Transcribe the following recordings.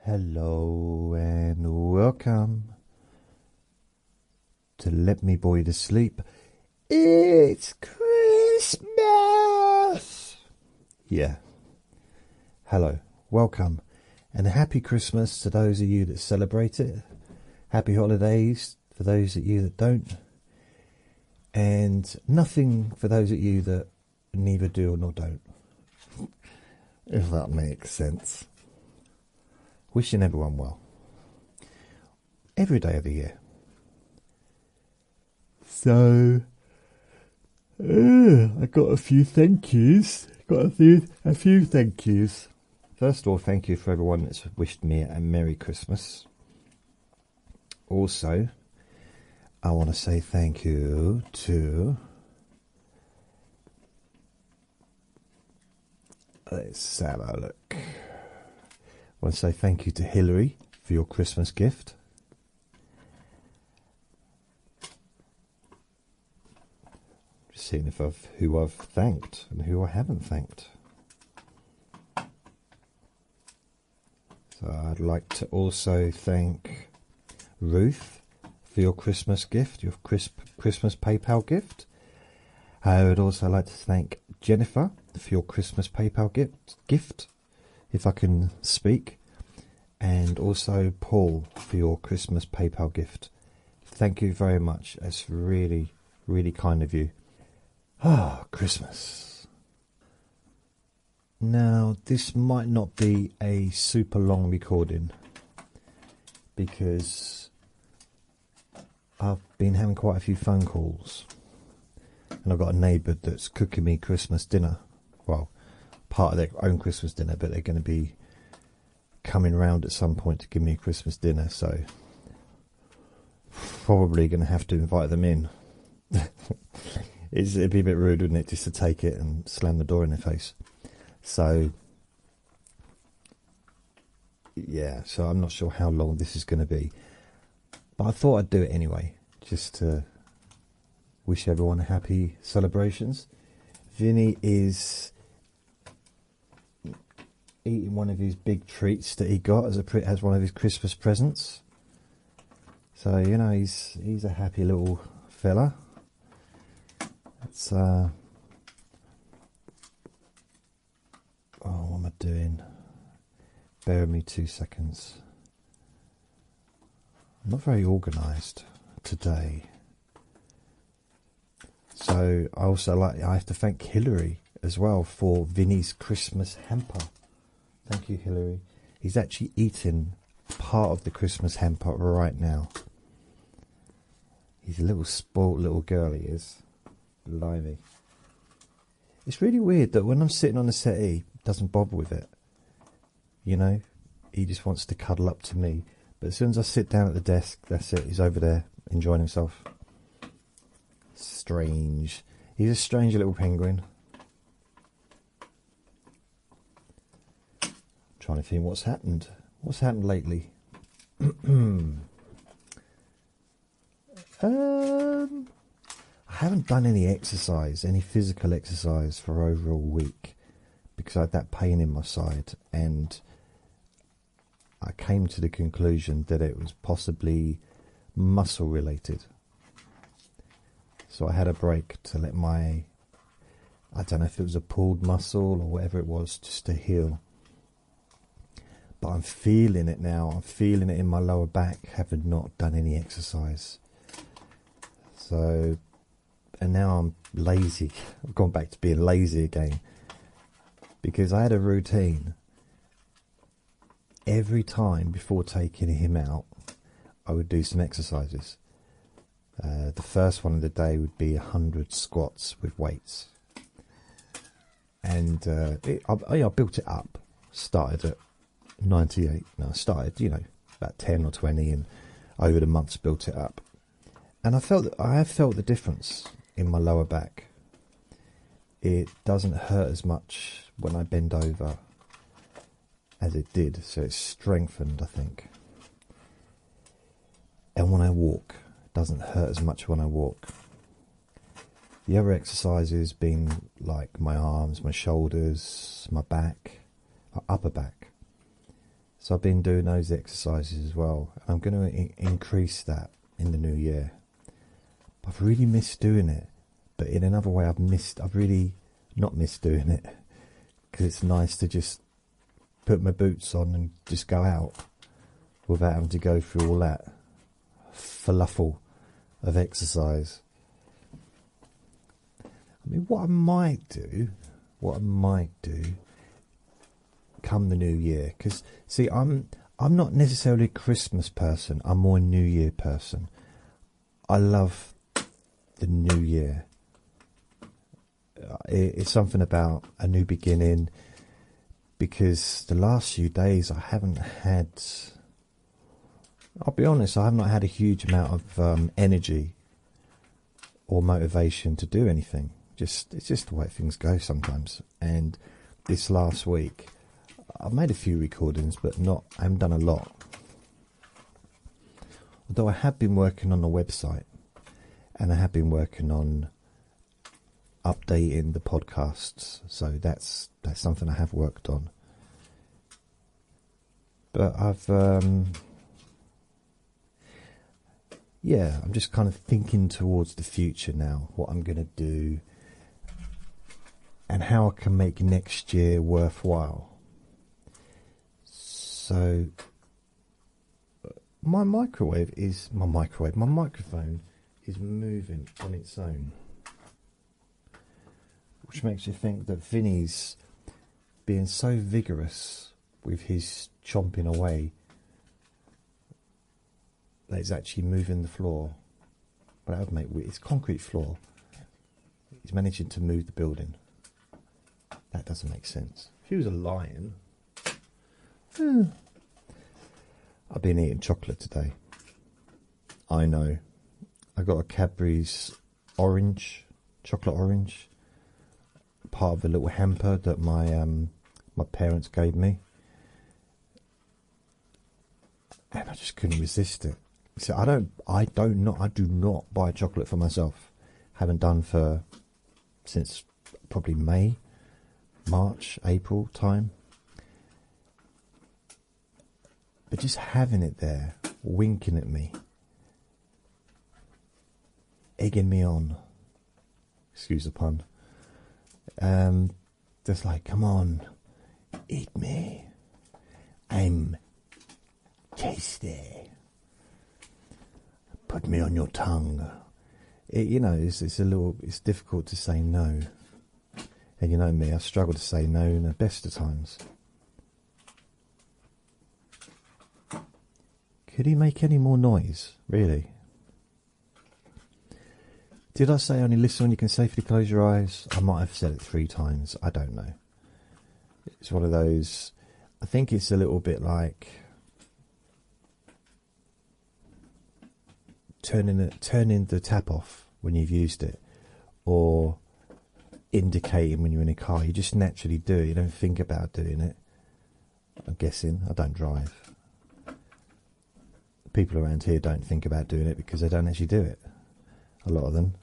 Hello and welcome to Let Me Bore You to Sleep. It's Christmas! Yeah. Hello, welcome, and a happy Christmas to those of you that celebrate it. Happy holidays for those of you that don't. And nothing for those of you that neither do nor don't. If that makes sense. Wishing everyone well. Every day of the year. So, I got a few thank yous. A few thank yous. First of all, thank you for everyone that's wished me a Merry Christmas. Also, I want to say thank you to... Let's have a look. I want to say thank you to Hillary for your Christmas gift. Just seeing who I've thanked and who I haven't thanked. So I'd like to also thank Ruth for your Christmas gift, your Christmas PayPal gift. I would also like to thank Jennifer for your Christmas PayPal gift, if I can speak, and also Paul for your Christmas PayPal gift. Thank you very much. That's really, really kind of you. Christmas. Now, this might not be a super long recording because I've been having quite a few phone calls. And I've got a neighbour that's cooking me Christmas dinner. Well, part of their own Christmas dinner, but they're going to be coming round at some point to give me a Christmas dinner. So, probably going to have to invite them in. It'd be a bit rude, wouldn't it, just to take it and slam the door in their face. So, yeah, so I'm not sure how long this is going to be. But I thought I'd do it anyway, just to... wish everyone happy celebrations. Vinny is eating one of his big treats that he got as one of his Christmas presents. So, you know, he's a happy little fella. It's oh, what am I doing? Bear with me 2 seconds. I'm not very organised today. So I have to thank Hillary as well for Vinny's Christmas hamper. Thank you, Hillary. He's actually eating part of the Christmas hamper right now. He's a little spoilt little girl, he is. Blimey. It's really weird that when I'm sitting on the settee, he doesn't bother with it. You know, he just wants to cuddle up to me. But as soon as I sit down at the desk, that's it. He's over there enjoying himself. Strange. He's a strange little penguin. Trying to think what's happened. What's happened lately? I haven't done any exercise, any physical exercise for over a week because I had that pain in my side, and I came to the conclusion that it was possibly muscle related. So I had a break to let I don't know if it was a pulled muscle or whatever it was, just to heal. But I'm feeling it now. I'm feeling it in my lower back, having not done any exercise. So, and now I'm lazy. I've gone back to being lazy again. Because I had a routine. Every time before taking him out, I would do some exercises. The first one of the day would be 100 squats with weights. And I built it up. Started at 98. No, I started, about 10 or 20, and over the months built it up. And I have felt the difference in my lower back. It doesn't hurt as much when I bend over as it did, so it's strengthened, I think. And when I walk, it doesn't hurt as much when I walk. The other exercises being like my arms, my shoulders, my back, upper back. So I've been doing those exercises as well. I'm going to increase that in the new year. I've really missed doing it, but in another way I've really not missed doing it, because it's nice to just put my boots on and just go out without having to go through all that falafel of exercise. I mean, what I might do come the new year, because see, I'm not necessarily a Christmas person, I'm more a New Year person. I love the new year. It's something about a new beginning, because the last few days I haven't had, I'll be honest, I have not had a huge amount of energy or motivation to do anything. It's just the way things go sometimes. And this last week I've made a few recordings, but I haven't done a lot. Although I have been working on the website, and I have been working on updating the podcasts, so that's something I have worked on. But I'm just kind of thinking towards the future now, what I'm going to do and how I can make next year worthwhile. So my microphone is moving on its own, which makes you think that Vinny's being so vigorous with his chomping away that it's actually moving the floor. But that would make it's concrete floor. He's managing to move the building. That doesn't make sense. If he was a lion. I've been eating chocolate today. I know. I got a Cadbury's orange, chocolate orange, part of a little hamper that my parents gave me, and I just couldn't resist it. So I do not buy chocolate for myself. Haven't done since probably March, April time. But just having it there, winking at me, egging me on, excuse the pun, just like, come on, eat me, I'm tasty, put me on your tongue. It's difficult to say no, and you know me, I struggle to say no in the best of times. Could he make any more noise, really? Did I say only listen when you can safely close your eyes? I might have said it 3 times. I don't know. It's one of those. I think it's a little bit like turning the tap off when you've used it, or indicating when you're in a car. You just naturally do it. You don't think about doing it. I'm guessing. I don't drive. People around here don't think about doing it because they don't actually do it. A lot of them.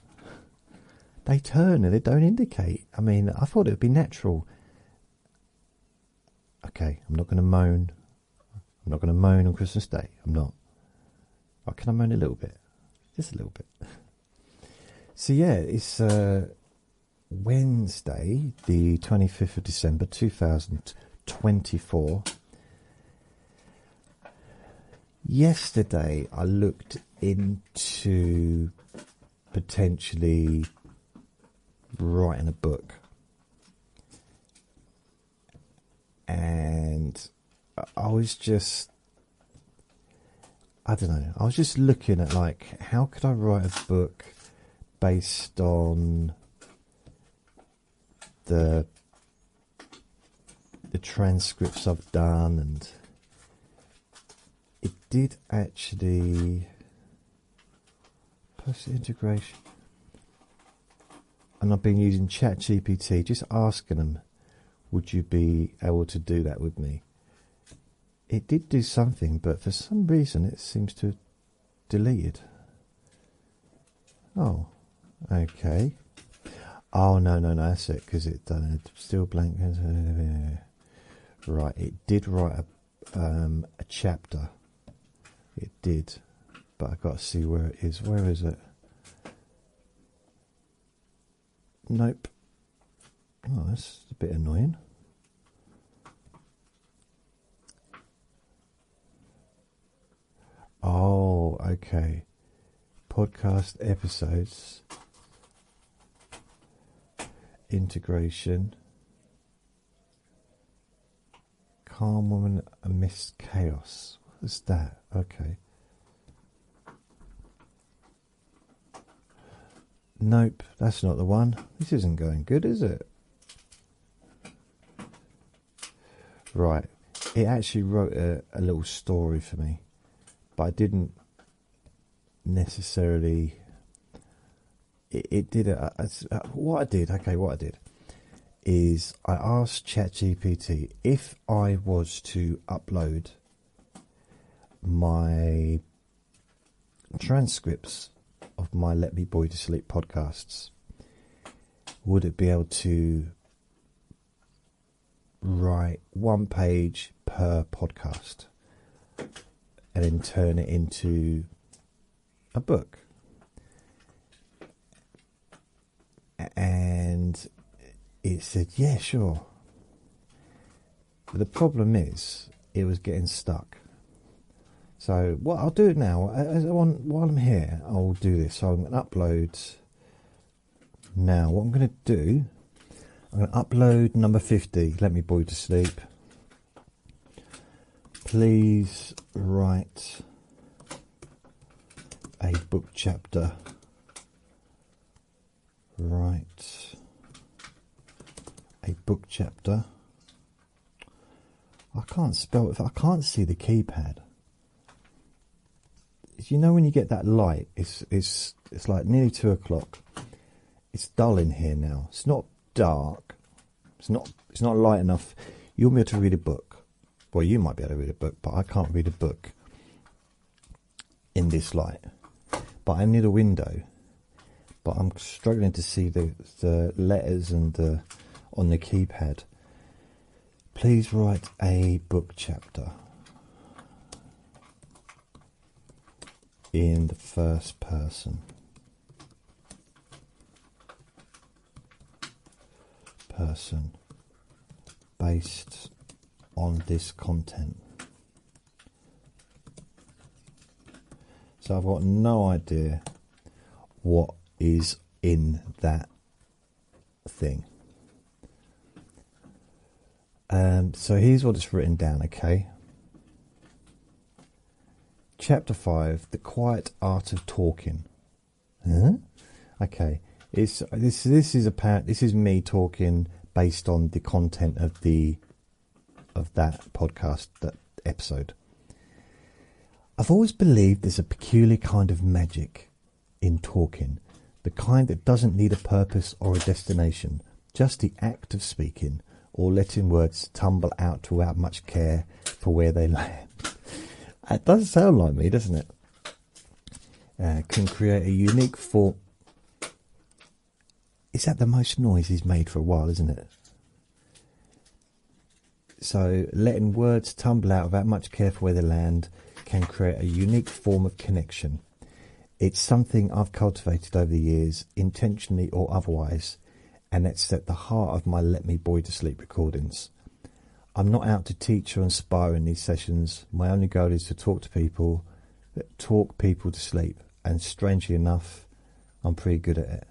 They turn and they don't indicate. I mean, I thought it would be natural. Okay, I'm not going to moan. I'm not going to moan on Christmas Day. I'm not. Or can I moan a little bit? Just a little bit. So yeah, it's Wednesday, the 25th of December, 2024. Yesterday, I looked into potentially writing a book, and I was just looking at, like, how could I write a book based on the transcripts I've done, and it did actually post integration. And I've been using ChatGPT, just asking them, would you be able to do that with me? It did do something, but for some reason it seems to have deleted. Oh, okay. Oh, no, that's it, because it done it. Still blank. Right, it did write a chapter. It did, but I've got to see where it is. Where is it? Nope. Oh, that's a bit annoying. Oh, okay. Podcast episodes. Integration. Calm Woman Amidst Chaos. What's that? Okay. Nope, that's not the one. This isn't going good, is it? Right. It actually wrote a little story for me, but I didn't necessarily... It did... what I did is I asked ChatGPT if I was to upload my transcripts of my Let Me Bore You to Sleep podcasts, would it be able to write 1 page per podcast and then turn it into a book? And it said, yeah, sure. But the problem is, it was getting stuck. So what I'll do now, while I'm here, I'll do this. So I'm going to upload now. What I'm going to do, I'm going to upload number 50, Let Me Bore You to Sleep. Please write a book chapter. Write a book chapter. I can't spell it. I can't see the keypad. You know when you get that light, it's like nearly 2 o'clock. It's dull in here now. It's not dark. It's not light enough. You'll be able to read a book. Well, you might be able to read a book, but I can't read a book in this light. But I need a window. But I'm struggling to see the letters and on the keypad. Please write a book chapter in the first person. Based on this content. So I've got no idea what is in that thing. So here's what it's written down, okay? Chapter 5, The Quiet Art of Talking. Huh? Okay. This is me talking based on the content of that podcast, that episode. I've always believed there's a peculiar kind of magic in talking, the kind that doesn't need a purpose or a destination, just the act of speaking or letting words tumble out without much care for where they land. It does sound like me, doesn't it? Can create a unique form. Is that the most noise he's made for a while, isn't it? So, letting words tumble out without much care for where they land can create a unique form of connection. It's something I've cultivated over the years, intentionally or otherwise, and it's at the heart of my Let Me Bore You to Sleep recordings. I'm not out to teach or inspire in these sessions. My only goal is to talk people to sleep, and strangely enough, I'm pretty good at it.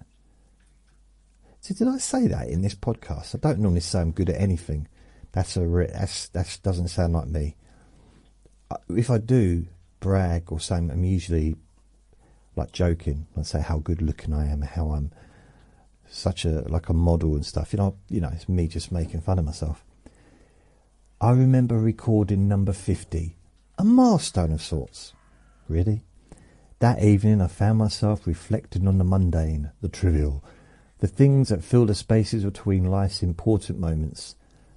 So did I say that in this podcast? I don't normally say I'm good at anything. That doesn't sound like me. If I do brag or say I'm usually like joking, I say how good looking I am, how I'm such a model and stuff. You know, it's me just making fun of myself. I remember recording number 50, a milestone of sorts. Really? That evening I found myself reflecting on the mundane, the trivial, the things that fill the spaces between life's important moments,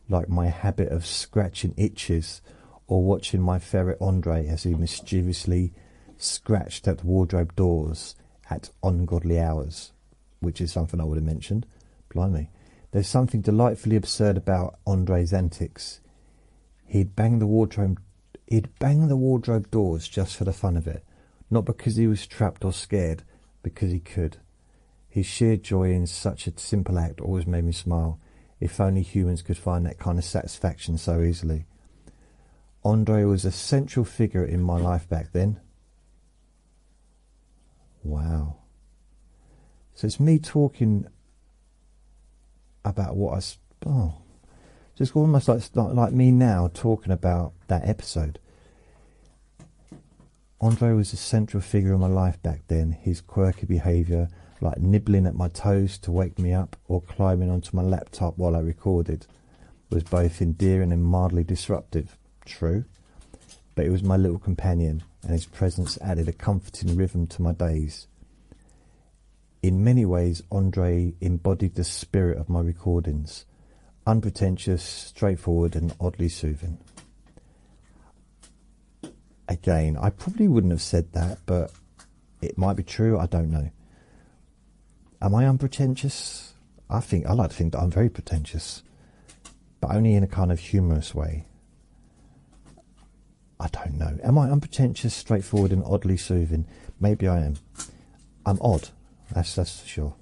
like my habit of scratching itches or watching my ferret Andre as he mischievously scratched at wardrobe doors at ungodly hours, which is something I would have mentioned. Blimey. There's something delightfully absurd about Andre's antics. He'd bang the wardrobe He'd bang the wardrobe doors just for the fun of it, not because he was trapped or scared, because he could. His sheer joy in such a simple act always made me smile. If only humans could find that kind of satisfaction so easily. Andre was a central figure in my life back then. Wow. So it's me talking about what just almost like me now talking about that episode. Andre was a central figure in my life back then. His quirky behaviour, like nibbling at my toes to wake me up or climbing onto my laptop while I recorded, was both endearing and mildly disruptive. True, but he was my little companion, and his presence added a comforting rhythm to my days. In many ways, Andre embodied the spirit of my recordings. Unpretentious, straightforward, and oddly soothing. Again, I probably wouldn't have said that, but it might be true, I don't know. Am I unpretentious? I like to think that I'm very pretentious, but only in a kind of humorous way. I don't know. Am I unpretentious, straightforward, and oddly soothing? Maybe I am. I'm odd, that's for sure.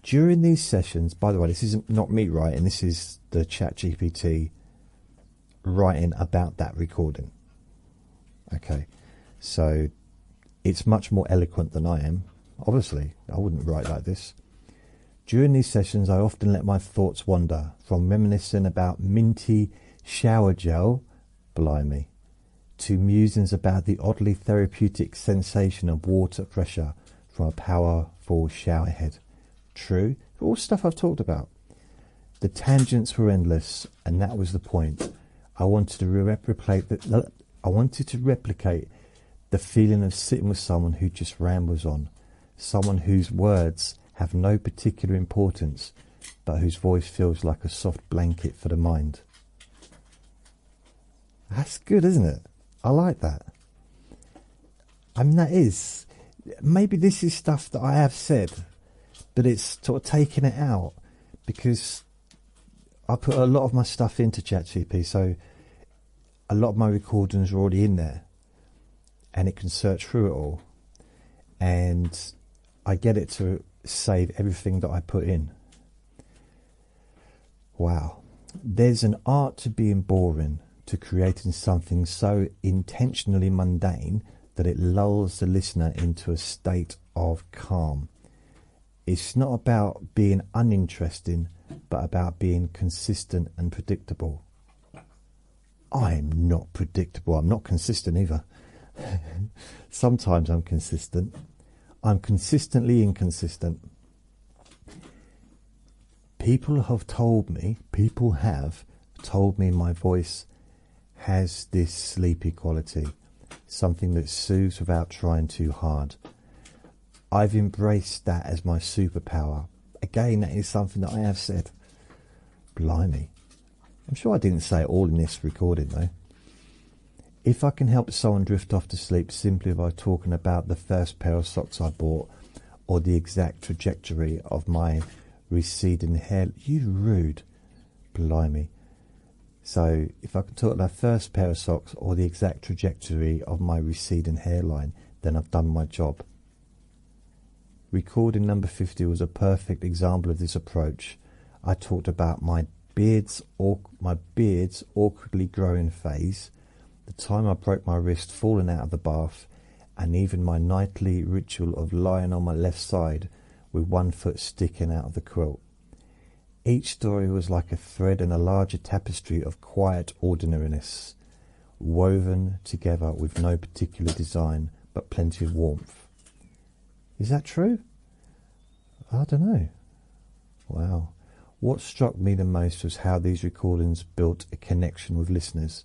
During these sessions, by the way, this isn't not me writing, this is the ChatGPT writing about that recording. Okay, so it's much more eloquent than I am. Obviously, I wouldn't write like this. During these sessions, I often let my thoughts wander, from reminiscing about minty shower gel, blimey, to musings about the oddly therapeutic sensation of water pressure from a powerful shower head. True, all stuff I've talked about. The tangents were endless, and that was the point. I wanted to replicate the feeling of sitting with someone who just rambles on, someone whose words have no particular importance, but whose voice feels like a soft blanket for the mind. That's good, isn't it? I like that. I mean, that is, maybe this is stuff that I have said, but it's sort of taking it out, because I put a lot of my stuff into ChatGPT, so a lot of my recordings are already in there, and it can search through it all, and I get it to save everything that I put in. Wow. There's an art to being boring, to creating something so intentionally mundane that it lulls the listener into a state of calm. It's not about being uninteresting, but about being consistent and predictable. I'm not predictable. I'm not consistent either. Sometimes I'm consistent. I'm consistently inconsistent. People have told me my voice has this sleepy quality, something that soothes without trying too hard. I've embraced that as my superpower. Again, that is something that I have said. Blimey. I'm sure I didn't say it all in this recording though. If I can help someone drift off to sleep simply by talking about the first pair of socks I bought, or the exact trajectory of my receding hair... You rude. Blimey. So, if I can talk about the first pair of socks, or the exact trajectory of my receding hairline, then I've done my job. Recording number 50 was a perfect example of this approach. I talked about my beard's awkwardly growing phase, the time I broke my wrist falling out of the bath, and even my nightly ritual of lying on my left side with one foot sticking out of the quilt. Each story was like a thread in a larger tapestry of quiet ordinariness, woven together with no particular design, but plenty of warmth. Is that true? I don't know. Wow. What struck me the most was how these recordings built a connection with listeners.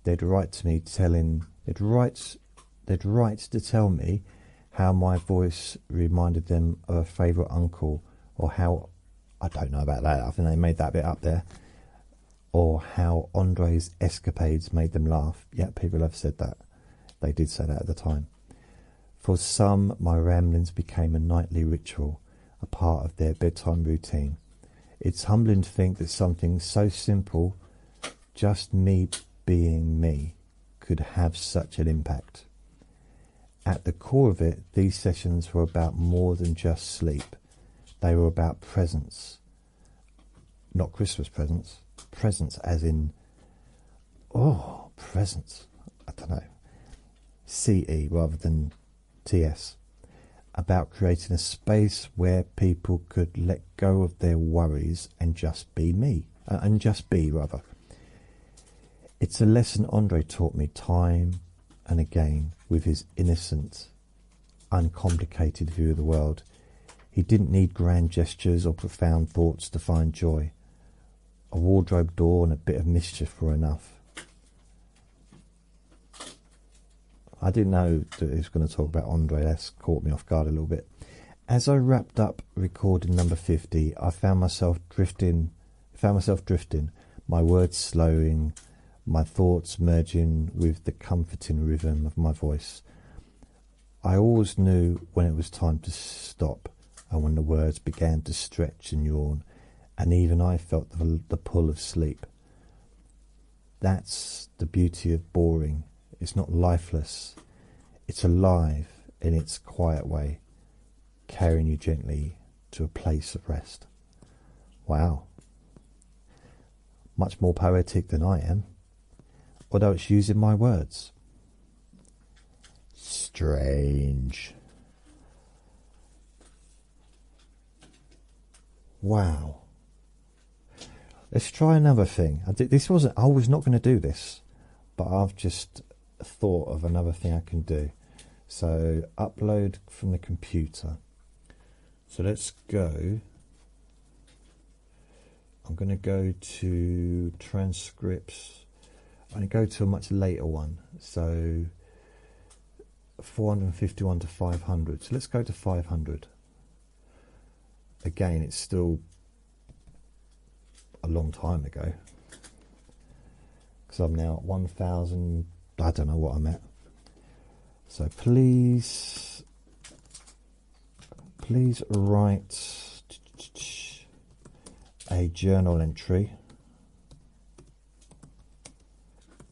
They'd write to me they'd write to tell me how my voice reminded them of a favourite uncle, or how, I don't know about that, I think they made that bit up there, or how Andre's escapades made them laugh. Yeah, people have said that. They did say that at the time. For some, my ramblings became a nightly ritual, a part of their bedtime routine. It's humbling to think that something so simple, just me being me, could have such an impact. At the core of it, these sessions were about more than just sleep. They were about presence. Not Christmas presents. Presence as in, presence. I don't know. CE rather than TS. About creating a space where people could let go of their worries and just be me. It's a lesson Andre taught me time and again with his innocent, uncomplicated view of the world. He didn't need grand gestures or profound thoughts to find joy. A wardrobe door and a bit of mischief were enough. I didn't know that he was going to talk about Andre. That's caught me off guard a little bit. As I wrapped up recording number 50, I found myself drifting, my words slowing, my thoughts merging with the comforting rhythm of my voice. I always knew when it was time to stop, and when the words began to stretch and yawn, and even I felt the pull of sleep. That's the beauty of boring. It's not lifeless. It's alive in its quiet way, carrying you gently to a place of rest. Wow. Much more poetic than I am, although it's using my words. Strange. Wow. Let's try another thing. I was not going to do this, but I've just thought of another thing I can do. So upload from the computer. So let's go. I'm going to go to transcripts. I'm going to go to a much later one. So 451 to 500. So let's go to 500. Again, it's still a long time ago, because I'm now at 1000. I don't know what I'm at. So please write a journal entry.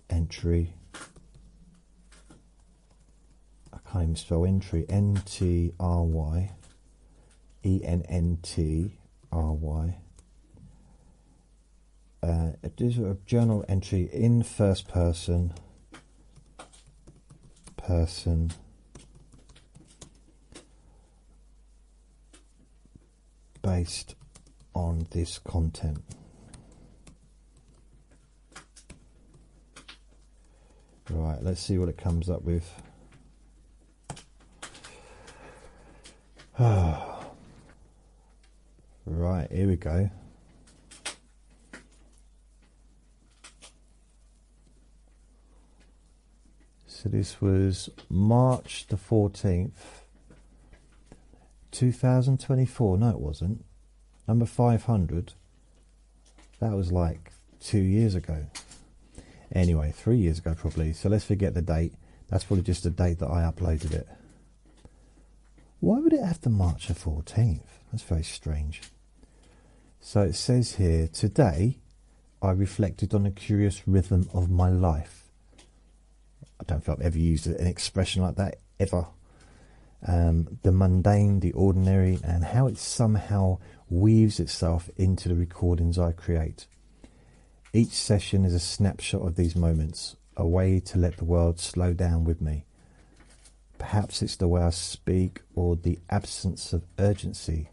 I can't even spell entry. N-T-R-Y. E-N-N-T-R-Y. It is a journal entry in first person based on this content. Right, let's see what it comes up with. Right, here we go. So this was March the 14th, 2024. No, it wasn't. Number 500. That was like 2 years ago. Anyway, 3 years ago probably. So let's forget the date. That's probably just the date that I uploaded it. Why would it have to March the 14th? That's very strange. So it says here, today I reflected on the curious rhythm of my life. I don't think I've ever used an expression like that, ever. The mundane, the ordinary, and how it somehow weaves itself into the recordings I create. Each session is a snapshot of these moments, a way to let the world slow down with me. Perhaps it's the way I speak, or the absence of urgency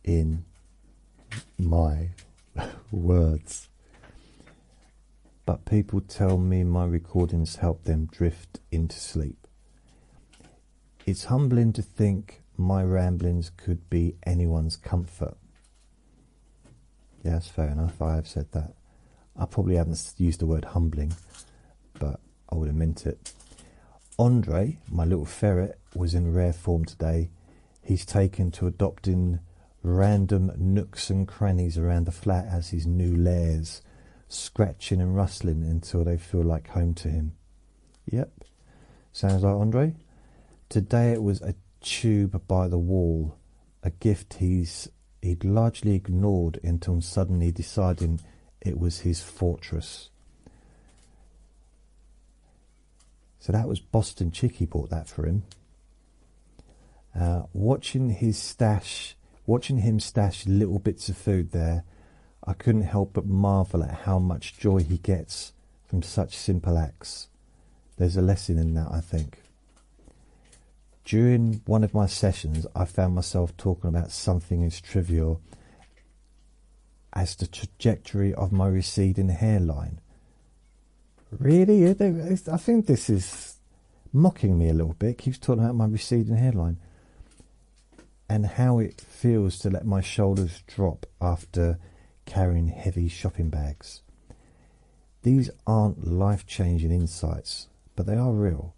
in my words. But people tell me my recordings help them drift into sleep. It's humbling to think my ramblings could be anyone's comfort. Yeah, that's fair enough. I have said that. I probably haven't used the word humbling, but I would have meant it. Andre, my little ferret, was in rare form today. He's taken to adopting random nooks and crannies around the flat as his new lairs, scratching and rustling until they feel like home to him. Yep, sounds like Andre. Today it was a tube by the wall, a gift he'd largely ignored until suddenly deciding it was his fortress. So that was Boston Chicky bought that for him. Watching him stash little bits of food there, I couldn't help but marvel at how much joy he gets from such simple acts. There's a lesson in that, I think. During one of my sessions, I found myself talking about something as trivial as the trajectory of my receding hairline. Really? I think this is mocking me a little bit. It keeps talking about my receding hairline and how it feels to let my shoulders drop after carrying heavy shopping bags. These aren't life-changing insights, but they are real,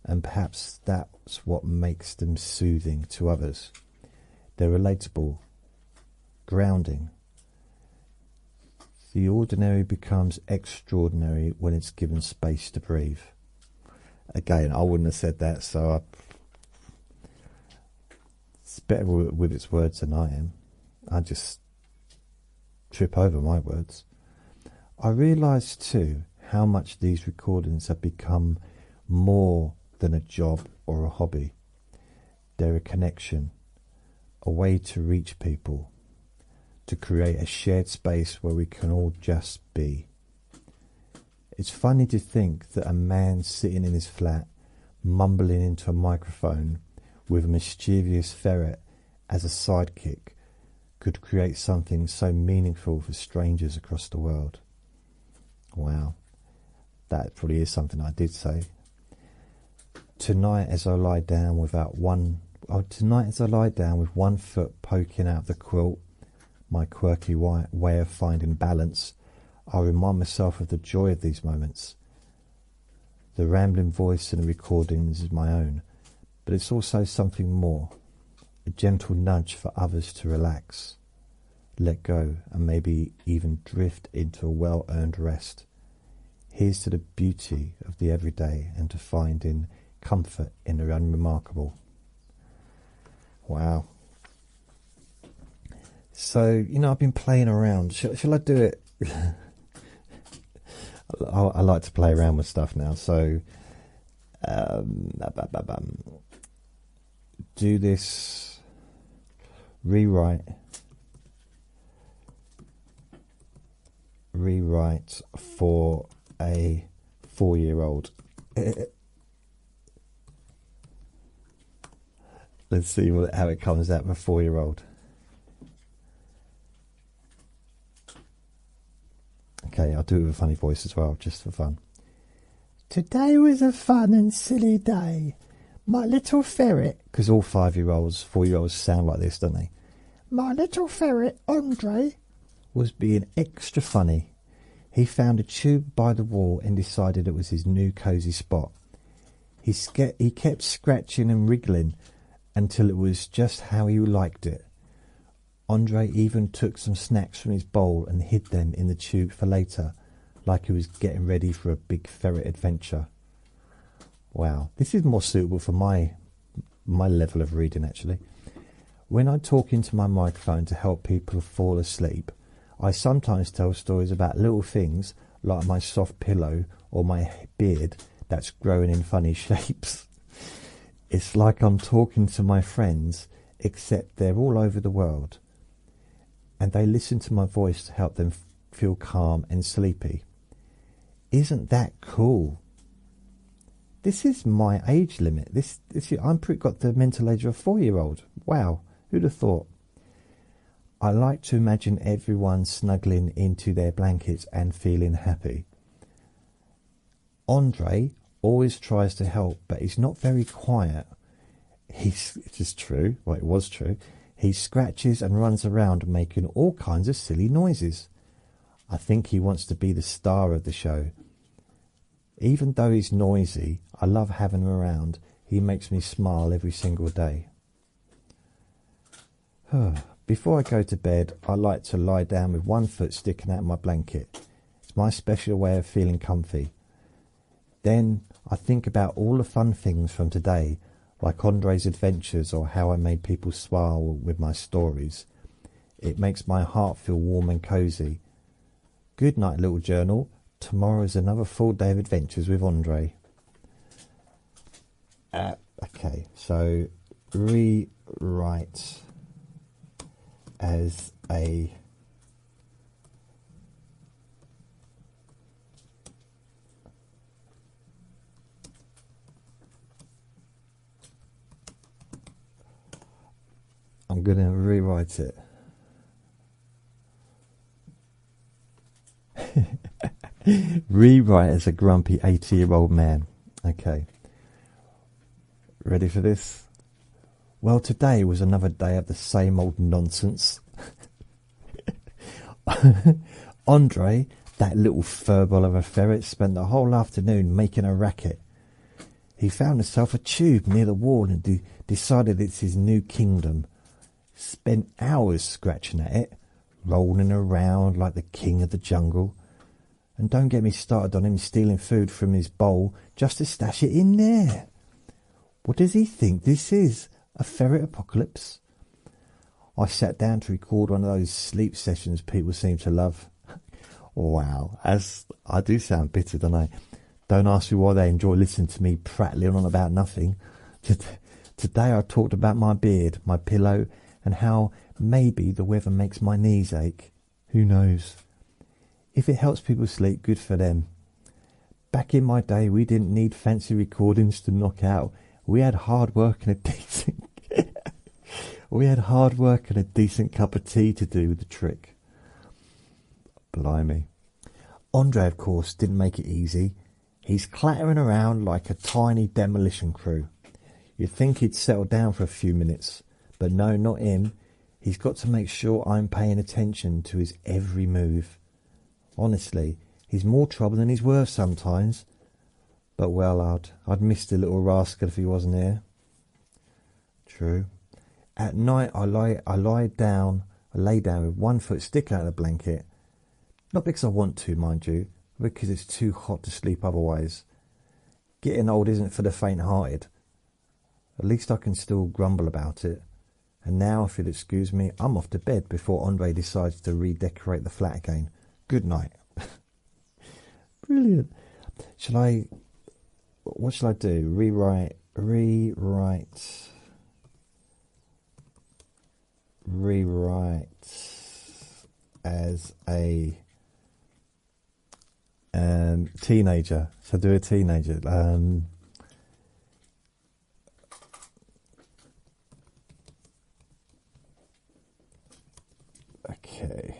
and perhaps that's what makes them soothing to others. They're relatable, grounding. The ordinary becomes extraordinary when it's given space to breathe. Again, I wouldn't have said that, so it's better with its words than I am. I just trip over my words. I realised too how much these recordings have become more than a job or a hobby. They're a connection, a way to reach people, to create a shared space where we can all just be. It's funny to think that a man sitting in his flat, mumbling into a microphone with a mischievous ferret as a sidekick, could create something so meaningful for strangers across the world. Wow, that probably is something I did say. Tonight as I lie down with one foot poking out of the quilt, my quirky way of finding balance, I remind myself of the joy of these moments. The rambling voice in the recordings is my own, but it's also something more, a gentle nudge for others to relax, let go, and maybe even drift into a well-earned rest. Here's to the beauty of the everyday and to finding comfort in the unremarkable. Wow. So, I've been playing around. Shall I do it? I like to play around with stuff now. So, do this rewrite for a 4-year-old. Let's see how it comes out for a 4-year-old. Okay, I'll do it with a funny voice as well, just for fun. Today was a fun and silly day. My little ferret, because all 5-year-olds, 4-year-olds sound like this, don't they? My little ferret, Andre, was being extra funny. He found a tube by the wall and decided it was his new cosy spot. He kept scratching and wriggling until it was just how he liked it. Andre even took some snacks from his bowl and hid them in the tube for later, like he was getting ready for a big ferret adventure. Wow, this is more suitable for my level of reading, actually. When I talk into my microphone to help people fall asleep, I sometimes tell stories about little things like my soft pillow or my beard that's growing in funny shapes. It's like I'm talking to my friends, except they're all over the world, and they listen to my voice to help them feel calm and sleepy. Isn't that cool? This is my age limit. I'm got the mental age of a 4-year-old. Wow, who'd have thought? I like to imagine everyone snuggling into their blankets and feeling happy. Andre always tries to help, but he's not very quiet. It is true. Well, it was true. He scratches and runs around making all kinds of silly noises. I think he wants to be the star of the show. Even though he's noisy, I love having him around. He makes me smile every single day. Before I go to bed, I like to lie down with one foot sticking out of my blanket. It's my special way of feeling comfy. Then I think about all the fun things from today, like Andre's adventures or how I made people smile with my stories. It makes my heart feel warm and cosy. Good night, little journal. Tomorrow is another full day of adventures with Andre. Okay, so rewrite as a I'm going to rewrite it. Rewrite as a grumpy 80-year-old man. Okay. Ready for this? Well, today was another day of the same old nonsense. Andre, that little furball of a ferret, spent the whole afternoon making a racket. He found himself a tube near the wall and decided it's his new kingdom. Spent hours scratching at it, rolling around like the king of the jungle. And don't get me started on him stealing food from his bowl just to stash it in there. What does he think this is? A ferret apocalypse? I sat down to record one of those sleep sessions people seem to love. Wow, as I do sound bitter, don't I? Don't ask me why they enjoy listening to me prattling on about nothing. Today I talked about my beard, my pillow, and how maybe the weather makes my knees ache. Who knows? If it helps people sleep, good for them. Back in my day, we didn't need fancy recordings to knock out. We had hard work and a decent cup of tea to do the trick. Blimey. Andre, of course, didn't make it easy. He's clattering around like a tiny demolition crew. You'd think he'd settle down for a few minutes, but no, not him. He's got to make sure I'm paying attention to his every move. Honestly, he's more trouble than he's worth sometimes. But well, I'd miss the little rascal if he wasn't here. True. At night, I lay down with 1 foot sticking out of the blanket. Not because I want to, mind you, but because it's too hot to sleep otherwise. Getting old isn't for the faint-hearted. At least I can still grumble about it. And now, if you'll excuse me, I'm off to bed before Andre decides to redecorate the flat again. Good night. Brilliant. What shall I do? Rewrite as a teenager. So do a teenager. Okay.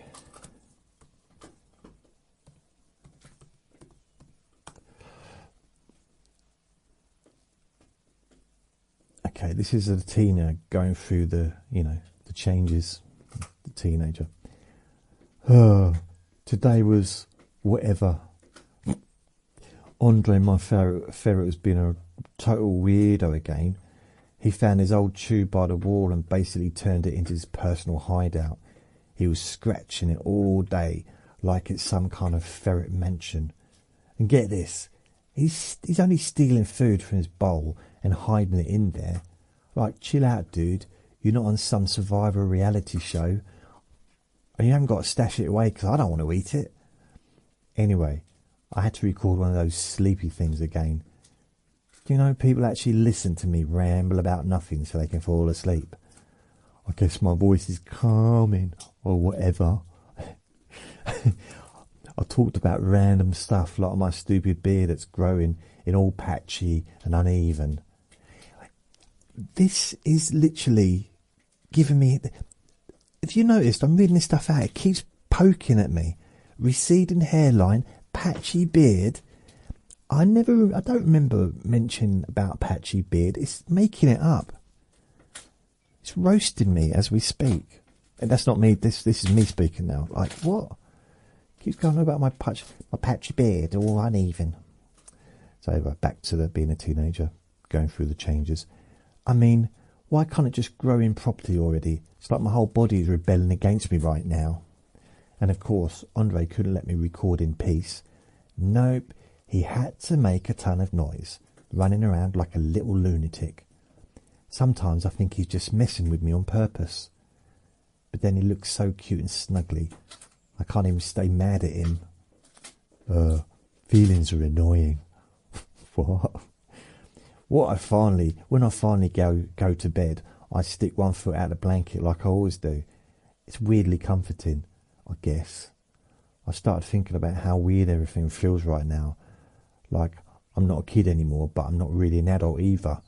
Okay, this is a teenager going through the changes. The teenager. Today was whatever. Andre, my ferret, has been a total weirdo again. He found his old tube by the wall and basically turned it into his personal hideout. He was scratching it all day like it's some kind of ferret mansion. And get this, he's only stealing food from his bowl and hiding it in there. Like, chill out, dude. You're not on some Survivor reality show. And you haven't got to stash it away because I don't want to eat it. Anyway, I had to record one of those sleepy things again. Do you know people actually listen to me ramble about nothing so they can fall asleep? I guess my voice is calming or whatever. I talked about random stuff like my stupid beard that's growing in all patchy and uneven. This is literally giving me... If you noticed, I'm reading this stuff out. It keeps poking at me. Receding hairline, patchy beard. I don't remember mentioning about patchy beard. It's making it up. It's roasting me as we speak. And that's not me. This is me speaking now. Like, what? Keeps going on about my patchy beard, all uneven. So back to being a teenager, going through the changes. I mean, why can't it just grow in properly already? It's like my whole body is rebelling against me right now. And of course, Andre couldn't let me record in peace. Nope, he had to make a ton of noise, running around like a little lunatic. Sometimes I think he's just messing with me on purpose. But then he looks so cute and snuggly, I can't even stay mad at him. Feelings are annoying. What? when I finally go to bed, I stick one foot out of the blanket like I always do. It's weirdly comforting, I guess. I started thinking about how weird everything feels right now. Like, I'm not a kid anymore, but I'm not really an adult either.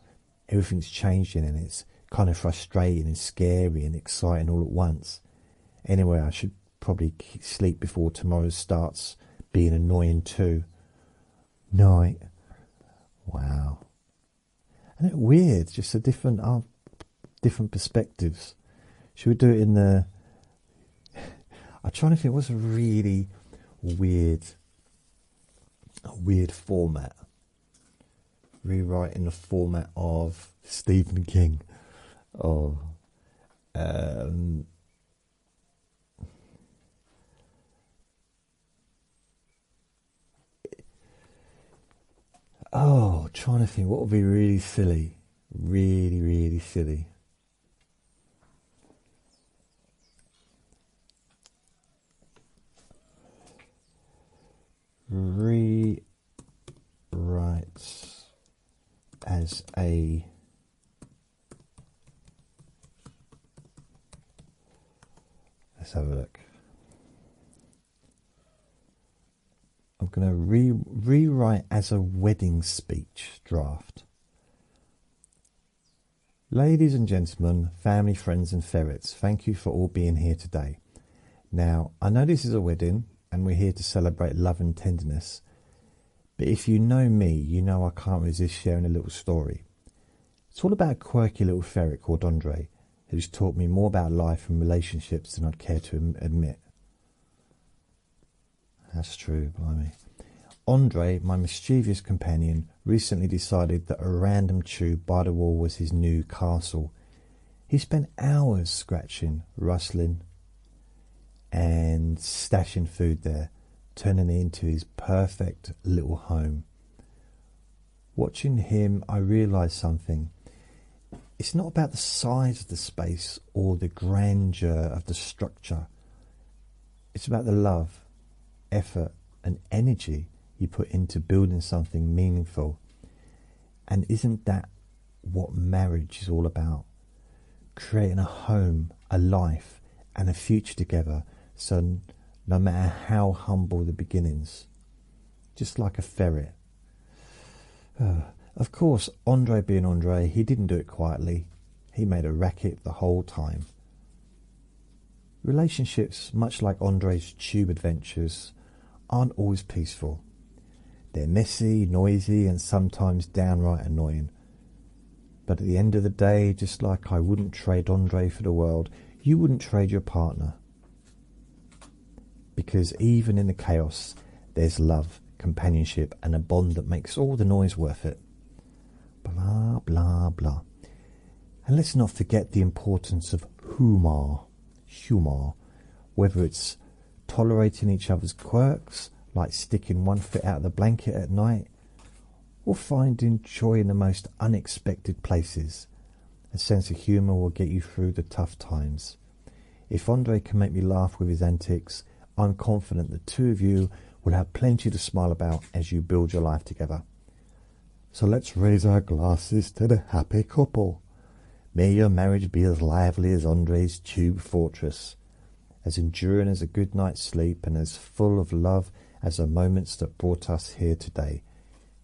Everything's changing, and it's kind of frustrating and scary and exciting all at once. Anyway, I should probably sleep before tomorrow starts being annoying too. Night. Wow. And it's weird, just a different perspectives. Should we do it in the... I'm trying to think what's a really weird format. Rewrite in the format of Stephen King. Oh, trying to think what would be really silly, really silly. Rewrite as a let's have a look. I'm going to rewrite as a wedding speech draft. Ladies and gentlemen, family, friends and ferrets, thank you for all being here today. Now, I know this is a wedding and we're here to celebrate love and tenderness, but if you know me, you know I can't resist sharing a little story. It's all about a quirky little ferret called Andre, who's taught me more about life and relationships than I'd care to admit. That's true, blimey. Andre, my mischievous companion, recently decided that a random tube by the wall was his new castle. He spent hours scratching, rustling, and stashing food there, turning it into his perfect little home. Watching him, I realised something. It's not about the size of the space or the grandeur of the structure. It's about the love, effort and energy you put into building something meaningful. And isn't that what marriage is all about? Creating a home, a life and a future together, so no matter how humble the beginnings, just like a ferret. Of course, Andre being Andre, he didn't do it quietly. He made a racket the whole time. Relationships, much like Andre's tube adventures, aren't always peaceful. They're messy, noisy, and sometimes downright annoying. But at the end of the day, just like I wouldn't trade Andre for the world, you wouldn't trade your partner. Because even in the chaos, there's love, companionship, and a bond that makes all the noise worth it. Blah, blah, blah. And let's not forget the importance of humour, whether it's tolerating each other's quirks, like sticking one foot out of the blanket at night, or finding joy in the most unexpected places. A sense of humour will get you through the tough times. If Andre can make me laugh with his antics, I'm confident the two of you will have plenty to smile about as you build your life together. So let's raise our glasses to the happy couple. May your marriage be as lively as Andre's tube fortress, as enduring as a good night's sleep, and as full of love as the moments that brought us here today.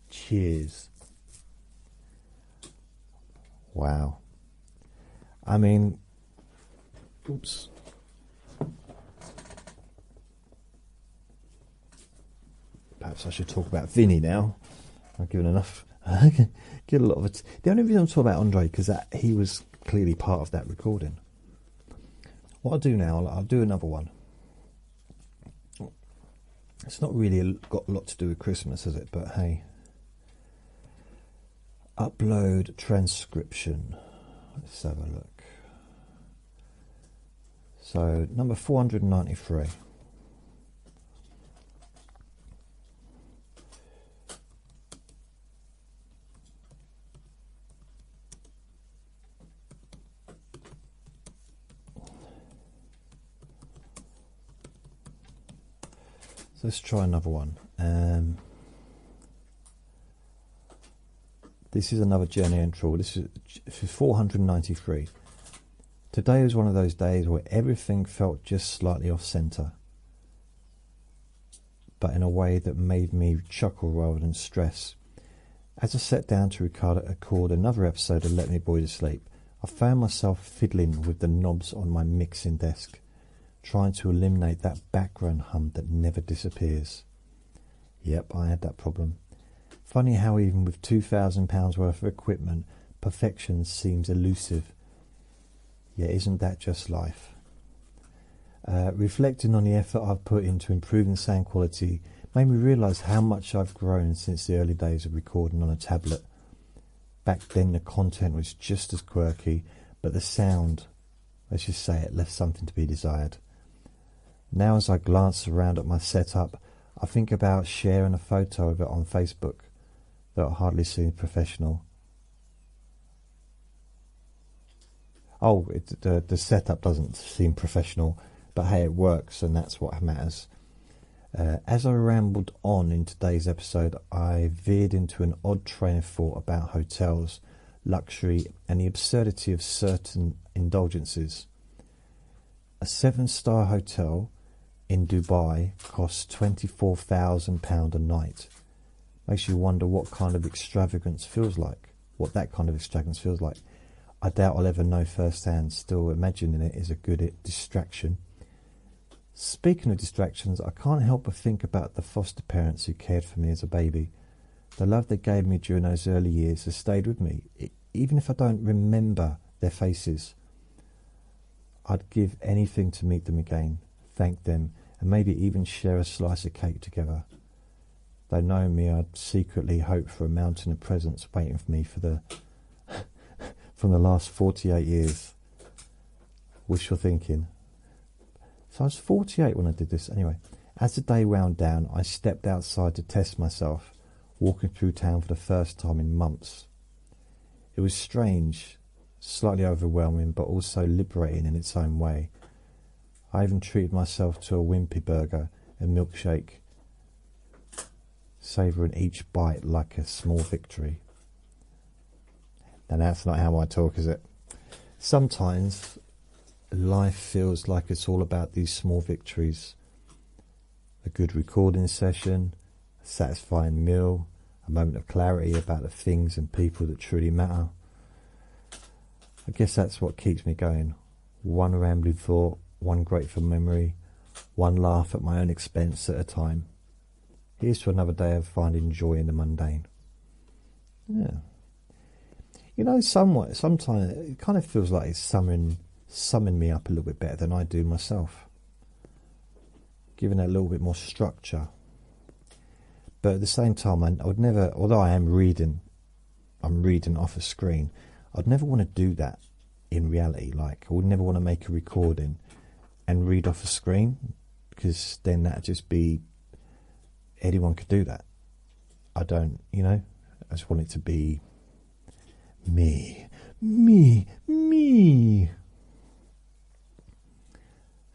Cheers. Wow. I mean, oops. Perhaps I should talk about Vinny now. I've given enough. Get a lot of it. The only reason I'm talking about Andre because he was clearly part of that recording. What I'll do now, I'll do another one. It's not really got a lot to do with Christmas, has it? But hey. Upload transcription. Let's have a look. So, number 493. So let's try another one. This is another journey entry. This is 493. Today was one of those days where everything felt just slightly off centre, but in a way that made me chuckle rather than stress. As I sat down to record another episode of Let Me Bore You to Sleep, I found myself fiddling with the knobs on my mixing desk, trying to eliminate that background hum that never disappears. Yep, I had that problem. Funny how even with £2,000 worth of equipment, perfection seems elusive. Yeah, isn't that just life? Reflecting on the effort I've put into improving sound quality made me realise how much I've grown since the early days of recording on a tablet. Back then the content was just as quirky, but the sound, let's just say it, left something to be desired. Now as I glance around at my setup, I think about sharing a photo of it on Facebook, though it hardly seems professional. Oh, the setup doesn't seem professional, but hey, it works, and that's what matters. As I rambled on in today's episode, I veered into an odd train of thought about hotels, luxury, and the absurdity of certain indulgences. A 7-star hotel in Dubai costs £24,000 a night. Makes you wonder what kind of extravagance feels like, what that kind of extravagance feels like. I doubt I'll ever know firsthand, still imagining it is a good distraction. Speaking of distractions, I can't help but think about the foster parents who cared for me as a baby. The love they gave me during those early years has stayed with me, even if I don't remember their faces. I'd give anything to meet them again, thank them, and maybe even share a slice of cake together. Though knowing me, I'd secretly hope for a mountain of presents waiting for me for the from the last 48 years. Wishful thinking. So I was 48 when I did this. Anyway, as the day wound down, I stepped outside to test myself, walking through town for the first time in months. It was strange, slightly overwhelming, but also liberating in its own way. I even treated myself to a wimpy burger and milkshake, savouring each bite like a small victory. Now that's not how I talk, is it? Sometimes life feels like it's all about these small victories. A good recording session, a satisfying meal, a moment of clarity about the things and people that truly matter. I guess that's what keeps me going. One rambling thought, one grateful memory, one laugh at my own expense at a time. Here's to another day of finding joy in the mundane. Yeah. You know, sometimes it kind of feels like it's summing me up a little bit better than I do myself. Giving it a little bit more structure. But at the same time, I would never, although I'm reading off a screen, I'd never want to do that in reality. Like, I would never want to make a recording and read off a screen, because then that'd just be, anyone could do that. I don't, I just want it to be me.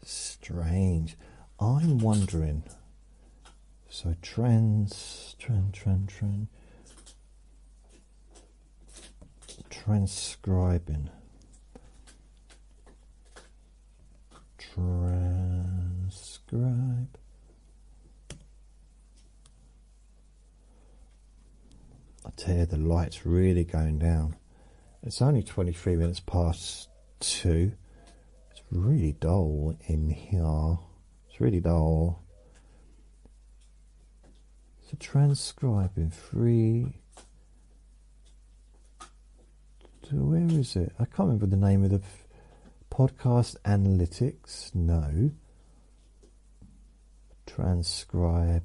Strange. I'm wondering. So transcribing. Transcribe. I tell you, the light's really going down. It's only 23 minutes past 2. It's really dull in here. It's really dull. So transcribing 3. Where is it? I can't remember the name of the podcast analytics. No. Transcribe.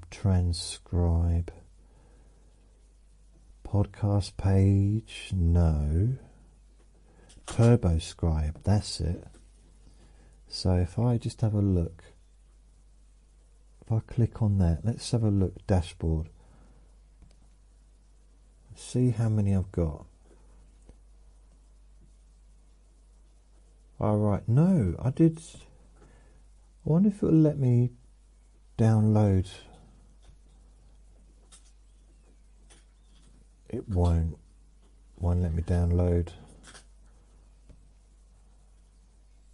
Podcast page. No. TurboScribe. That's it. So if I just have a look. If I click on that, let's have a look. Dashboard. See how many I've got. Alright, no, I did. I wonder if it'll let me download. It won't. won't let me download.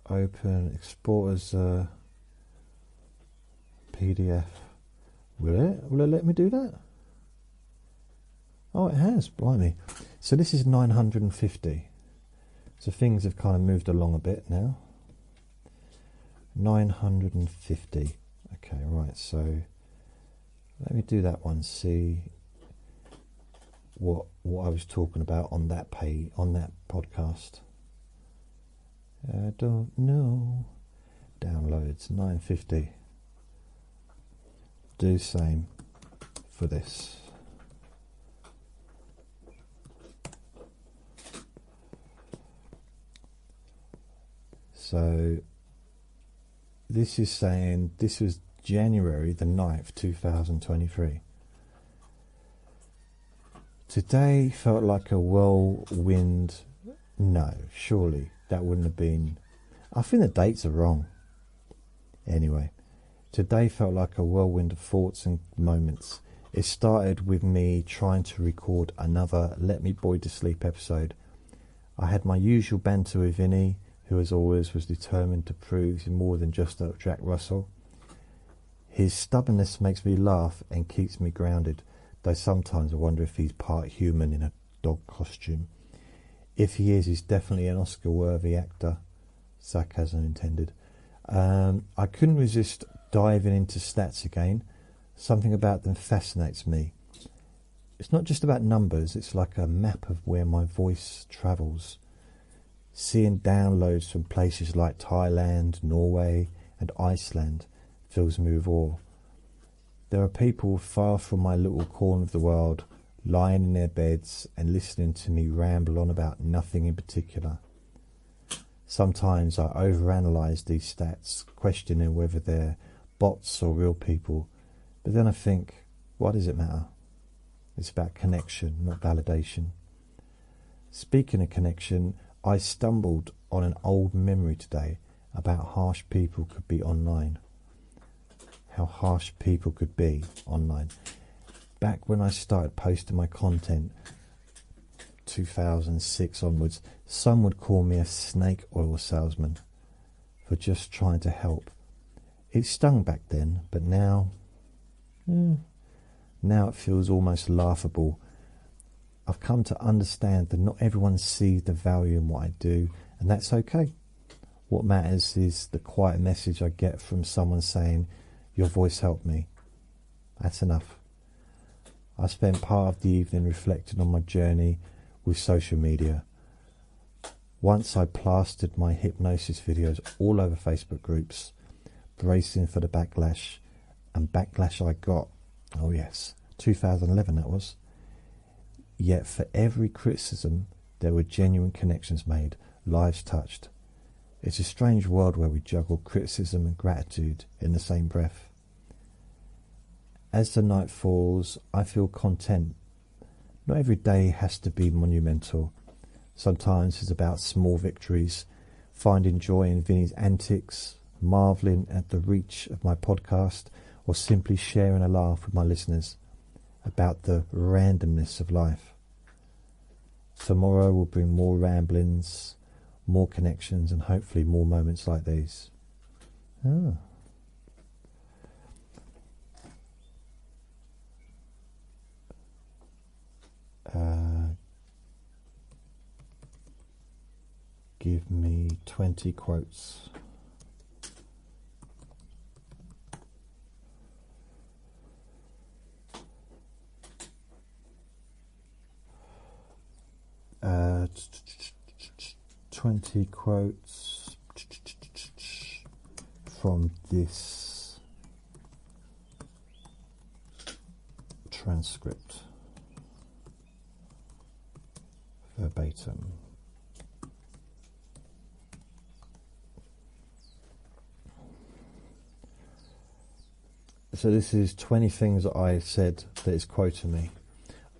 Open, export as a PDF. Will it? Will it let me do that? Oh, it has, blimey. So this is 950. So things have kind of moved along a bit now. 950. Okay, right, so let me do that one, see what I was talking about on that page, on that podcast. I don't know. Downloads, 950. Do same for this. So this is saying this was January the 9th, 2023. Today felt like a whirlwind. No, surely that wouldn't have been. I think the dates are wrong. Anyway, today felt like a whirlwind of thoughts and moments. It started with me trying to record another Let Me Boy to Sleep episode. I had my usual banter with Vinny, who as always was determined to prove he's more than just a Jack Russell. His stubbornness makes me laugh and keeps me grounded, though sometimes I wonder if he's part human in a dog costume. If he is, he's definitely an Oscar-worthy actor. Sarcasm intended. I couldn't resist diving into stats again. Something about them fascinates me. It's not just about numbers, it's like a map of where my voice travels. Seeing downloads from places like Thailand, Norway and Iceland fills me with awe. There are people far from my little corner of the world lying in their beds and listening to me ramble on about nothing in particular. Sometimes I overanalyze these stats, questioning whether they're bots or real people, but then I think, what does it matter? It's about connection, not validation. Speaking of connection, I stumbled on an old memory today about how harsh people could be online. Back when I started posting my content, 2006 onwards, some would call me a snake oil salesman for just trying to help. It stung back then, but now it feels almost laughable. I've come to understand that not everyone sees the value in what I do, and that's okay. What matters is the quiet message I get from someone saying, "Your voice helped me." That's enough. I spent part of the evening reflecting on my journey with social media. Once I plastered my hypnosis videos all over Facebook groups, bracing for the backlash, and backlash I got. Oh yes, 2011 that was. Yet for every criticism there were genuine connections made, lives touched. It's a strange world where we juggle criticism and gratitude in the same breath. As the night falls, I feel content. Not every day has to be monumental. Sometimes it's about small victories, finding joy in Vinny's antics, marvelling at the reach of my podcast, or simply sharing a laugh with my listeners about the randomness of life. Tomorrow will bring more ramblings, more connections, and hopefully more moments like these. Give me 20 quotes. Uh, 20 quotes from this transcript, verbatim. So this is 20 things that I said that is quoting me.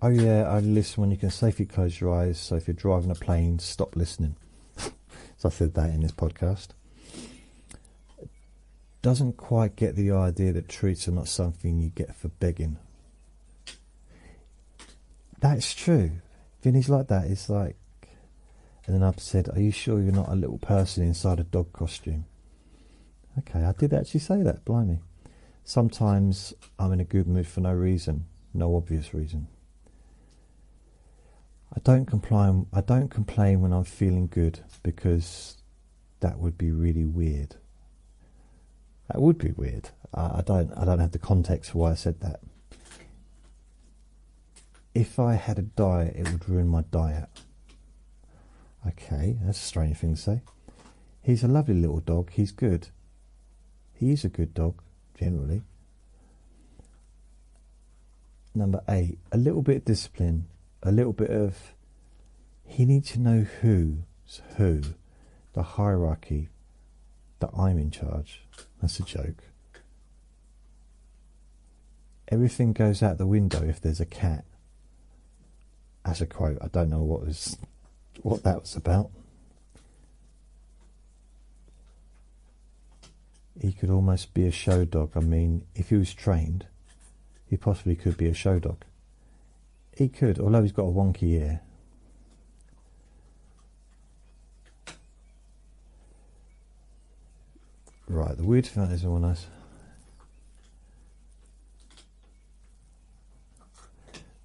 Oh yeah, I listen when you can safely close your eyes, so if you're driving a plane, stop listening. So I said that in this podcast. Doesn't quite get the idea that treats are not something you get for begging. That's true. Vinny's like that. It's like, and then I've said, "Are you sure you're not a little person inside a dog costume?" Okay, I did actually say that. Blimey. Sometimes I'm in a good mood for no reason, no obvious reason. I don't complain when I'm feeling good, because that would be really weird. That would be weird. I don't have the context for why I said that. If I had a diet, it would ruin my diet. Okay, that's a strange thing to say. He's a lovely little dog. He's good. He is a good dog, generally. Number 8, a little bit of discipline. A little bit of, he needs to know who's who. The hierarchy, that I'm in charge. That's a joke. Everything goes out the window if there's a cat. That's a quote. I don't know what that was about. He could almost be a show dog. I mean, if he was trained, he possibly could be a show dog. He could, although he's got a wonky ear. Right, the weird thing is all nice.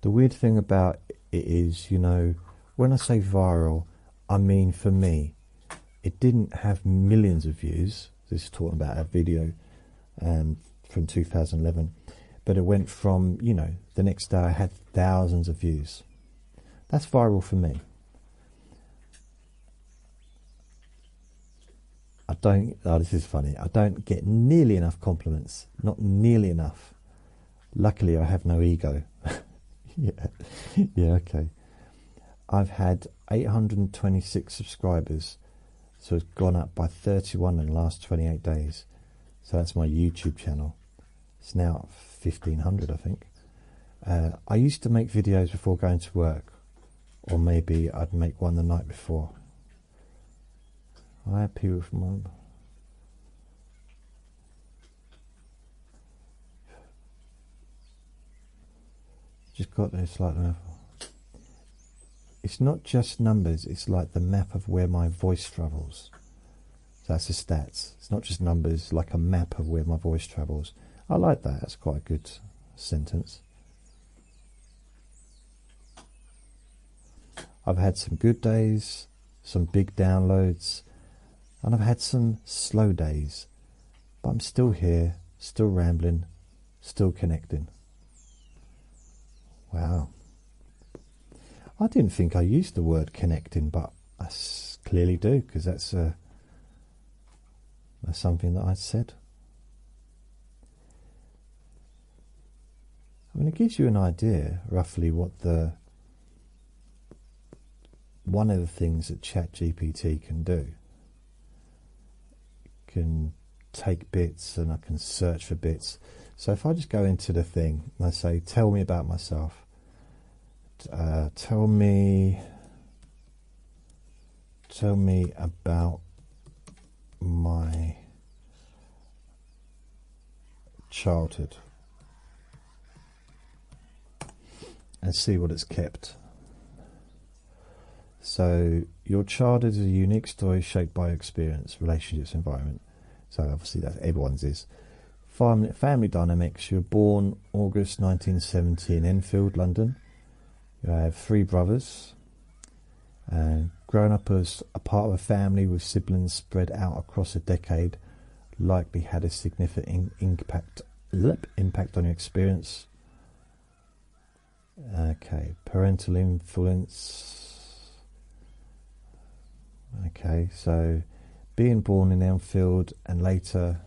The weird thing about it is, you know, when I say viral, I mean for me, it didn't have millions of views. This is talking about a video from 2011. But it went from, you know, the next day I had thousands of views. That's viral for me. This is funny. I don't get nearly enough compliments. Not nearly enough. Luckily, I have no ego. Yeah, okay. I've had 826 subscribers. So it's gone up by 31 in the last 28 days. So that's my YouTube channel. It's now 1,500, I think. I used to make videos before going to work. Or maybe I'd make one the night before. I had people from home. Just got this like that. It's not just numbers, it's like the map of where my voice travels. So that's the stats. It's not just numbers, like a map of where my voice travels. I like that, that's quite a good sentence. I've had some good days, some big downloads, and I've had some slow days. But I'm still here, still rambling, still connecting. Wow. I didn't think I used the word connecting, but I clearly do, because that's something that I said. I mean, it gives you an idea, roughly, what one of the things that ChatGPT can do. It can take bits, and I can search for bits. So if I just go into the thing, and I say, tell me about myself. Tell me about my childhood, and see what it's kept. So your childhood is a unique story shaped by experience, relationships, environment. So obviously that everyone's is. Family dynamics. You were born August 1970 in Enfield, London. You have 3 brothers. Growing up as a part of a family with siblings spread out across a decade likely had a significant impact on your experience. Okay, parental influence. Okay, so being born in Enfield and later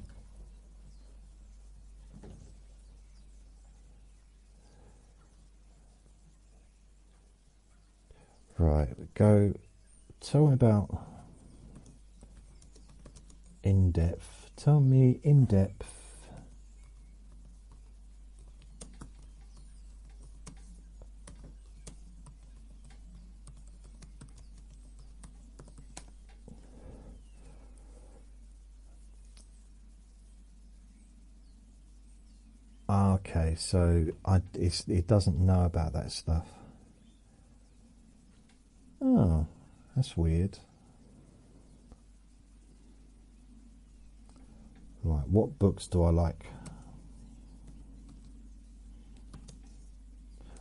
right, go tell me about in depth. Tell me in depth okay, so it doesn't know about that stuff. That's weird. Right, what books do I like?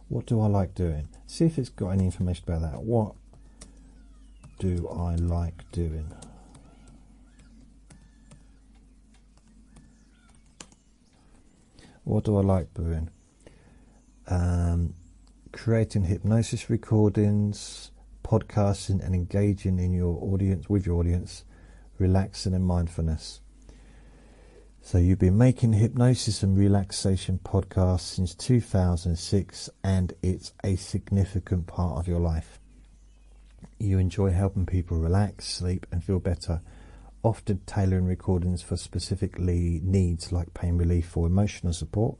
What do I like doing? See if it's got any information about that. What do I like doing? What do I like doing? Creating hypnosis recordings, podcasting and engaging in your audience, with your audience, relaxing and mindfulness. So you've been making hypnosis and relaxation podcasts since 2006, and it's a significant part of your life. You enjoy helping people relax, sleep and feel better, often tailoring recordings for specific needs like pain relief or emotional support.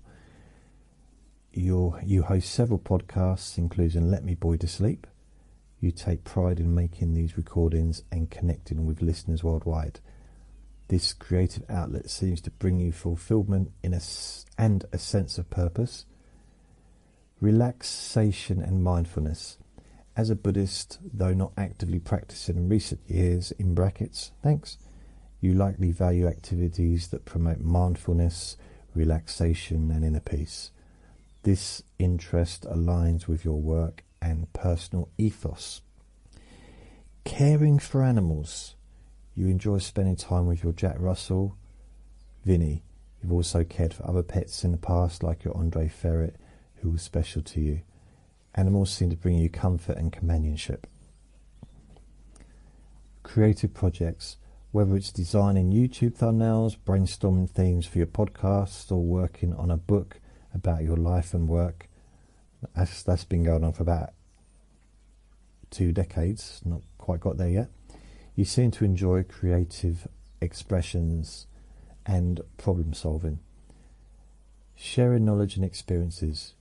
You host several podcasts, including Let Me Boy to Sleep. You take pride in making these recordings and connecting with listeners worldwide. This creative outlet seems to bring you fulfillment and a sense of purpose. Relaxation and mindfulness. As a Buddhist, though not actively practicing in recent years, in brackets, thanks, you likely value activities that promote mindfulness, relaxation and inner peace. This interest aligns with your work and personal ethos. Caring for animals. You enjoy spending time with your Jack Russell, Vinny. You've also cared for other pets in the past, like your Andre Ferret, who was special to you. Animals seem to bring you comfort and companionship. Creative projects. Whether it's designing YouTube thumbnails, brainstorming themes for your podcast, or working on a book about your life and work. That's been going on for about 2 decades. Not quite got there yet. You seem to enjoy creative expressions and problem solving. Sharing knowledge and experiences.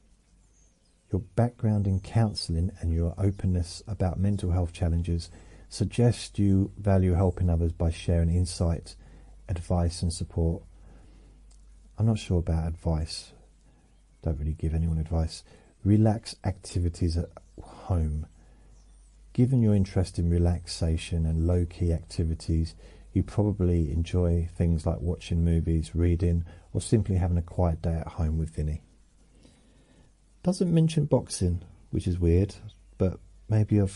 Your background in counselling and your openness about mental health challenges suggest you value helping others by sharing insight, advice and support. I'm not sure about advice. Don't really give anyone advice. Relax activities at home. Given your interest in relaxation and low-key activities, you probably enjoy things like watching movies, reading, or simply having a quiet day at home with Vinny. Doesn't mention boxing, which is weird, but maybe I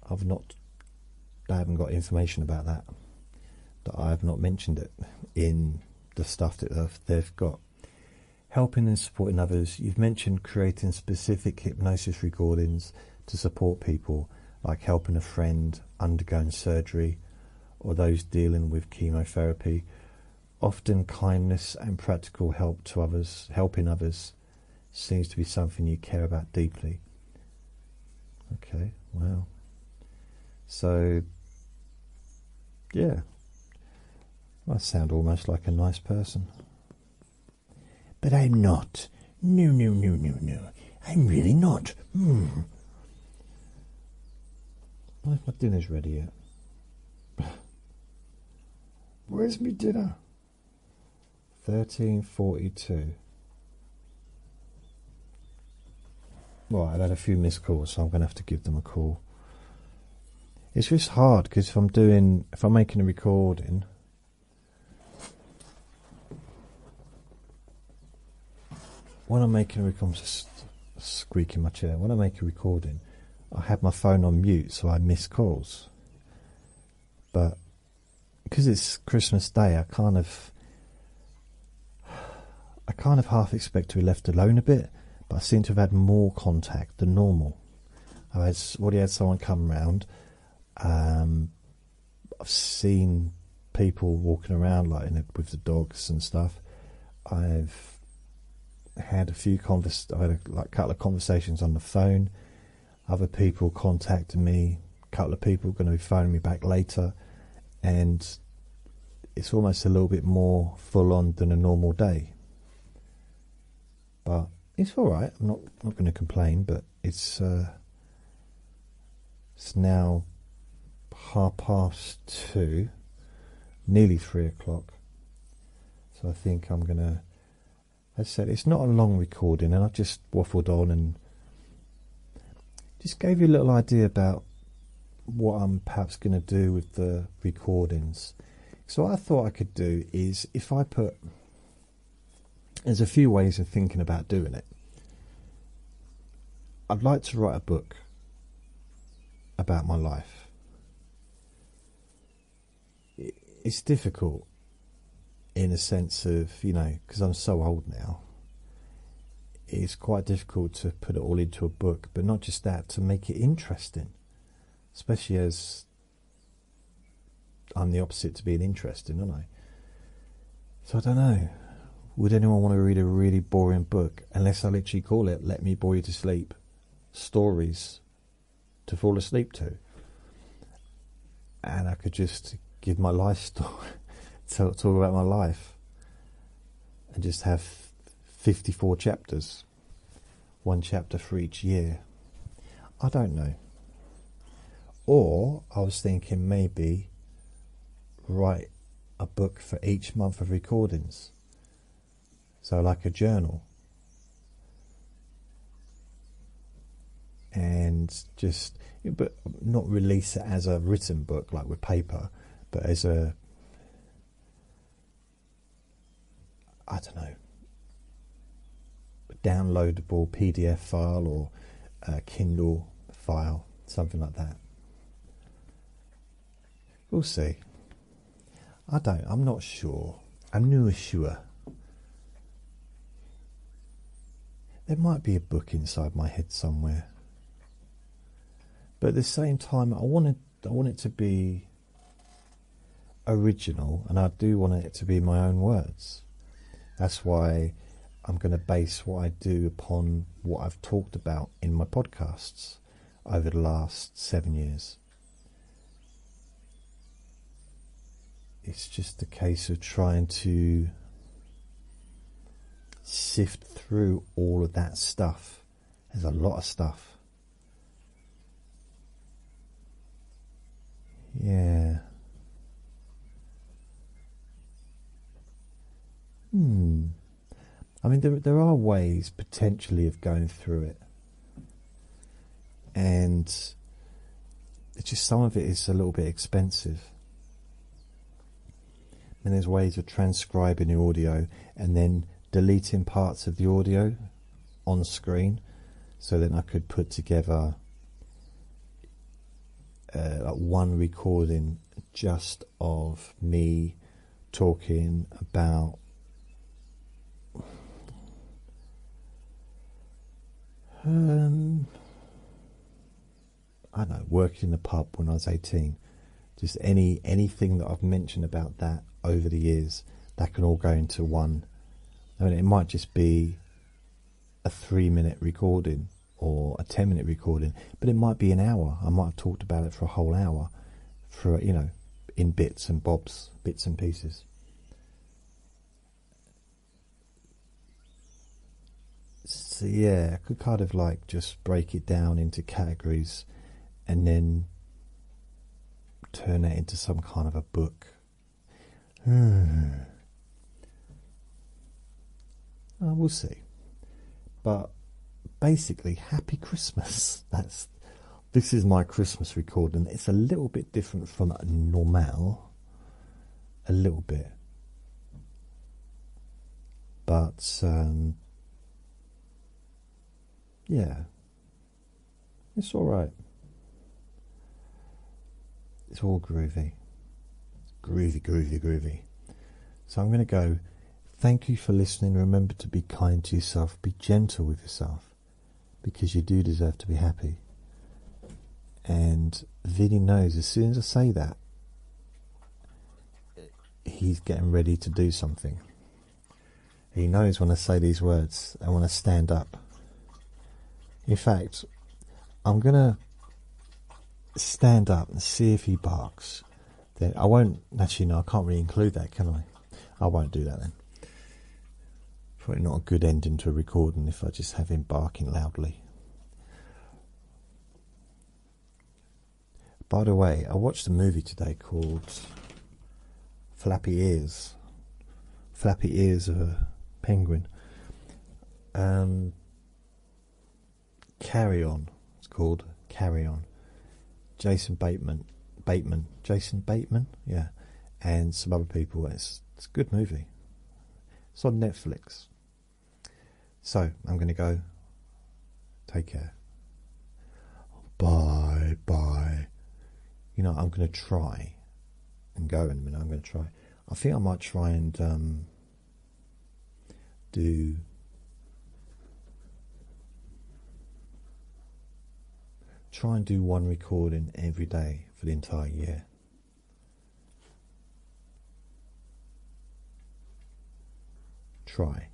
haven't got information about that. That I have not mentioned it in the stuff that they've got. Helping and supporting others. You've mentioned creating specific hypnosis recordings to support people, like helping a friend undergoing surgery or those dealing with chemotherapy. Often kindness and practical help to others, helping others, seems to be something you care about deeply. Okay, wow. So, yeah, I sound almost like a nice person. But I'm not. No. I'm really not. I don't know if my dinner's ready yet. Where's my dinner? 13:42. Right, I've had a few missed calls, so I'm going to have to give them a call. It's just hard because if I'm making a recording, when I'm making a recording, I'm just squeaking my chair. When I make a recording, I have my phone on mute, so I miss calls. But because it's Christmas Day, I kind of half expect to be left alone a bit. But I seem to have had more contact than normal. I've already had someone come round. I've seen people walking around with the dogs and stuff. I've had a couple of conversations on the phone. Other people contacting me. A couple of people going to be phoning me back later, and it's almost a little bit more full on than a normal day. But it's all right. I'm not going to complain. But it's now 2:30, nearly 3 o'clock. So I think I'm going to. As I said, it's not a long recording, and I just waffled on and just gave you a little idea about what I'm perhaps going to do with the recordings. So what I thought I could do is, if I put, there's a few ways of thinking about doing it. I'd like to write a book about my life. It's difficult in a sense of, because I'm so old now, it's quite difficult to put it all into a book, but not just that, to make it interesting, especially as I'm the opposite to being interesting, aren't I? So I don't know, would anyone want to read a really boring book, unless I literally call it Let Me Bore You to Sleep, stories to fall asleep to, and I could just give my life story, talk about my life, and just have 54 chapters, one chapter for each year. I don't know. Or I was thinking maybe write a book for each month of recordings, so like a journal, and just, but not release it as a written book like with paper, but as a, I don't know, downloadable PDF file or a Kindle file, something like that. We'll see. I'm not sure. I'm not sure. There might be a book inside my head somewhere, but at the same time, I want it to be original, and I do want it to be my own words. That's why I'm going to base what I do upon what I've talked about in my podcasts over the last 7 years. It's just a case of trying to sift through all of that stuff. There's a lot of stuff. Yeah. I mean, there are ways potentially of going through it, and it's just, some of it is a little bit expensive. And there's ways of transcribing the audio and then deleting parts of the audio on screen, so then I could put together like one recording just of me talking about I don't know, working in the pub when I was 18. Just anything that I've mentioned about that over the years, that can all go into one. I mean, it might just be a 3-minute recording or a 10-minute recording, but it might be an hour. I might have talked about it for a whole hour, for, in bits and bobs, bits and pieces. So yeah, I could kind of like just break it down into categories and then turn it into some kind of a book. We'll see. But basically, happy Christmas. This is my Christmas recording. It's a little bit different from normal, a little bit, but yeah, it's all right. It's all groovy. Groovy. So I'm going to go. Thank you for listening. Remember to be kind to yourself. Be gentle with yourself, because you do deserve to be happy. And Vinny knows as soon as I say that, he's getting ready to do something. He knows when I say these words, I want to stand up. In fact, I'm going to stand up and see if he barks. Then I won't, actually no, I can't really include that, can I? I won't do that then. Probably not a good ending to a recording if I just have him barking loudly. By the way, I watched a movie today called Flappy Ears of a Penguin. Carry On, it's called Carry On. Jason Bateman, yeah, and some other people. It's a good movie. It's on Netflix. So I'm going to go. Take care. Bye. You know, I'm going to try and go in a minute. I'm going to try. I think I might try and do one recording every day for the entire year. Try.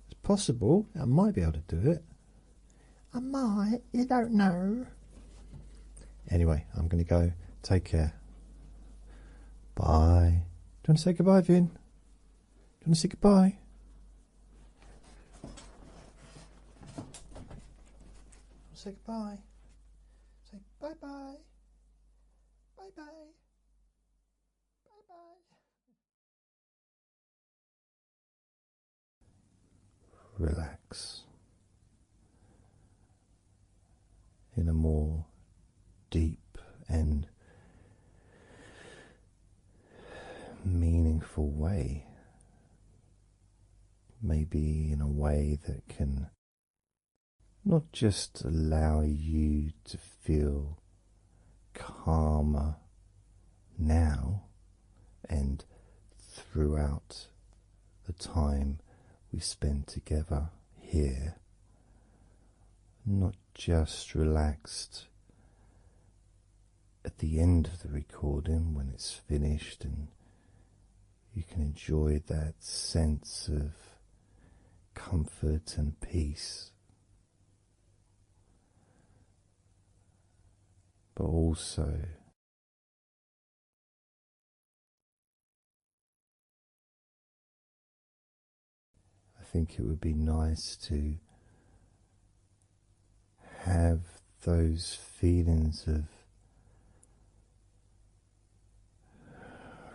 It's possible. I might be able to do it. I might. You don't know. Anyway, I'm going to go. Take care. Bye. Do you want to say goodbye, Vin? Do you want to say goodbye? Say goodbye. Say bye-bye. Bye-bye. Bye-bye. Relax. In a more deep and meaningful way. Maybe in a way that can not just allow you to feel calmer now and throughout the time we spend together here, not just relaxed at the end of the recording when it's finished and you can enjoy that sense of comfort and peace, but also I think it would be nice to have those feelings of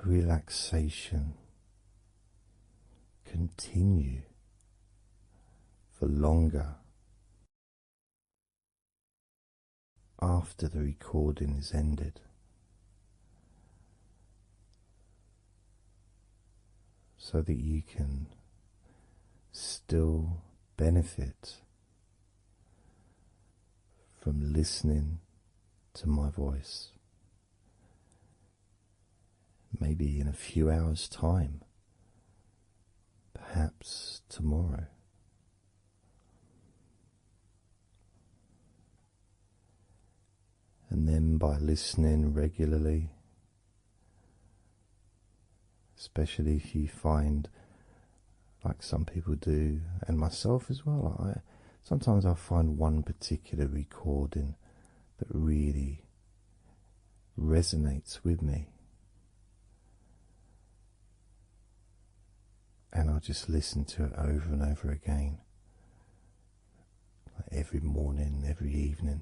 relaxation continue for longer after the recording is ended, so that you can still benefit from listening to my voice. Maybe in a few hours' time, perhaps tomorrow. And then by listening regularly, especially if you find, like some people do, and myself as well, sometimes I find one particular recording that really resonates with me. And I'll just listen to it over and over again, like every morning, every evening.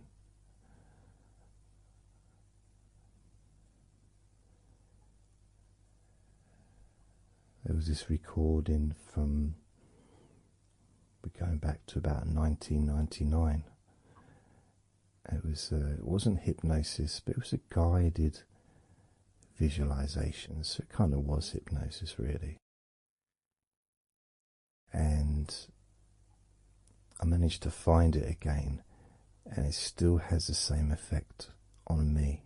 There was this recording from, we're going back to about 1999. It wasn't hypnosis, but it was a guided visualization, so it kind of was hypnosis really. And I managed to find it again, and it still has the same effect on me.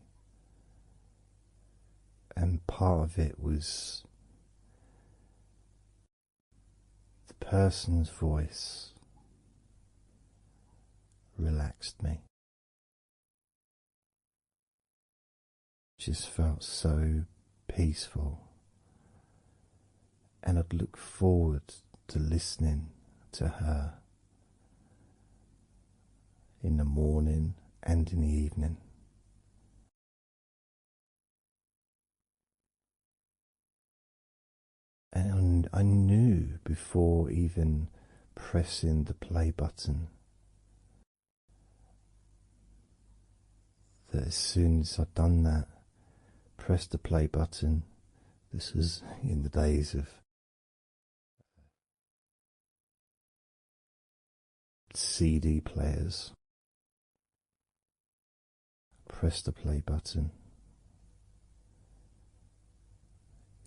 And part of it was the person's voice relaxed me. Just felt so peaceful, and I'd look forward to listening to her in the morning and in the evening. And I knew before even pressing the play button that as soon as I'd done that, pressed the play button, this was in the days of CD players, press the play button.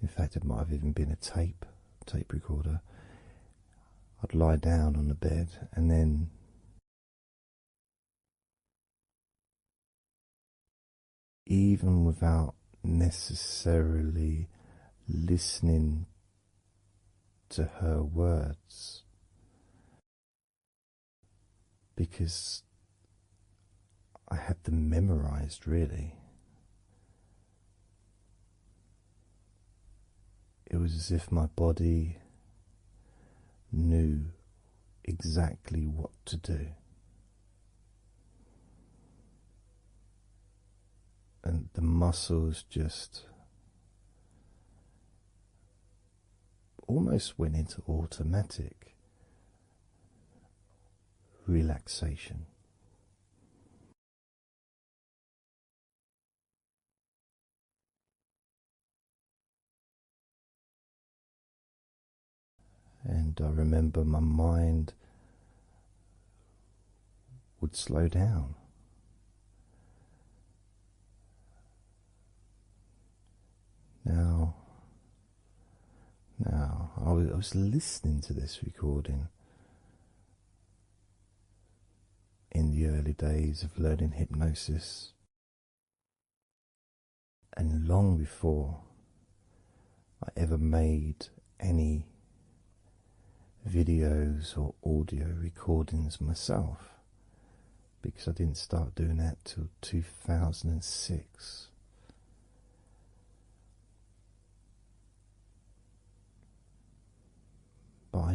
In fact, it might have even been a tape recorder. I'd lie down on the bed and then even without necessarily listening to her words, because I had them memorized, really. It was as if my body knew exactly what to do. And the muscles just almost went into automatic relaxation. And I remember my mind would slow down. Now, I was listening to this recording in the early days of learning hypnosis, and long before I ever made any videos or audio recordings myself, because I didn't start doing that till 2006. But I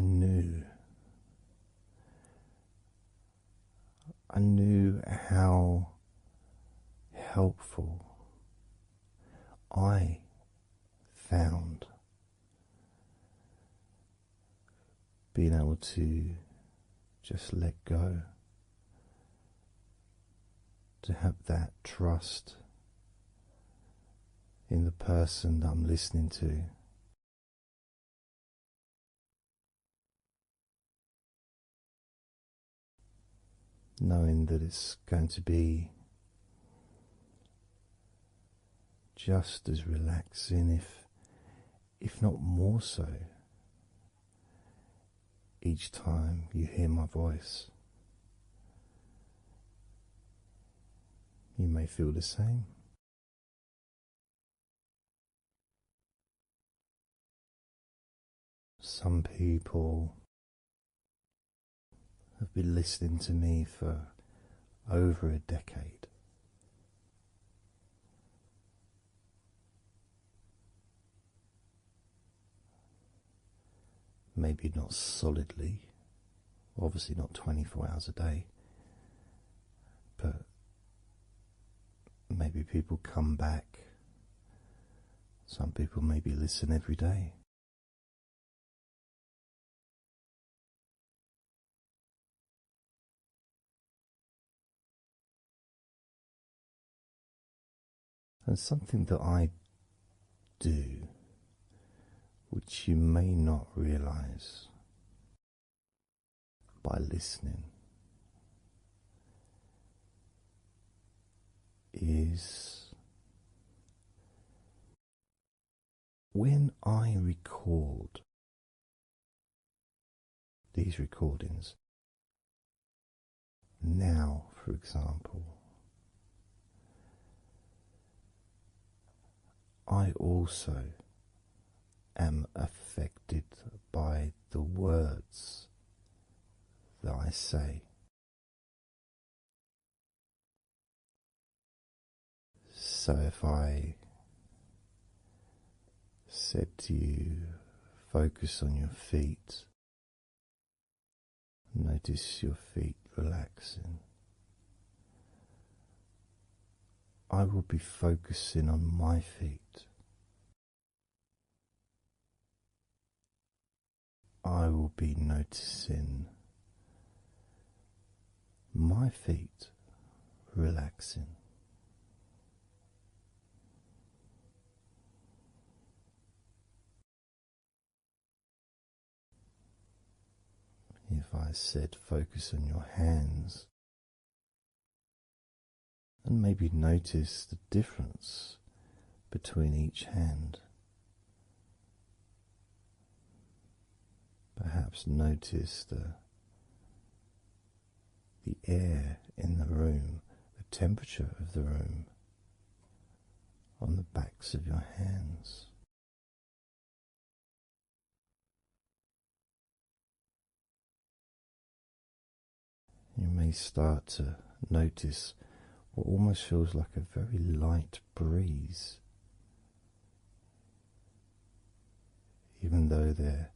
knew how helpful I found being able to just let go, to have that trust in the person that I'm listening to. Knowing that it's going to be just as relaxing, if not more so, each time you hear my voice. You may feel the same. Some people have been listening to me for over a decade. Maybe not solidly, obviously not 24 hours a day, but maybe people come back. Some people maybe listen every day. And something that I do, which you may not realize by listening, is when I record these recordings now, for example, I also am affected by the words that I say. So if I said to you, focus on your feet, notice your feet relaxing, I will be focusing on my feet. I will be noticing my feet relaxing. If I said focus on your hands, And maybe notice the difference between each hand. Perhaps notice the air in the room, the temperature of the room on the backs of your hands. You may start to notice what almost feels like a very light breeze, even though there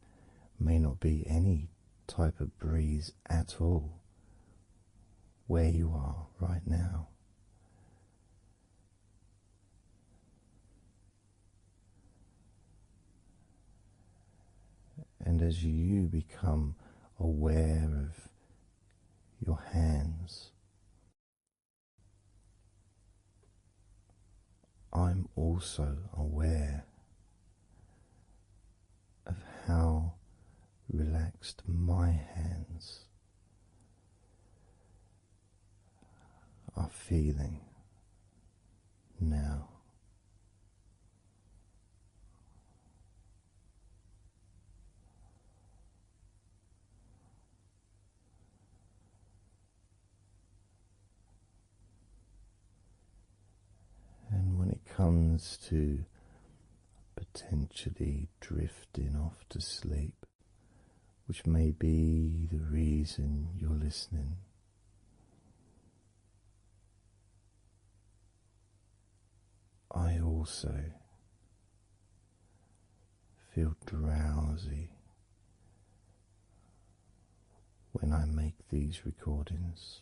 may not be any type of breeze at all where you are right now. And as you become aware of your hands, I'm also aware of how relaxed my hands are feeling now. And when it comes to potentially drifting off to sleep, which may be the reason you're listening, I also feel drowsy when I make these recordings.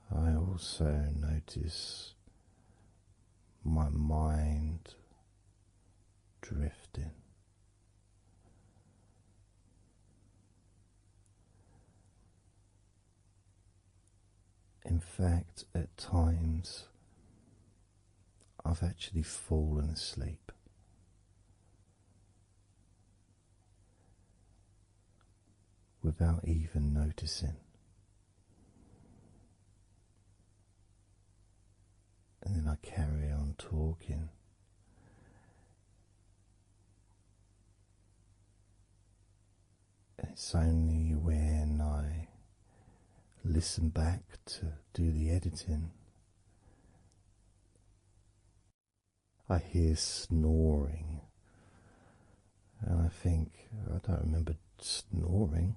I also notice my mind drifting. In fact, at times I've actually fallen asleep without even noticing. And then I carry on talking. And it's only when I listen back to do the editing, I hear snoring. And I think, I don't remember snoring.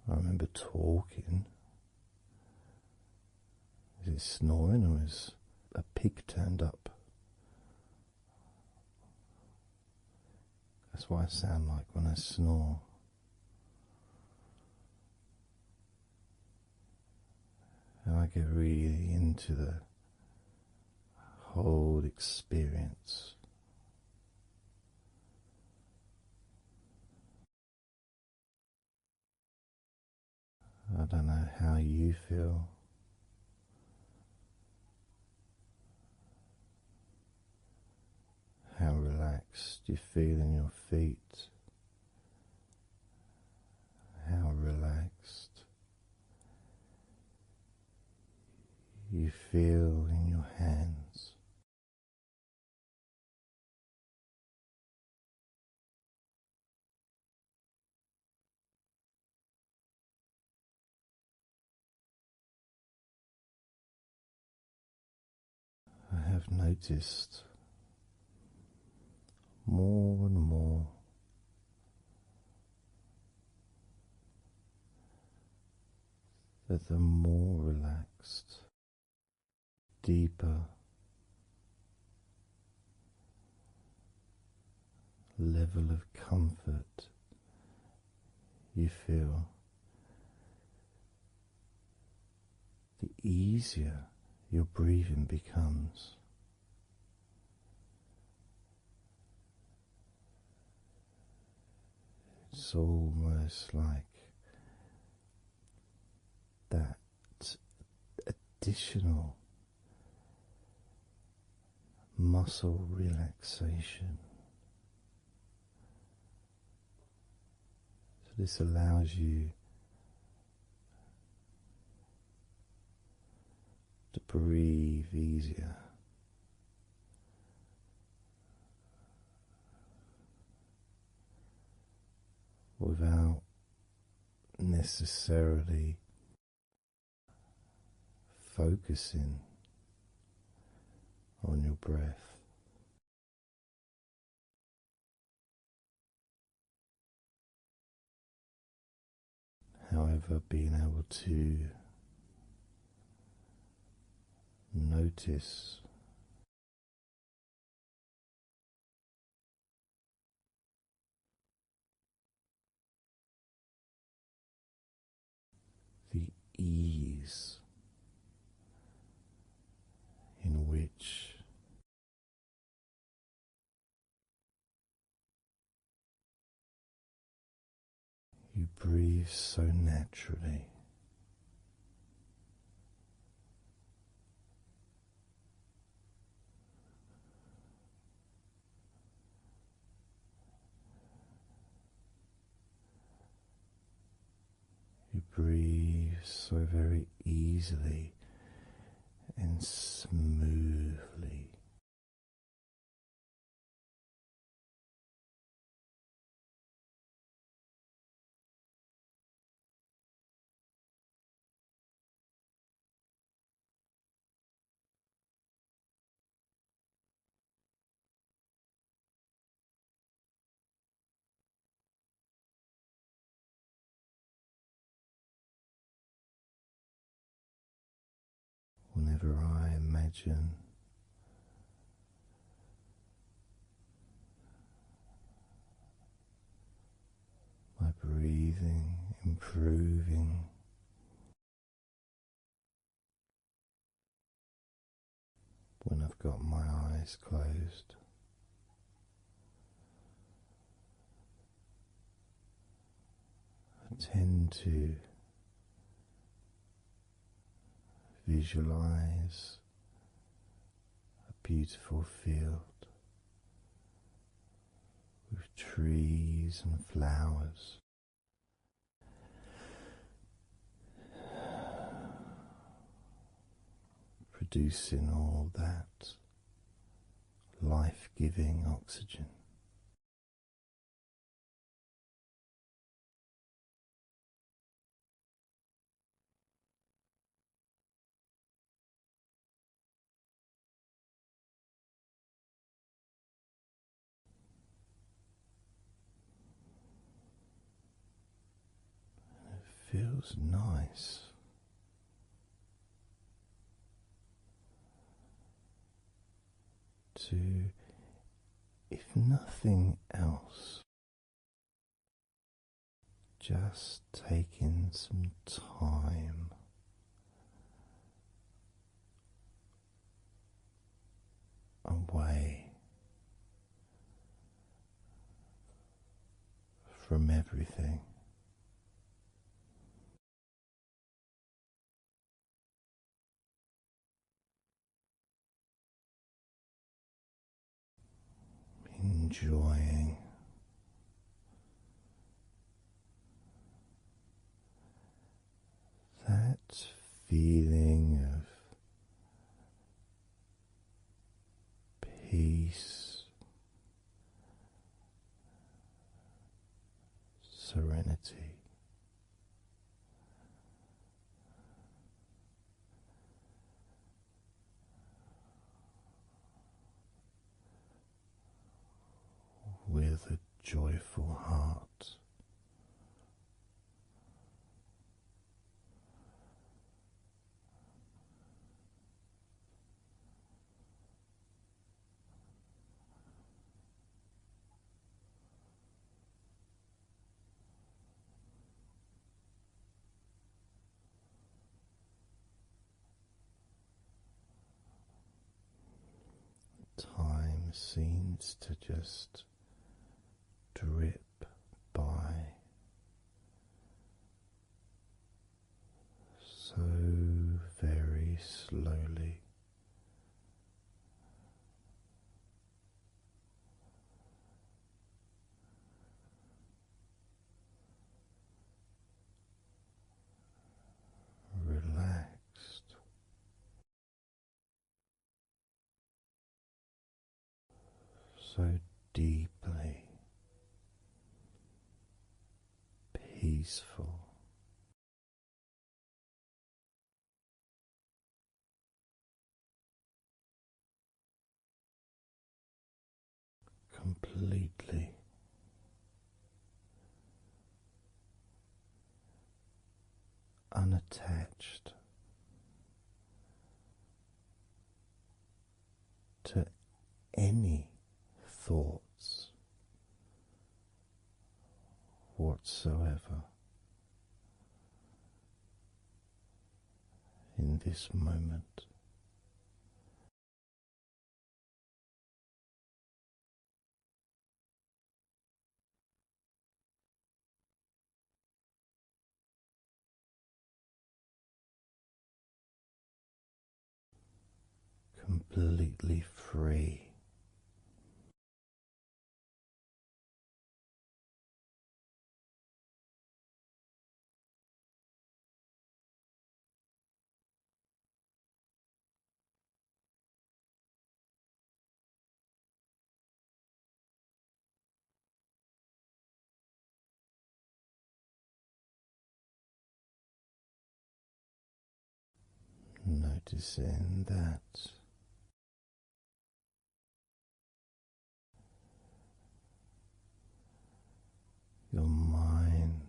I remember talking. Is it snoring or is a pig turned up? That's what I sound like when I snore. And I get really into the whole experience. I don't know how you feel. How relaxed you feel in your feet. How relaxed you feel in your hands. I have noticed more and more that the more relaxed, deeper level of comfort you feel, the easier your breathing becomes. It's almost like that additional muscle relaxation. this allows you to breathe easier, without necessarily focusing on your breath. However, being able to notice the ease in which you breathe so naturally. You breathe so very easily and smoothly. Whenever I imagine my breathing improving, when I've got my eyes closed, I tend to visualize a beautiful field with trees and flowers, producing all that life-giving oxygen. Feels nice to, if nothing else, just taking some time away from everything. Enjoying that feeling of peace, serenity, with a joyful heart. Time seems to just drip by so very slowly. so deeply peaceful. Completely unattached to any thoughts whatsoever in this moment. Completely free. Noticing that your mind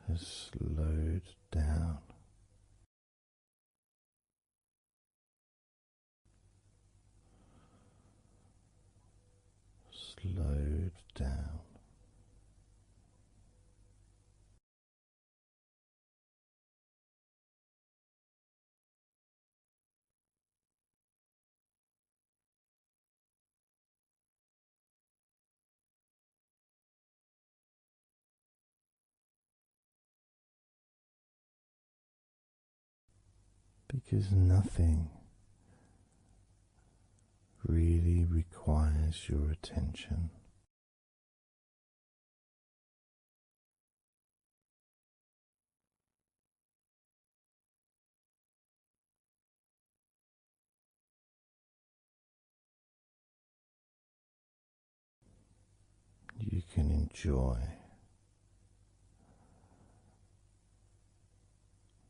has slowed down, slowed down. Because nothing really requires your attention. You can enjoy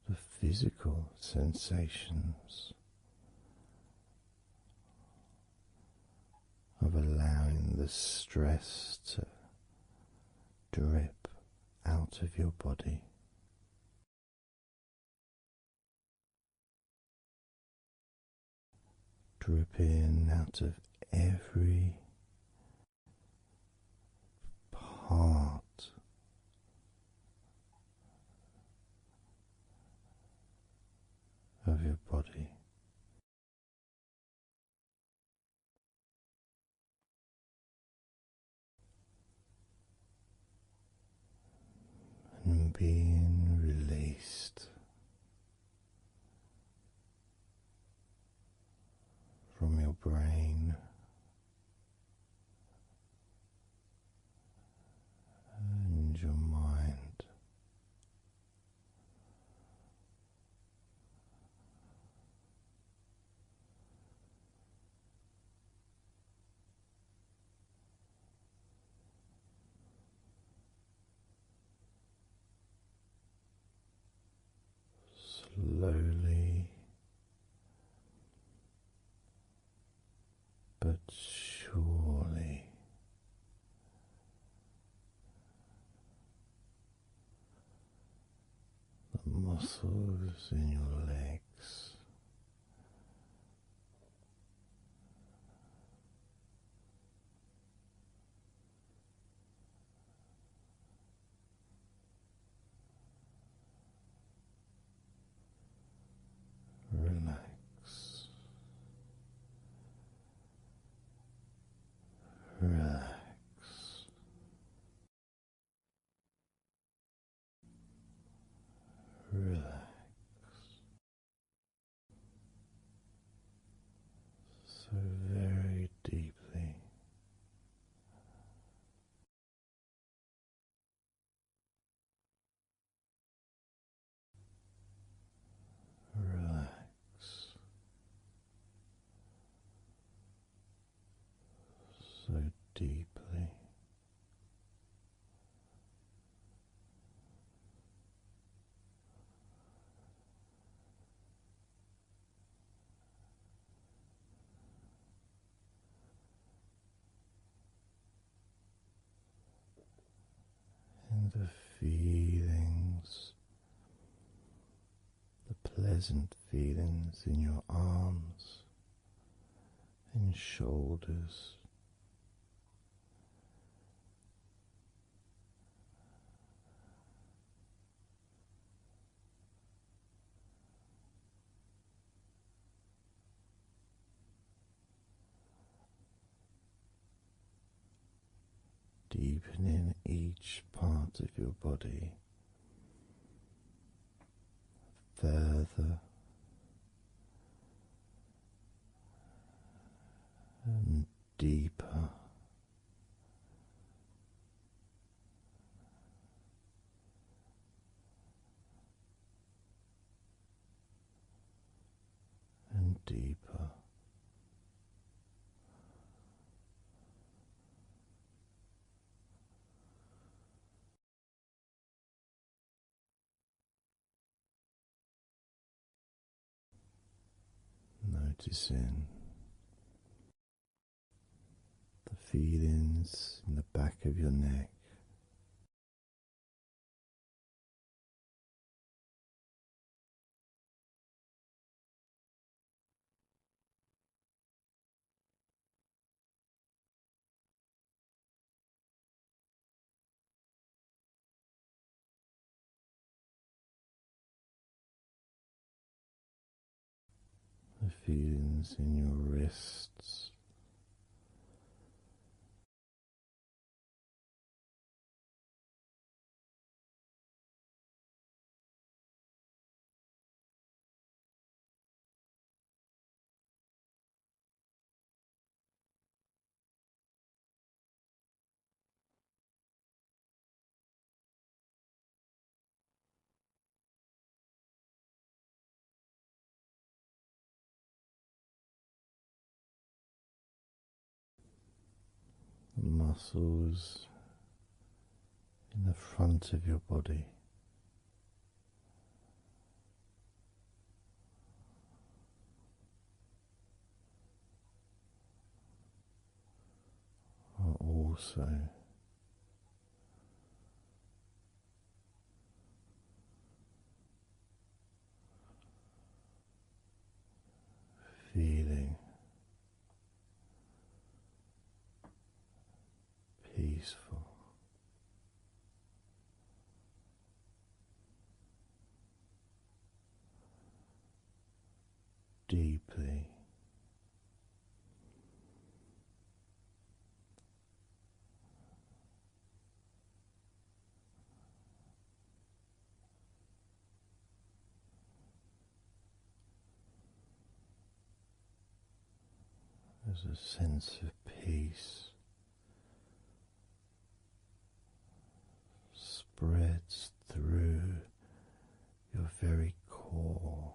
the physical sensations of allowing the stress to drip out of your body. Drip in out of every part of your body. And being released from your brain and your mind. Slowly but surely the muscles in your legs relax, relax, relax, so very deeply. deeply. And the feelings, the pleasant feelings in your arms and shoulders. Deepening each part of your body further and deeper. And deeper. Noticing the feelings in the back of your neck. The feelings in your wrists. The muscles in the front of your body. Are also feeling peaceful. Deeply. There's a sense of peace spreads through your very core.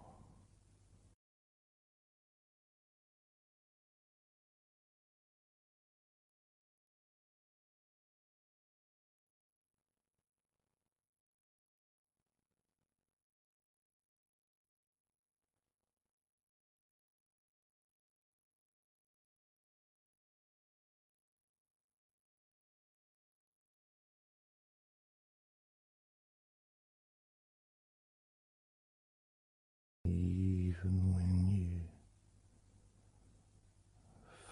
Even when you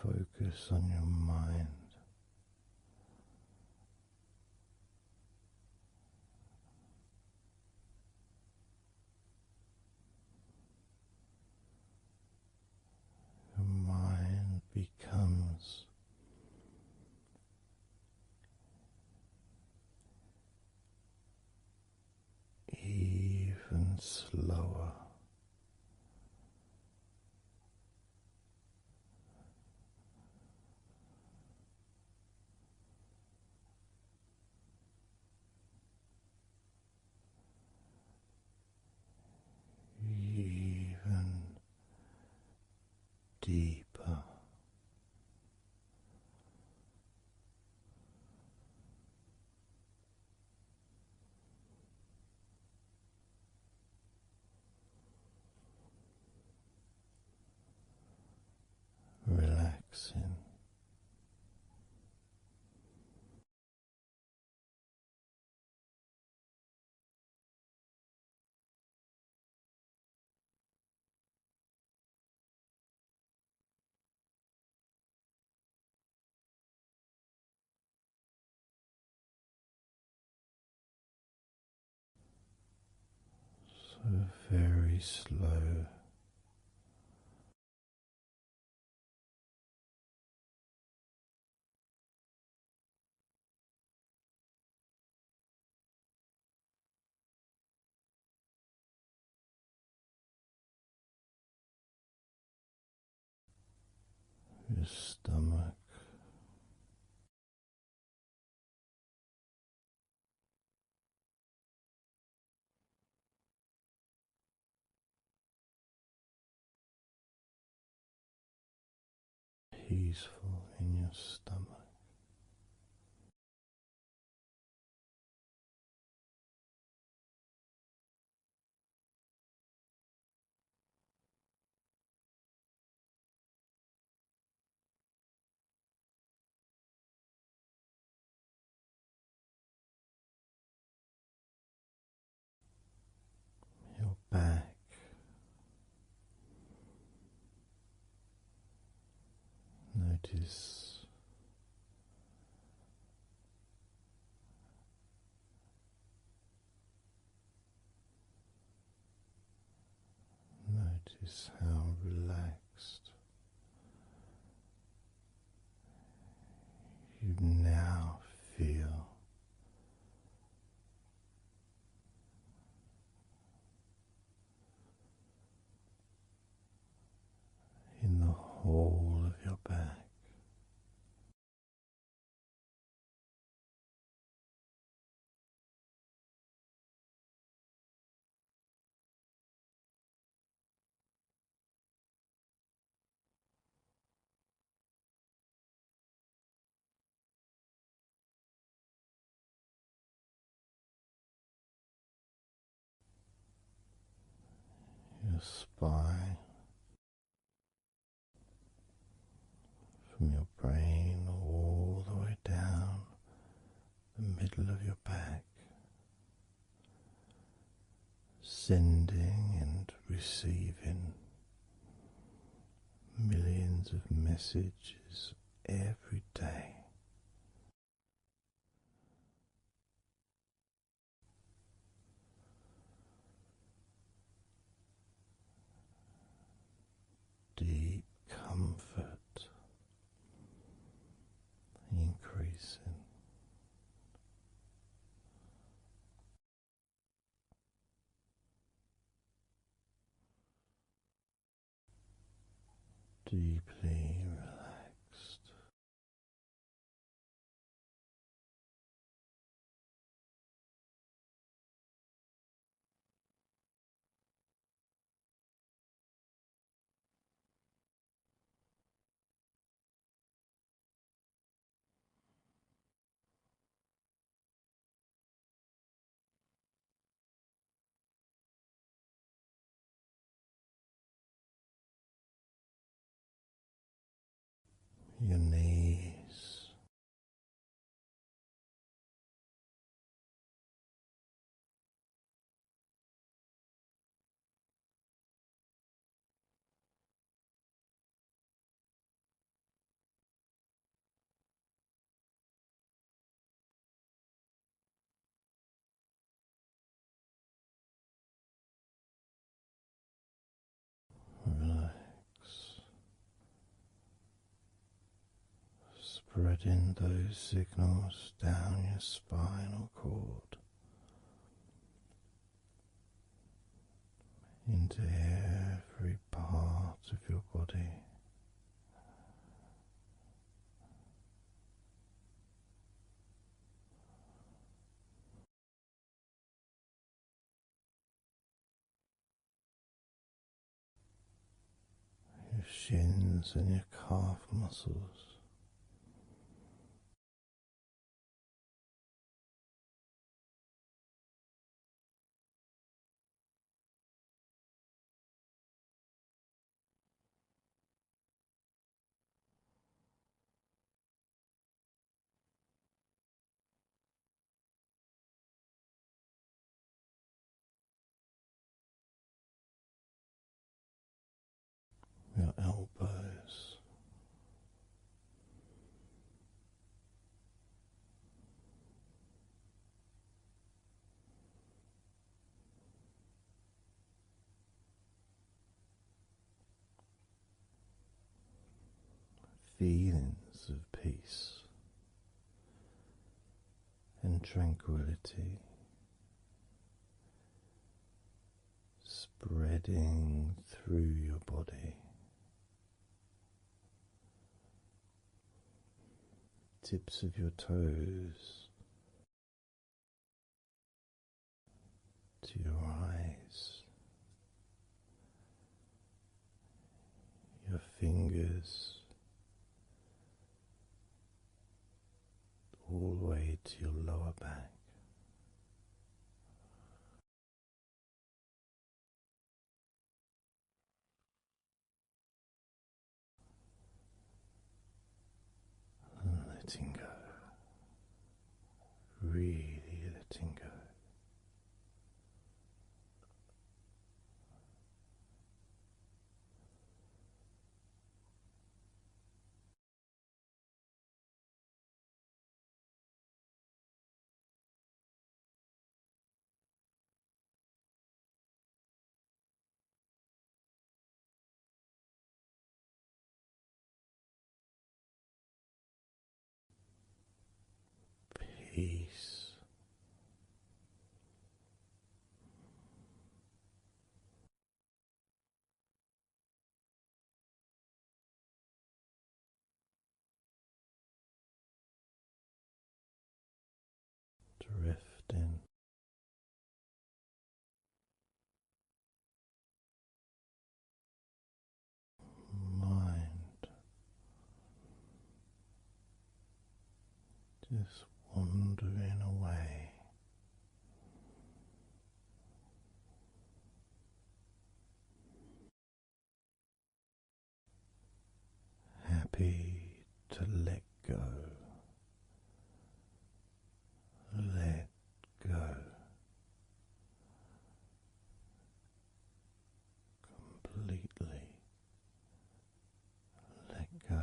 focus on your mind, your mind becomes even slower. Even deeper. relaxing. So very slow. Your stomach. Peaceful in your stomach. Your back. Notice how relaxed you now feel. In the whole of your back. Your spine, from your brain all the way down the middle of your back, sending and receiving millions of messages every day. Deep comfort increasing. Deeply relaxed. Your knees, relax, spreading those signals down your spinal cord into every part of your body. Your shins and your calf muscles. feelings of peace and tranquility spreading through your body, tips of your toes to your eyes, your fingers all the way to your lower back. Letting go, really letting go. Peace. Drifting. Mind just wandering away. Happy to let go. Let go. Completely let go.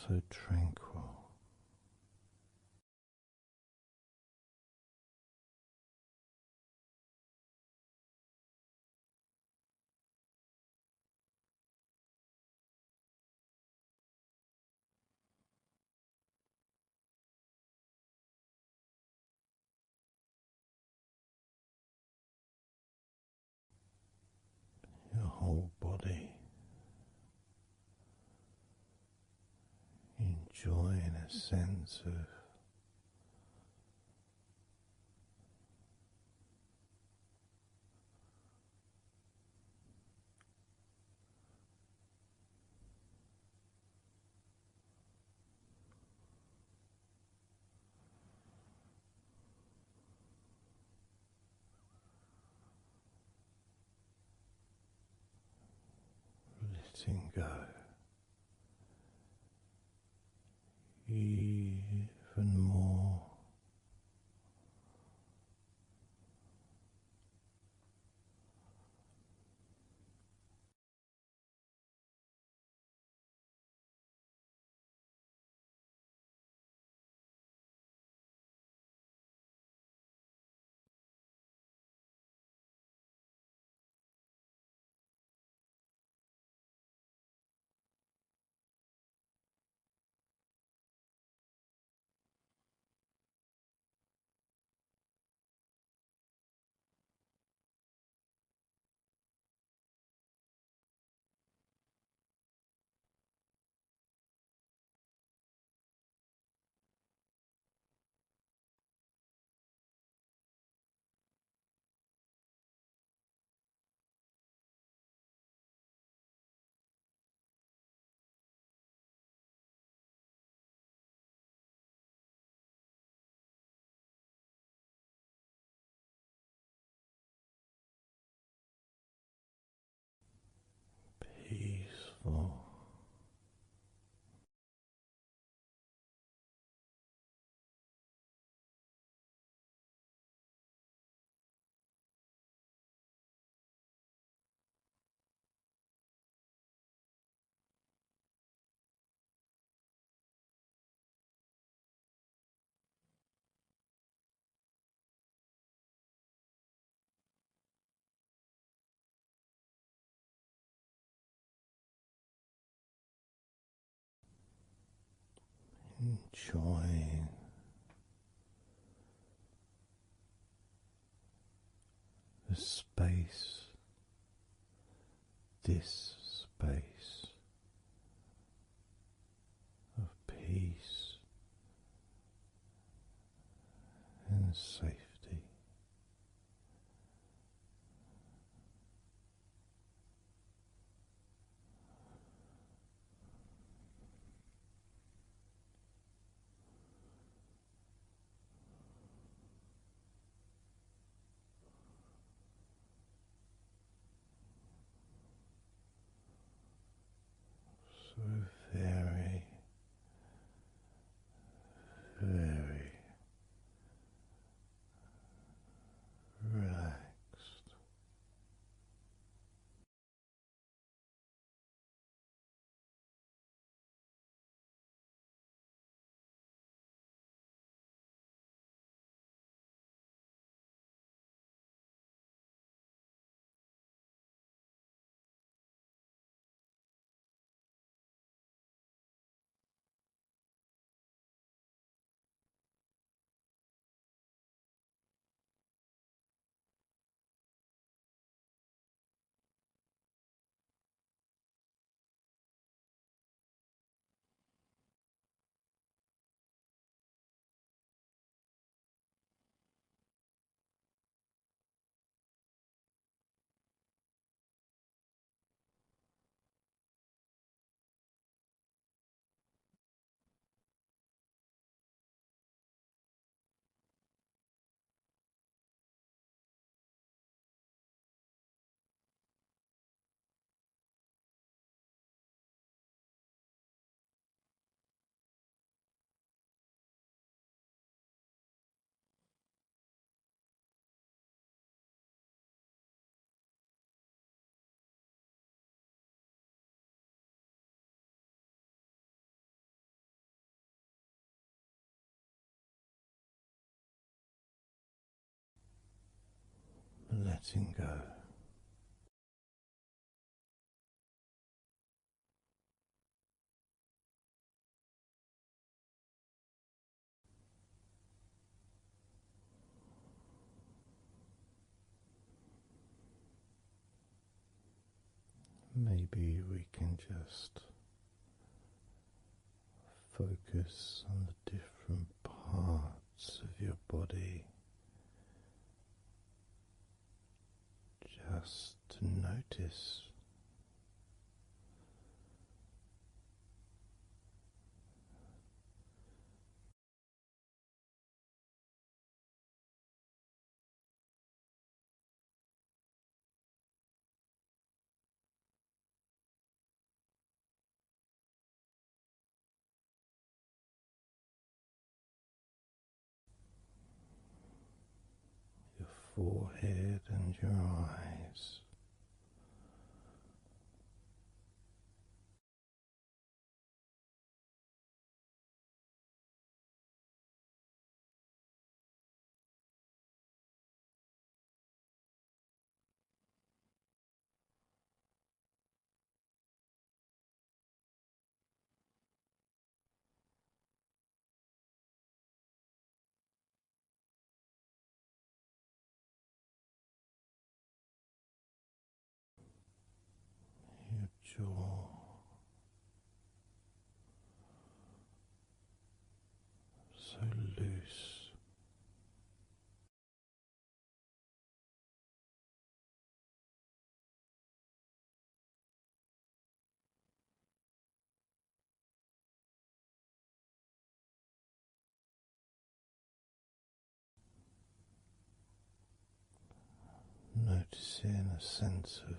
So tranquil. Your whole body enjoying a sense of letting go. Even more. Peaceful. enjoying the space, this space of peace and safety. So very, very relaxed. Letting go. Maybe we can just focus on the different parts of your body, just to notice your forehead and your eyes. Your jaw, so loose. Noticing a sense of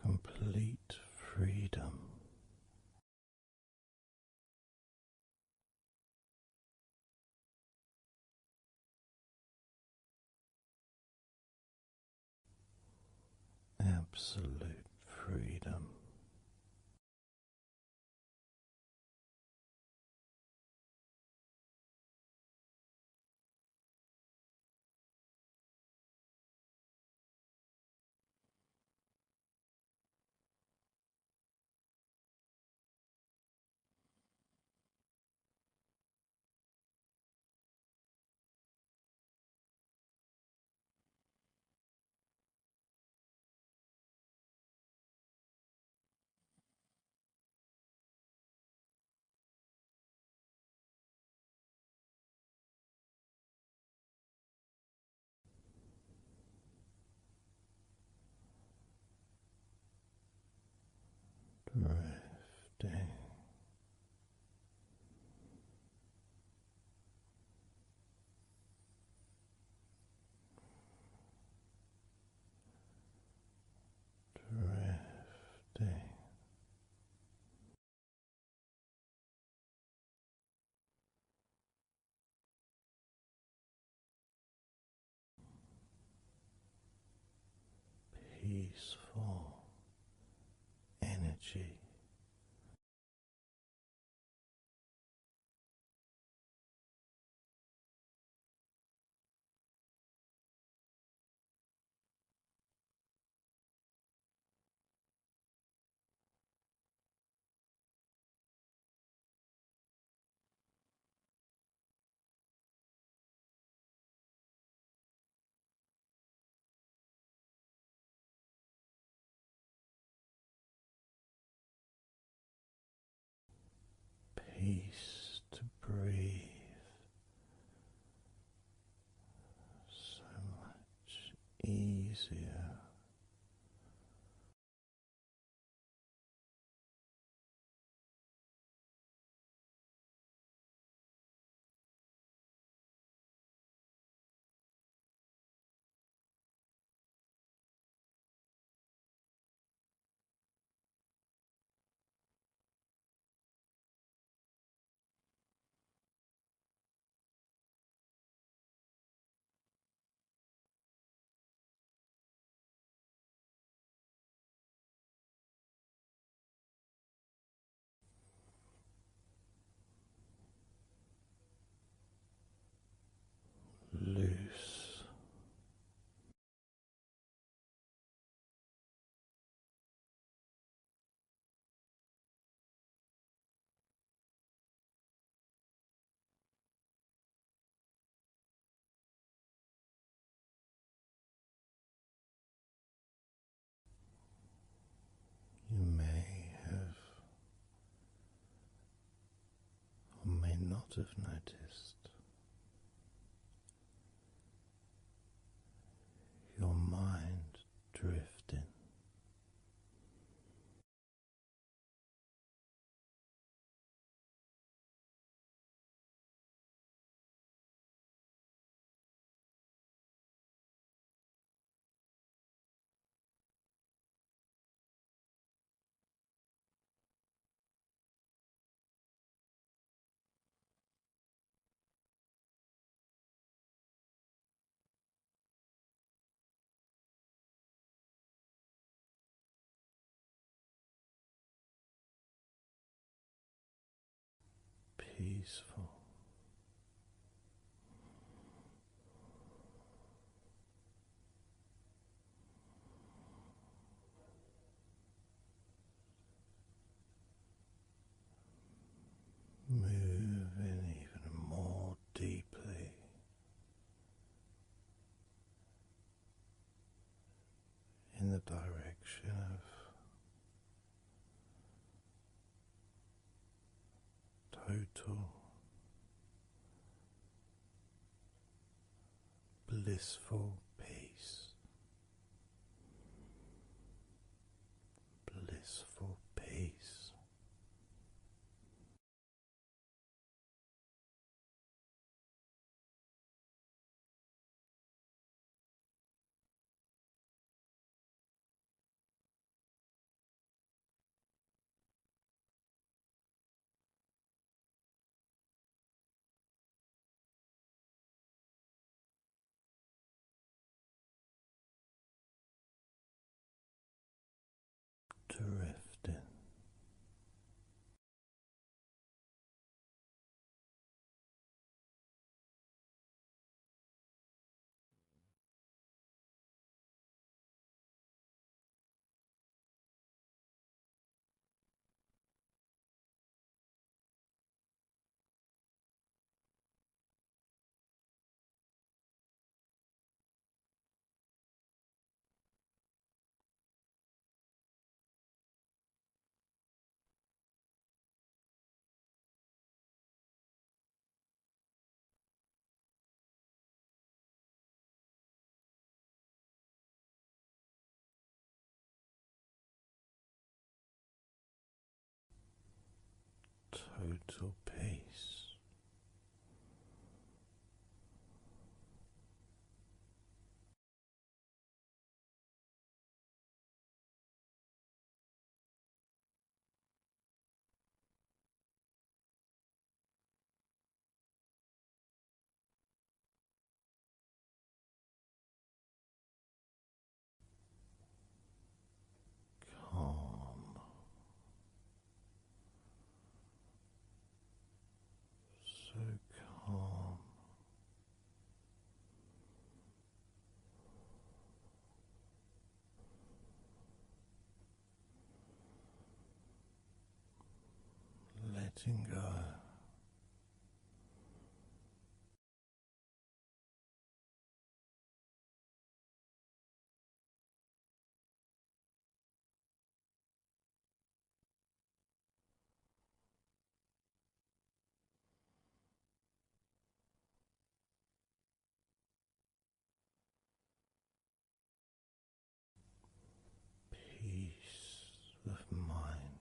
complete freedom. Absolute freedom. drifting. Peaceful energy. Peace to breathe. So much easier. Loose. You may have or may not have noticed your mind drifting. Peaceful. Moving even more deeply in the direction of total blissful peace. Blissful peace. Drifting. total peace. Calm, so calm, letting go. Peace of mind,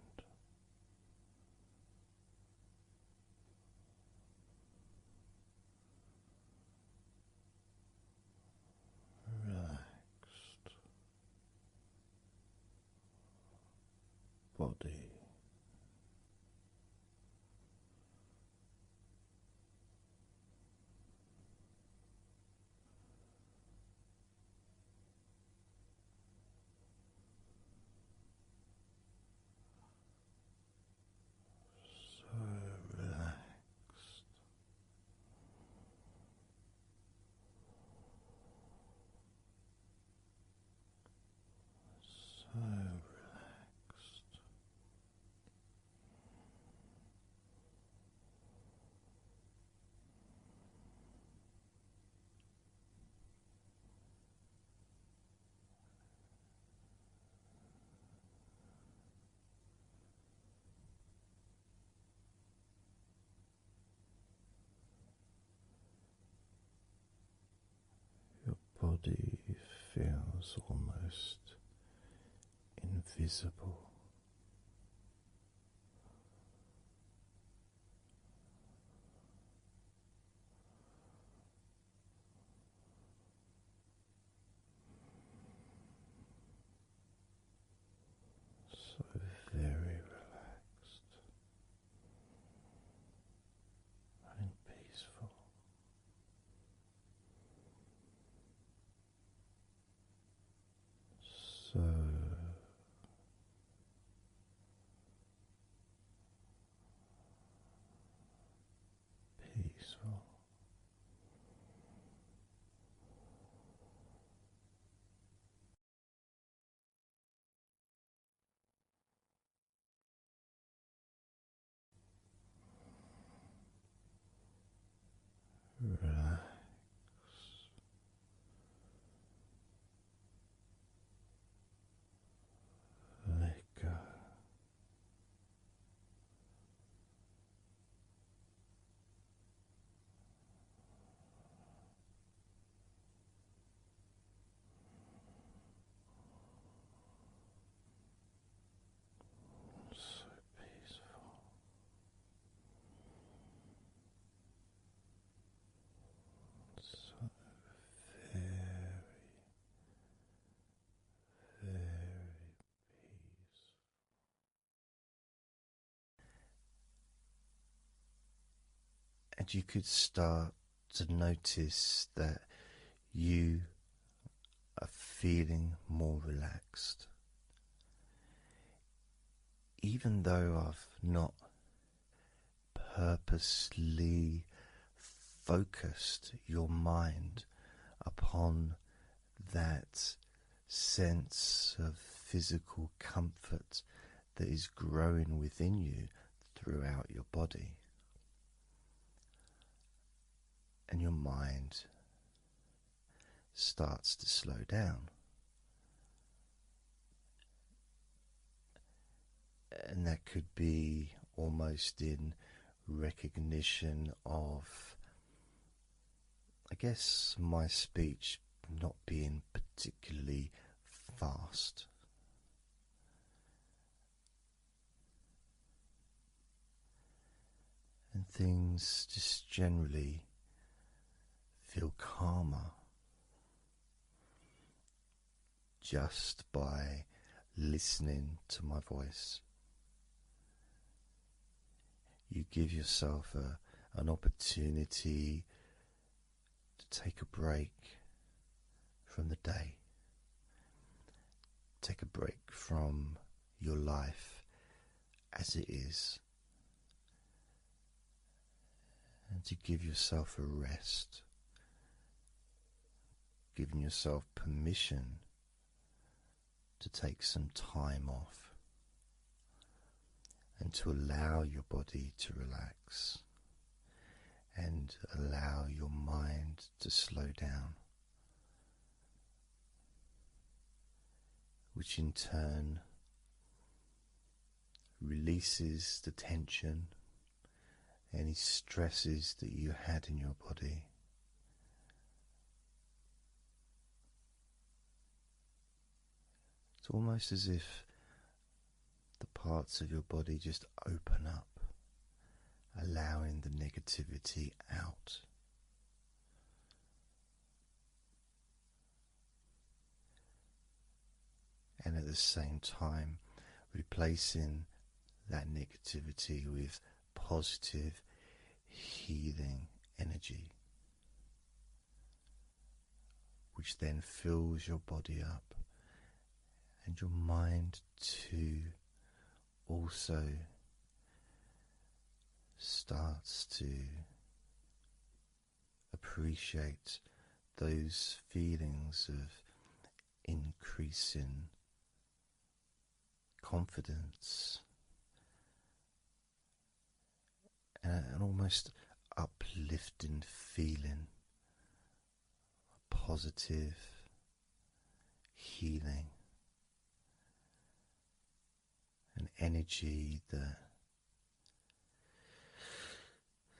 relaxed body, so relaxed, so relaxed. Your body feels almost invisible. So very relaxed and peaceful. So peaceful. Relax. Let go. So peaceful. So very, very peaceful. And you could start to notice that you are feeling more relaxed. Even though I've not purposely focused your mind upon that sense of physical comfort that is growing within you throughout your body, and your mind starts to slow down. And that could be almost in recognition of, I guess, my speech not being particularly fast. and things just generally feel calmer just by listening to my voice. You give yourself an opportunity to take a break from the day, take a break from your life as it is, and to give yourself a rest, giving yourself permission to take some time off and to allow your body to relax and allow your mind to slow down, which in turn releases the tension, any stresses that you had in your body. It's almost as if the parts of your body just open up, allowing the negativity out. And at the same time, replacing that negativity with positive, healing energy, which then fills your body up and your mind too also starts to appreciate those feelings of increasing confidence and an almost uplifting feeling, a positive healing, an energy that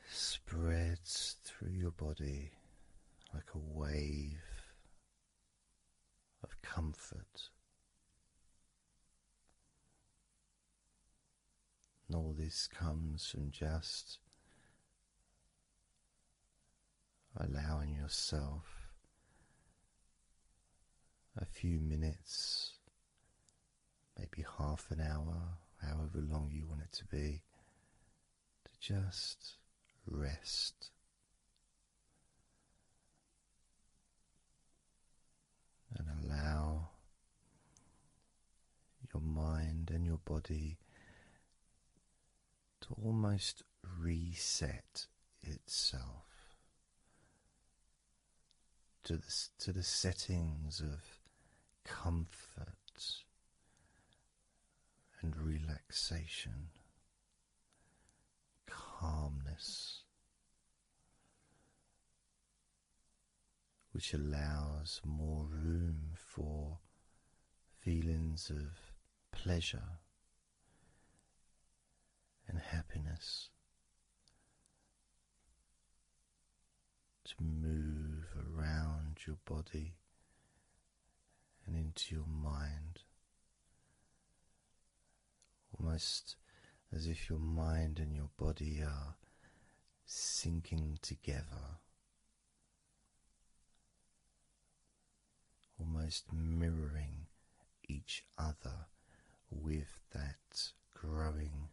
spreads through your body like a wave of comfort. And all this comes from just allowing yourself a few minutes, maybe half an hour, however long you want it to be, to just rest. And allow your mind and your body to almost reset itself to the settings of comfort and relaxation, calmness, which allows more room for feelings of pleasure and happiness to move around your body and into your mind, almost as if your mind and your body are sinking together, almost mirroring each other with that growing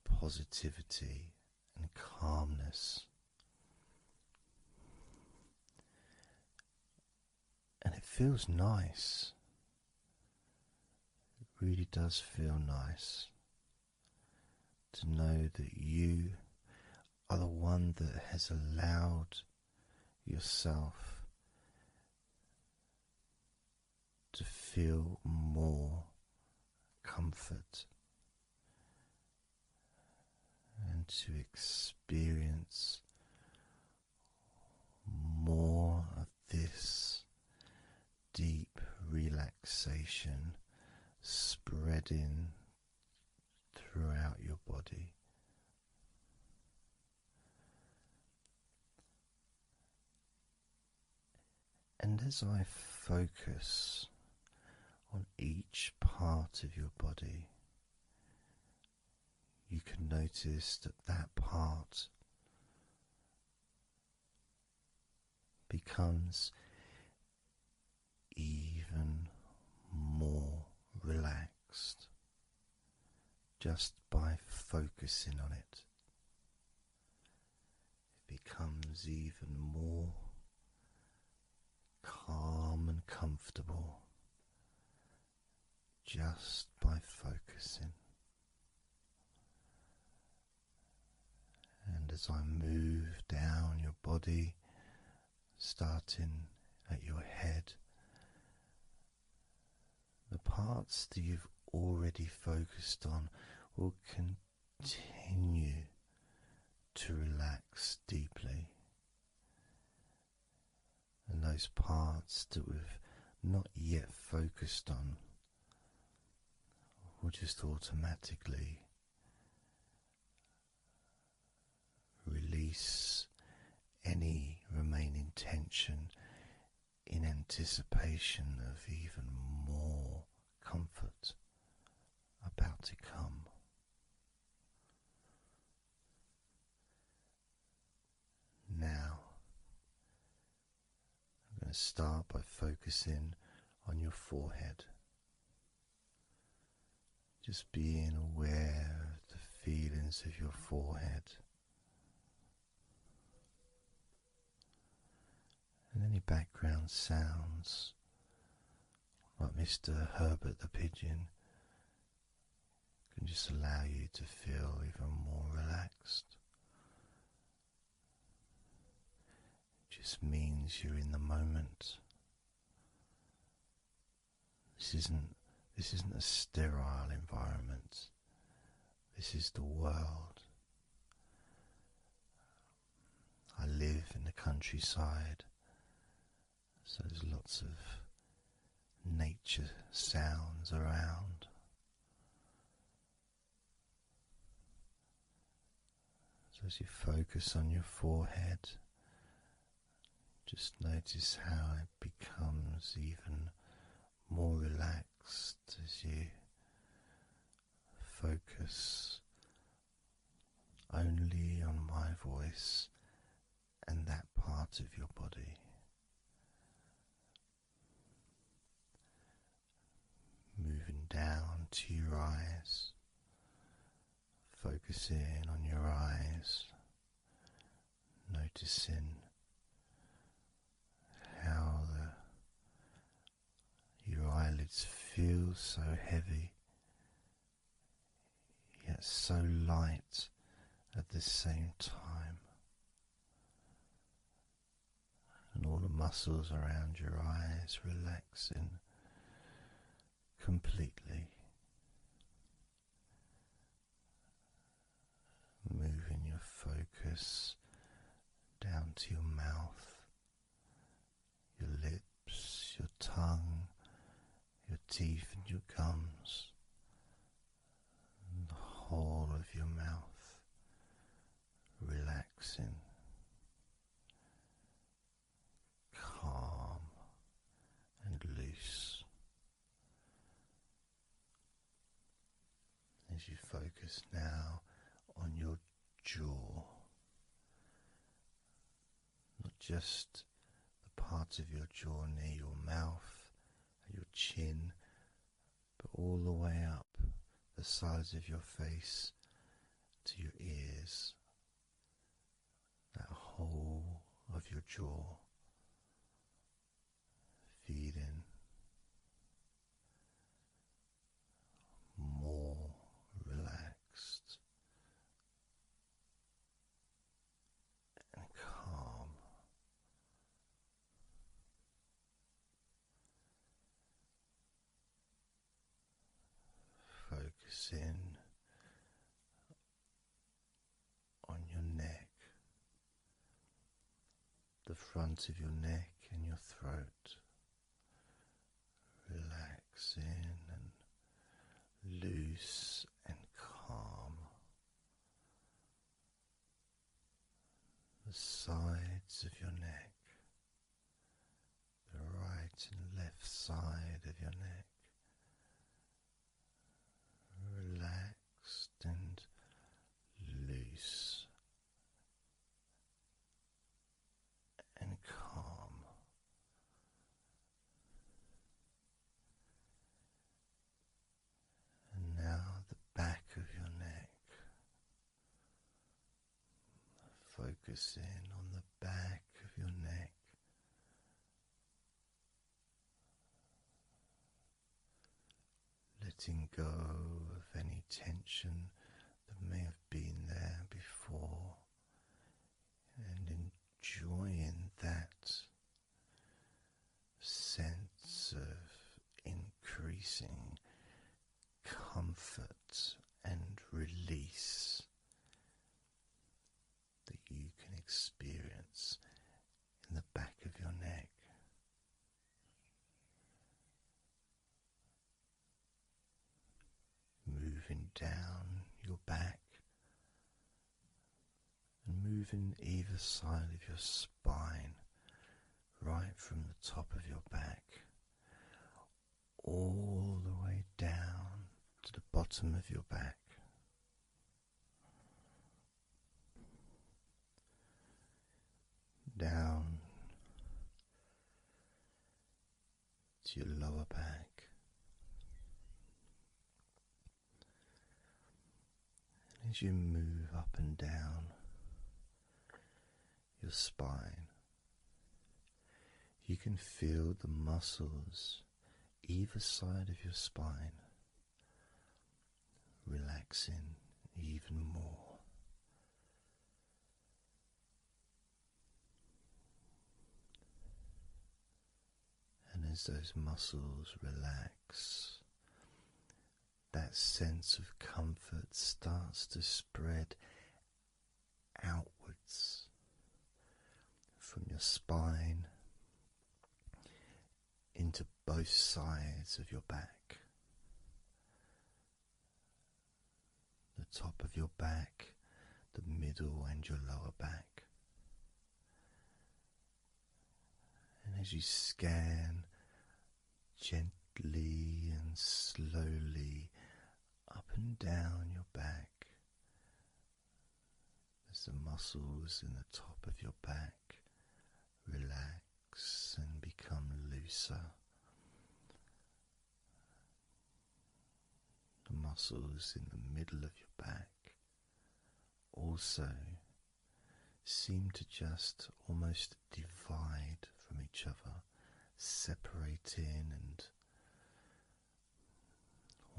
positivity and calmness. And it feels nice. It really does feel nice to know that you are the one that has allowed yourself to feel more comfort and to experience more of this deep relaxation spreading throughout your body. And as I focus on each part of your body, you can notice that that part becomes even more relaxed just by focusing on it. It becomes even more calm and comfortable just by focusing. And as I move down your body, starting at your head, the parts that you've already focused on will continue to relax deeply. And those parts that we've not yet focused on will just automatically release any remaining tension in anticipation of even more comfort about to come. Now, I'm going to start by focusing on your forehead. Just being aware of the feelings of your forehead. And any background sounds, like Mr. Herbert the Pigeon, can just allow you to feel even more relaxed. It just means you're in the moment. This isn't a sterile environment. This is the world. I live in the countryside, so there's lots of nature sounds around. So as you focus on your forehead, just notice how it becomes even more relaxed as you focus only on my voice and that part of your body. Moving down to your eyes, focusing on your eyes, noticing how your eyelids feel so heavy, yet so light at the same time. And all the muscles around your eyes relaxing completely. Moving your focus down to your mouth, your lips, your tongue, your teeth and your gums, and the whole of your mouth relaxing, calm and loose. As you focus now on your jaw, not just the part of your jaw near your mouth and your chin, but all the way up the sides of your face to your ears, that whole of your jaw, feeling more relaxed and calm. Focusing on your neck, the front of your neck and your throat, relaxing and loose and calm. The sides of your neck, the right and left side of your neck, relaxed and focusing on the back of your neck. Letting go of any tension that may have been there before and enjoying that sense of increasing comfort and release that you can experience in the back of your neck. Moving down your back and moving either side of your spine, right from the top of your back all the way down to the bottom of your back. Down to your lower back. As you move up and down your spine, you can feel the muscles either side of your spine relaxing even more. And as those muscles relax, that sense of comfort starts to spread outwards from your spine into both sides of your back. The top of your back, the middle and your lower back. And as you scan gently and slowly up and down your back, as the muscles in the top of your back relax and become looser, the muscles in the middle of your back also seem to just almost divide from each other, separating and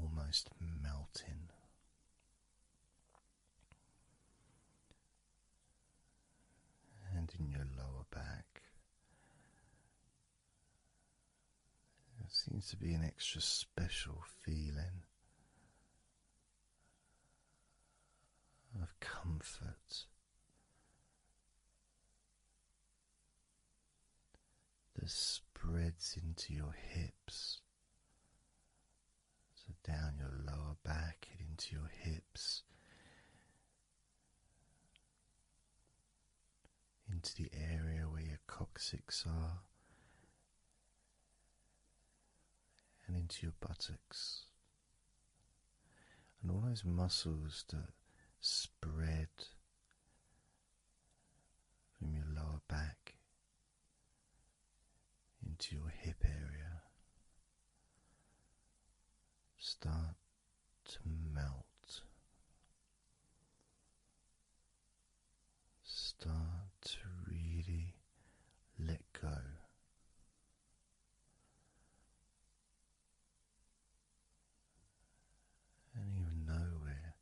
almost melting. And in your lower back, there seems to be an extra special feeling of comfort that spreads into your hips. So down your lower back and into your hips, into the area where your coccyx are, and into your buttocks, and all those muscles that spread from your lower back into your hip area start to melt, start to really let go. And even though we're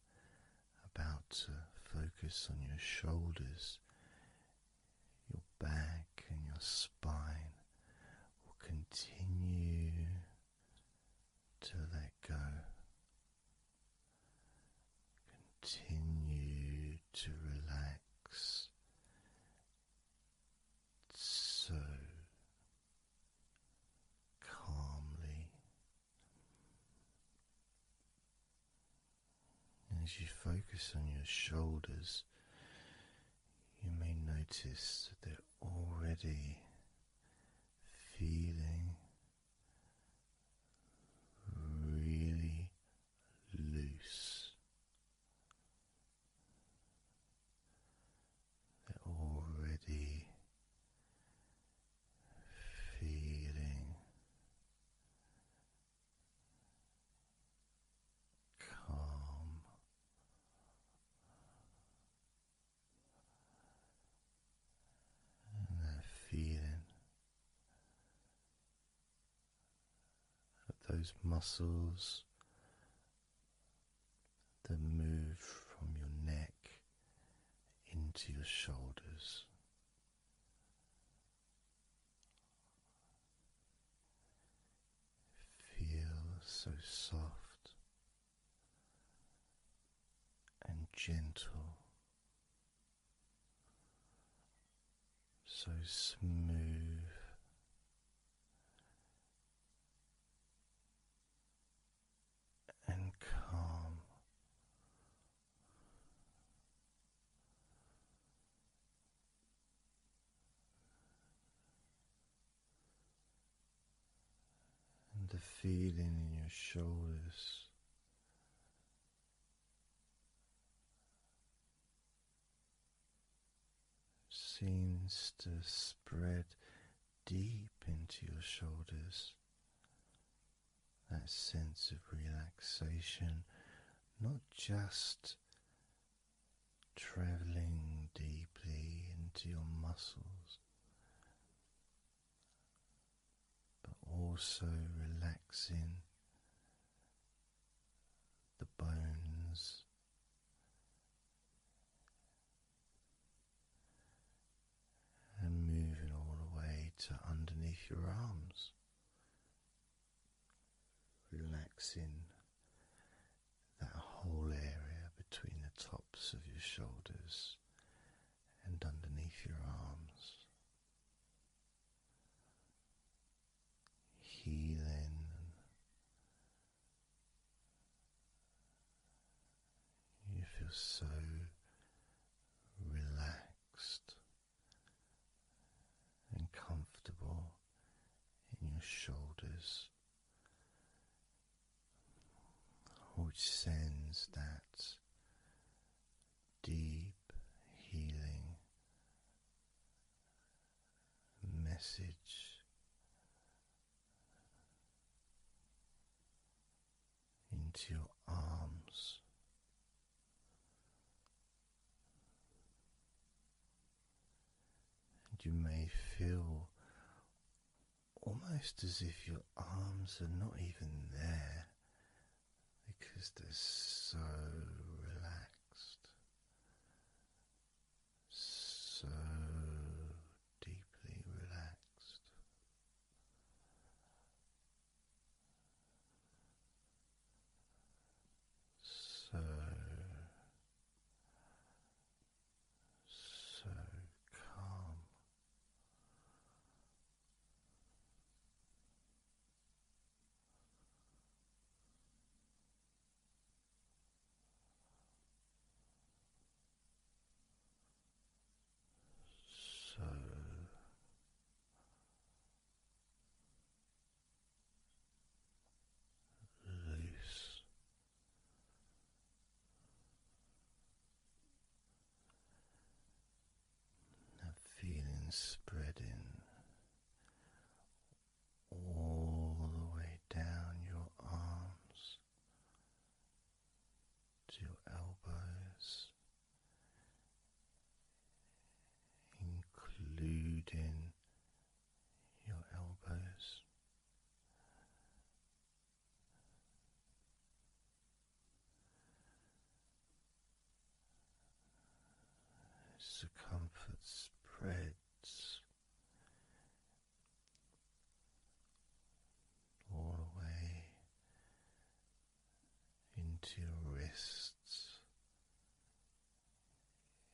about to focus on your shoulders, your back and your spine will continue to let go. Continue to relax so calmly. And as you focus on your shoulders, you may notice that they're already feeling really loose. They're already feeling calm. those muscles that move from your neck into your shoulders. Feel so soft and gentle, so smooth and calm. And the feeling in your shoulders seems to spread deep into your shoulders. That sense of relaxation, not just traveling deeply into your muscles, but also relaxing the bones and moving all the way to underneath your arms, relaxing that whole area between the tops of your shoulders and underneath your arms, healing. You feel so relaxed and comfortable in your shoulders, which sends that deep healing message into your arms. And you may feel almost as if your arms are not even there, because they're so relaxed, so deeply relaxed. So calm. So loose. That feeling spreading all the way down your arms to your elbows, including your elbows. Circumference spreads all the way into your wrists,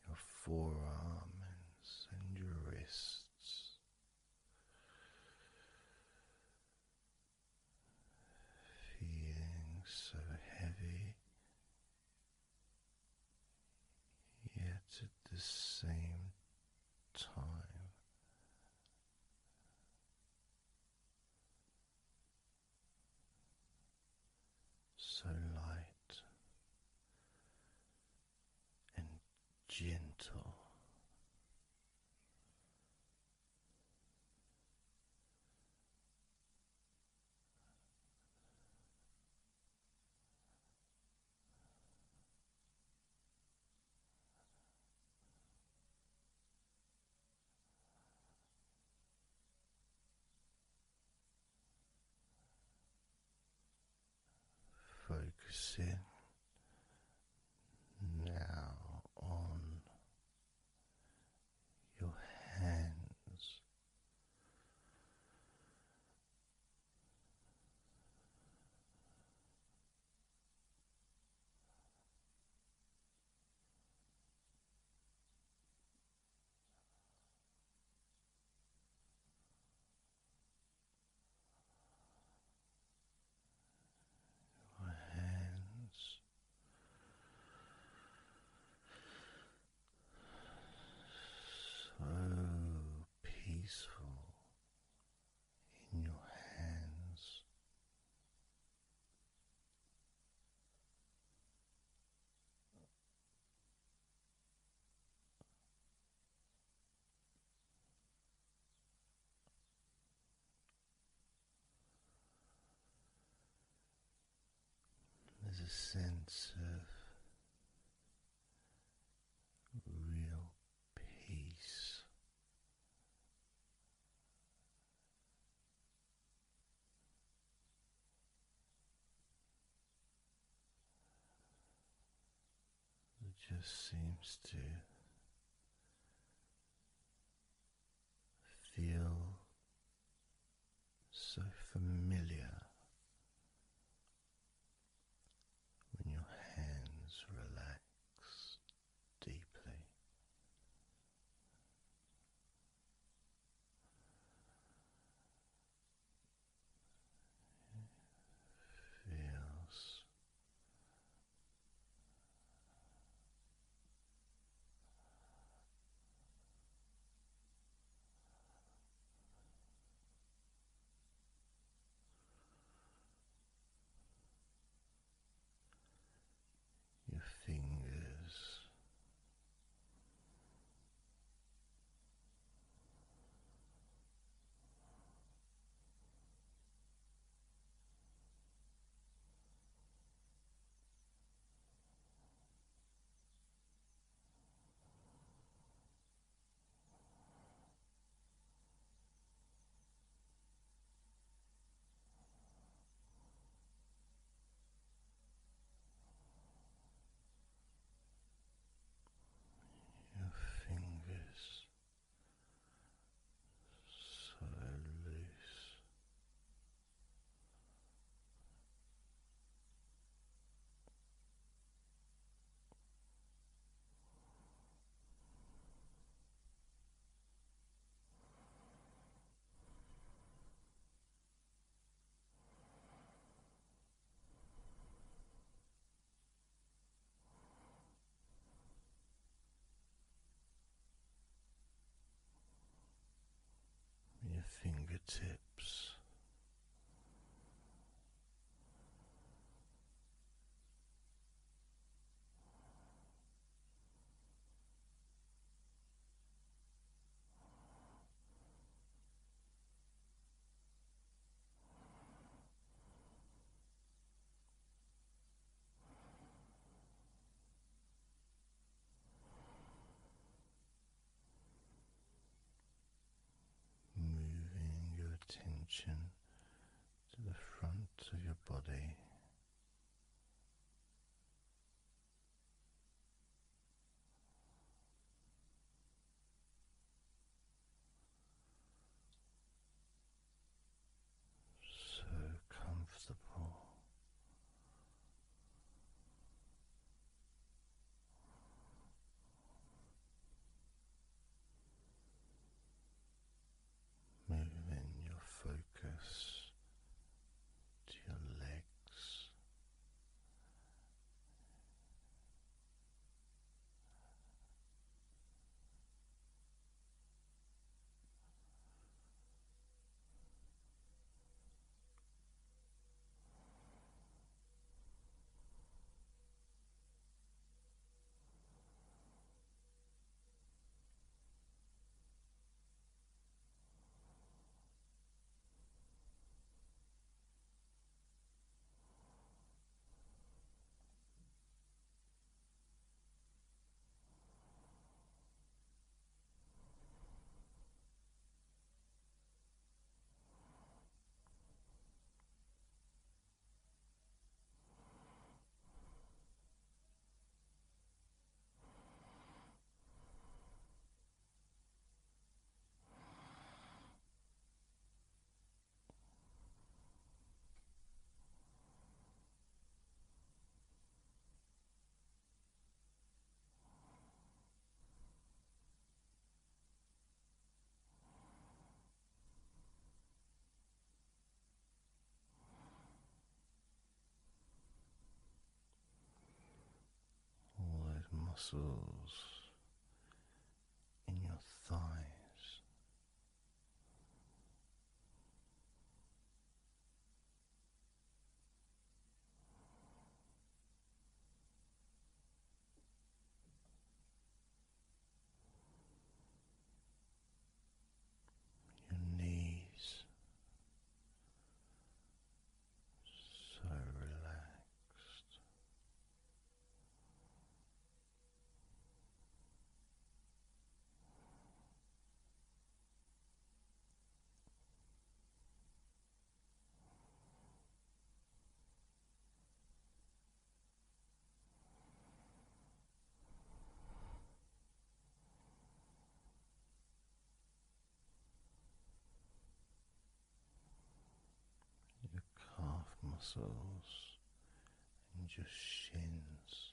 your forearms and your wrists, feeling so heavy, yet at the same time so light and gentle. sense of real peace. It just seems to feel so familiar when your hands relax deeply. Feels your fingers your fingers so loose. Your fingertips moving your attention to the front of your body. So comfortable. Moving your focus to your legs, all those muscles in your thighs, your knees, so relaxed. muscles and your shins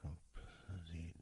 completely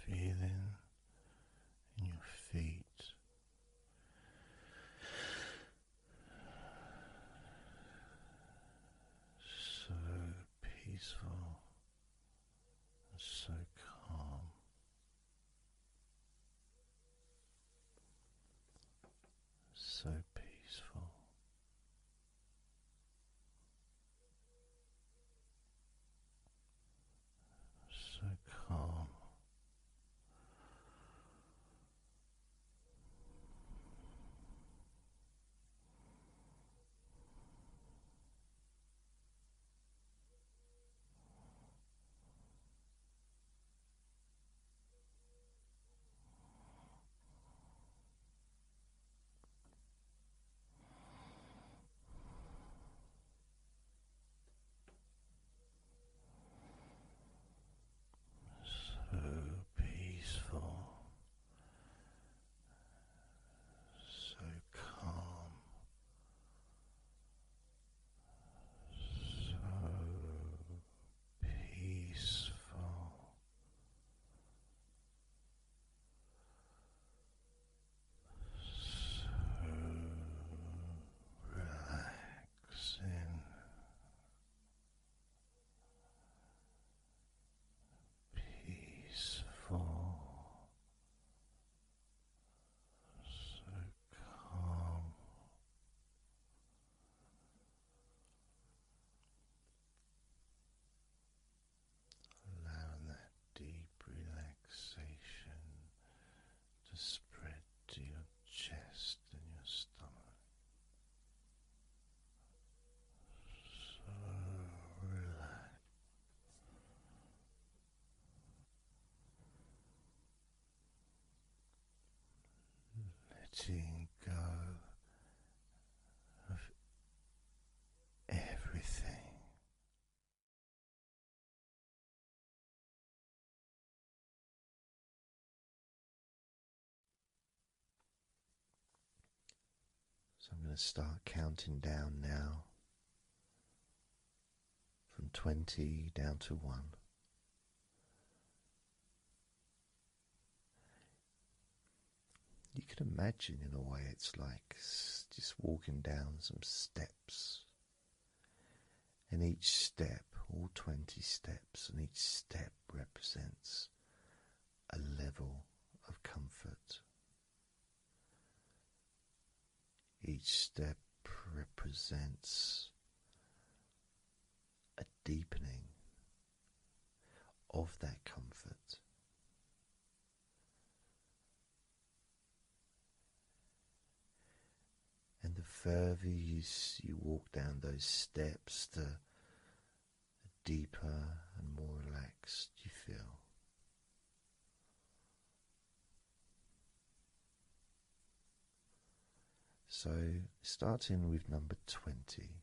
feeling in your feet, so peaceful and so calm, so peaceful, so calm. So peaceful, so calm, so peaceful, so relaxing, peaceful, so calm. Allowing that deep relaxation to spread to your chest and your stomach. So relaxed. Letting go of everything. So I'm going to start counting down now from 20 down to 1. You can imagine, in a way, it's like just walking down some steps, and each step, all 20 steps, and each step represents a level of comfort. Each step represents a deepening of that comfort. And the further you walk down those steps, the deeper and more relaxed you feel. So, starting with number 20.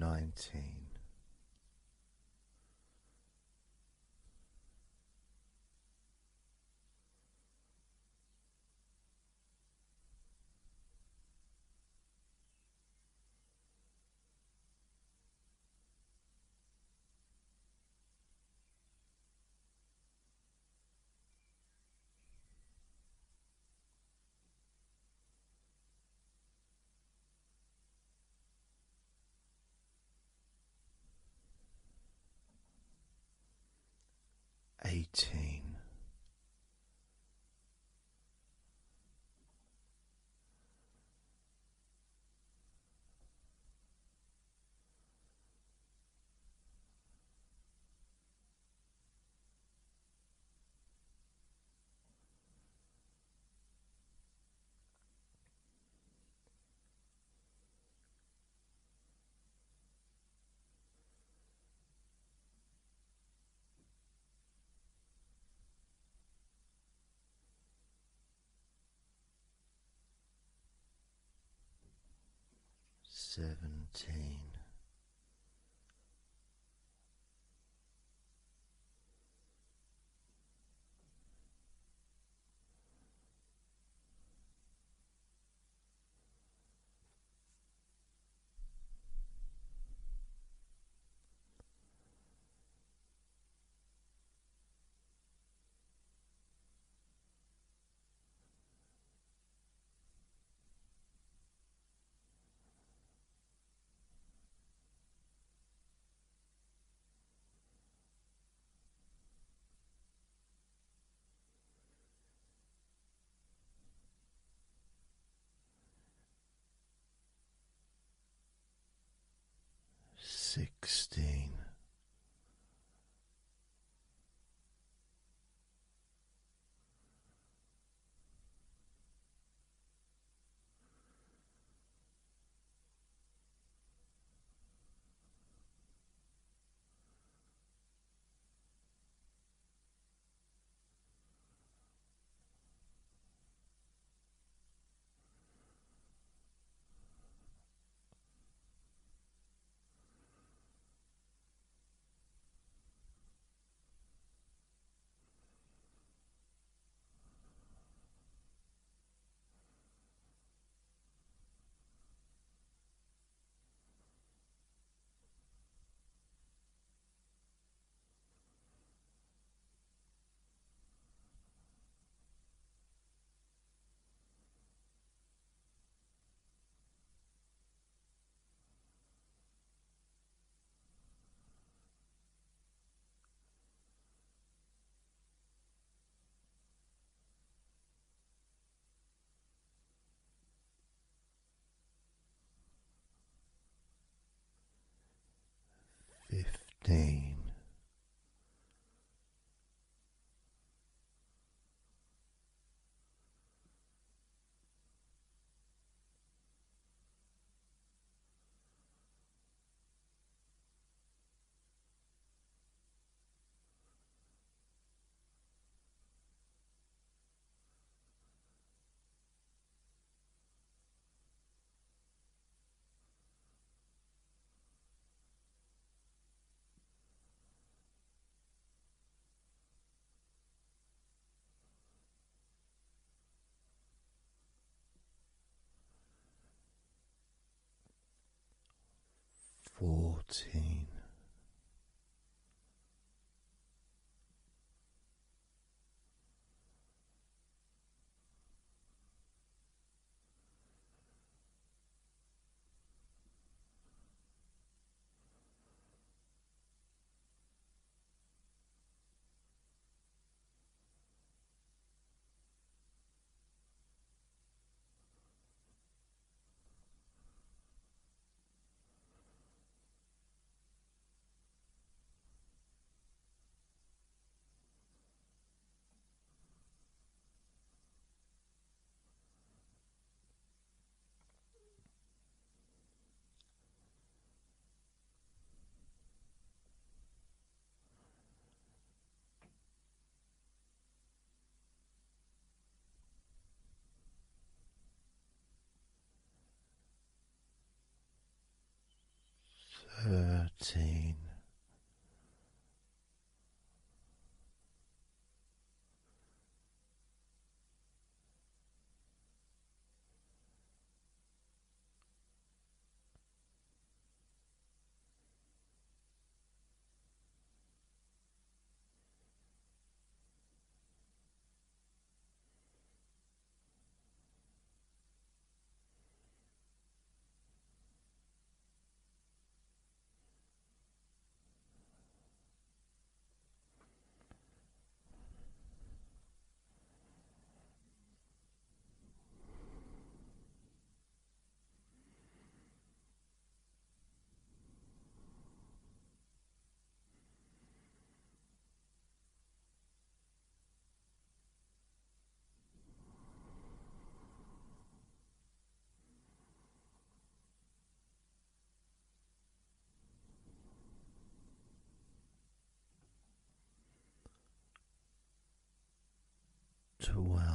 $19. $18. $17. $16. $15. 14. 13. 12. 11.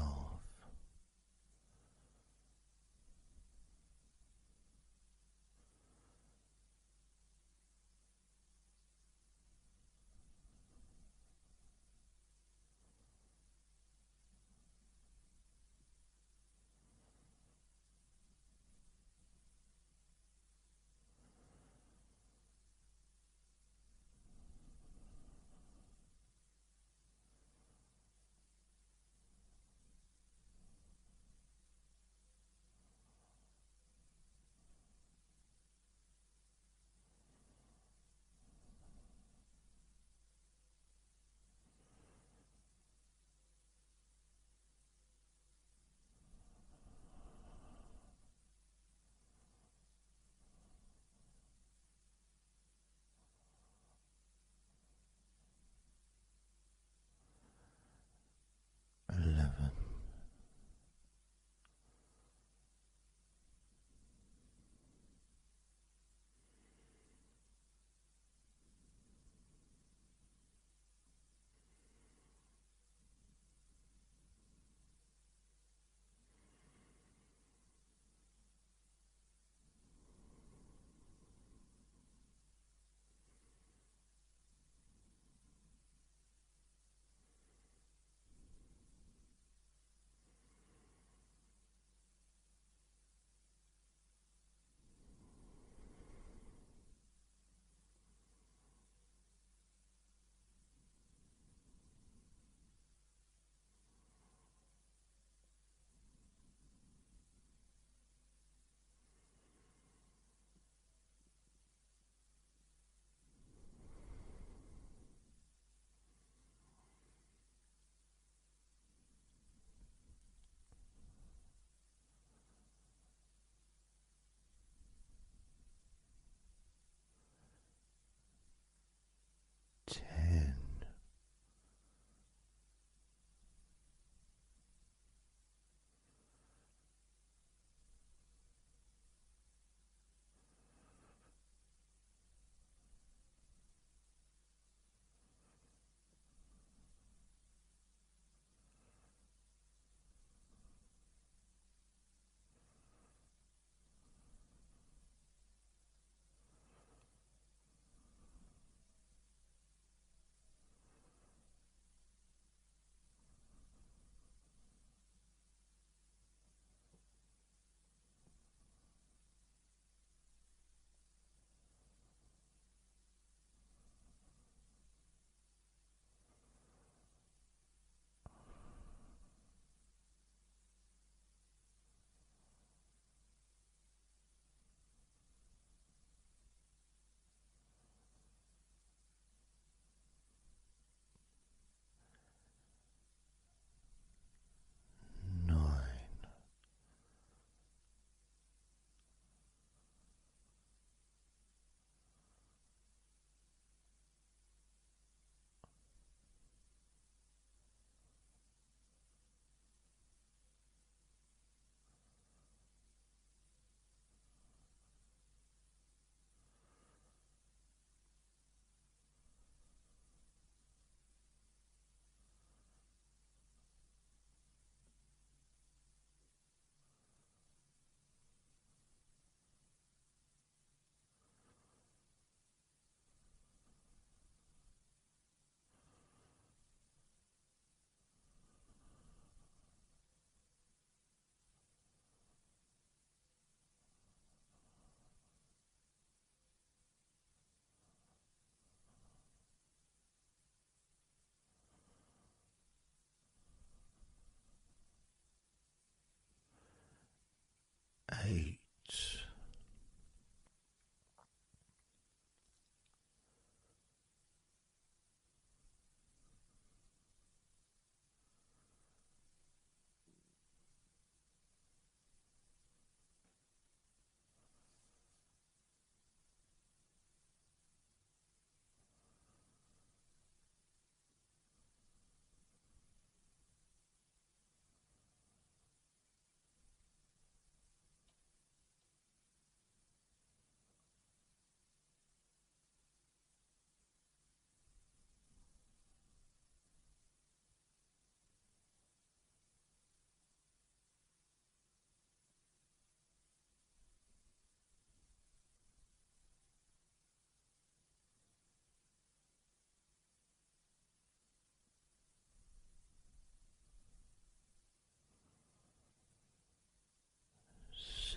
8.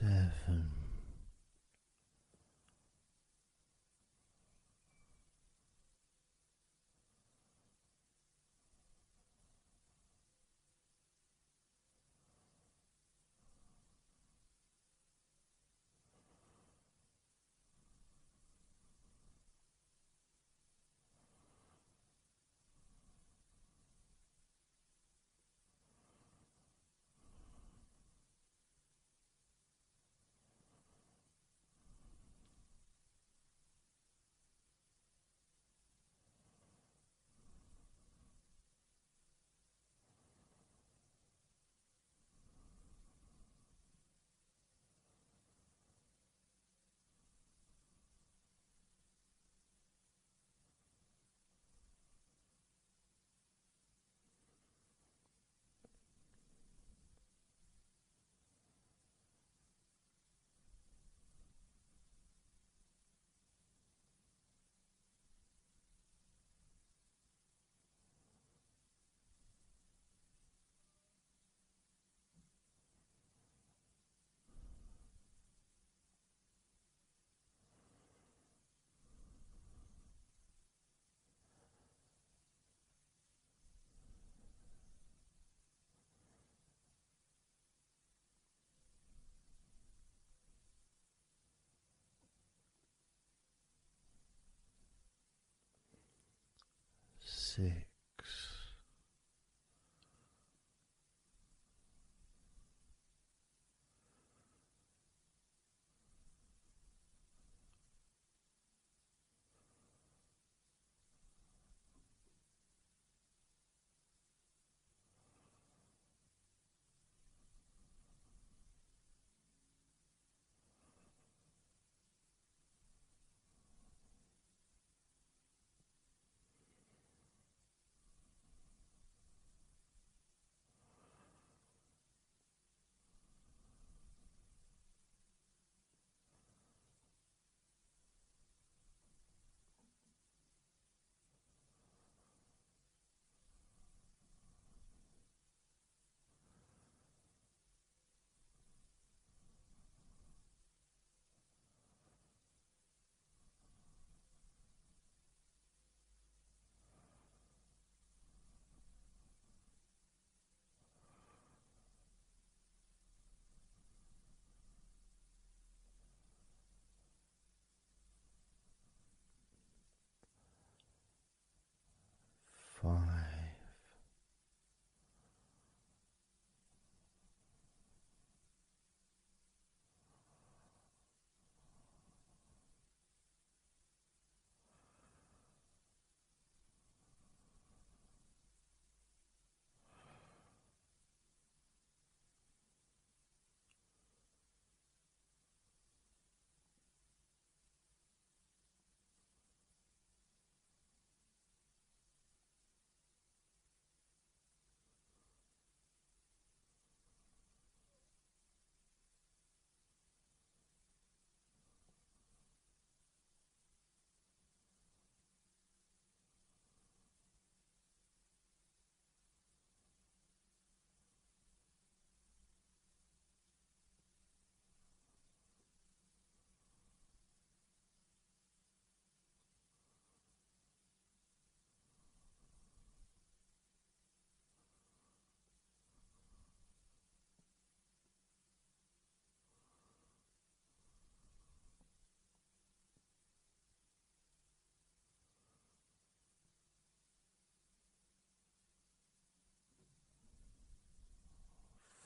7. 6.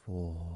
4.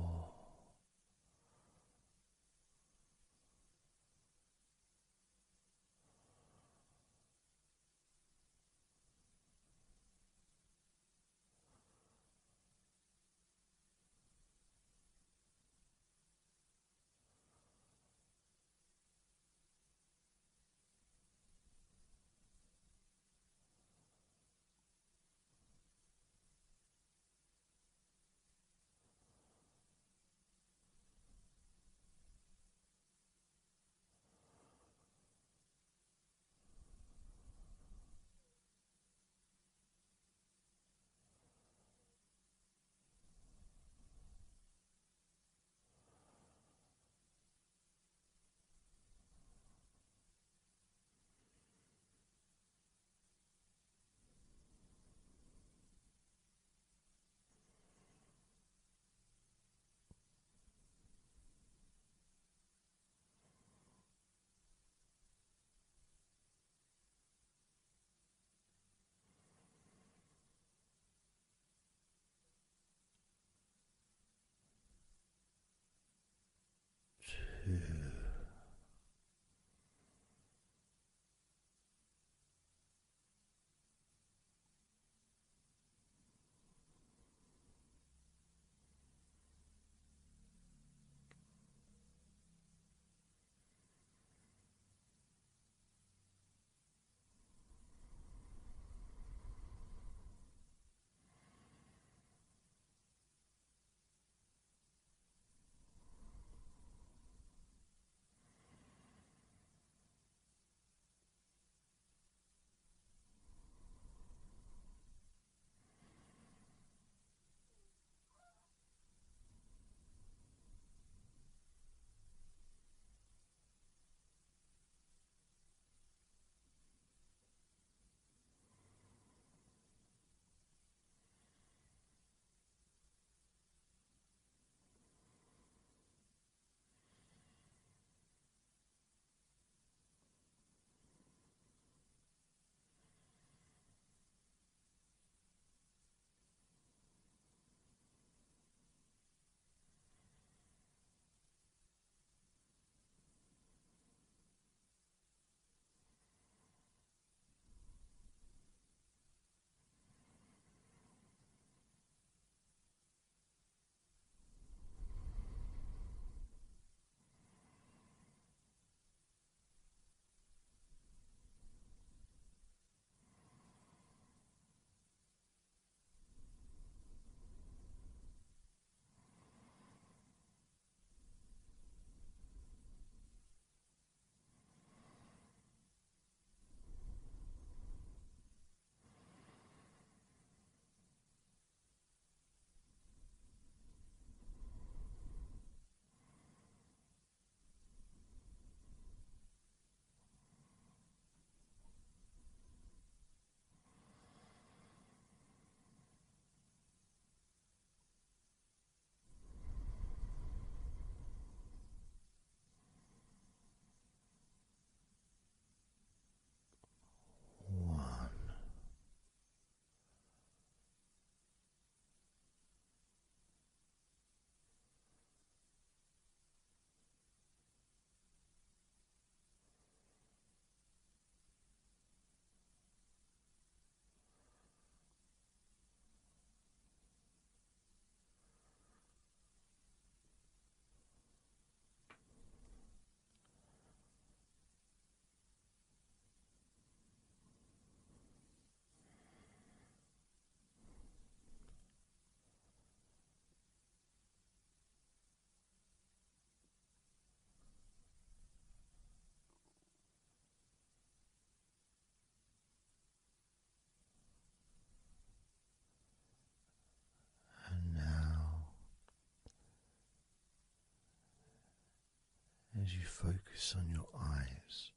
As you focus on your eyes,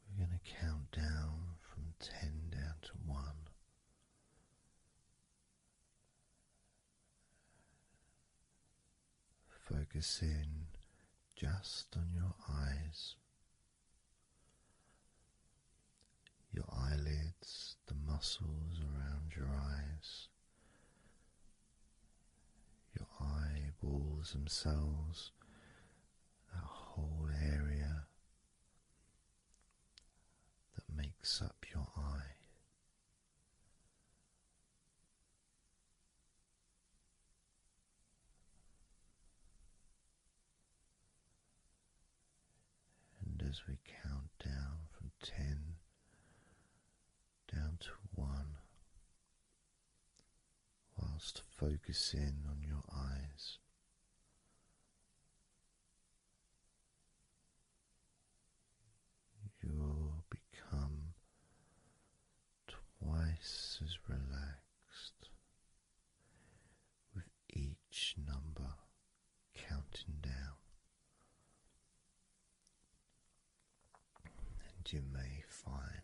we're going to count down from 10 down to 1. Focus in just on your eyes. your eyelids, the muscles around your eyes, your eyeballs themselves, that whole area that makes up your eye. And as we count down from 10 down to 1, whilst focusing on your eyes, you'll become twice as relaxed with each number counting down. And you may find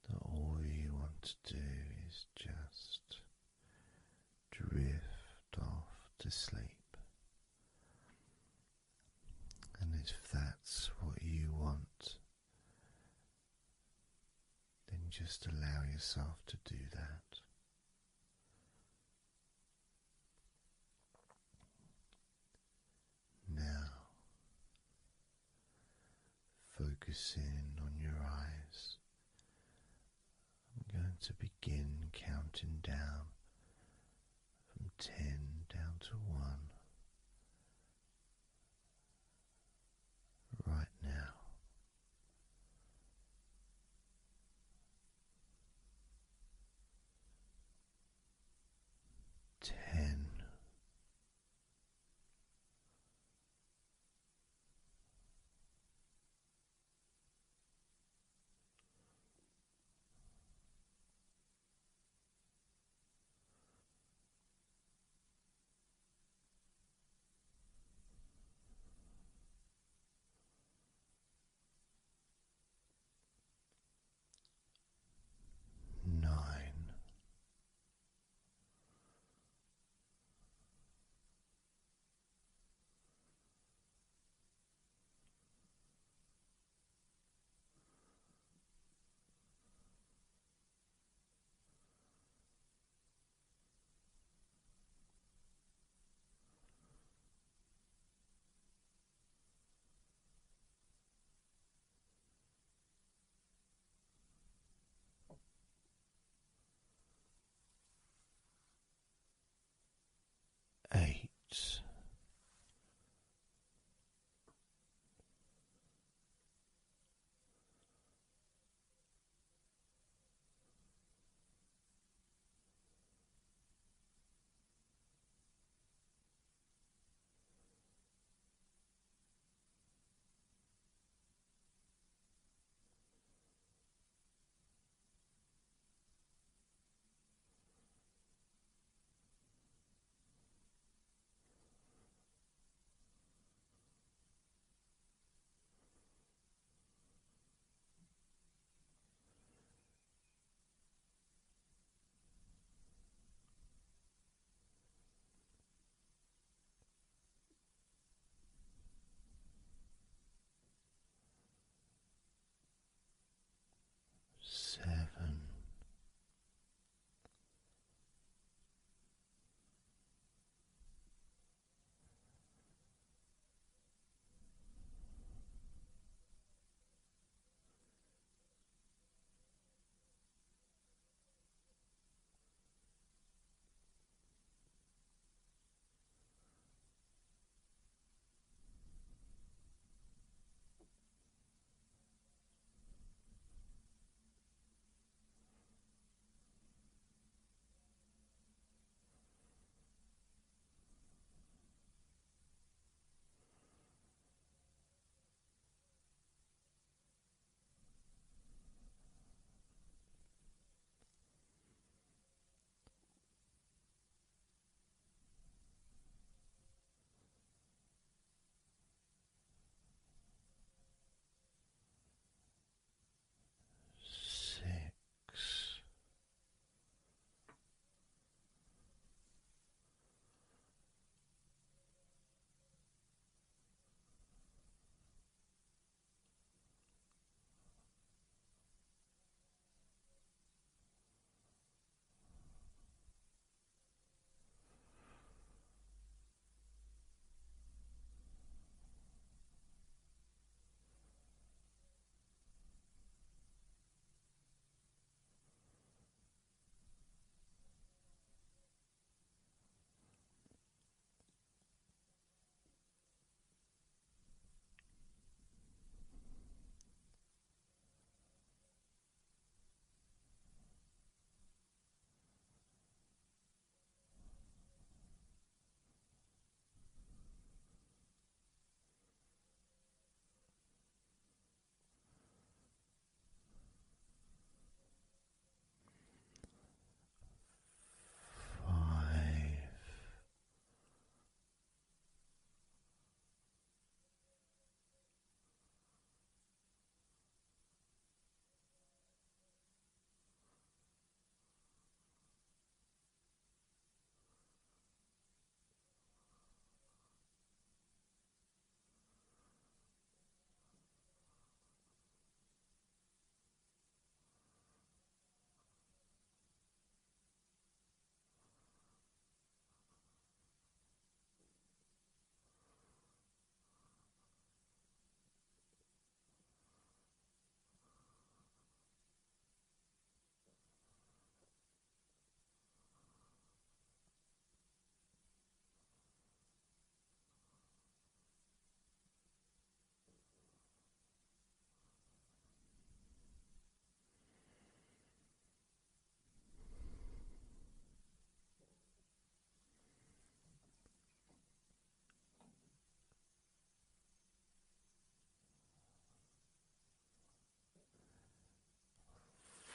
that all you want to do is just drift off to sleep. And if that's what you want, then just allow yourself to do that. Now, focusing on your eyes, I'm going to begin counting down from 10 down to 1 right now. 10. 9.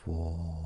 4.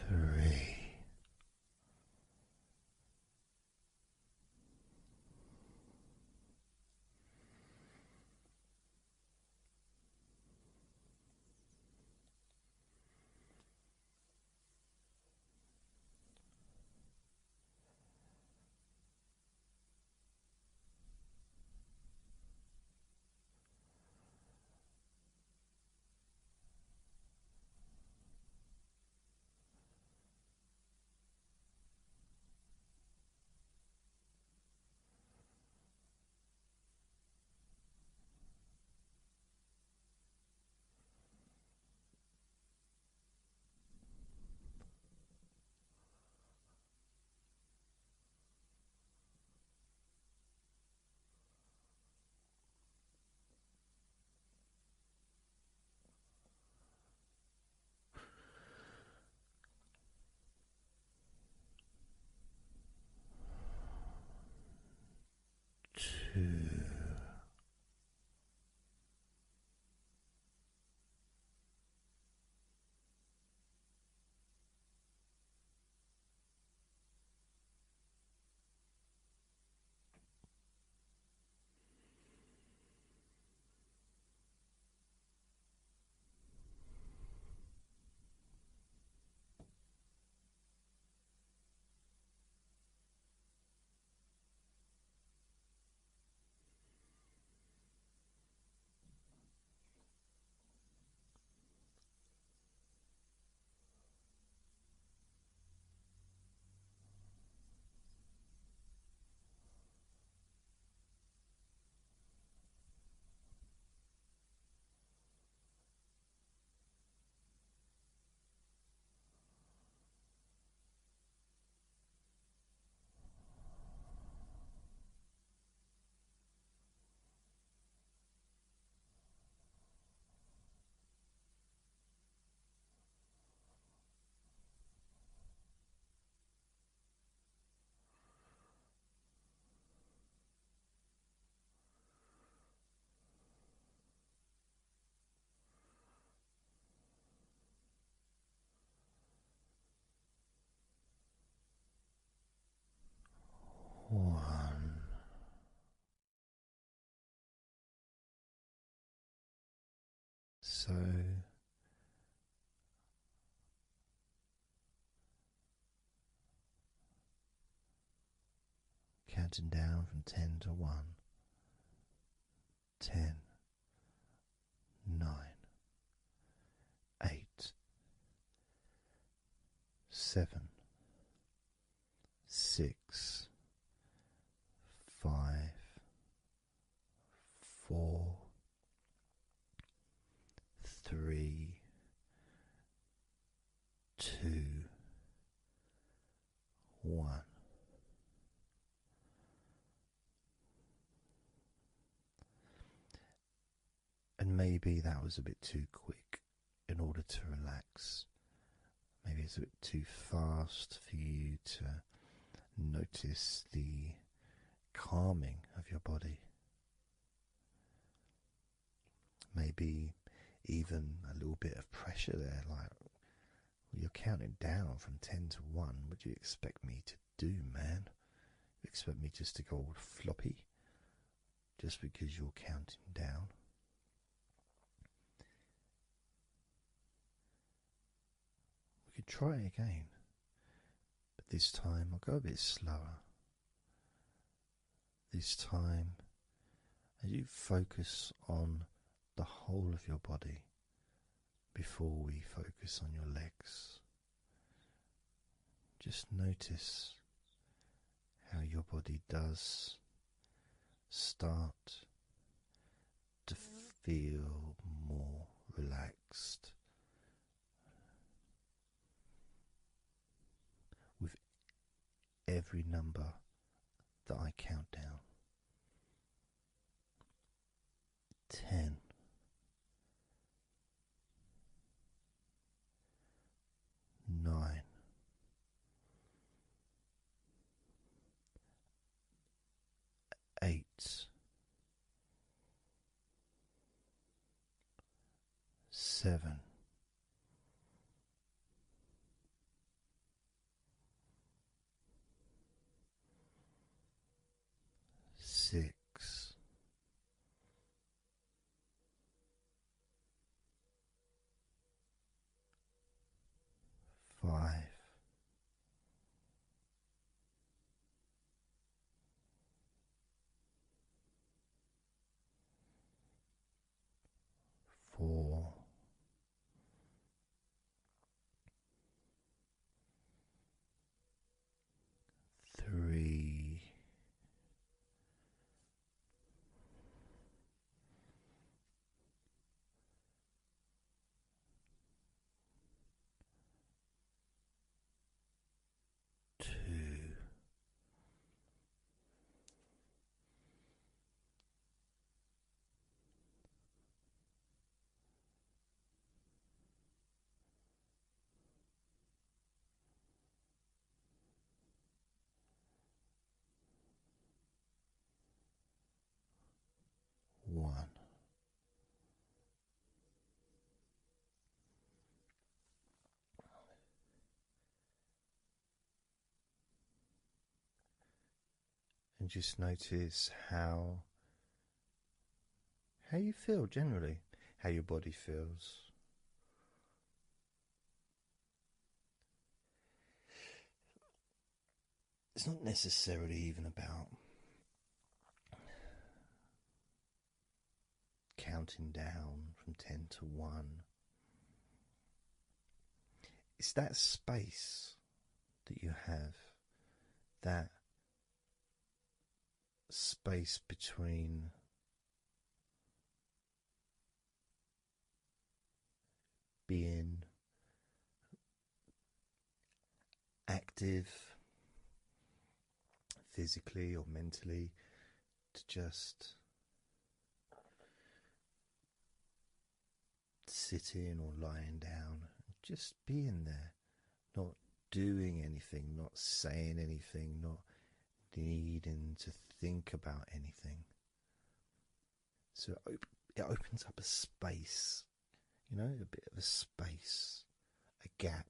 3. Two. One. So counting down from 10 to 1. 10, 9, 8, 7, 6, 5, 4, 3, 2, 1. And maybe that was a bit too quick in order to relax. Maybe it's a bit too fast for you to notice the calming of your body. Maybe even a little bit of pressure there, like Well, you're counting down from 10 to 1. What do you expect me to do, man? You expect me just to go all floppy just because you're counting down? We could try again, but this time I'll go a bit slower. This time, as you focus on the whole of your body before we focus on your legs, just notice how your body does start to feel more relaxed with every number that I count down. 10. 9. 8. 7. 6. 5. 4. 3. 2. 1. And just notice how you feel generally, how your body feels. It's not necessarily even about counting down from 10 to 1. It's that space that you have, that space between being active physically or mentally to just sitting or lying down, just being there, not doing anything, not saying anything, not needing to think about anything. So it opens up a space, a bit of a space, a gap.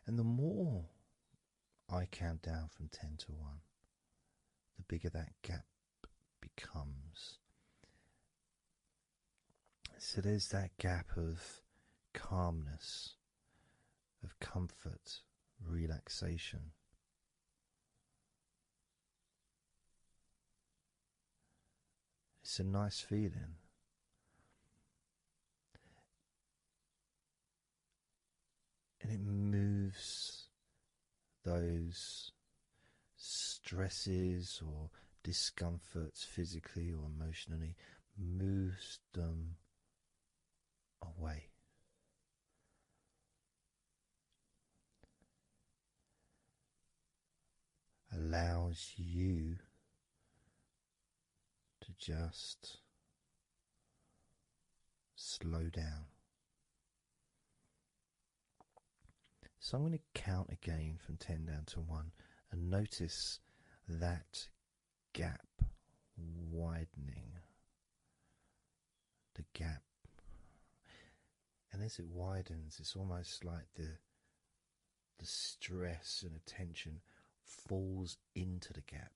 And the more I count down from 10 to 1, the bigger that gap becomes. So there's that gap of calmness, of comfort, relaxation. It's a nice feeling. And it moves those stresses or discomforts physically or emotionally, moves them away. Allows you to just slow down. So I'm going to count again from 10 down to 1 and notice that gap widening. gap. And as it widens, it's almost like the stress and attention falls into the gap.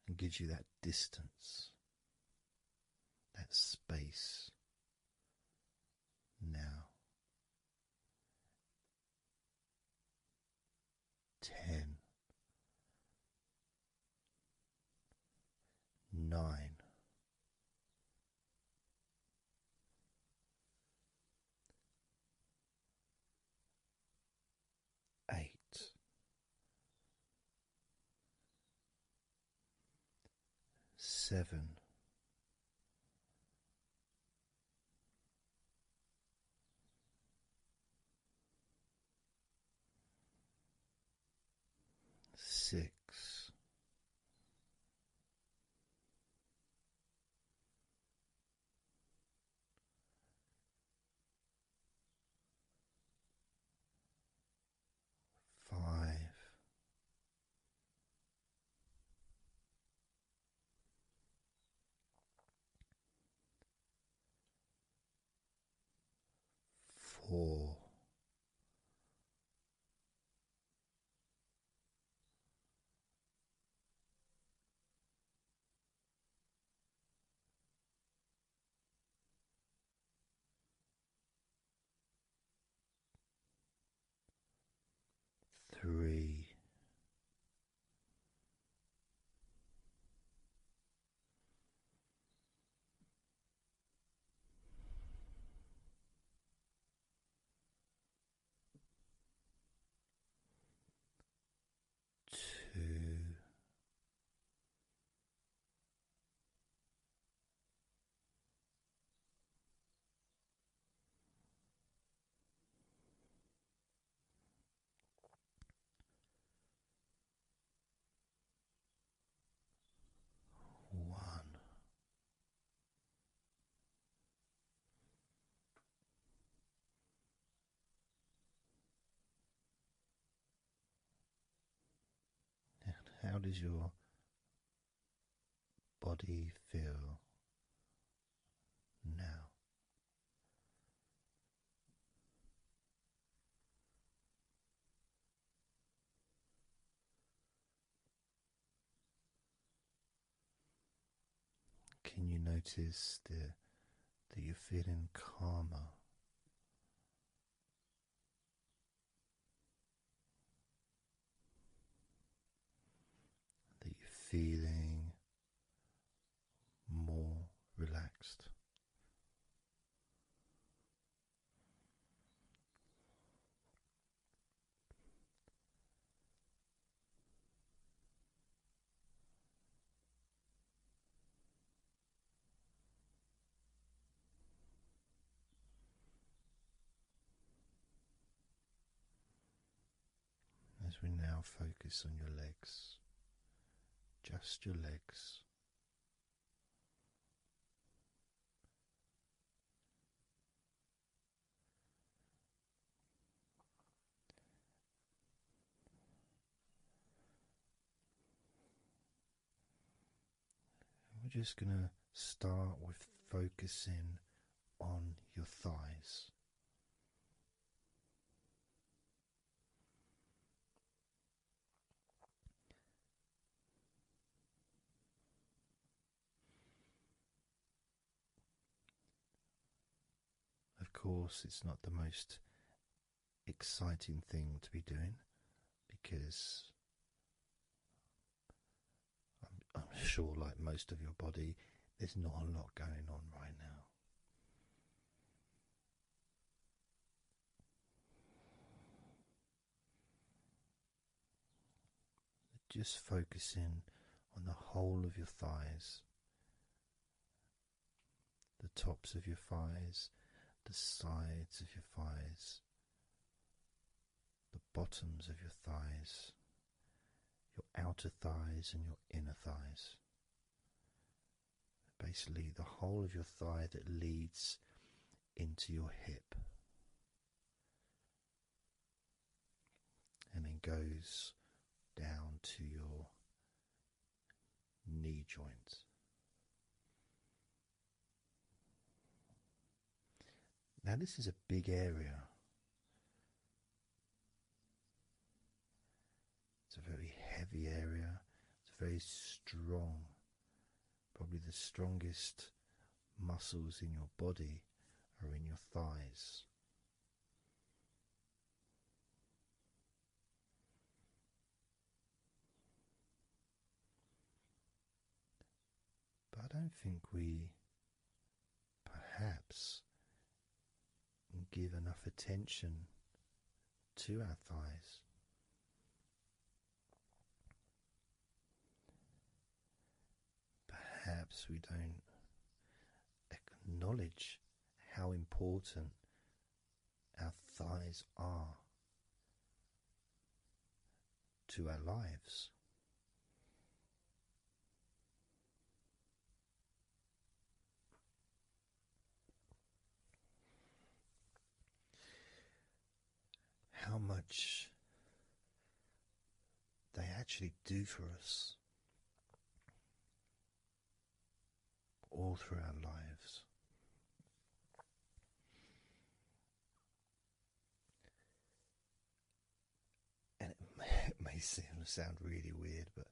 And gives you that distance, that space. Now, 10, 9, 8, 7, 6, 5, 4, 3, 2, 1. How does your body feel now? Can you notice that you're feeling calmer? That you're feeling more relaxed? As we now focus on your legs, just your legs. We're just going to start with focusing on your thighs. Of course, it's not the most exciting thing to be doing because I'm sure, like most of your body, there's not a lot going on right now. Just focusing on the whole of your thighs, the tops of your thighs, the sides of your thighs, the bottoms of your thighs, your outer thighs and your inner thighs. Basically, the whole of your thigh that leads into your hip. goes down to your knee joint. Now, this is a big area. It's a very heavy area. It's very strong. Probably the strongest muscles in your body are in your thighs. But I don't think we perhaps give enough attention to our thighs. Perhaps we don't acknowledge how important our thighs are to our lives. How much they actually do for us all through our lives. And it may sound really weird, but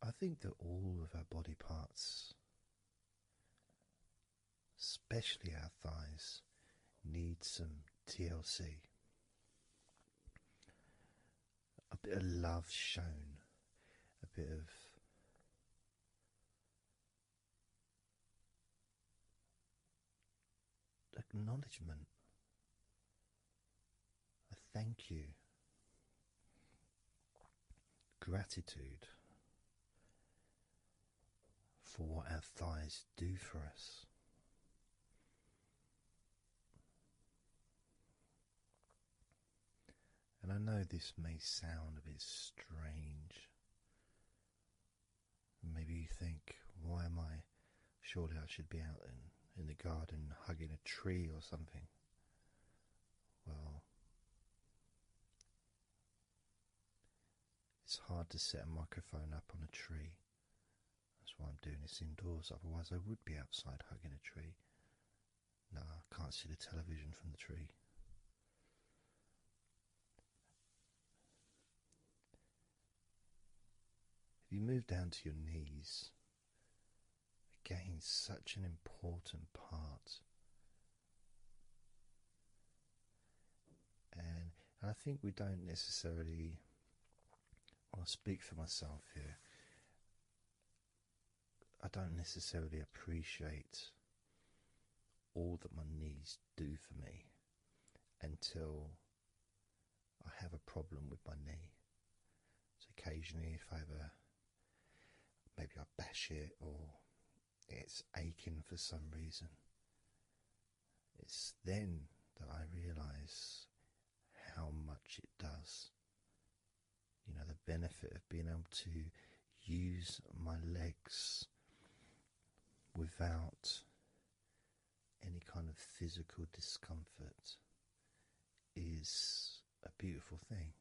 I think that all of our body parts, especially our thighs, need some TLC. A bit of love shown, a bit of acknowledgement, a thank you, gratitude for what our thighs do for us. And I know this may sound a bit strange. Maybe you think, why am I? Surely I should be out in the garden hugging a tree or something. Well, it's hard to set a microphone up on a tree. That's why I'm doing this indoors. Otherwise I would be outside hugging a tree. No, I can't see the television from the tree. If you move down to your knees, again, such an important part. And I think we don't necessarily, I'll speak for myself here, I don't necessarily appreciate all that my knees do for me until I have a problem with my knee. So occasionally if I have maybe I bash it or it's aching for some reason, it's then that I realise how much it does. You know, the benefit of being able to use my legs without any kind of physical discomfort is a beautiful thing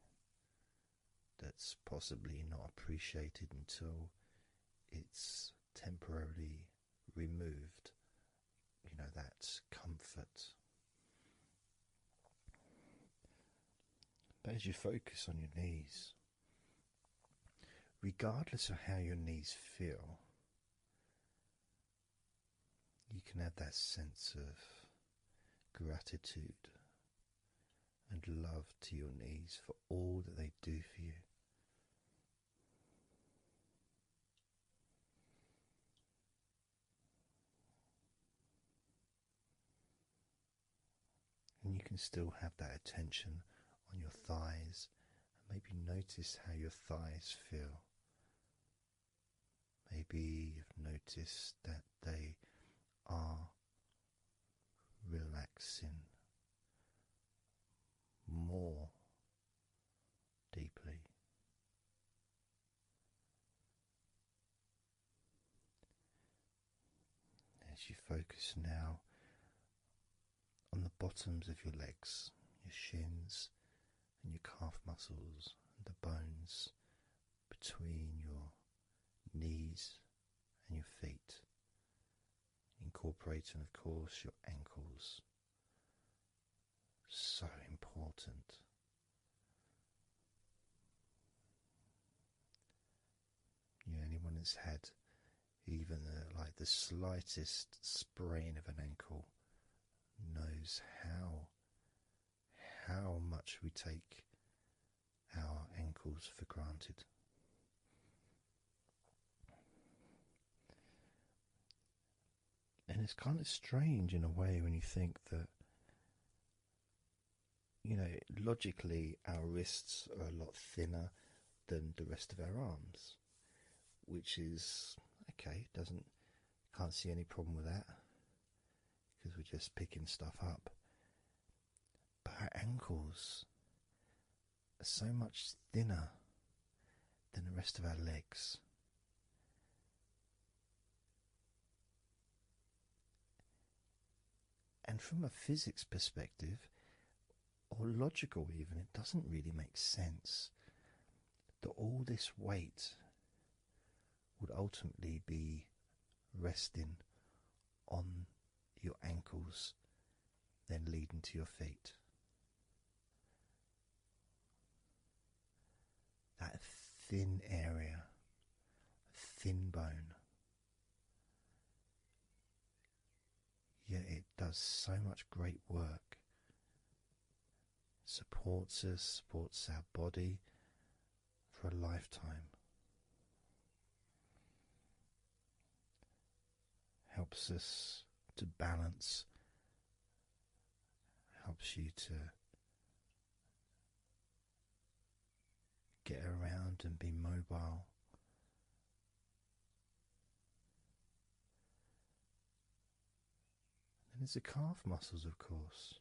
that's possibly not appreciated until it's temporarily removed, you know, that comfort. But as you focus on your knees, regardless of how your knees feel, you can have that sense of gratitude and love to your knees for all that they do for you. And you can still have that attention on your thighs and maybe notice how your thighs feel. Maybe you've noticed that they are relaxing more deeply. As you focus now on the bottoms of your legs, your shins, and your calf muscles, and the bones between your knees and your feet, incorporating, of course, your ankles. So important. Anyone that's had even like the slightest sprain of an ankle knows how much we take our ankles for granted. And it's kind of strange in a way when you think that, logically our wrists are a lot thinner than the rest of our arms, which is okay, can't see any problem with that because we're just picking stuff up. But our ankles are so much thinner than the rest of our legs. And from a physics perspective, or logical even, it doesn't really make sense that all this weight would ultimately be resting on your ankles, then leading to your feet. That thin area, thin bone, yet it does so much great work. Supports us, supports our body for a lifetime. Helps us to balance, helps you to get around and be mobile. And there's the calf muscles, of course.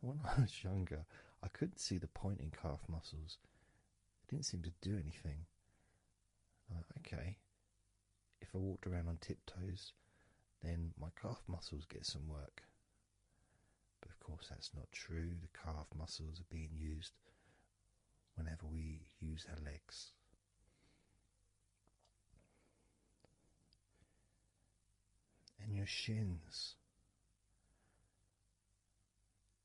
When I was younger, I couldn't see the point in calf muscles. It didn't seem to do anything. Okay, if I walked around on tiptoes, then my calf muscles get some work. But of course that's not true. The calf muscles are being used whenever we use our legs. And your shins,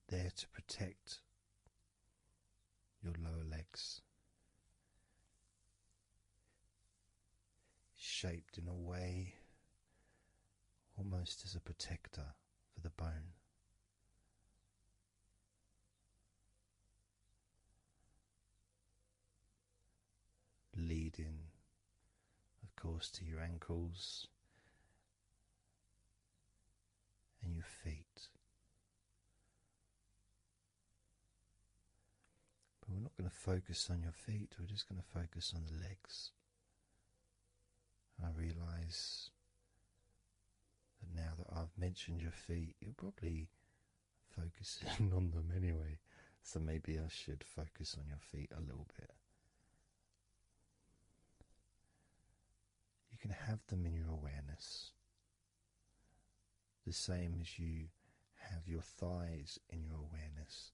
there to protect your lower legs. Shaped in a way almost as a protector for the bone. Leading, of course, to your ankles and your feet. But we're not going to focus on your feet, we're just going to focus on the legs. I realise that now that I've mentioned your feet, you're probably focusing on them anyway. So maybe I should focus on your feet a little bit. You can have them in your awareness, the same as you have your thighs in your awareness,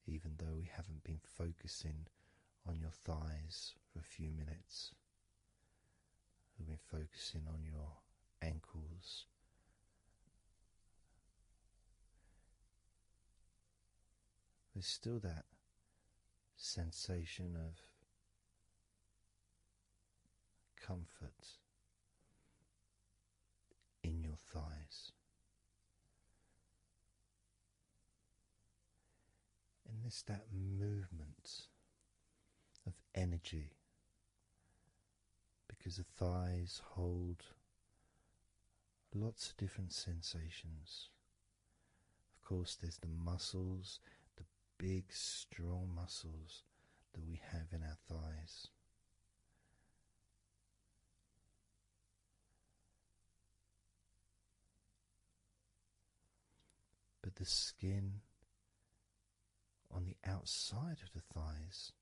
even though we haven't been focusing on your thighs for a few minutes. We've been focusing on your ankles. There's still that sensation of comfort in your thighs. And there's that movement of energy, because the thighs hold lots of different sensations. Of course, there's the muscles, the big, strong muscles that we have in our thighs. But the skin on the outside of the thighs,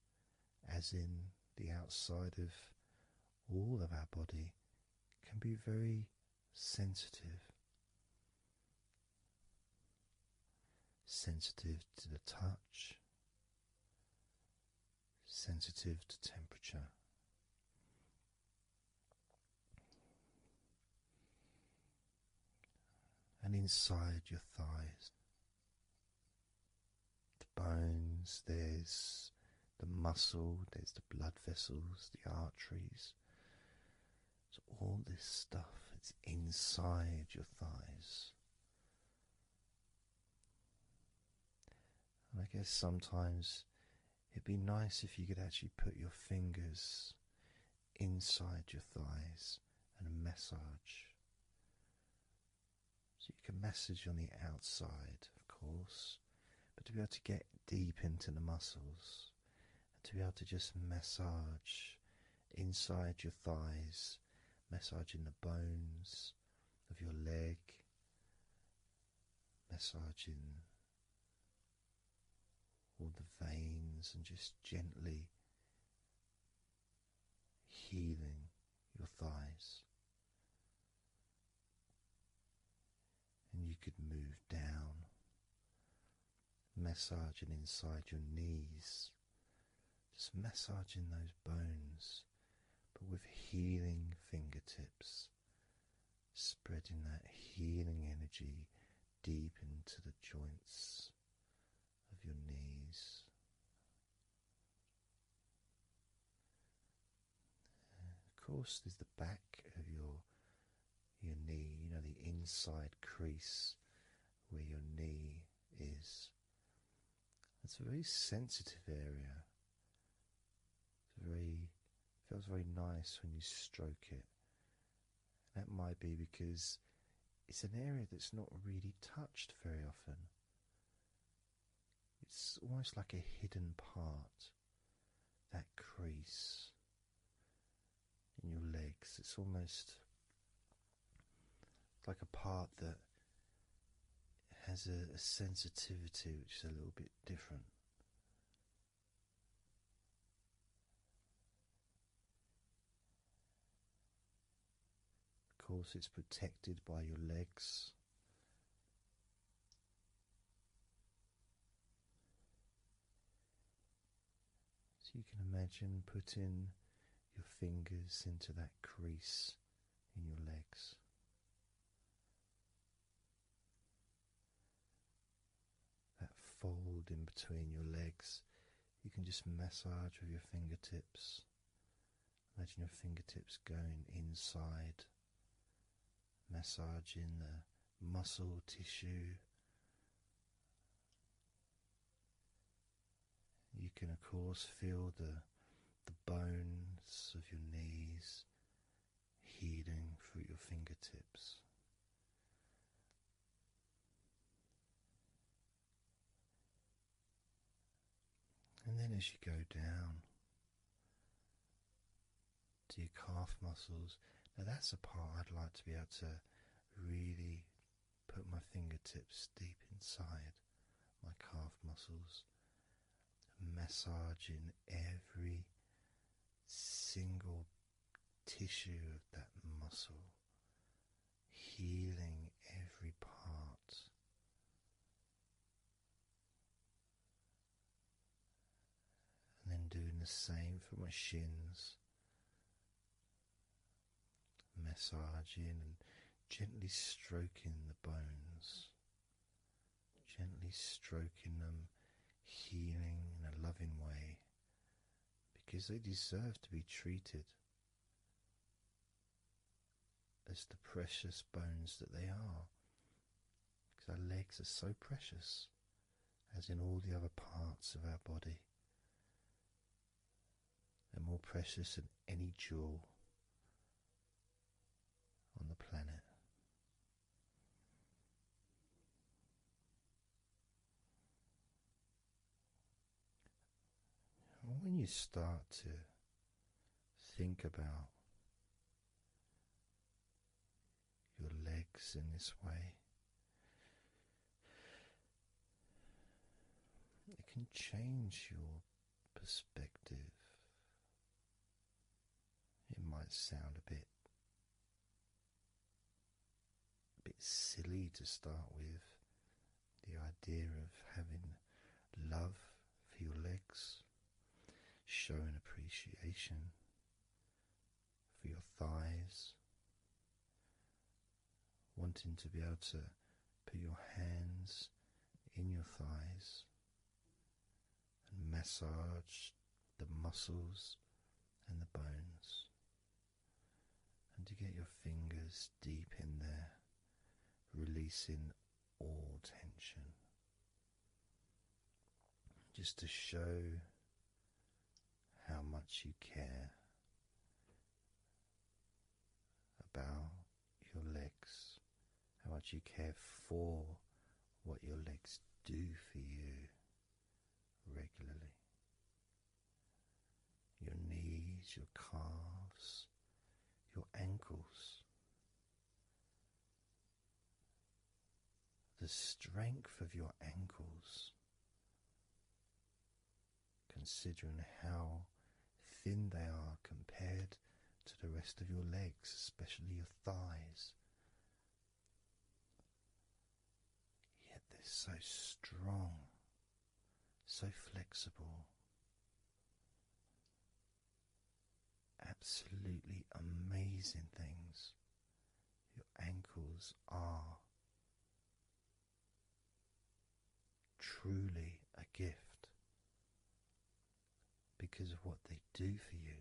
as in the outside of all of our body, can be very sensitive. sensitive to the touch, sensitive to temperature. And inside your thighs, the bones, there's the muscle, there's the blood vessels, the arteries. So all this stuff, it's inside your thighs. And I guess sometimes it'd be nice if you could actually put your fingers inside your thighs and massage. So you can massage on the outside, of course, but to be able to get deep into the muscles, and to be able to just massage inside your thighs, massaging the bones of your leg, massaging all the veins, and just gently healing your thighs. And you could move down, massaging inside your knees, just massaging those bones, but with healing fingertips, spreading that healing energy deep into the joints of your knees. Of course, there's the back of your knee, you know, the inside crease where your knee is. It's a very sensitive area. Feels very nice when you stroke it. That might be because it's an area that's not really touched very often. It's almost like a hidden part, that crease in your legs. It's almost like a part that has a sensitivity which is a little bit different. Of course, it's protected by your legs. So you can imagine putting your fingers into that crease in your legs. That fold in between your legs, you can just massage with your fingertips. Imagine your fingertips going inside, massaging the muscle tissue. You can of course feel the bones of your knees healing through your fingertips. And then as you go down to your calf muscles, now that's a part I'd like to be able to really put my fingertips deep inside my calf muscles, massaging every single tissue of that muscle, healing every part. And then doing the same for my shins, massaging and gently stroking the bones, gently stroking them, healing in a loving way, because they deserve to be treated as the precious bones that they are, because our legs are so precious, as in all the other parts of our body. They're more precious than any jewel on the planet. And when you start to think about your legs in this way, it can change your perspective. It might sound a bit silly to start with, the idea of having love for your legs, showing appreciation for your thighs, wanting to be able to put your hands in your thighs and massage the muscles and the bones, and to get your fingers deep in there, releasing all tension, just to show how much you care about your legs, how much you care for what your legs do for you regularly. Your knees, your calves, your ankles, the strength of your ankles, considering how thin they are compared to the rest of your legs, especially your thighs. Yet they're so strong, so flexible, absolutely amazing things. Your ankles are truly a gift because of what they do for you.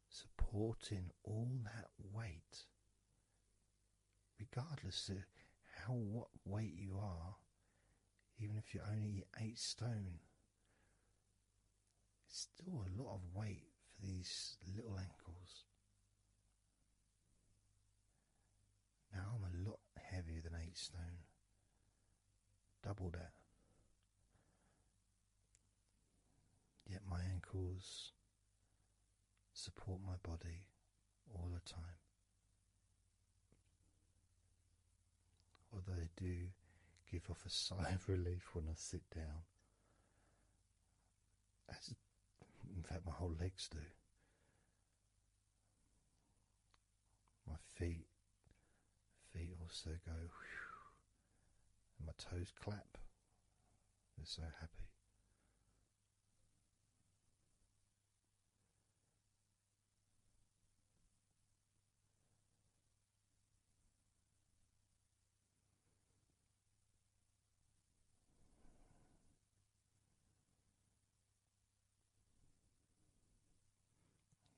Supporting all that weight, regardless of what weight you are, even if you're only 8 stone, it's still a lot of weight for these little ankles. Now I'm a lot heavier than 8 stone, double that. Yet my ankles support my body all the time. Although they do give off a sigh of relief when I sit down. As, in fact, my whole legs do. My feet also go whew, and my toes clap. They're so happy.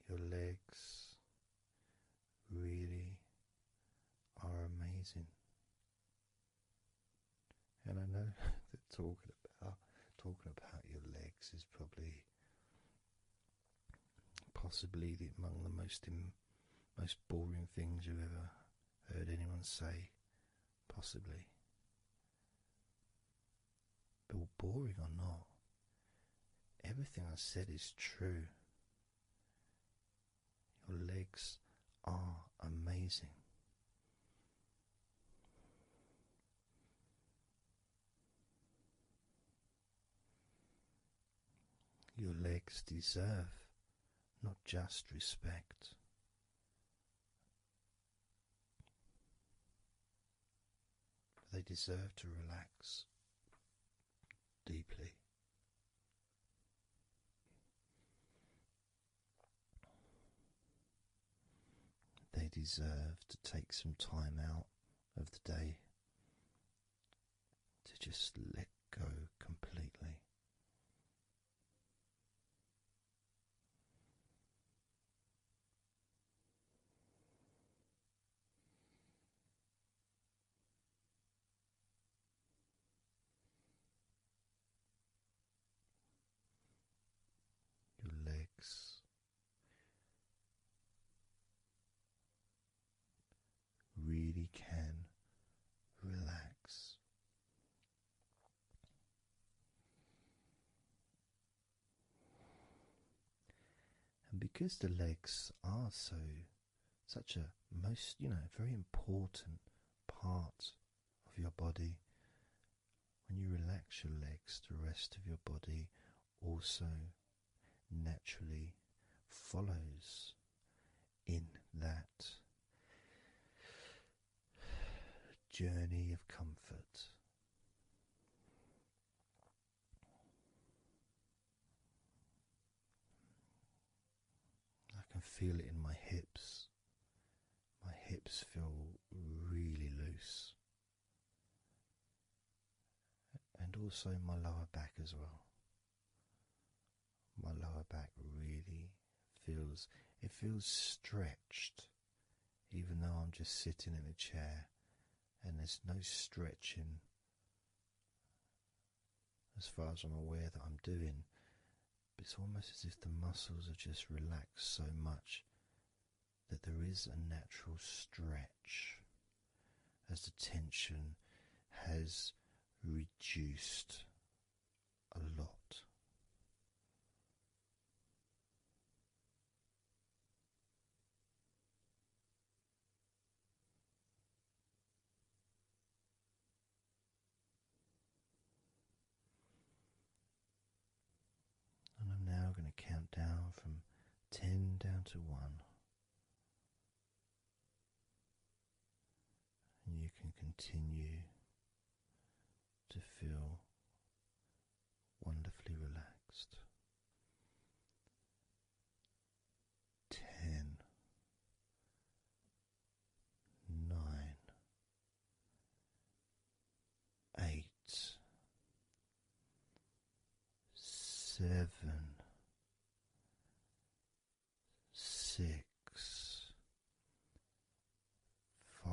Your legs really are amazing. And I know that talking about your legs is possibly among the most boring things you've ever heard anyone say, possibly. But boring or not, everything I said is true. Your legs are amazing. Your legs deserve not just respect, but they deserve to relax deeply. They deserve to take some time out of the day to just let go completely. Your legs really can relax. And because the legs are such a very important part of your body, when you relax your legs, the rest of your body also naturally follows in that journey of comfort. I can feel it in my hips. My hips feel really loose. And also my lower back as well. My lower back really feels stretched, even though I'm just sitting in a chair and there's no stretching as far as I'm aware that I'm doing. But it's almost as if the muscles have just relaxed so much that there is a natural stretch as the tension has reduced a lot. And I'm now going to count down from 10 down to 1. And you can continue to feel wonderfully relaxed. 10, 9, 8, 7, 6, 5,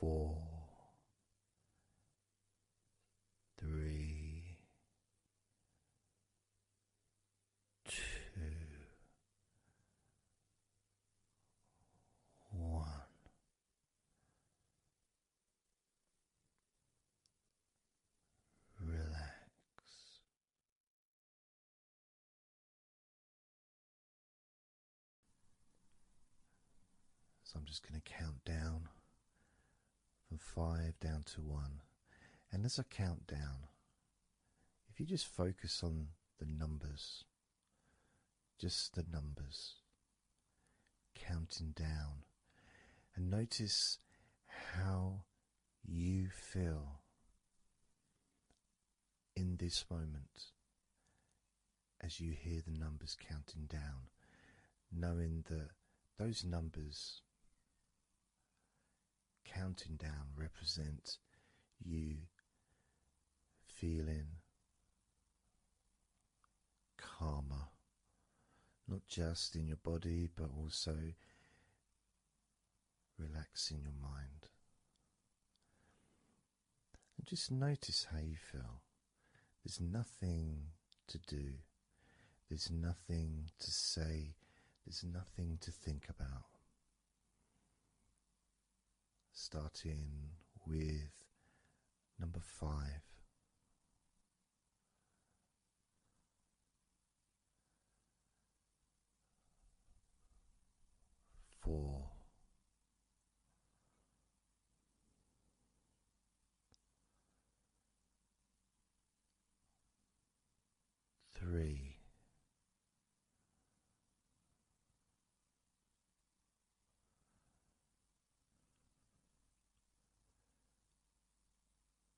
4, 3, 2, 1. Relax. So I'm just going to count down from 5 down to 1. And as I count down, if you just focus on the numbers, just the numbers, counting down, and notice how you feel in this moment as you hear the numbers counting down, knowing that those numbers counting down represent you feeling calmer, not just in your body but also relaxing your mind. And just notice how you feel. There's nothing to do, there's nothing to say, there's nothing to think about. Starting with number 5. 4. 3.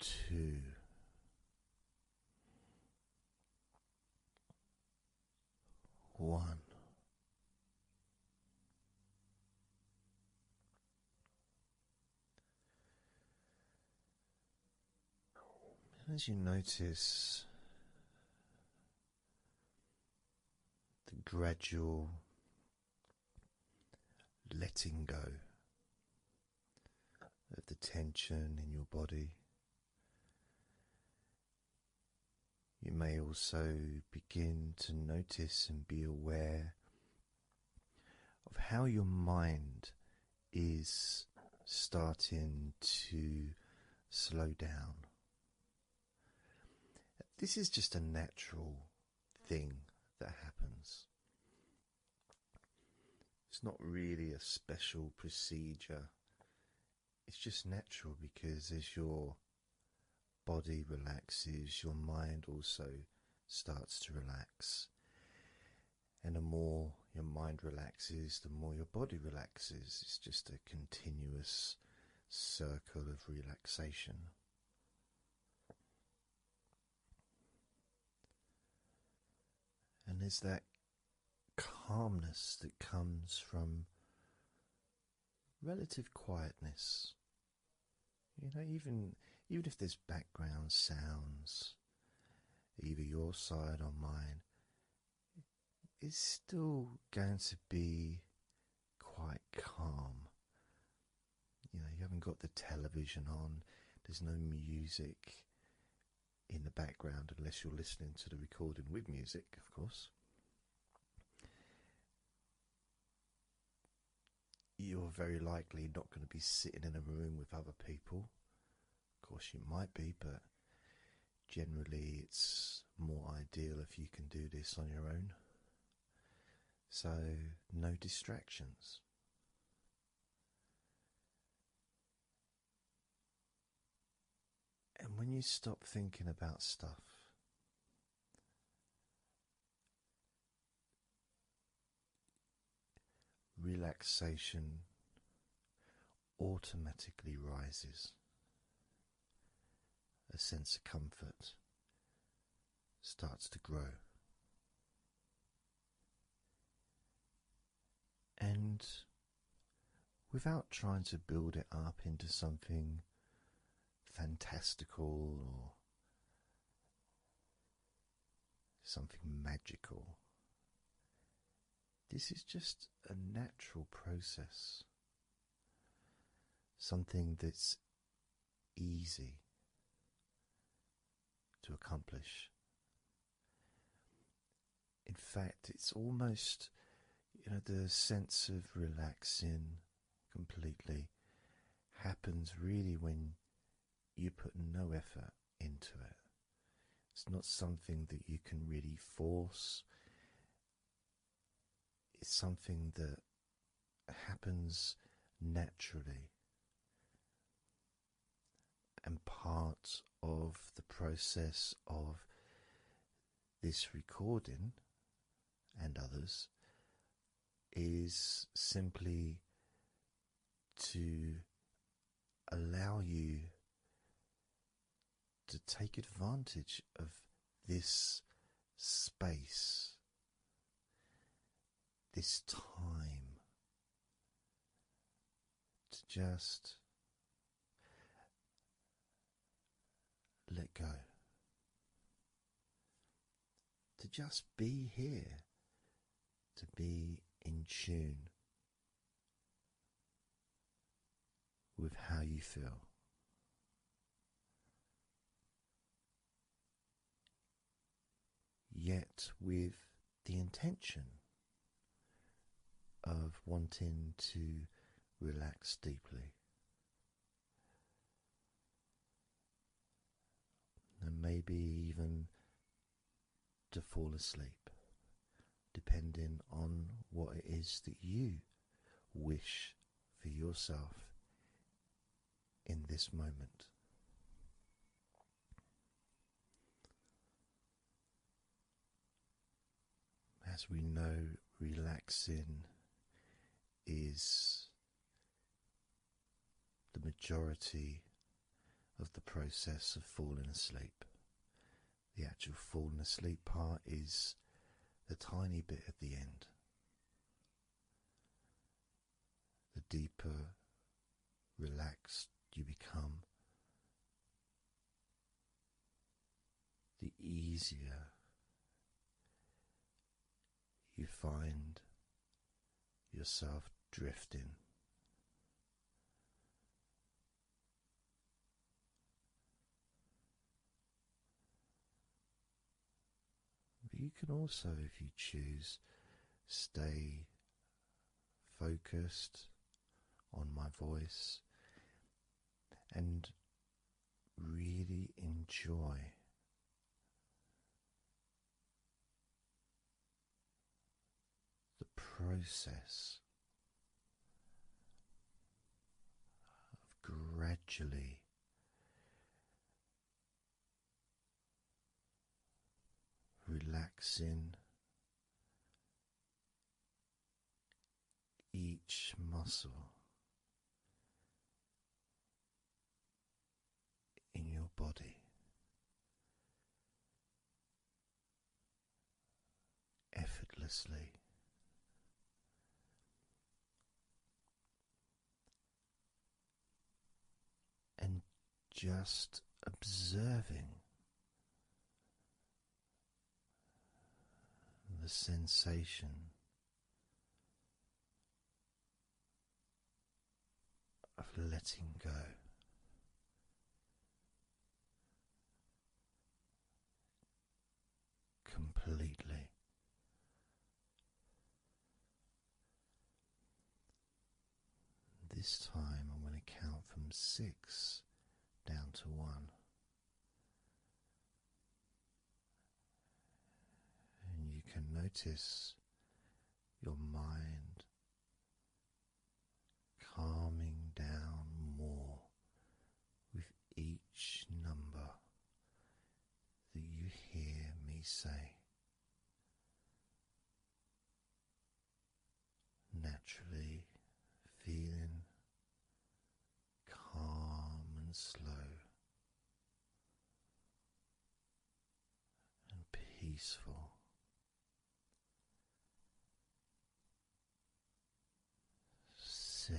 2. 1. As you notice the gradual letting go of the tension in your body, you may also begin to notice and be aware of how your mind is starting to slow down. This is just a natural thing that happens. It's not really a special procedure. It's just natural because as your body relaxes, your mind also starts to relax. And the more your mind relaxes, the more your body relaxes. It's just a continuous circle of relaxation. And there's that calmness that comes from relative quietness. You know, even if there's background sounds, either your side or mine, it's still going to be quite calm. You know, you haven't got the television on, there's no music in the background unless you're listening to the recording with music, of course. You're very likely not going to be sitting in a room with other people. Of course, you might be, but generally it's more ideal if you can do this on your own. So, no distractions. And when you stop thinking about stuff, relaxation automatically rises. A sense of comfort starts to grow. And without trying to build it up into something fantastical or something magical, this is just a natural process, something that's easy to accomplish. In fact, it's almost, the sense of relaxing completely happens really when you put no effort into it. It's not something that you can really force. It's something that happens naturally. And part of the process of this recording and others is simply to allow you to take advantage of this space, this time, to just let go, to just be here, to be in tune with how you feel. Yet with the intention of wanting to relax deeply. And maybe even to fall asleep, depending on what it is that you wish for yourself in this moment. As we know, relaxing is the majority of the process of falling asleep. The actual falling asleep part is the tiny bit at the end. The deeper relaxed you become, the easier you find yourself drifting. But you can also, if you choose, stay focused on my voice and really enjoy the process of gradually relaxing each muscle in your body effortlessly, and just observing the sensation of letting go. Completely. This time I'm going to count from 6 down to 1. And you can notice your mind calming down more with each number that you hear me say. Naturally feeling calm and slow and peaceful. 6.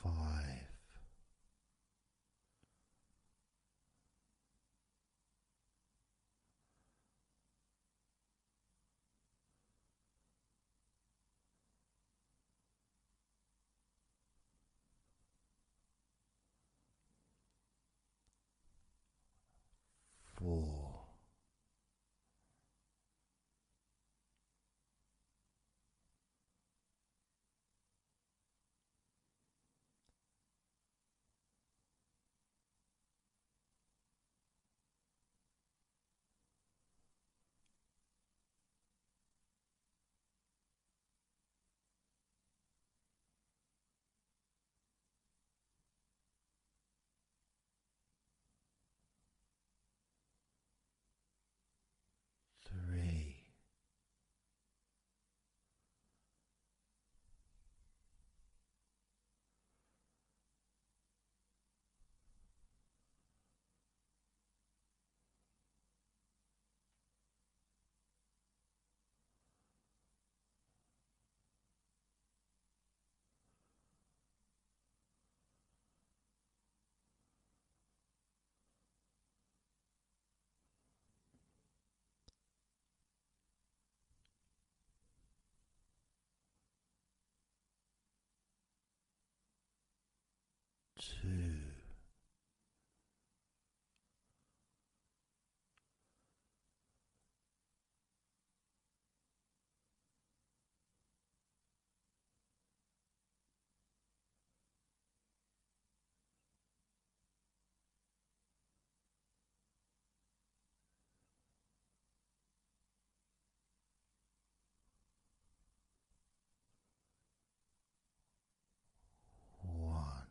5. 4. 3. 2. 1.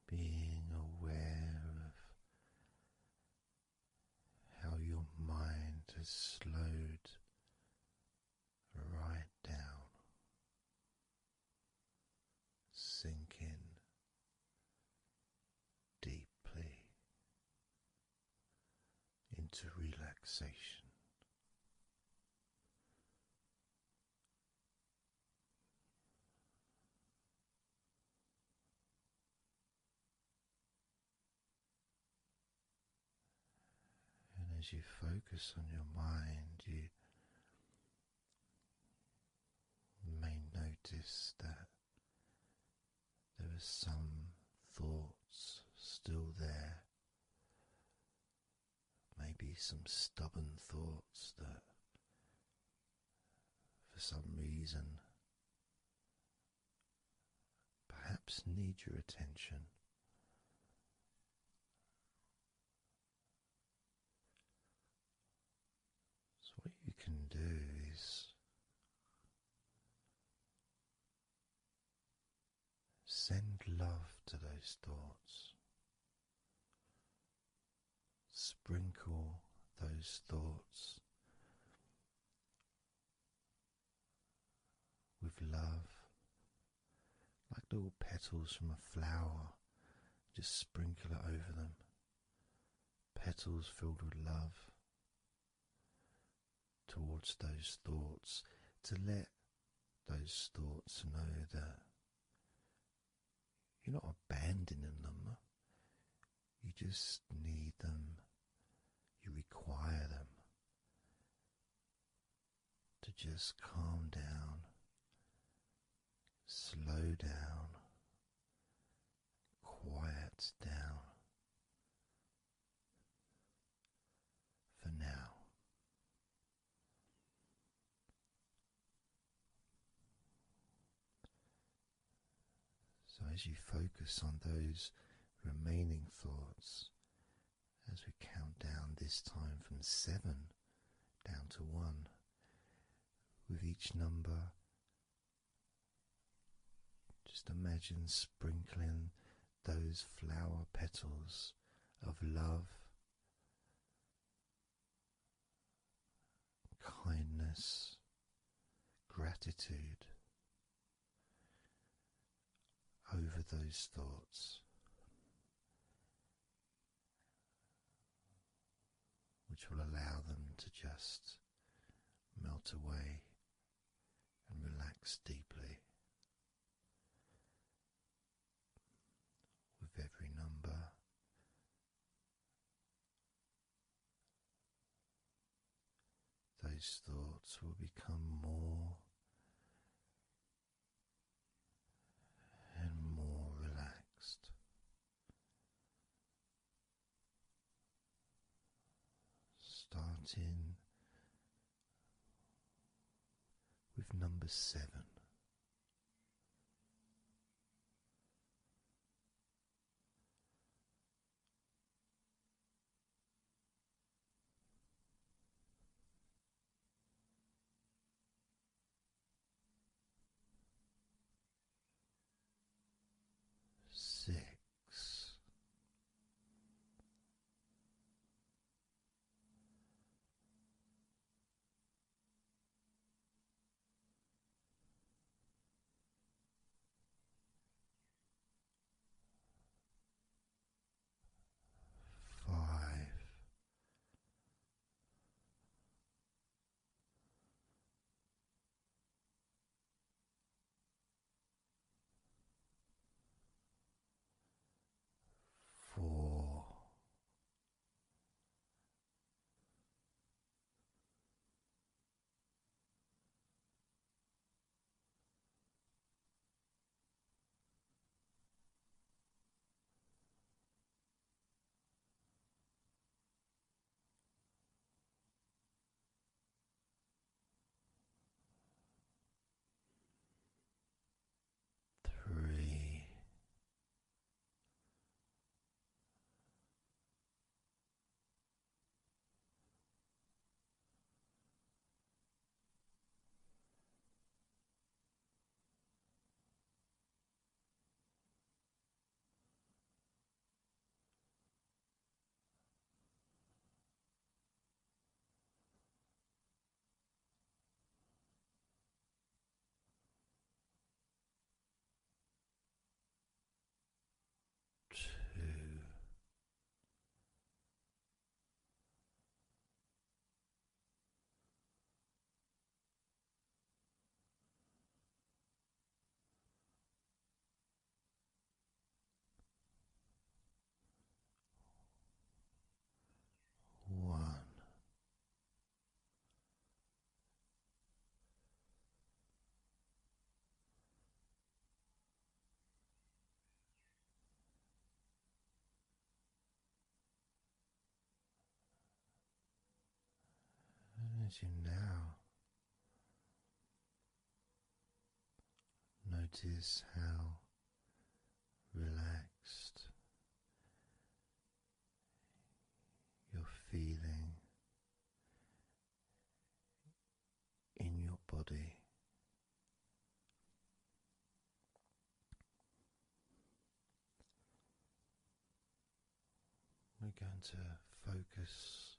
Being aware of how your mind has slowed right down, sinking deeply into relaxation. And as you focus on your mind, you may notice notice that there are some thoughts still there, maybe some stubborn thoughts that for some reason perhaps need your attention. So what you can do is send love to those thoughts. Sprinkle those thoughts with love, like little petals from a flower. Just sprinkle it over them. Petals filled with love towards those thoughts, to let those thoughts know that you're not abandoning them. You just need them. You require them to just calm down, slow down, quiet down for now. So as you focus on those remaining thoughts, as we count down this time from 7 down to 1, with each number, just imagine sprinkling those flower petals of love, kindness, gratitude over those thoughts, which will allow them to just melt away and relax deeply with every number. Those thoughts will become more and more relaxed. Starting with number 7. 6. 5. as you now notice how relaxed you're feeling in your body. We're going to focus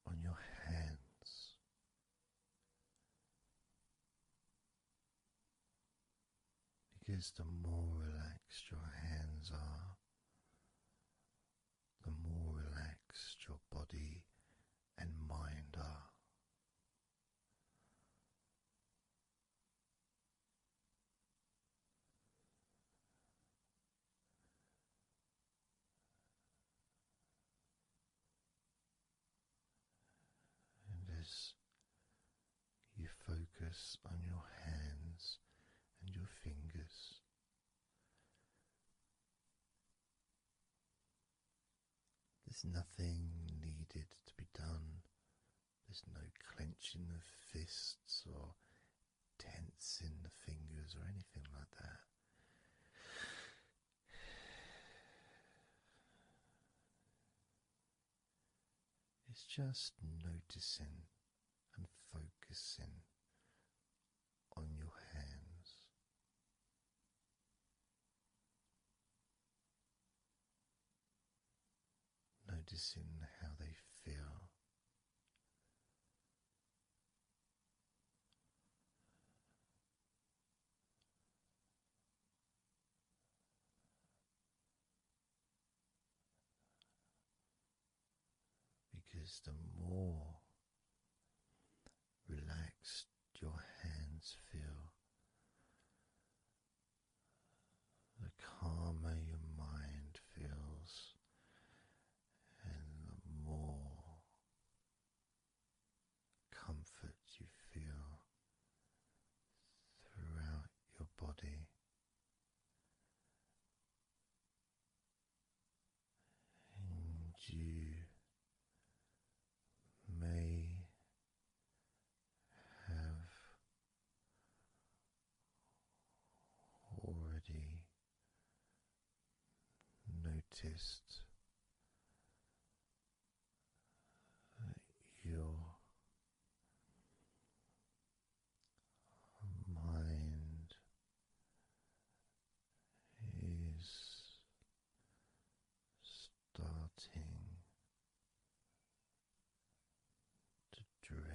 on your hands. Because the more relaxed your hands are, the more relaxed your body and mind are. And as you focus on your hands and your fingers, there's nothing needed to be done. There's no clenching of fists or tensing the fingers or anything like that. It's just noticing and focusing on your hands. Noticing how they feel. Because the more relaxed your hands feel, the calmer your mind feels, and the more comfort you feel throughout your body. And you may have already noticed that your mind is starting to drift.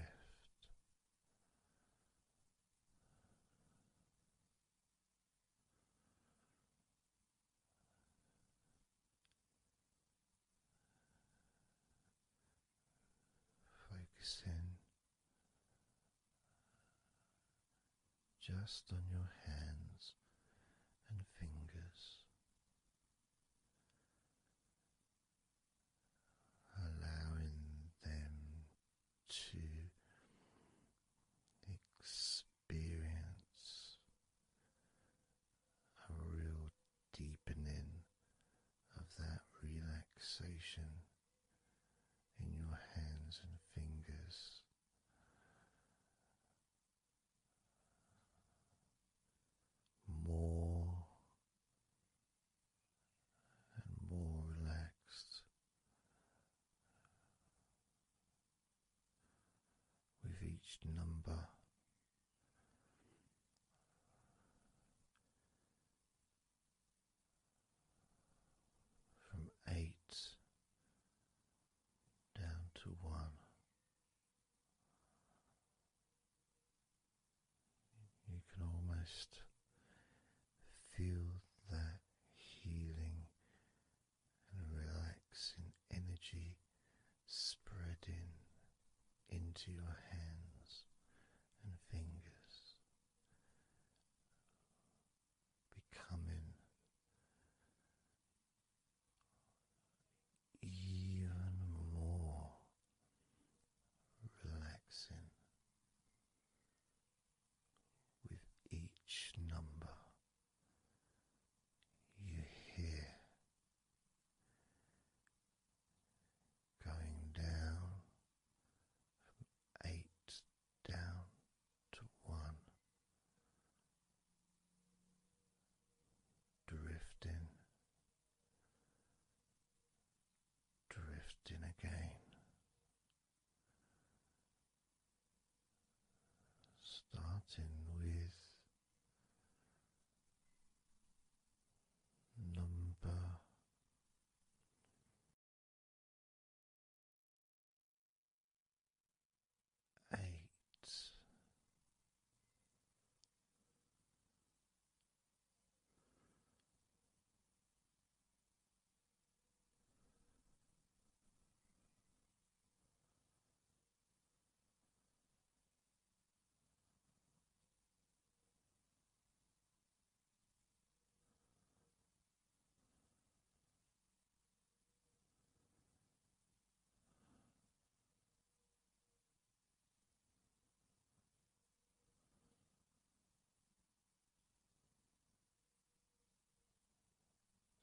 Focusing just on your hands and fingers, allowing them to experience a real deepening of that relaxation in your hands and fingers. More and more relaxed with each number. From 8 down to 1. You can almost feel that healing and relaxing energy spreading into your hands and fingers, becoming even more relaxing with each number. Starting with number 8.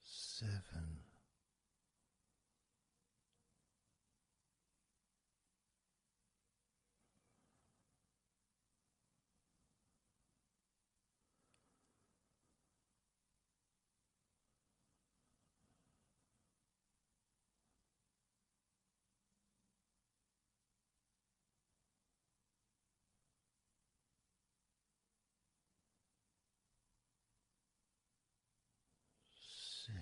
7. 6.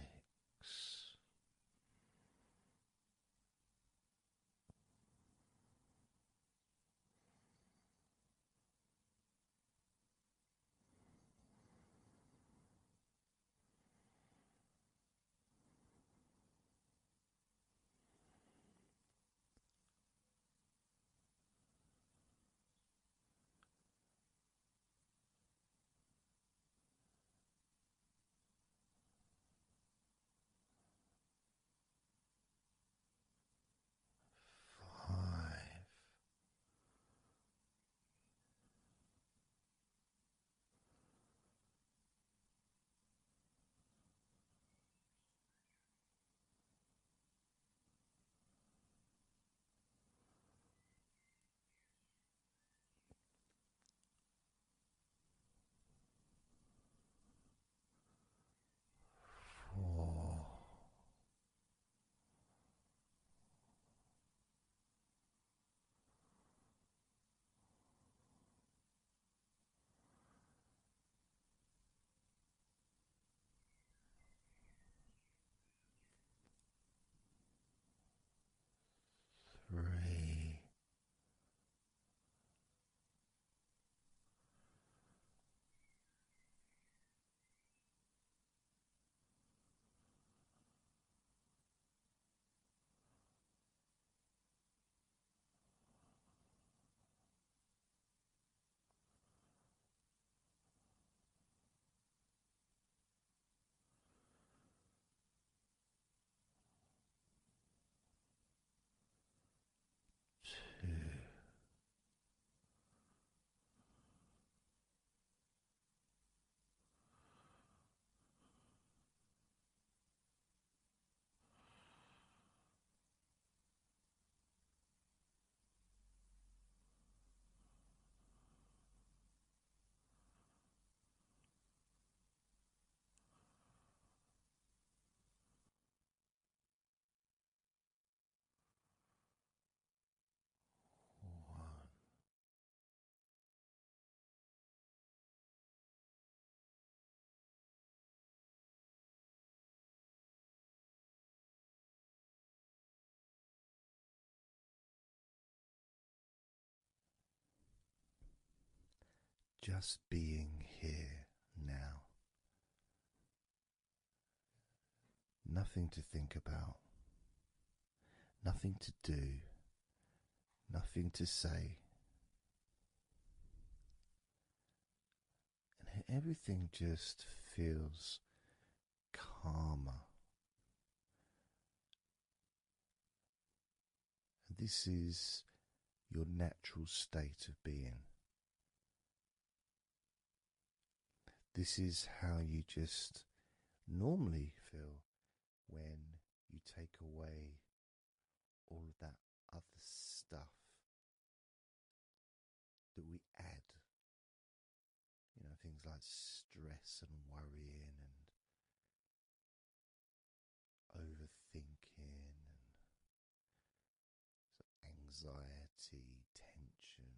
5. 4. 3. 2. 1. Just being here now. Nothing to think about, nothing to do, nothing to say. And everything just feels calmer. And this is your natural state of being. This is how you just normally feel when you take away all of that other stuff that we add. You know, things like stress and worrying and overthinking and anxiety, tension,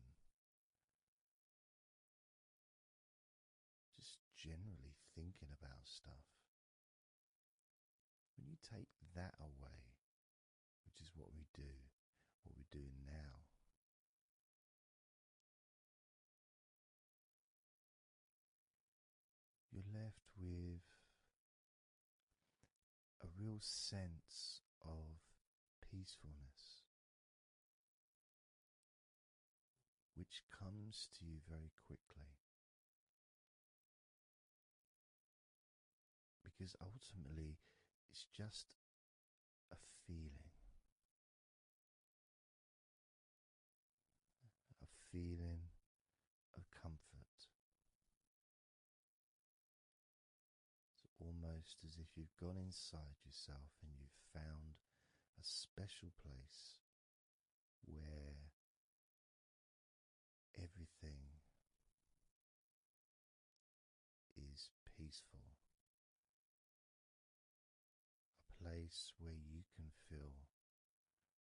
that away, which is what we're doing now, you're left with a real sense of peacefulness, which comes to you very quickly. Because ultimately, it's just a feeling. A feeling of comfort. It's almost as if you've gone inside yourself and you've found a special place where everything is peaceful. A place where you can feel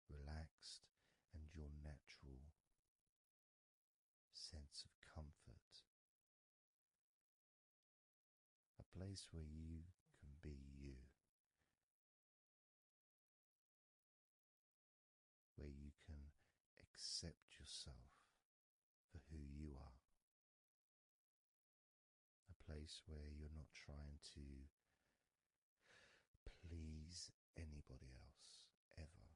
relaxed and your natural sense of comfort. A place where you can be you. Where you can accept yourself for who you are. A place where you're not trying to please anybody else, ever.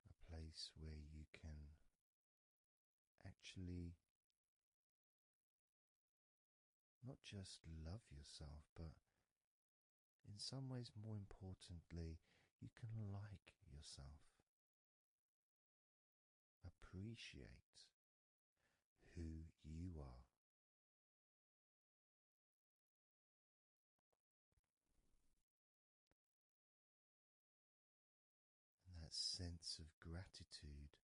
A place where you can actually not just love yourself, but in some ways, more importantly, you can like yourself. Appreciate who you are. And that sense of gratitude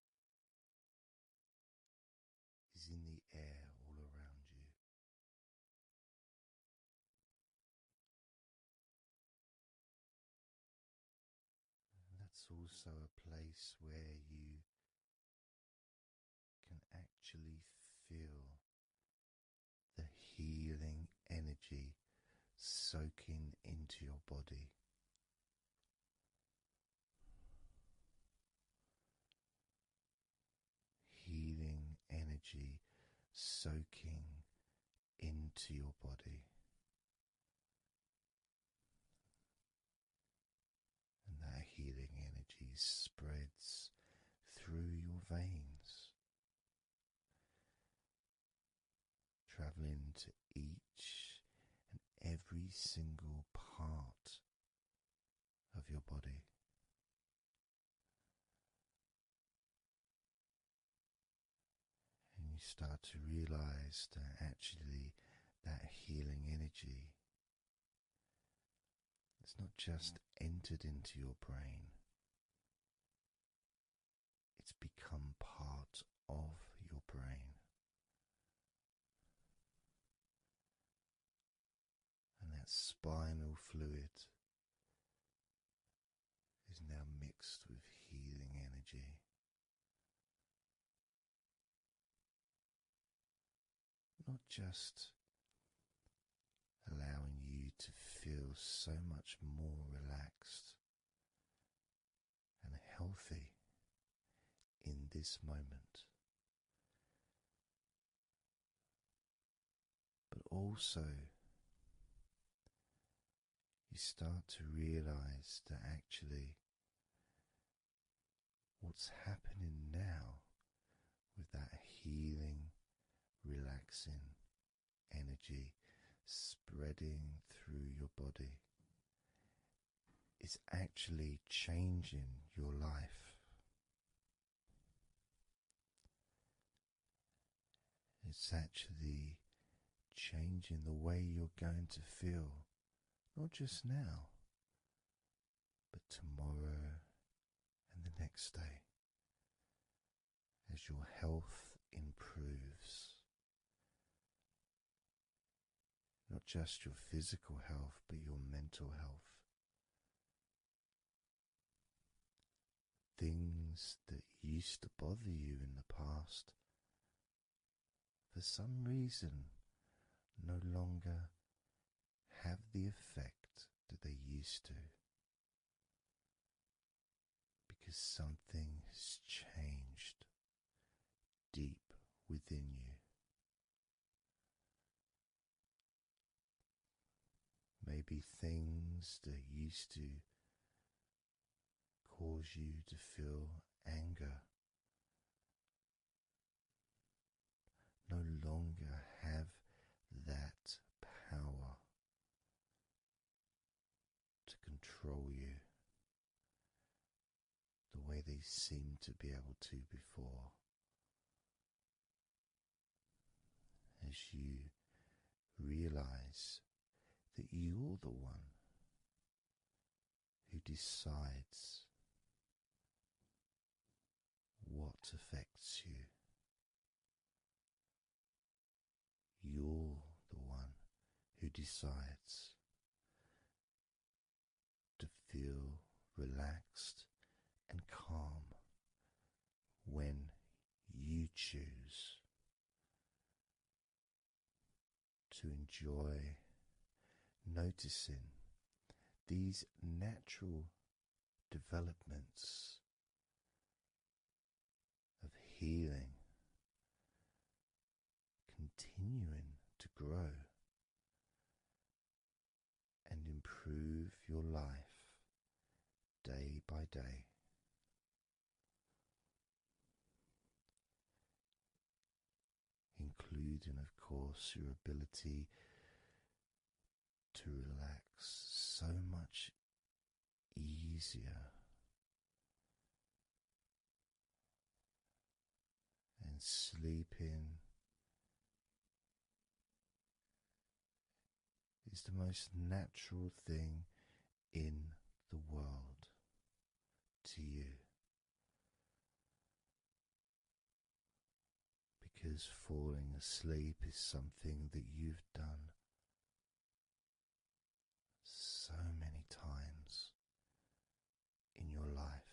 is in the air all around you. And that's also a place where you can actually feel the healing energy soaking into your body. Healing energy soaking into your body. And that healing energy spreads through your veins, traveling to each and every single part of your body. And you start to realize that actually that healing energy has not just entered into your brain, it's become part of your brain. And that spinal fluid is now mixed with healing energy. Not just allowing you to feel so much more relaxed and healthy in this moment, but also you start to realize that actually what's happening now with that healing, relaxing energy spreading through your body is actually changing your life. It's actually changing the way you're going to feel, not just now, but tomorrow and the next day, as your health improves. Not just your physical health, but your mental health. Things that used to bother you in the past, for some reason, no longer have the effect that they used to, because something has changed deep within you. Maybe things that used to cause you to feel anger no longer have that power to control you the way they seemed to be able to before. As you realize that you're the one who decides what affects you. You're the one who decides to feel relaxed and calm when you choose to enjoy noticing these natural developments of healing continuing to grow and improve your life day by day. Including, of course, your ability to relax so much easier and sleeping is the most natural thing in the world to you, because falling asleep is something that you've done so many times in your life,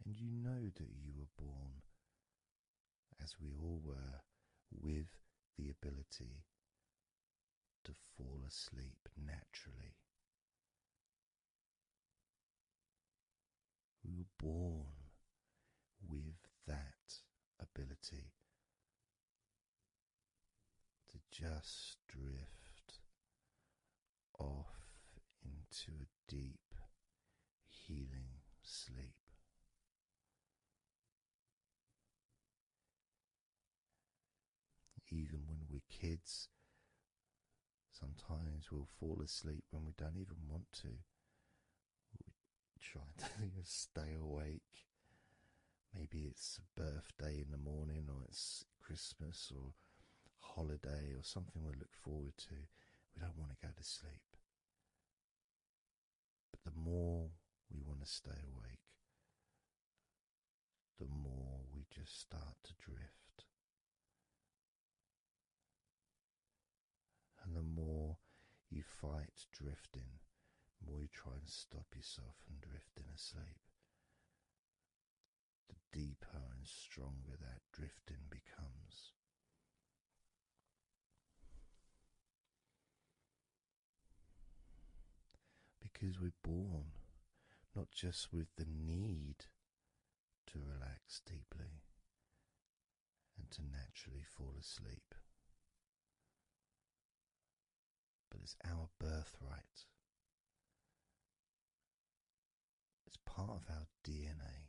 and you know that you were born, as we all were, with the ability to fall asleep naturally. We were born with that ability to just drift off into a deep, healing sleep. Even when we're kids, sometimes we'll fall asleep when we don't even want to. We try to stay awake. Maybe it's a birthday in the morning, or it's Christmas or holiday or something we look forward to. We don't want to go to sleep. But the more we want to stay awake, the more we just start to drift. And the more you fight drifting, the more you try and stop yourself from drifting asleep, the deeper and stronger that drifting becomes. Because we're born not just with the need to relax deeply and to naturally fall asleep, but it's our birthright. It's part of our DNA.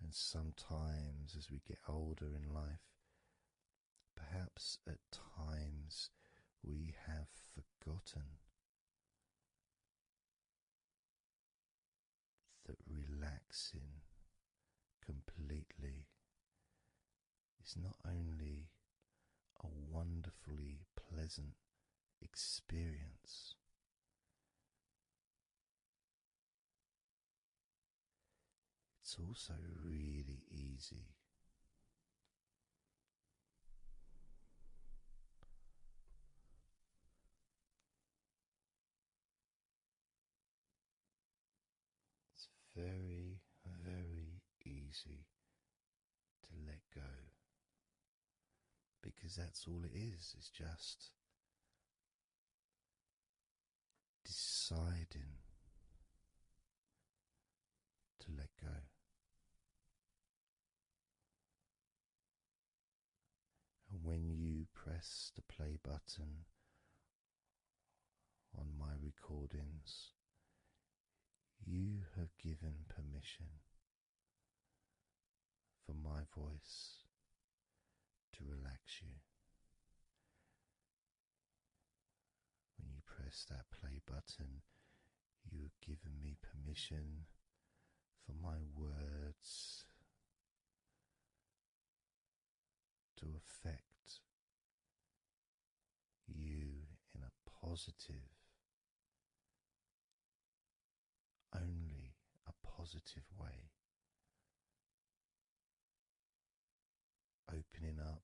And sometimes as we get older in life, perhaps at times we have forgotten that relaxing completely is not only a wonderfully pleasant experience, it's also really easy. It's very, very easy to let because that's all it is. It's just deciding to let go. And when you press the play button on my recordings, you have given permission for my voice to relax you. When you press that play button, you have given me permission for my words to affect you in a positive, only a positive way, opening up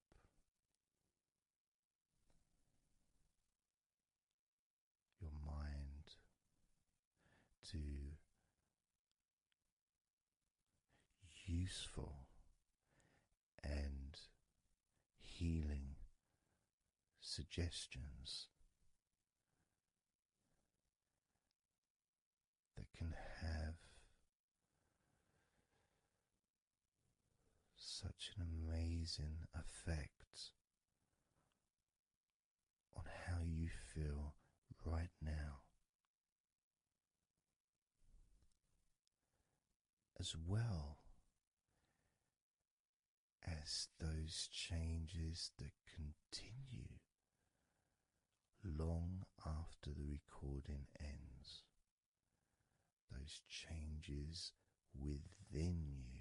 your mind to useful and healing suggestions that can have such an amazing effect on how you feel right now, as well as those changes that continue long after the recording ends, those changes within you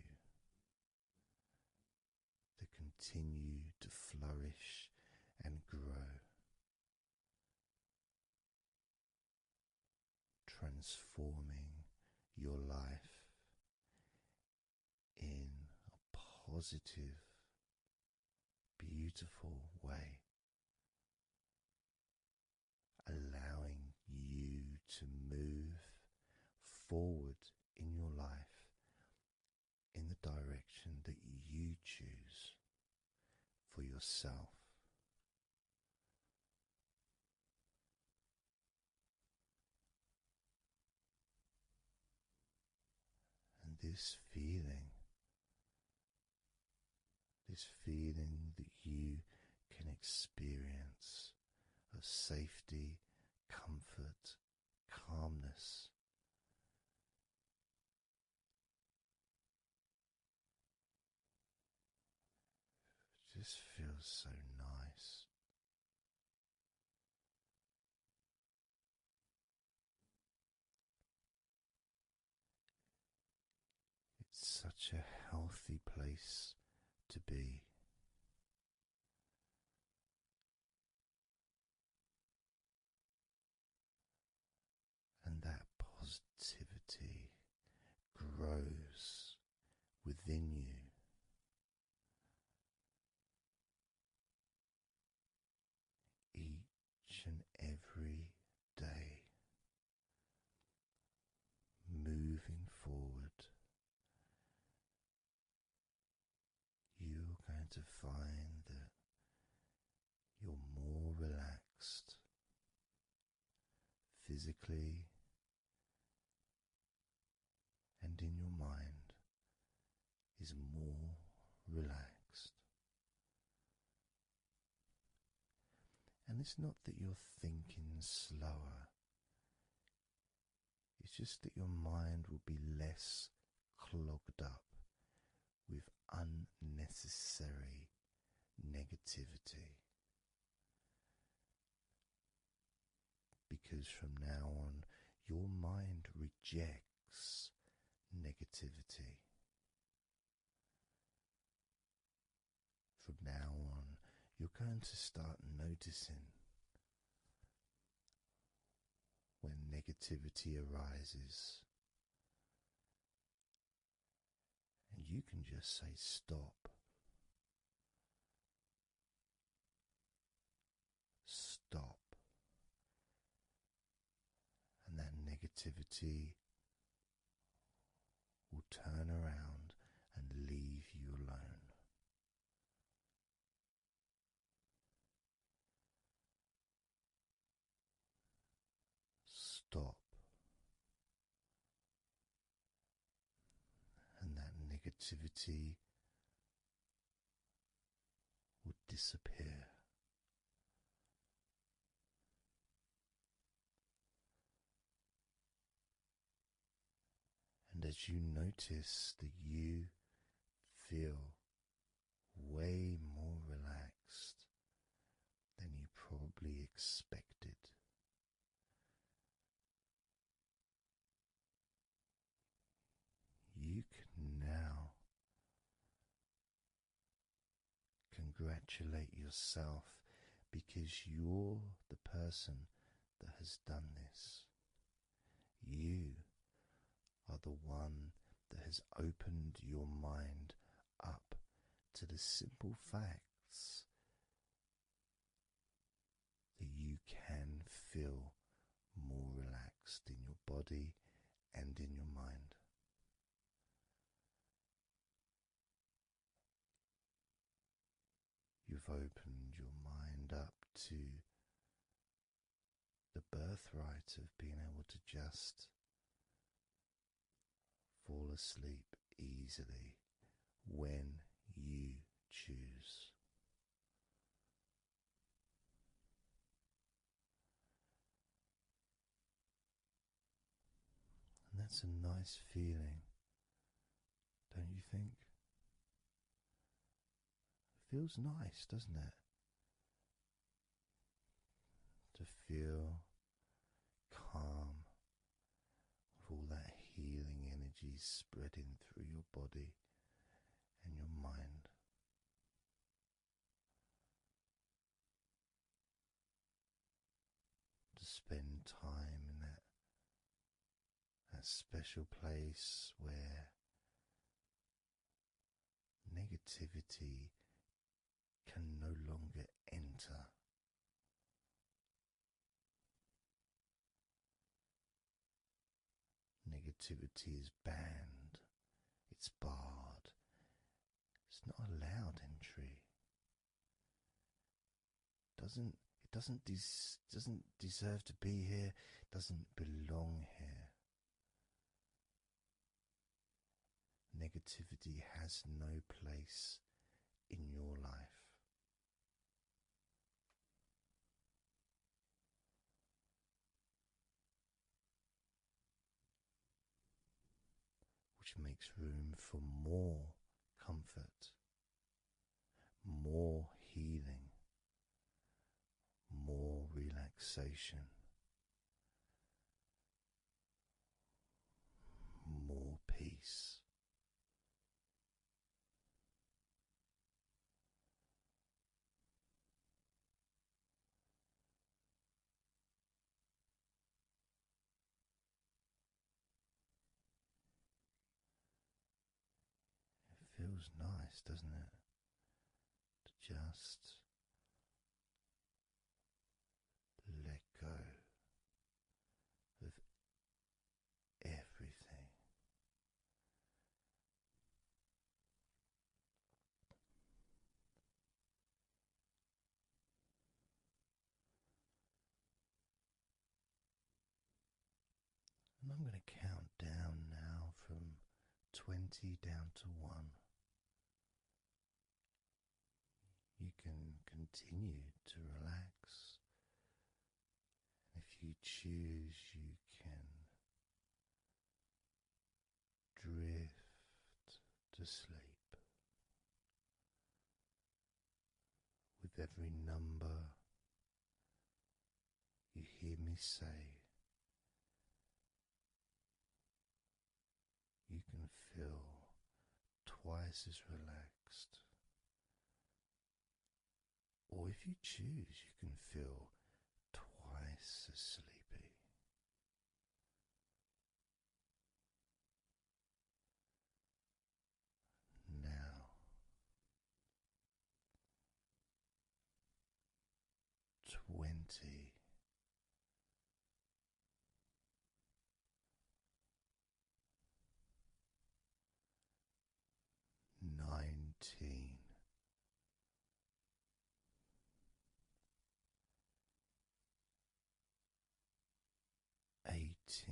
that continue to flourish and grow, transforming your life in a positive, beautiful way, allowing you to move forward in your life in the direction that you choose for yourself. And this feeling that you can experience of safety, comfort, calmness, just feels so nice. It's such a healthy place to be. And that positivity grows within you. Each and every day, moving forward, you're going to find that you're more relaxed physically and in your mind is more relaxed. And it's not that you're thinking slower, it's just that your mind will be less clogged up with unnecessary negativity. Because from now on, your mind rejects negativity. From now on, you're going to start noticing when negativity arises, and you can just say stop. Stop. And that negativity will turn around and leave you alone. stop, and that negativity would disappear. And as you notice that you feel way more relaxed than you probably expected, you can now congratulate yourself because you're the person that has done this. You are the one that has opened your mind up to the simple facts that you can feel more relaxed in your body and in your mind. You've opened your mind up to the birthright of being able to just fall asleep easily when you choose. And that's a nice feeling, don't you think? It feels nice, doesn't it? To feel calm with all that healing energy spreading through your body and your mind. To spend time in that special place where negativity can no longer enter. Negativity is banned, it's barred, it's not allowed entry. It doesn't deserve to be here, doesn't belong here. Negativity has no place in your life. Which makes room for more comfort, more healing, more relaxation, more peace. It feels nice, doesn't it? To just let go of everything. And I'm going to count down now from 20 down to 1. You can continue to relax. And if you choose, you can drift to sleep. With every number you hear me say, you can feel twice as relaxed. Or if you choose, you can feel twice as sleepy. Now, 20. 19. 18. 17,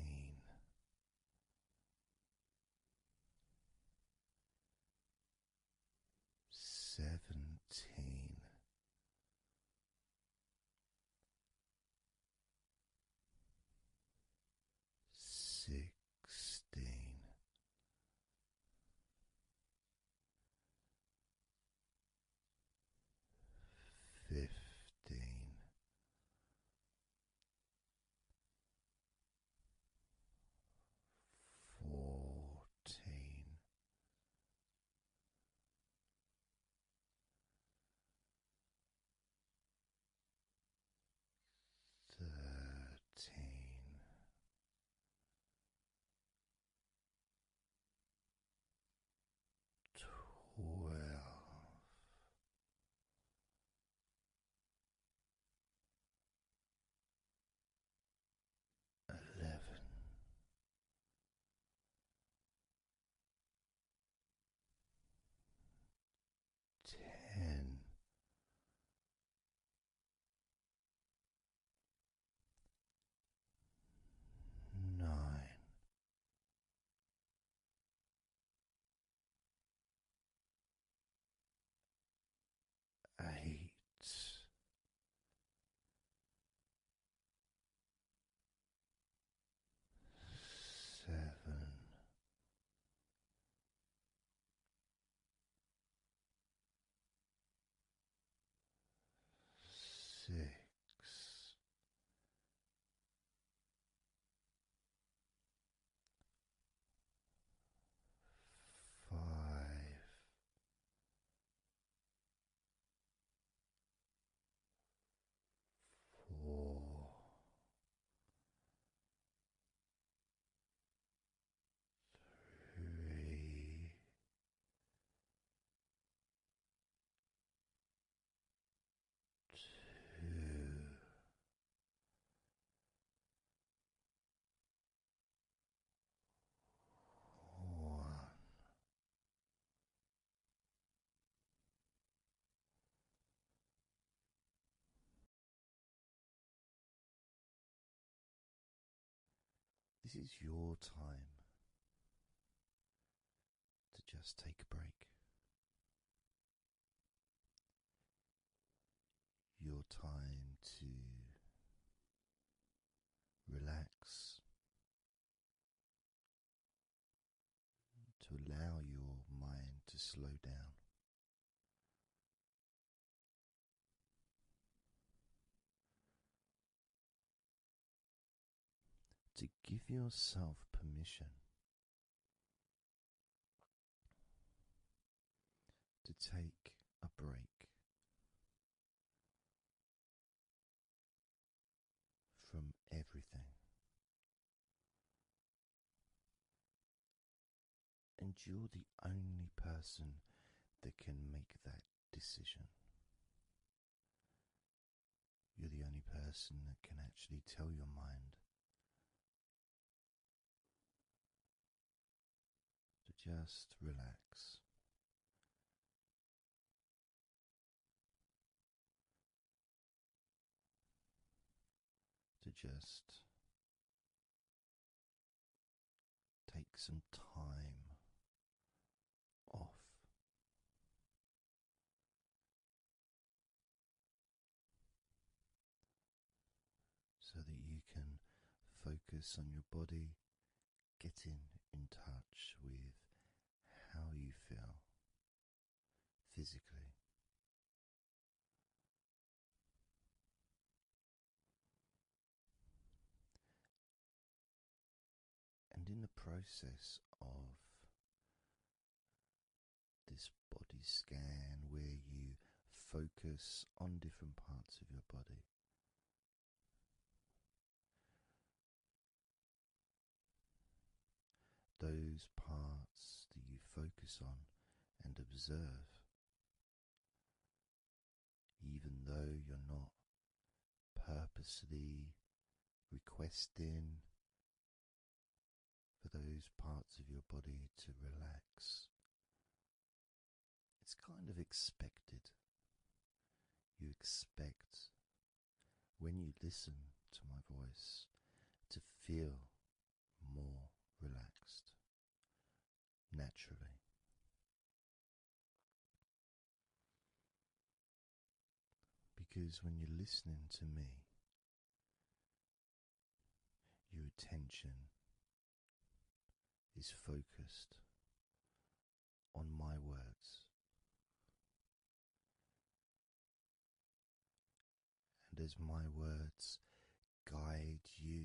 16, 15, 14, 13, 12, 11, 10, 9, 8, 7, 6, 5, 4, 3, 2, 1. This is your time to just take a break. Your time to relax, to allow your mind to slow down. To give yourself permission to take a break from everything. And you're the only person that can make that decision. You're the only person that can actually tell your mind to just relax. To just take some time off. So that you can focus on your body, getting in touch with how you feel physically. And in the process of this body scan, where you focus on different parts of your body, those parts that you focus on and observe, even though you're not purposely requesting for those parts of your body to relax, it's kind of expected. You expect, when you listen to my voice, to feel more relaxed naturally. Because when you're listening to me, your attention is focused on my words, and as my words guide you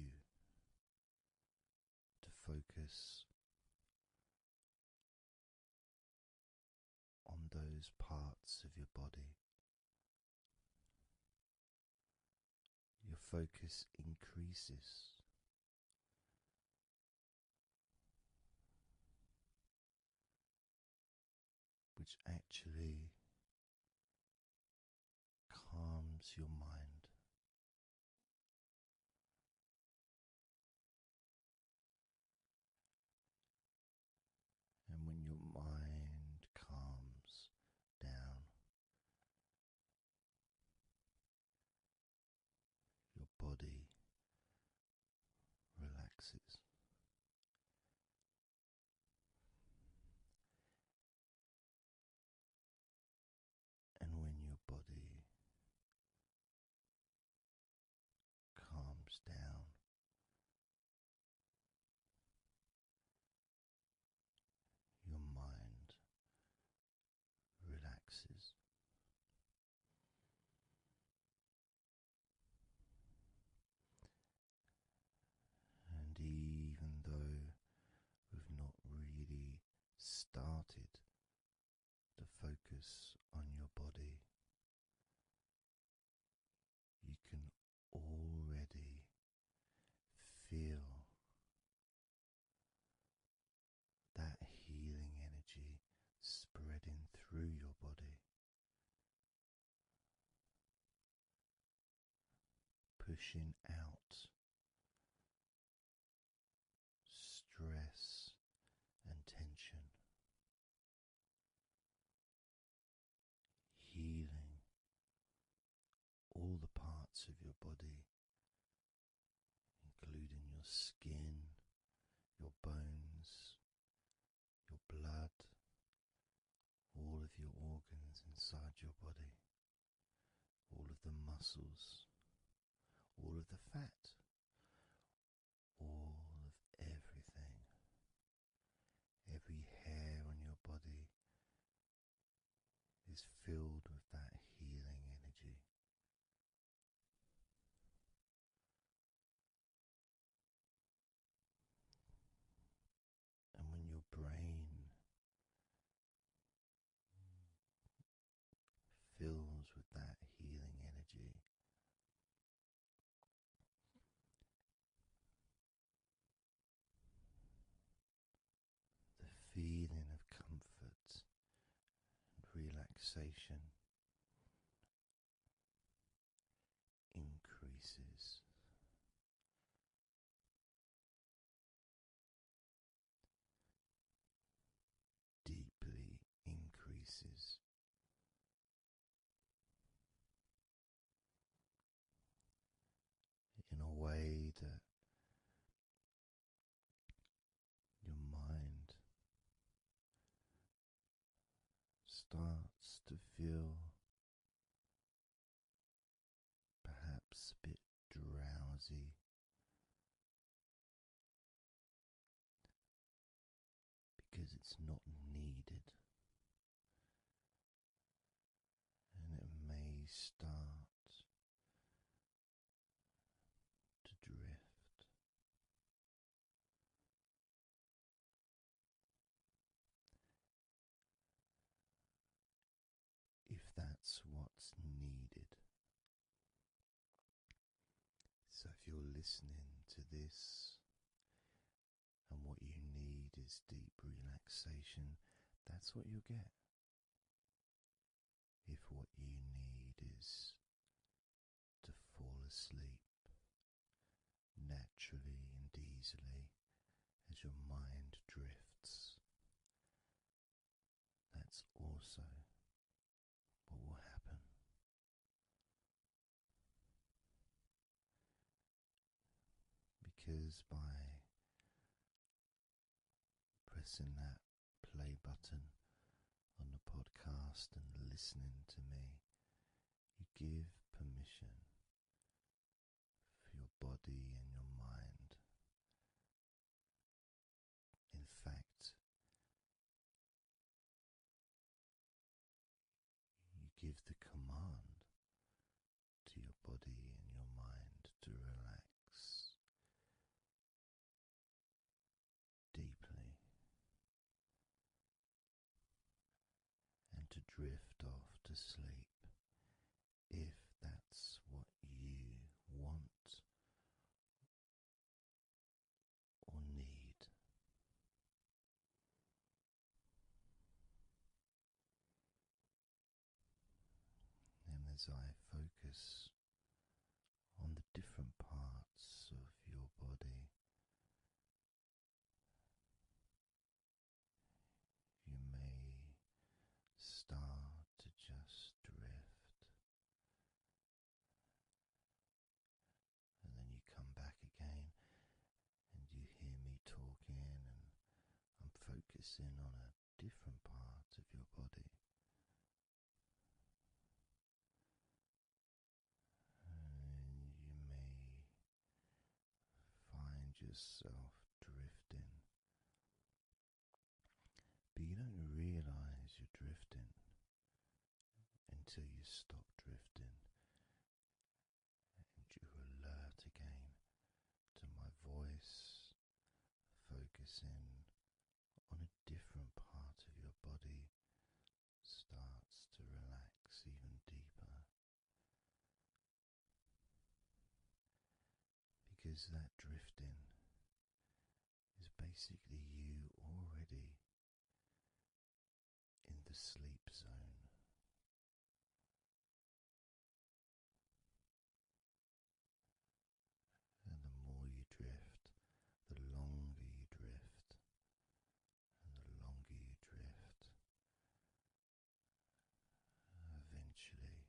to focus on those parts of your body, your focus increases. Which actually calms your mind. And when your mind calms down, your body relaxes. And when your body calms down, your mind relaxes. And even though we've not really started to focus on your body, you can already feel that healing energy spreading through your body, pushing out stress and tension, healing all the parts of your body, including your skin, your bones, your blood, all of your organs inside your body, all of the muscles, all of the fat, all of everything. Every hair on your body is filled with that healing energy. And when your brain fills with that healing energy, the feeling of comfort and relaxation increases. Deeply increases. In a way that your mind starts to feel perhaps a bit drowsy, because it's not needed, and it may start to drift. If that's what's needed. So if you're listening to this and what you need is deep relaxation, that's what you'll get. If what you need is to fall asleep naturally and easily as your mind drifts, that's also what will happen. Because by pressing that play button on the podcast and listening to me, you give permission for your body and your mind. In fact, you give the command to your body and your mind to relax deeply and to drift off to sleep if that's what you want or need. And as I focus on the different parts of your body, you may start to just drift, and then you come back again and you hear me talking, and I'm focusing on a different part of your body. And you may find yourself drifting, but you don't realize you're drifting until you stop drifting and you're alert again to my voice, focusing on a different part of your body starts to relax even deeper, because that drifting is basically you already in the sleep zone. And the more you drift, the longer you drift, and the longer you drift, eventually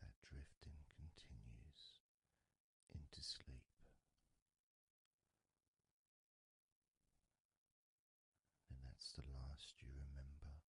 that drifting continues into sleep. And that's the last you remember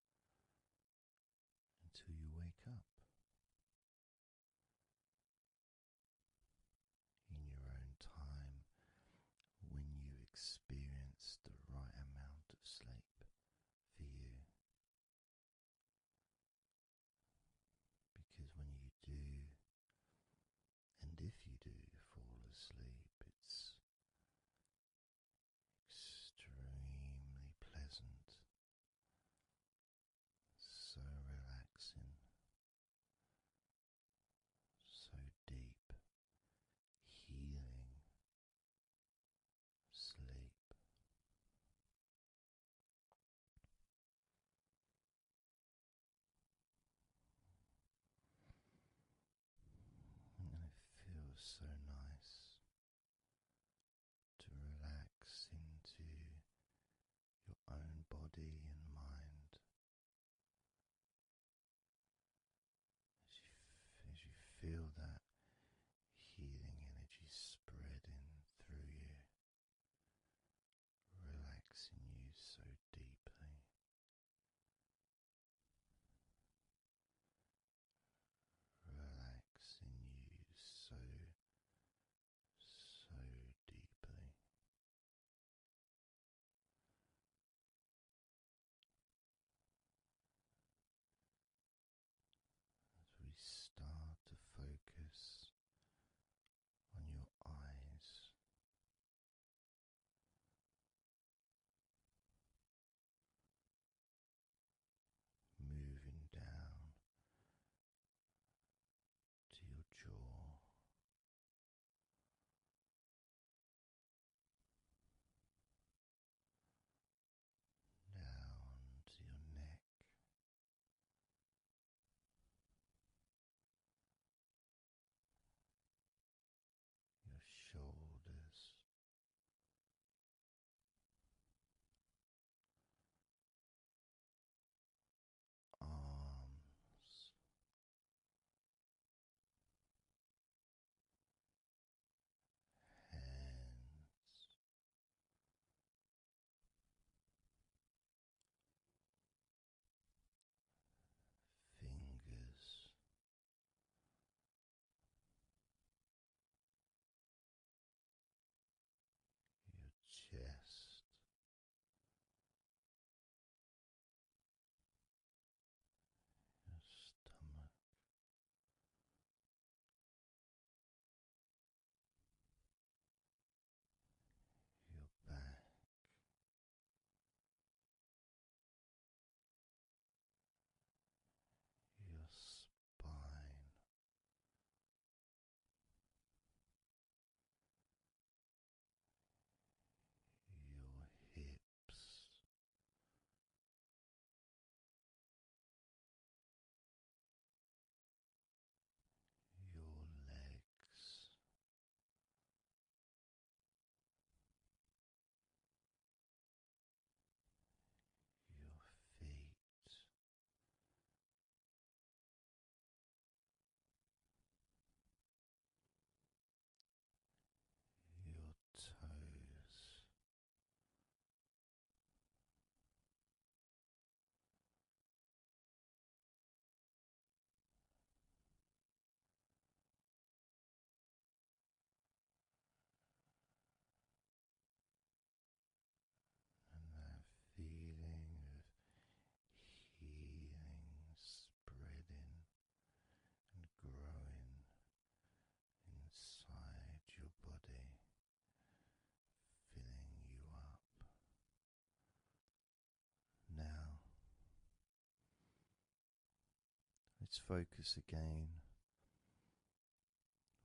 Let's focus again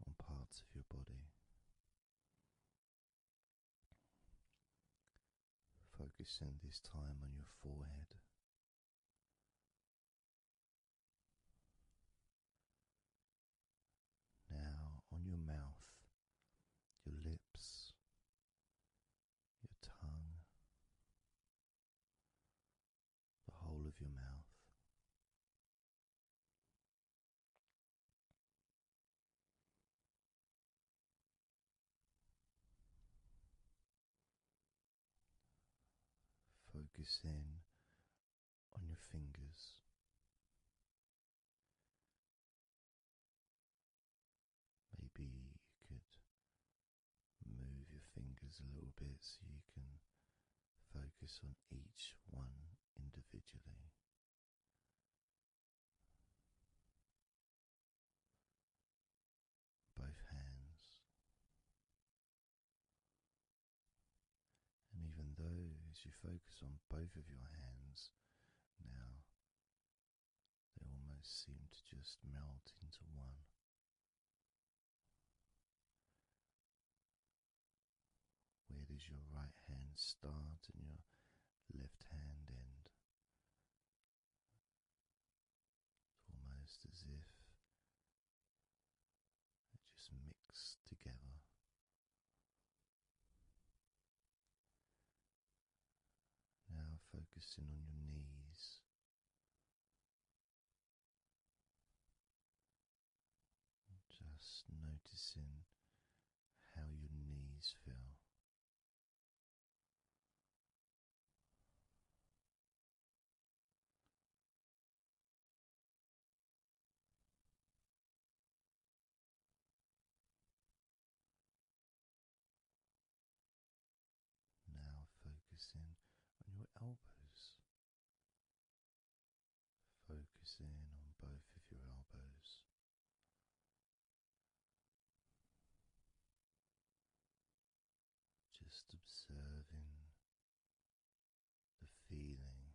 on parts of your body. Focusing this time on your forehead. Now on your mouth, your lips, your tongue, the whole of your mouth. Focus in on your fingers. Maybe you could move your fingers a little bit so you can focus on each one individually. Both hands. And even though as you focus on both of your hands now, they almost seem to just melt into one. Where does your right hand start and your left hand end? It's almost as if they just mix together. Now focusing on your knees. Just noticing how your knees feel. Now focusing on your elbows. Focusing on both of your elbows. Just observing the feeling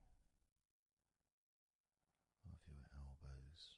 of your elbows.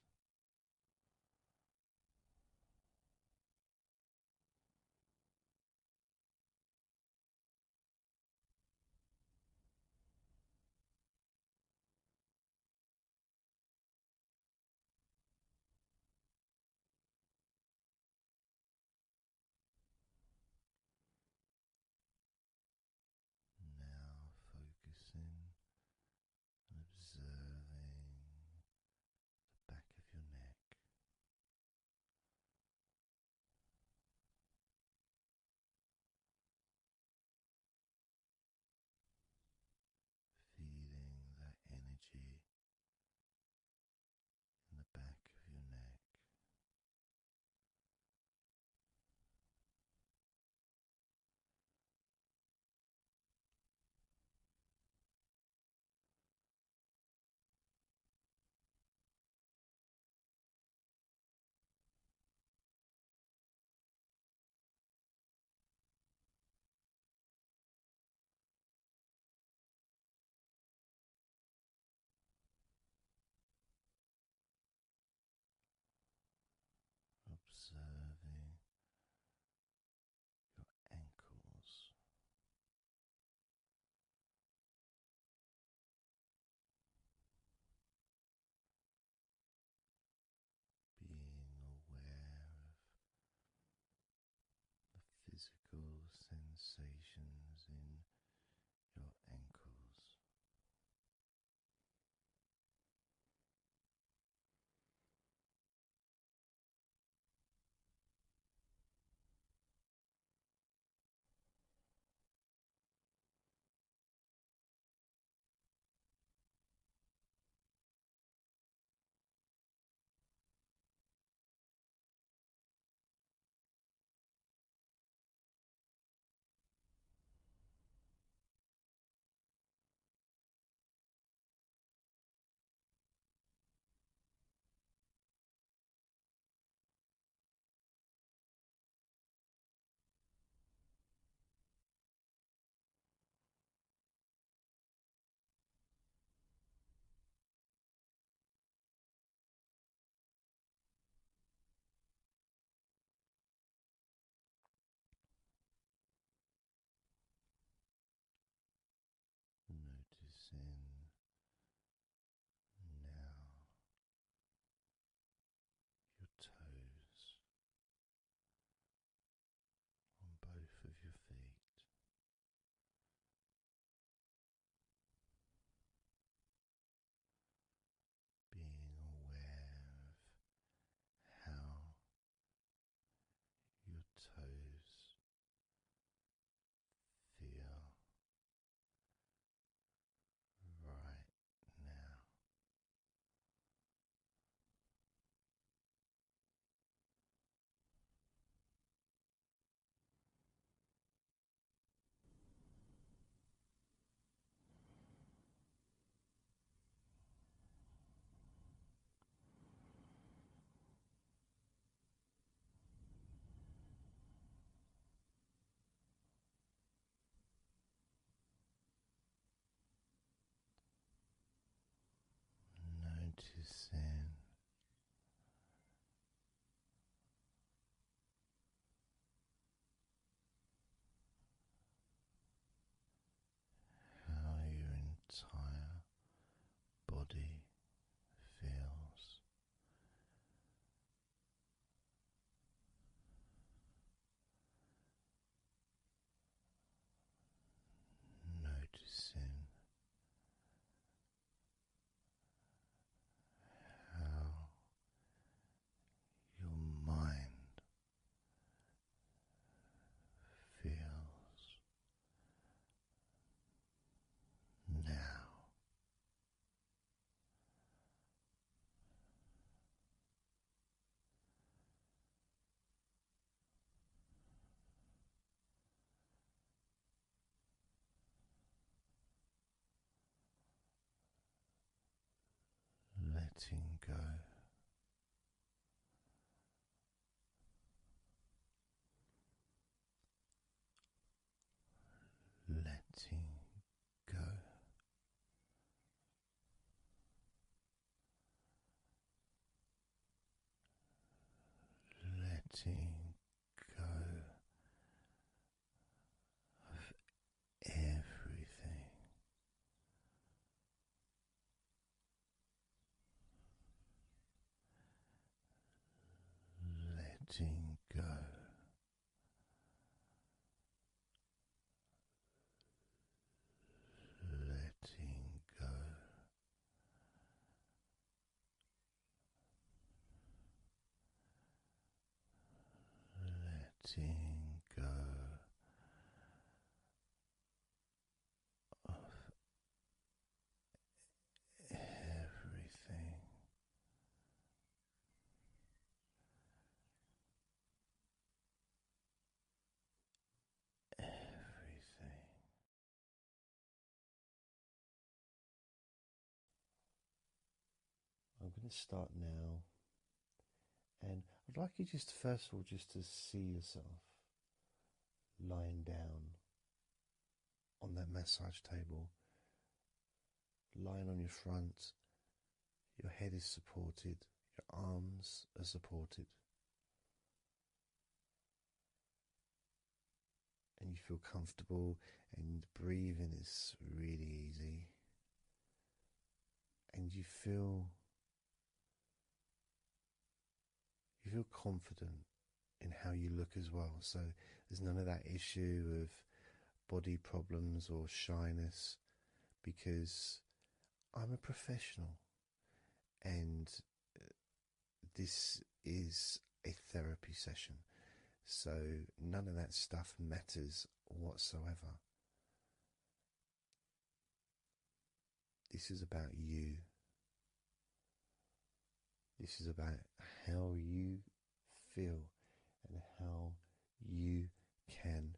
Noticing how your entire body feels. Noticing how your mind feels now. Letting go. Letting go. Letting go of everything. Letting go. Letting go. Letting go of everything. Everything. I'm going to start now, and I'd like you just first of all just to see yourself lying down on that massage table, lying on your front, your head is supported, your arms are supported, and you feel comfortable, and breathing is really easy, and you feel confident in how you look as well. So there's none of that issue of body problems or shyness, because I'm a professional, and this is a therapy session, so none of that stuff matters whatsoever. This is about you. This is about how you feel and how you can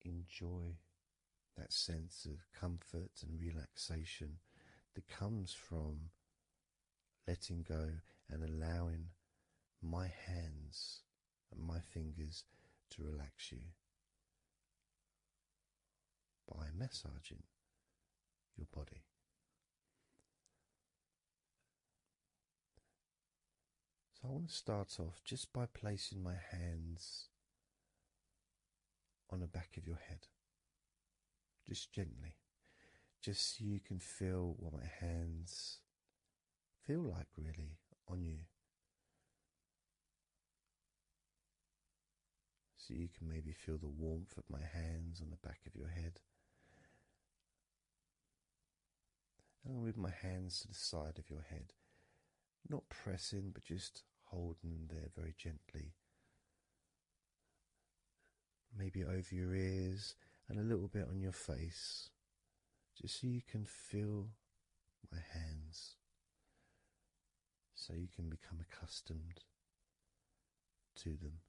enjoy that sense of comfort and relaxation that comes from letting go and allowing my hands and my fingers to relax you by massaging your body. So I want to start off just by placing my hands on the back of your head, just gently, just so you can feel what my hands feel like really on you. So you can maybe feel the warmth of my hands on the back of your head. And I'll move my hands to the side of your head, not pressing, but just holding them there very gently. Maybe over your ears and a little bit on your face, just so you can feel my hands, so you can become accustomed to them.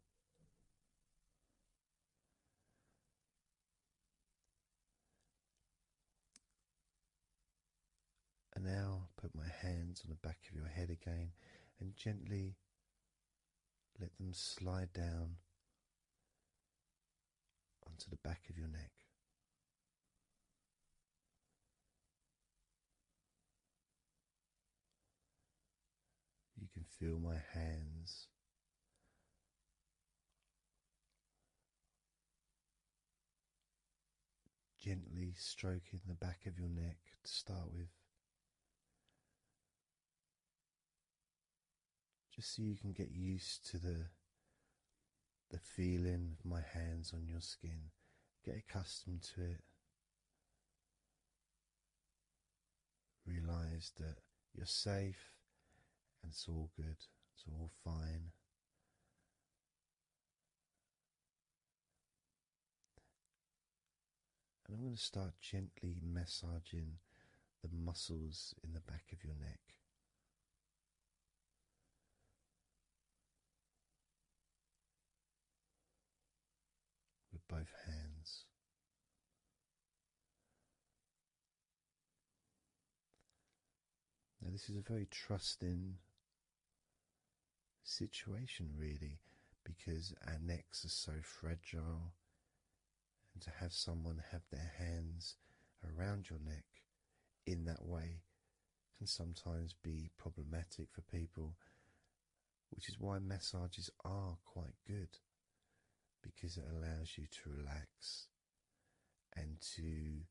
And now put my hands on the back of your head again and gently let them slide down onto the back of your neck. feel my hands gently stroking the back of your neck to start with, just so you can get used to the feeling of my hands on your skin. Get accustomed to it. Realize that you're safe and it's all good, it's all fine. And I'm going to start gently massaging the muscles in the back of your neck. With both hands. Now, this is a very trusting situation, really, because our necks are so fragile, and to have someone have their hands around your neck in that way can sometimes be problematic for people, which is why massages are quite good, because it allows you to relax and to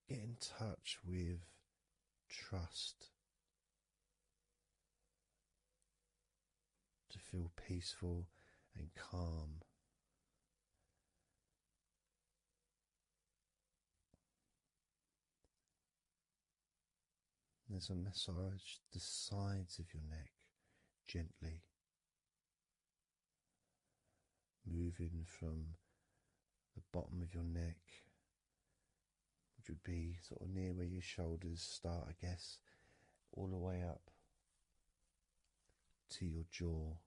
get in touch with trust, to feel peaceful and calm. There's a massage the sides of your neck gently, moving from the bottom of your neck, which would be sort of near where your shoulders start, I guess, all the way up to your jaw,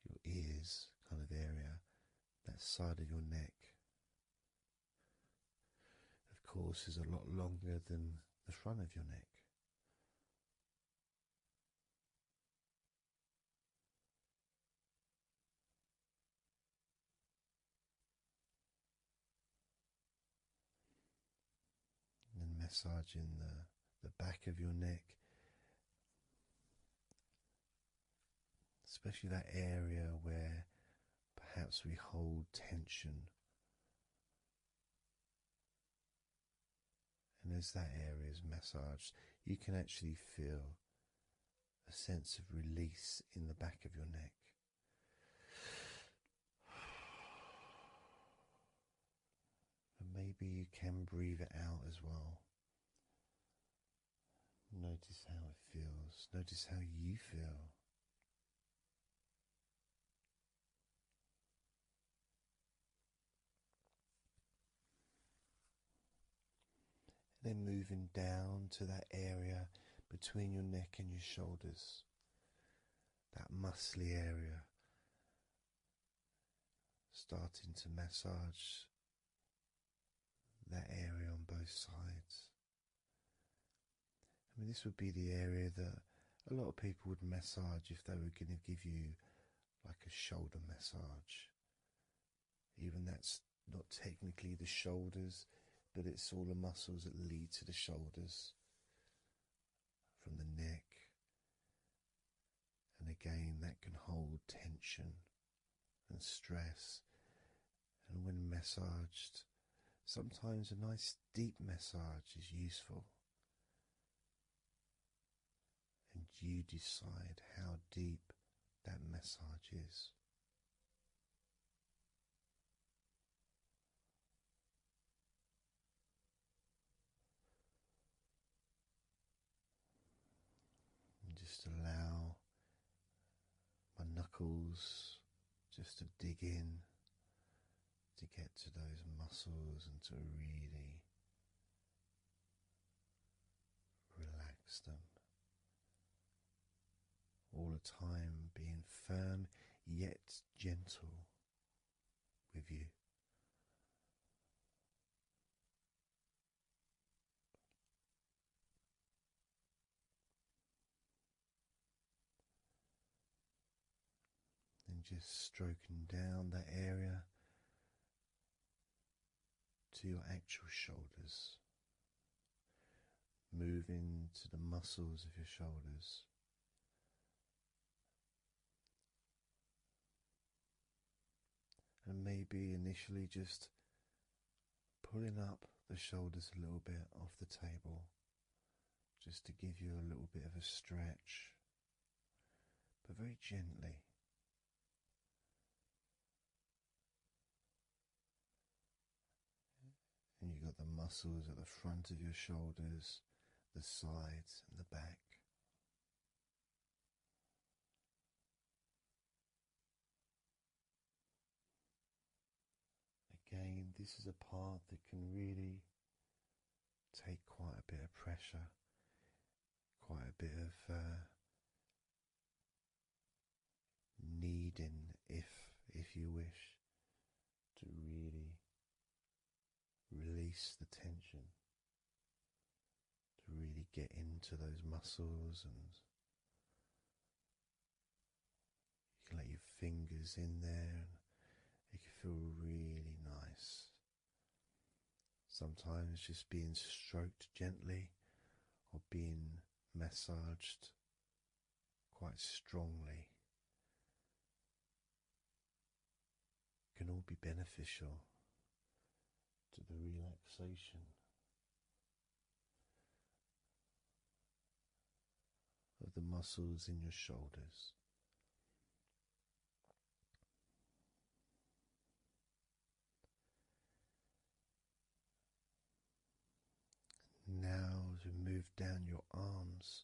your ears kind of area, that side of your neck. Of course, is a lot longer than the front of your neck. And then massaging the back of your neck, especially that area where perhaps we hold tension. And as that area is massaged, you can actually feel a sense of release in the back of your neck. And maybe you can breathe it out as well. Notice how it feels. Notice how you feel. Then moving down to that area between your neck and your shoulders, that muscly area, starting to massage that area on both sides. I mean, this would be the area that a lot of people would massage if they were going to give you like a shoulder massage. Even that's not technically the shoulders, but it's all the muscles that lead to the shoulders, from the neck. And again, that can hold tension and stress. And when massaged, sometimes a nice deep massage is useful. And you decide how deep that massage is. And just allow my knuckles just to dig in, to get to those muscles and to really relax them. All the time being firm yet gentle with you. And just stroking down that area to your actual shoulders, moving to the muscles of your shoulders. And maybe initially just pulling up the shoulders a little bit off the table, just to give you a little bit of a stretch, but very gently. And you've got the muscles at the front of your shoulders, the sides, and the back. Again, this is a part that can really take quite a bit of pressure, quite a bit of needing, if you wish, to really release the tension, to really get into those muscles, and you can let your fingers in there and it can feel really nice. Sometimes just being stroked gently or being massaged quite strongly can all be beneficial to the relaxation of the muscles in your shoulders. Now, as we move down your arms,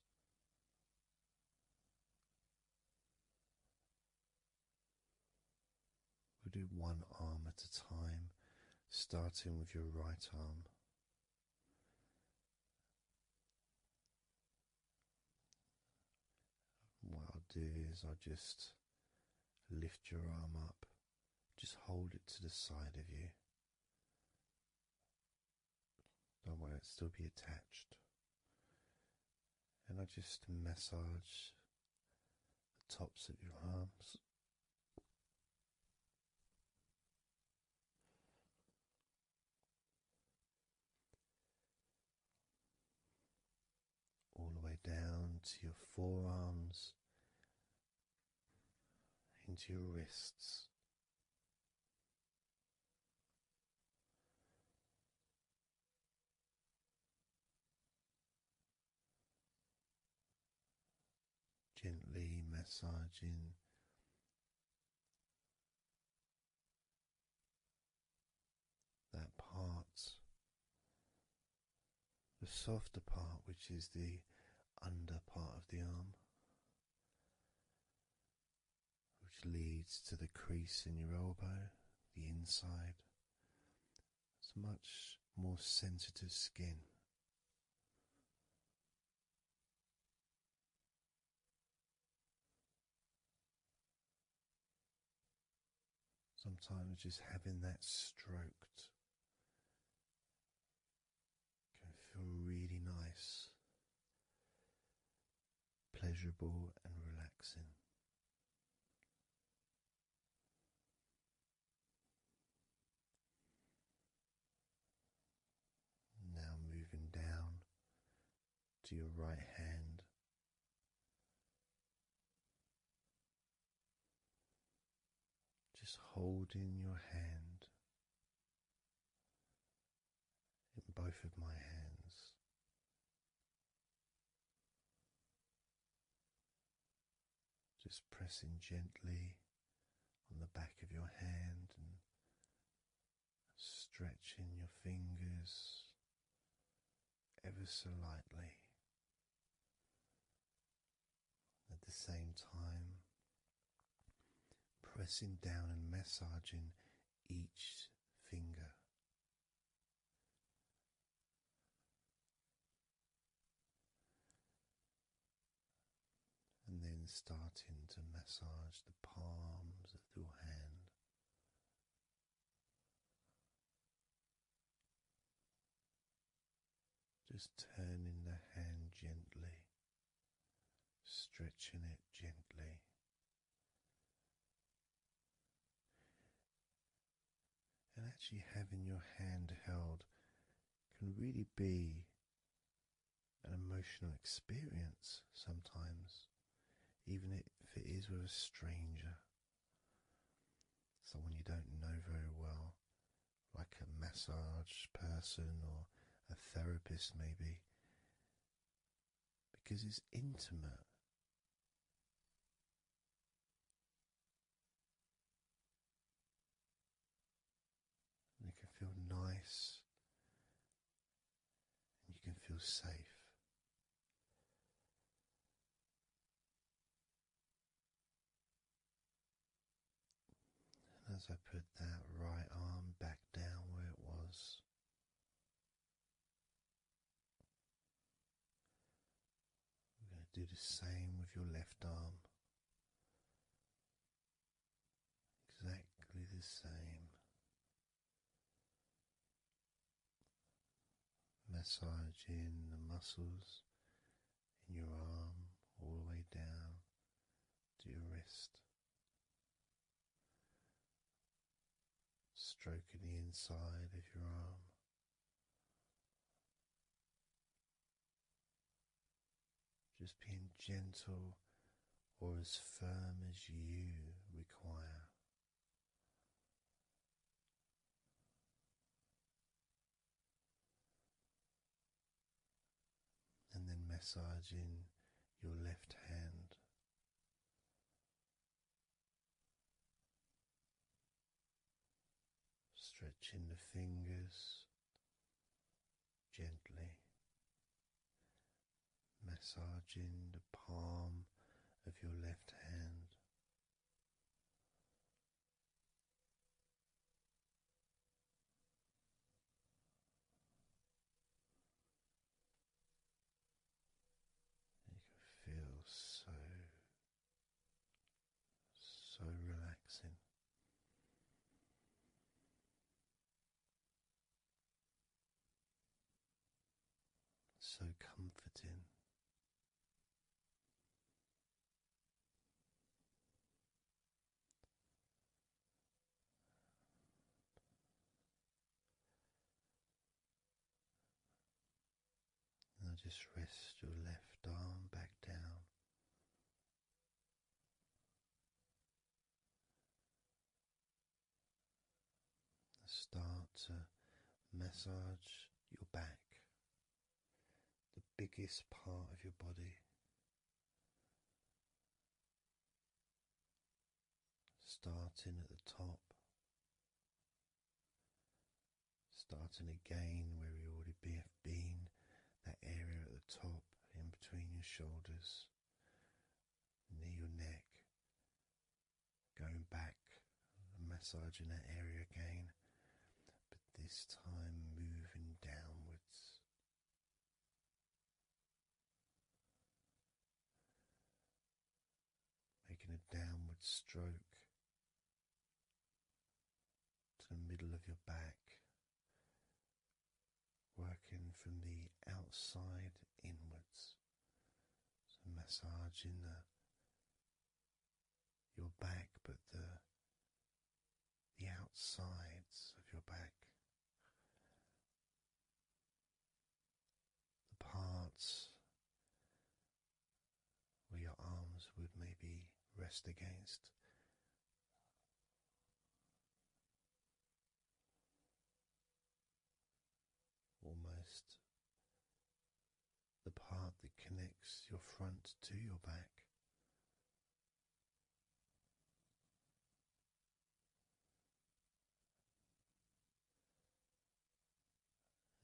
we'll do one arm at a time, starting with your right arm. What I'll do is I'll just lift your arm up, just hold it to the side of you. Don't worry, it'll still be attached. And I just massage the tops of your arms. All the way down to your forearms, into your wrists. Gently massaging that part, the softer part, which is the under part of the arm, which leads to the crease in your elbow, the inside. It's much more sensitive skin. Sometimes just having that stroked can feel really nice, pleasurable and relaxing. Now moving down to your right hand. Just holding your hand in both of my hands. Just pressing gently on the back of your hand and stretching your fingers ever so lightly. At the same time, pressing down and massaging each finger. And then starting to massage the palms of your hand. Just turning the hand gently, stretching it gently. And actually having your hand held can really be an emotional experience sometimes, even if it is with a stranger, someone you don't know very well, like a massage person or a therapist, maybe, because it's intimate. And it can feel nice and you can feel safe. And as I put that right arm back down where it was, we're going to do the same with your left arm. Exactly the same. Massaging the muscles in your arm all the way down to your wrist. Stroking the inside of your arm. Just being gentle or as firm as you require. And then massaging your left hand. Stretching the fingers gently. Massaging the palm of your left hand. You can feel so relaxing. So comforting. Now just rest your left arm back down. Start to massage your back, the biggest part of your body. Starting at the top, starting again where we already have been, that area at the top in between your shoulders, near your neck, going back and massaging that area again, but this time moving downwards. Making a downward stroke to the middle of your back, working from the outside inwards. So massaging your back, but the outsides of your back. The parts where your arms would maybe rest against. Almost the part that connects your front to your back.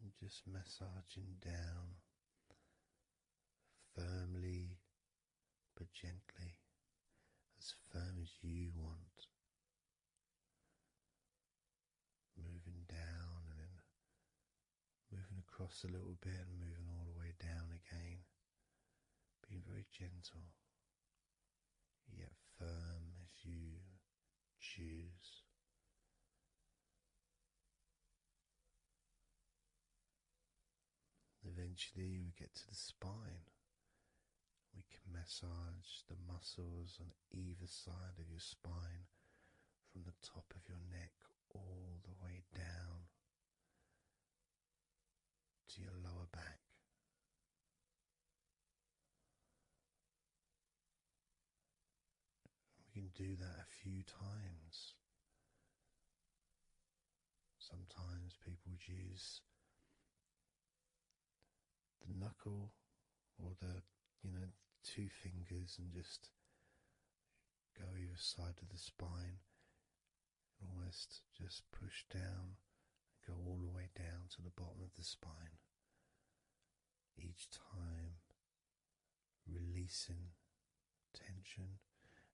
And just massaging down firmly but gently, as firm as you want. Moving down and then moving across a little bit and moving all the way down again. Being very gentle, yet firm as you choose. Eventually we get to the spine. We can massage the muscles on either side of your spine from the top of your neck all the way down to your lower back. do that a few times. Sometimes people would use the knuckle or the, two fingers and just go either side of the spine and almost just push down and go all the way down to the bottom of the spine. Each time releasing tension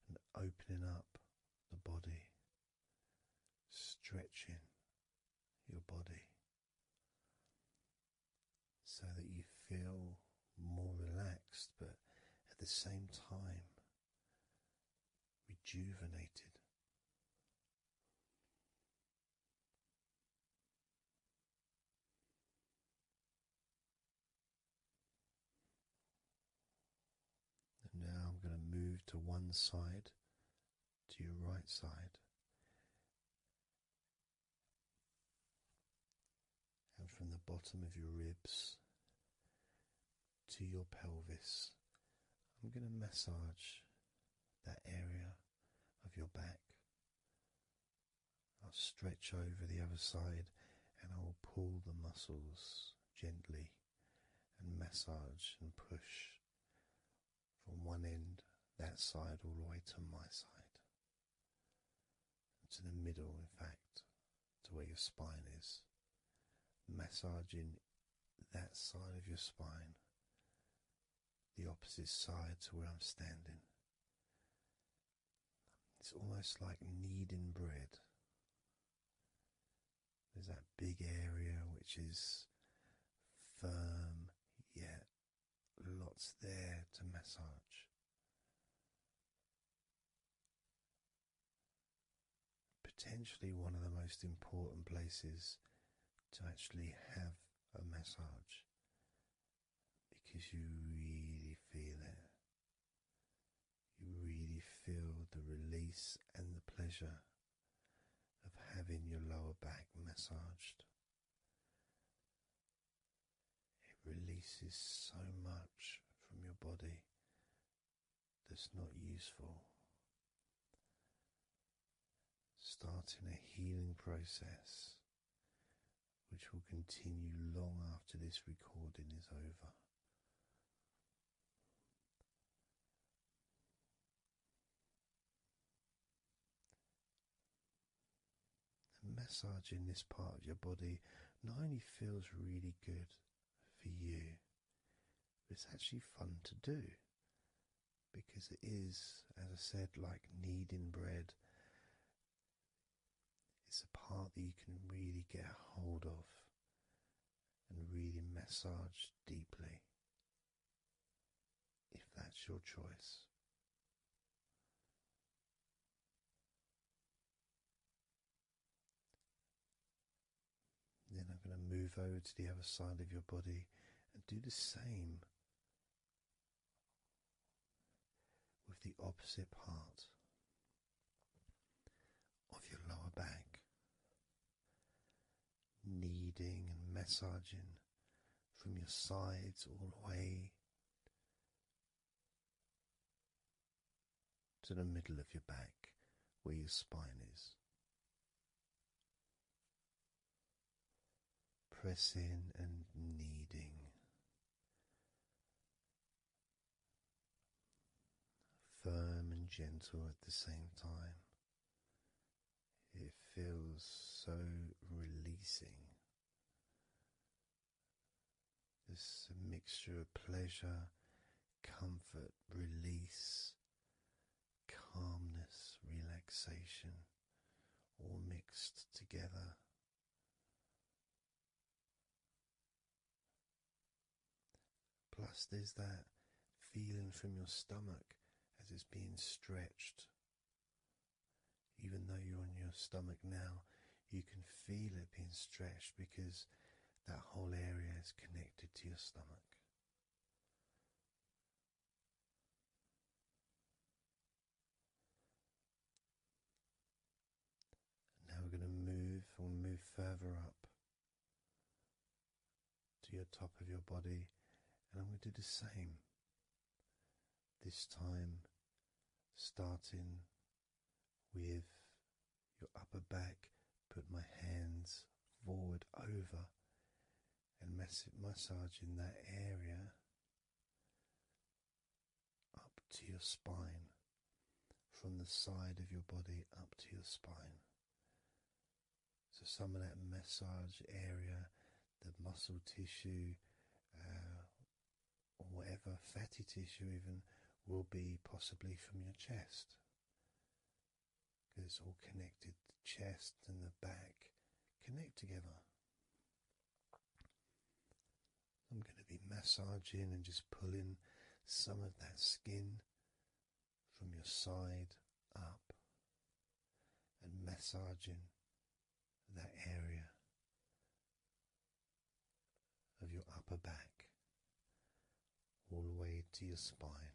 and opening up the body, stretching your body so that you feel more relaxed, but at the same time rejuvenated. And now I'm going to move to one side, to your right side, and from the bottom of your ribs to your pelvis, I'm going to massage that area of your back. I'll stretch over the other side and I'll pull the muscles gently and massage and push from one end, that side, all the way to my side, to the middle, in fact, to where your spine is. Massaging that side of your spine, the opposite side to where I'm standing. It's almost like kneading bread. There's that big area which is firm, yet lots there to massage. Potentially one of the most important places to actually have a massage, because you really feel it. You really feel the release and the pleasure of having your lower back massaged. It releases so much from your body that's not useful, starting a healing process which will continue long after this recording is over. And massaging this part of your body not only feels really good for you, but it's actually fun to do, because it is, as I said, like kneading bread. It's a part that you can really get a hold of and really massage deeply, if that's your choice. Then I'm going to move over to the other side of your body and do the same with the opposite part of your lower back, kneading and massaging from your sides all the way to the middle of your back where your spine is. Pressing and kneading, firm and gentle at the same time. It feels so releasing. There's a mixture of pleasure, comfort, release, calmness, relaxation, all mixed together. Plus there's that feeling from your stomach as it's being stretched. Even though you're on your stomach now, you can feel it being stretched because that whole area is connected to your stomach. Now we're going to move further up to your top of your body, and I'm going to do the same. This time starting with your upper back, put my hands forward over and massaging that area up to your spine, from the side of your body up to your spine. So some of that massage area, the muscle tissue, or whatever, fatty tissue even, will be possibly from your chest. Because it's all connected, the chest and the back connect together. I'm going to be massaging and just pulling some of that skin from your side up and massaging that area of your upper back all the way to your spine.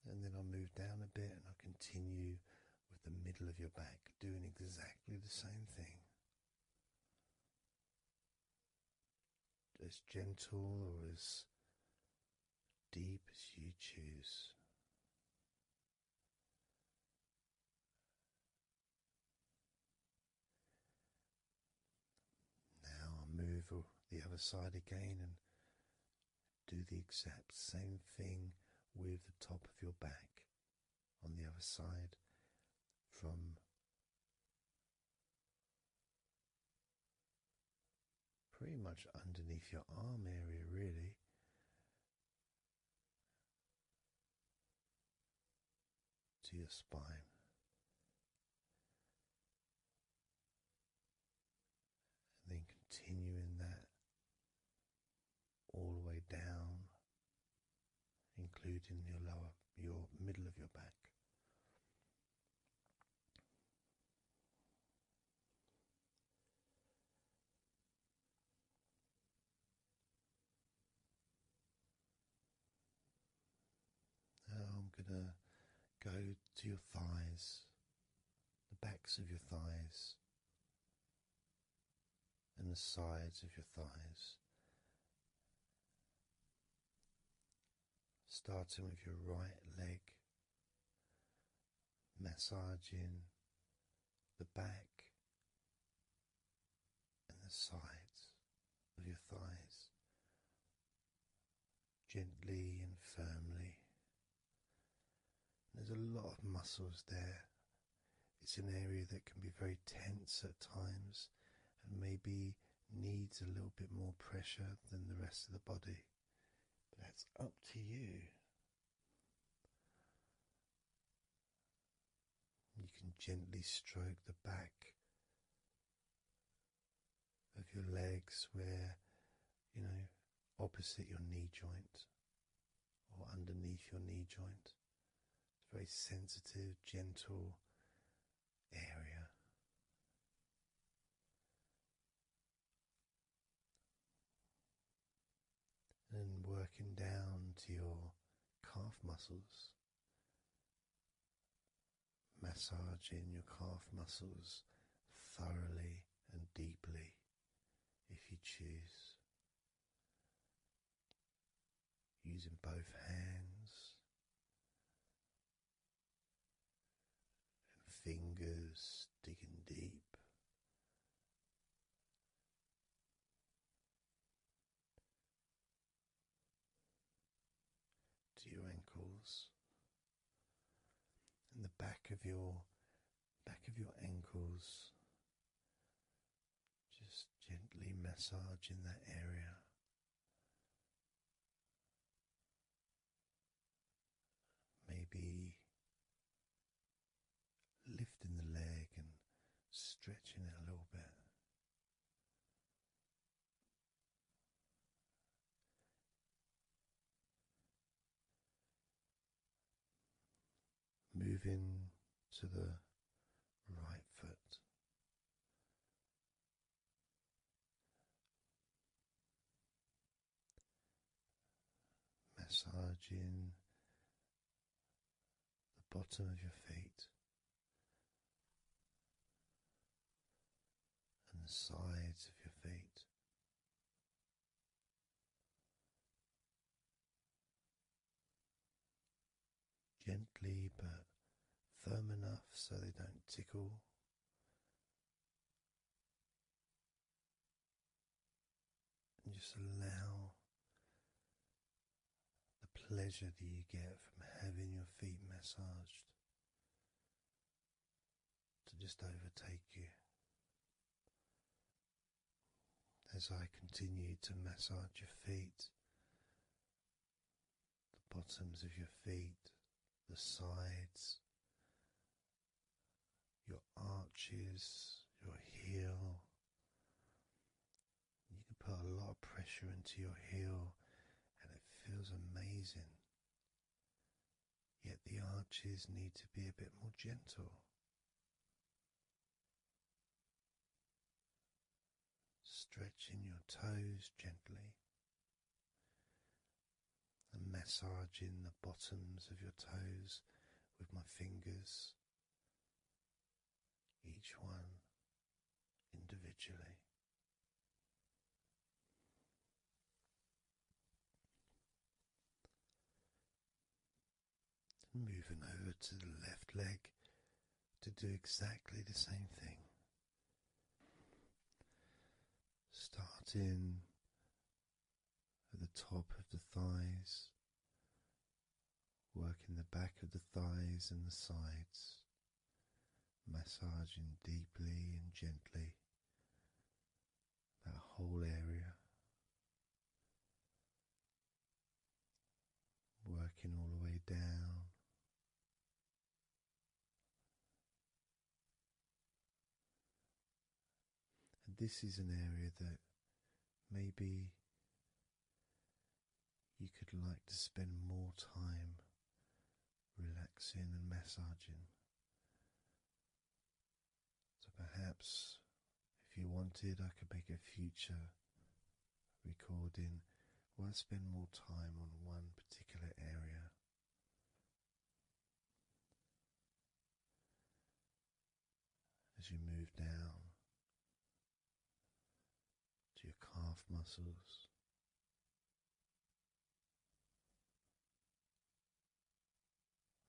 And then I'll move down a bit and I'll continue with the middle of your back, doing exactly the same thing. As gentle or as deep as you choose. Now I'll move the other side again and do the exact same thing with the top of your back on the other side, from pretty much underneath your arm area, really, to your spine. And then continuing that all the way down, including your middle of your back. Now I'm going to go to your thighs, the backs of your thighs, and the sides of your thighs. Starting with your right leg, massaging the back and the sides of your thighs, gently and firmly. There's a lot of muscles there. It's an area that can be very tense at times and maybe needs a little bit more pressure than the rest of the body. But that's up to you. You can gently stroke the back of your legs where, opposite your knee joint or underneath your knee joint. It's a very sensitive, gentle area. And working down to your calf muscles, massaging your calf muscles thoroughly and deeply if you choose, using both hands and fingers, digging deep. To your ankles and the back of your ankles, just gently massaging that area. Maybe lifting the leg and stretching it a little bit. Moving to the right foot. Massaging the bottom of your feet and the sides of your feet. gently but firm enough so they don't tickle. And just allow the pleasure that you get from having your feet massaged to just overtake you. As I continue to massage your feet, the bottoms of your feet, the sides, your arches, your heel. You can put a lot of pressure into your heel and it feels amazing. Yet the arches need to be a bit more gentle. Stretching your toes gently and massaging the bottoms of your toes with my fingers, each one individually. Moving over to the left leg to do exactly the same thing. Starting at the top of the thighs, working the back of the thighs and the sides, massaging deeply and gently that whole area, working all the way down. And this is an area that maybe you could like to spend more time relaxing and massaging. So perhaps if you wanted, I could make a future recording where I spend more time on one particular area. As you move down to your calf muscles,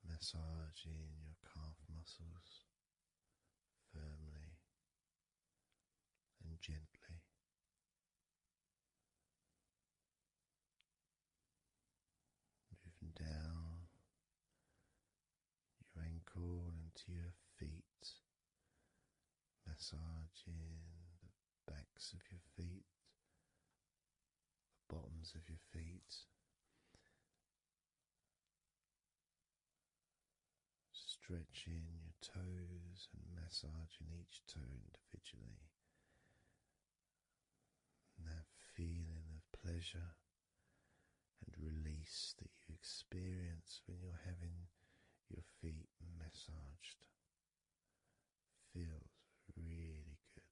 massaging your calf muscles firmly and gently. Moving down your ankle and to your feet, massaging the backs of your feet, the bottoms of your feet, stretching your toes and massaging each toe individually. And that feeling of pleasure and release that you experience when you're having your feet massaged feels really good.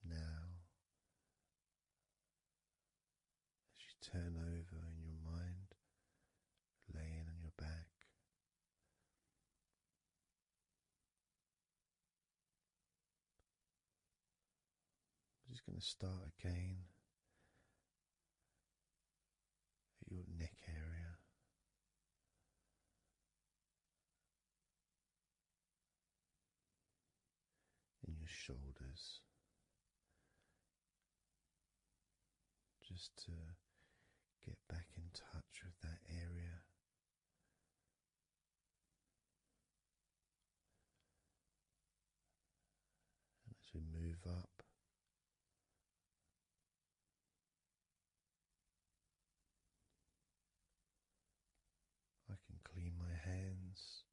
Now, as you turn over in your mind, laying on your back, I'm just going to start again at your neck area. In your shoulders, just to get back in touch with that area. And as we move up, I can clean my hands,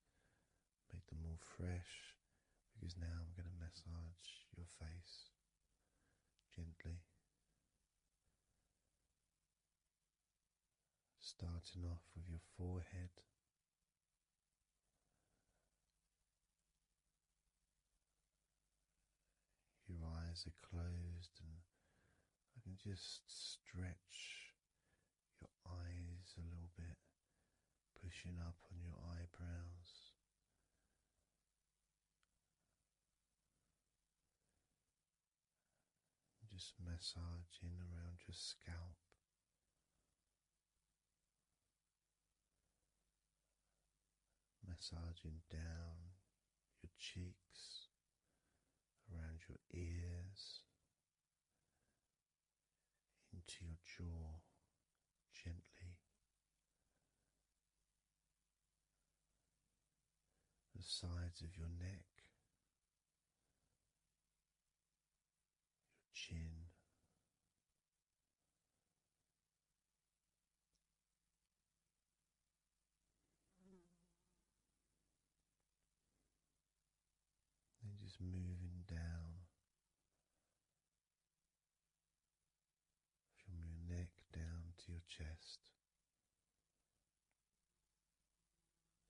make them all fresh, because now I'm going to massage your face gently. Starting off with your forehead, your eyes are closed, and I can just stretch your eyes a little bit, pushing up on your eyebrows, just massaging around your scalp, massaging down your cheeks, around your ears, into your jaw gently, the sides of your neck, your chin, then just moving down from your neck down to your chest,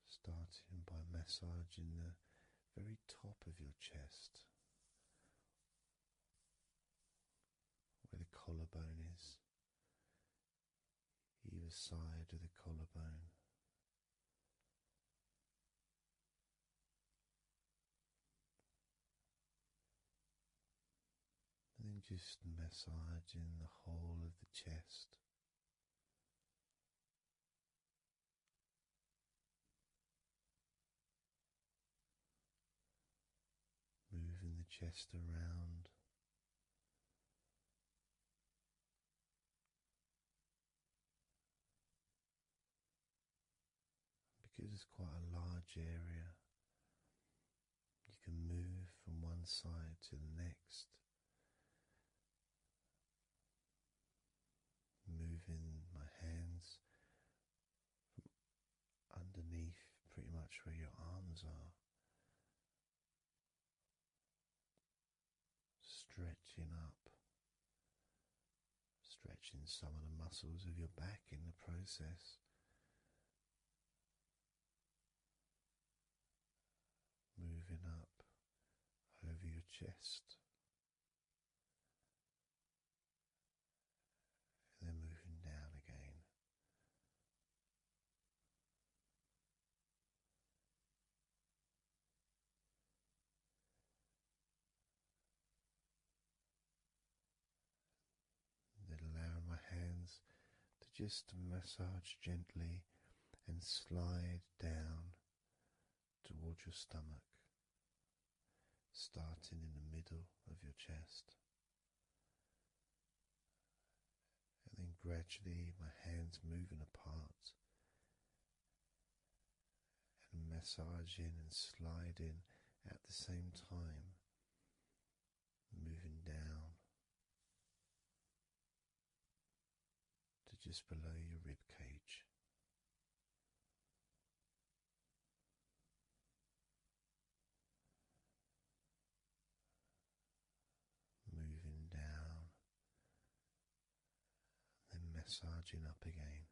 starting by massaging the very top of your chest, where the collarbone is, either side of the collarbone. And then just massaging the whole of the chest. Moving the chest around. Because it's quite a large area, you can move from one side to the next, moving my hands from underneath pretty much where your arms are, stretching up, stretching some of the muscles of your back in the process. Moving up over your chest, and then moving down again. Then allowing my hands to just massage gently and slide down towards your stomach, starting in the middle of your chest. And then gradually my hands moving apart and massaging and sliding at the same time, moving down to just below your rib cage. Moving down, then massaging up again,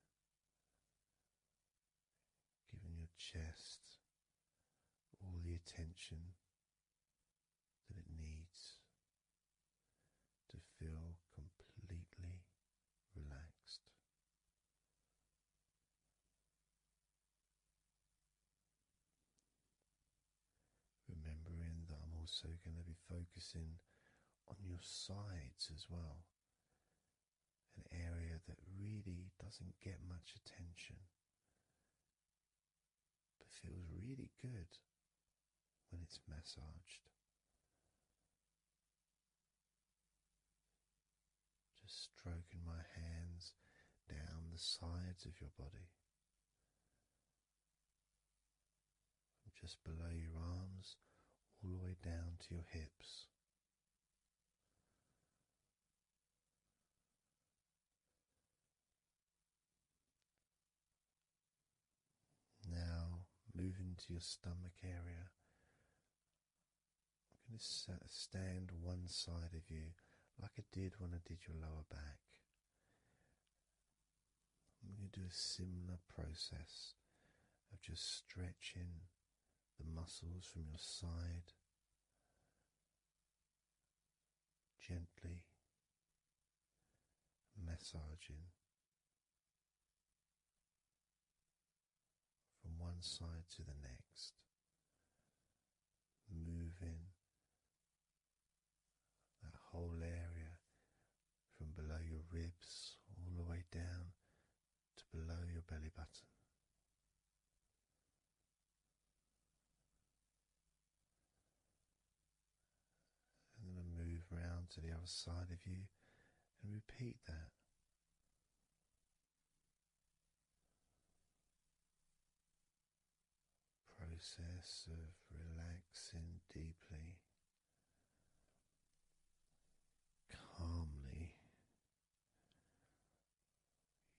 giving your chest all the attention that it needs to feel completely relaxed. Remembering that I'm also going to be focusing on your sides as well, an area that really doesn't get much attention but feels really good when it's massaged. Just stroking my hands down the sides of your body, from just below your arms all the way down to your hips. Now moving to your stomach area, I'm going to stand one side of you like I did when I did your lower back. I'm going to do a similar process of just stretching the muscles from your side gently, massaging from one side to the next, moving that whole area ribs all the way down to below your belly button. I'm going to move round to the other side of you and repeat that. Process of relaxing deeply, calmly.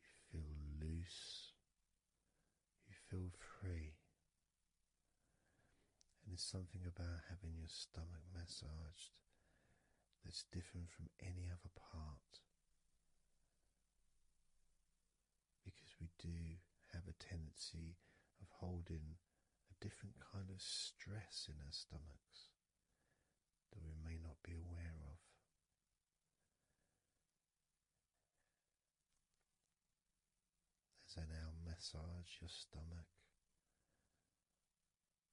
You feel loose, you feel free. And there's something about having your stomach massaged that's different from any other part, because we do have a tendency of holding a different kind of stress in our stomachs that we may not be aware of. As I now massage your stomach,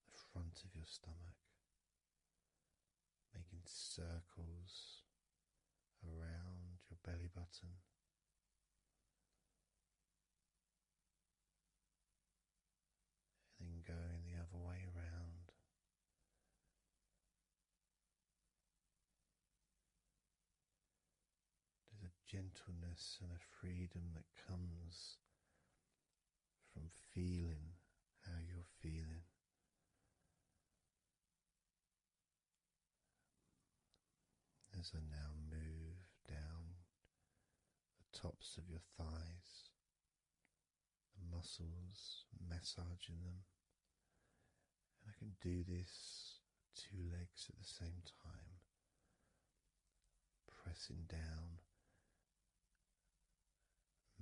the front of your stomach, making circles around your belly button, and then going the other way around. There's a gentleness and a freedom that comes from feeling how you're feeling. As I now move down the tops of your thighs, the muscles, massaging them, and I can do this 2 legs at the same time, pressing down,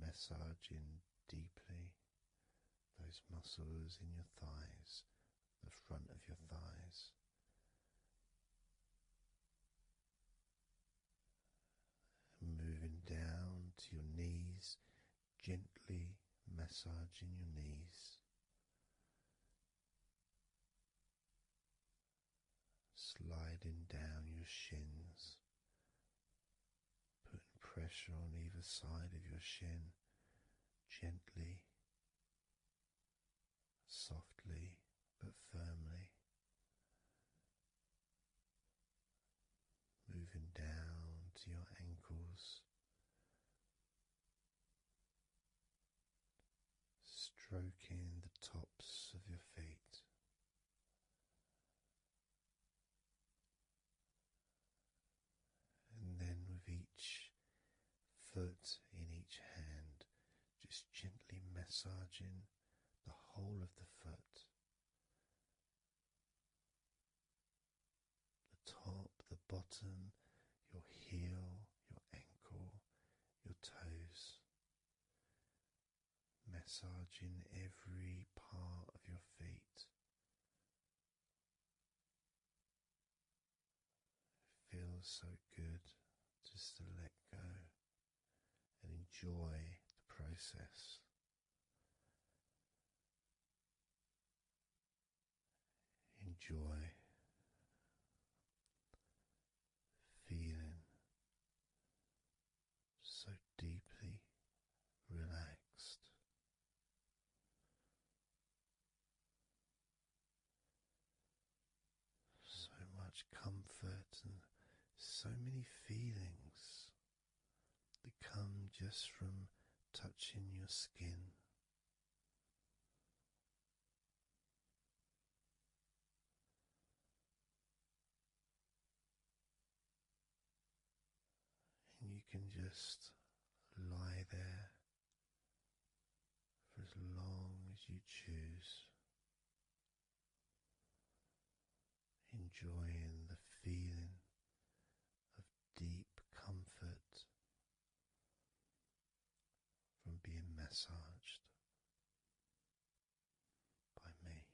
massaging deeply those muscles in your thighs, the front of your thighs. And moving down to your knees, gently massaging your knees. Sliding down your shins, putting pressure on either side of your shin, gently, softly but firmly. Moving down to your ankles, stroking the tops of your feet. And then with each foot in each hand, just gently massaging the whole of the foot. The top, the bottom, your heel, your ankle, your toes. Massaging every part of your feet. It feels so good just to let go and enjoy the process. Enjoy feeling so deeply relaxed. So much comfort and so many feelings that come just from touching your skin. And you can just lie there for as long as you choose, enjoying the feeling of deep comfort from being massaged by me.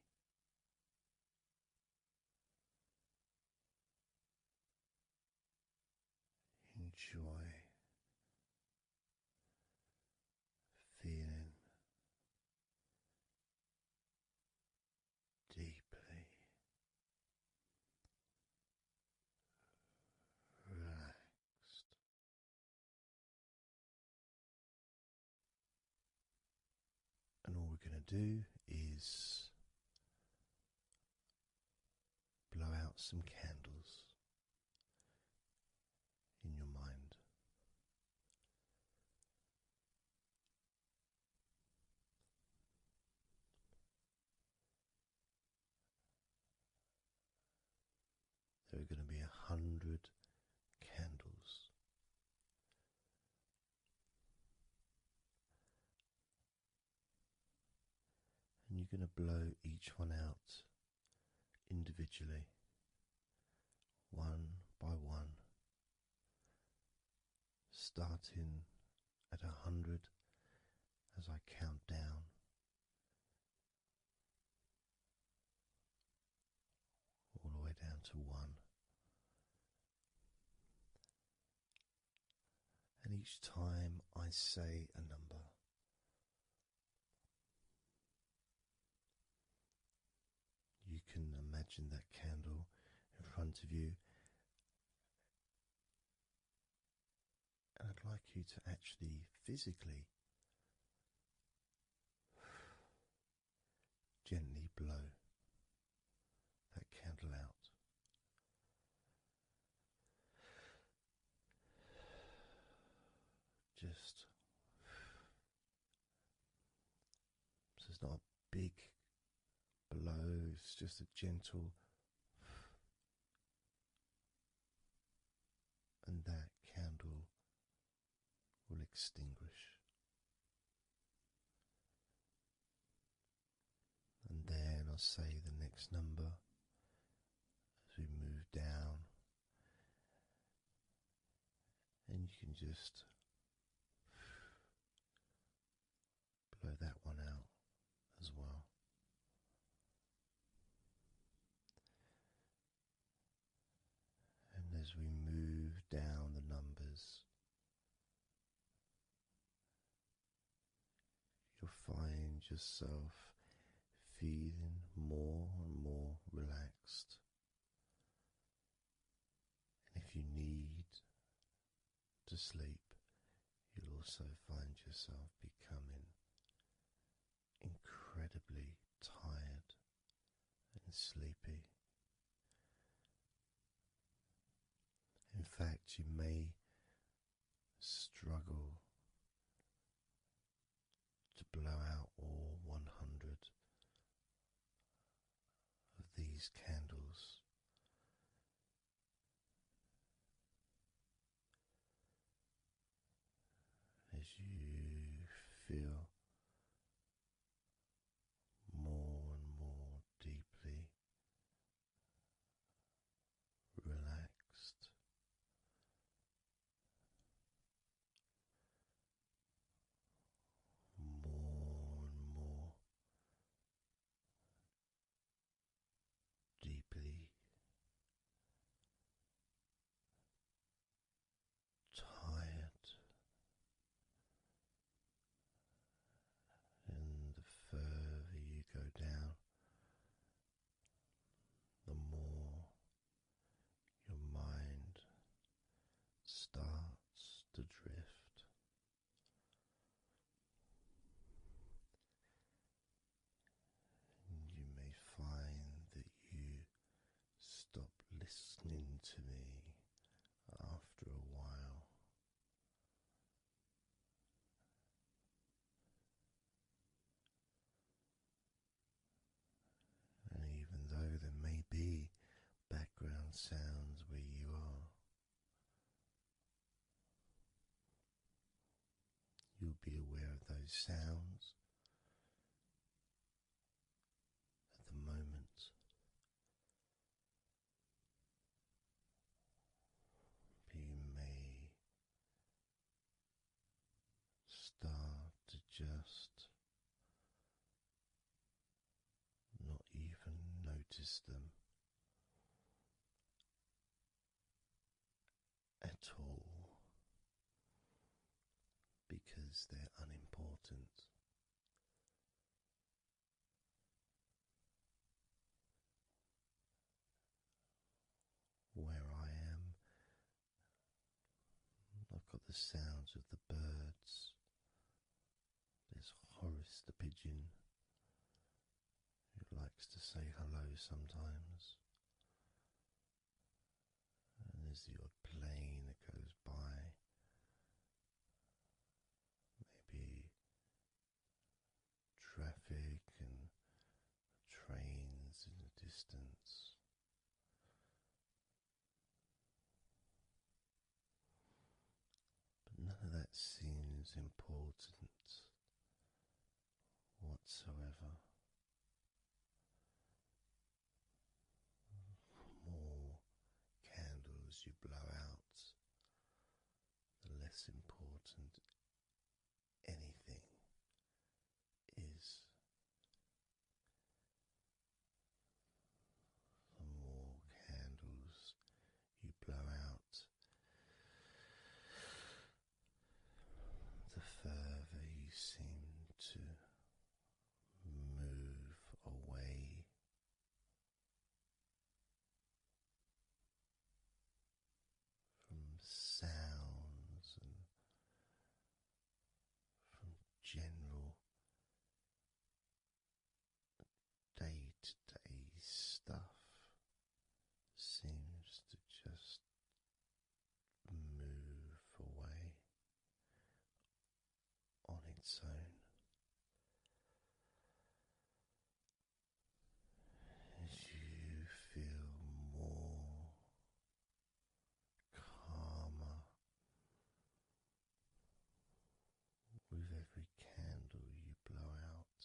Enjoy feeling deeply relaxed. do is blow out some candles in your mind. There are going to be 100 candles. And you're going to blow each one out individually, one by one, starting at 100 as I count down, all the way down to 1. And each time I say a number, you can imagine that candle in front of you, and I'd like you to actually physically gently blow that candle out. Just so it's not a big blow, it's just a gentle, and that candle will extinguish. And then I'll say the next number as we move down, and you can just blow that one out as well. And as we move down the numbers, you'll find yourself feeling more and more relaxed. And if you need to sleep, you'll also find yourself becoming incredibly tired and sleepy. In fact, you may struggle to blow out all 100 of these candles. As you feel more and more deeply relaxed, more and more deeply tired, and the further you go down, the more your mind starts to drift. And you may find that you stop listening to me after a while. And even though there may be background sounds where you are, you'll be aware of those sounds at the moment. You may start to just not even notice them at all, because they're unimportant. Where I am, I've got the sounds of the birds. There's Horace the pigeon likes to say hello sometimes, and there's the odd plane that goes by, maybe traffic and trains in the distance. But none of that seems important whatsoever. The more candles you blow out, the less important anything is. The more candles you blow out, the further you seem to move away from sounds and from general day-to-day stuff. Seems to just move away on its own as you feel more calmer with every candle you blow out.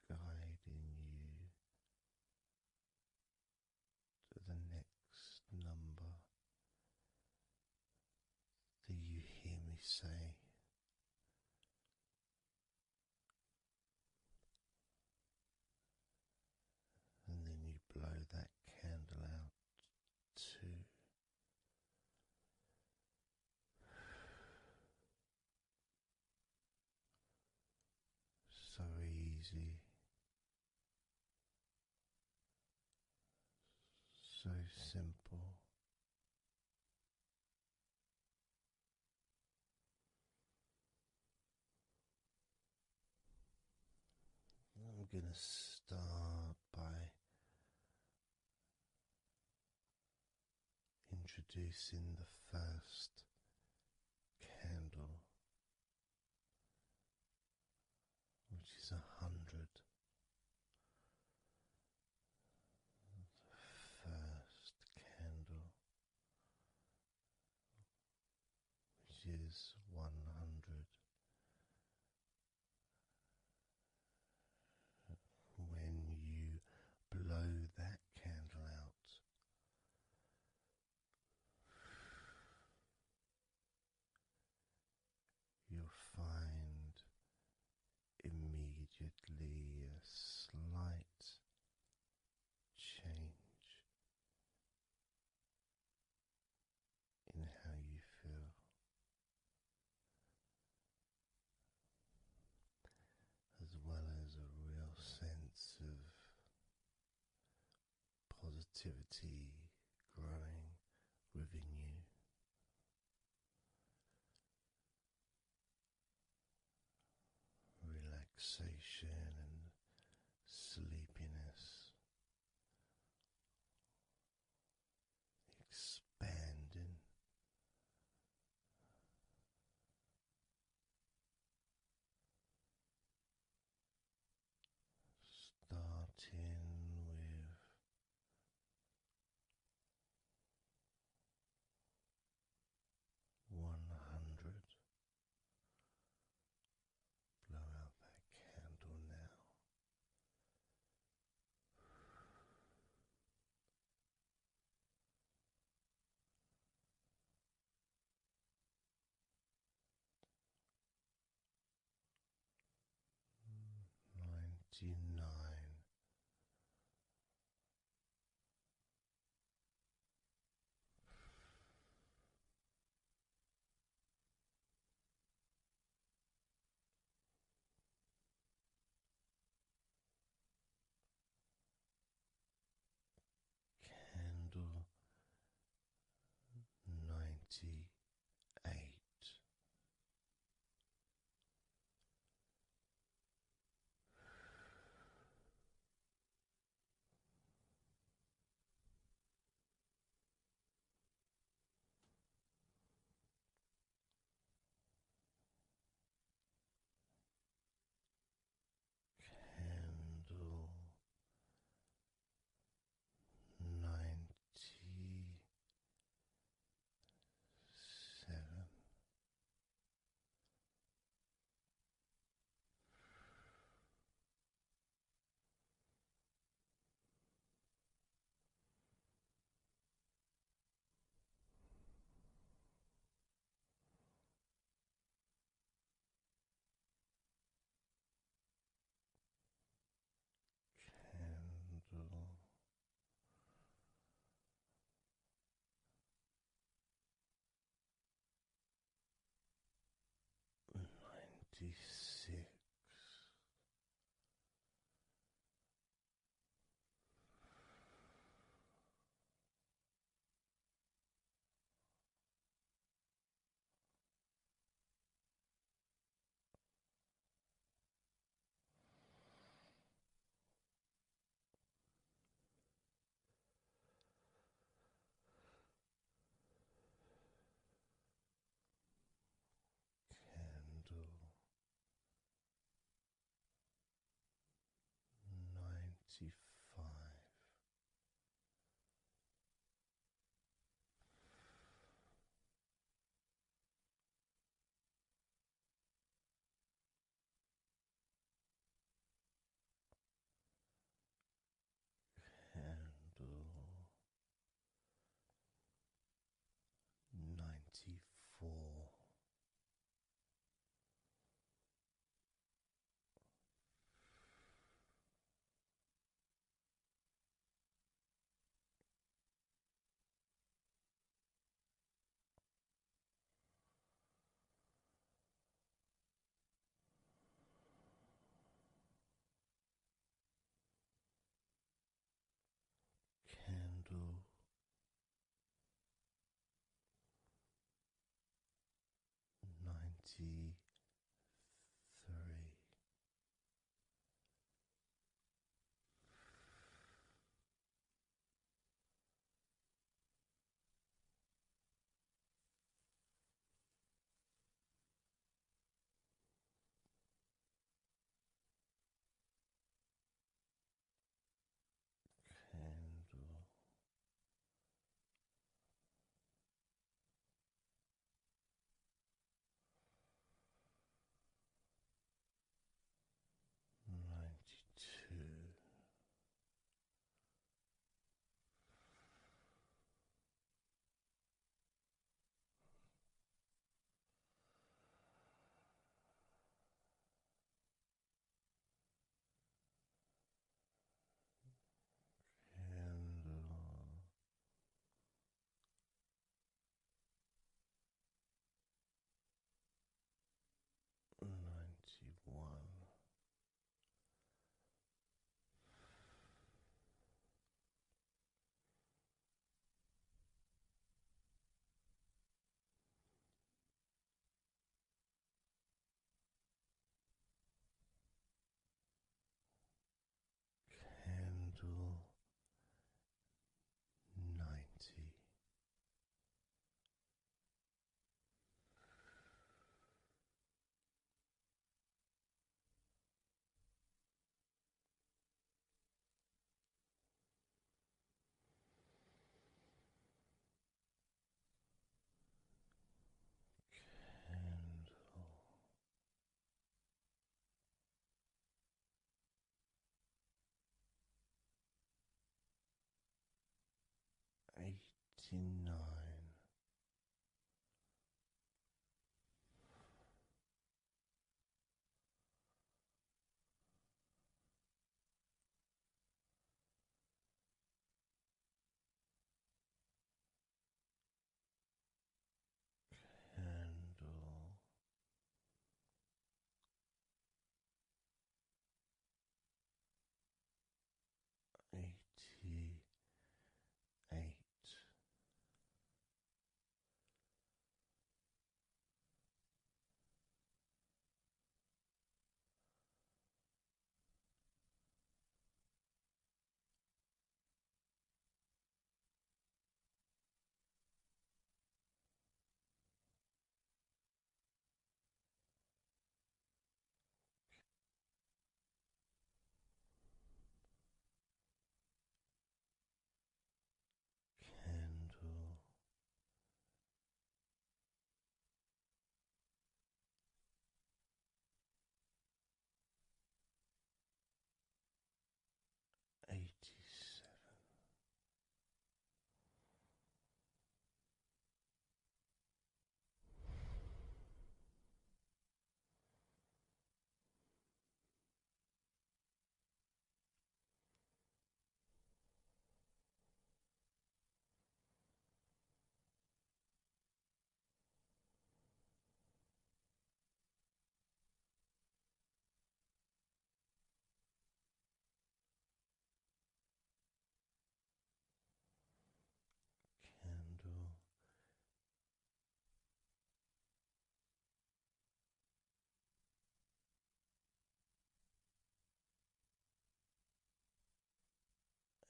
Guiding you to the next number that you hear me say, and then you blow that candle out too. So easy, so simple. I'm going to start by introducing the first candle, which is 100. The first candle, which is 100. When you blow that candle out, you'll find immediately a slight change in how you feel. As well as a real sense of positivity growing within you. Relaxation and sleepiness expanding. Starting with 100. Blow out that candle now. 99. Candle 98. 83. Candle 92. Candle 91. Candle 90. Candle 89. Candle 88. Candle 87. Candle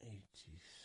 86.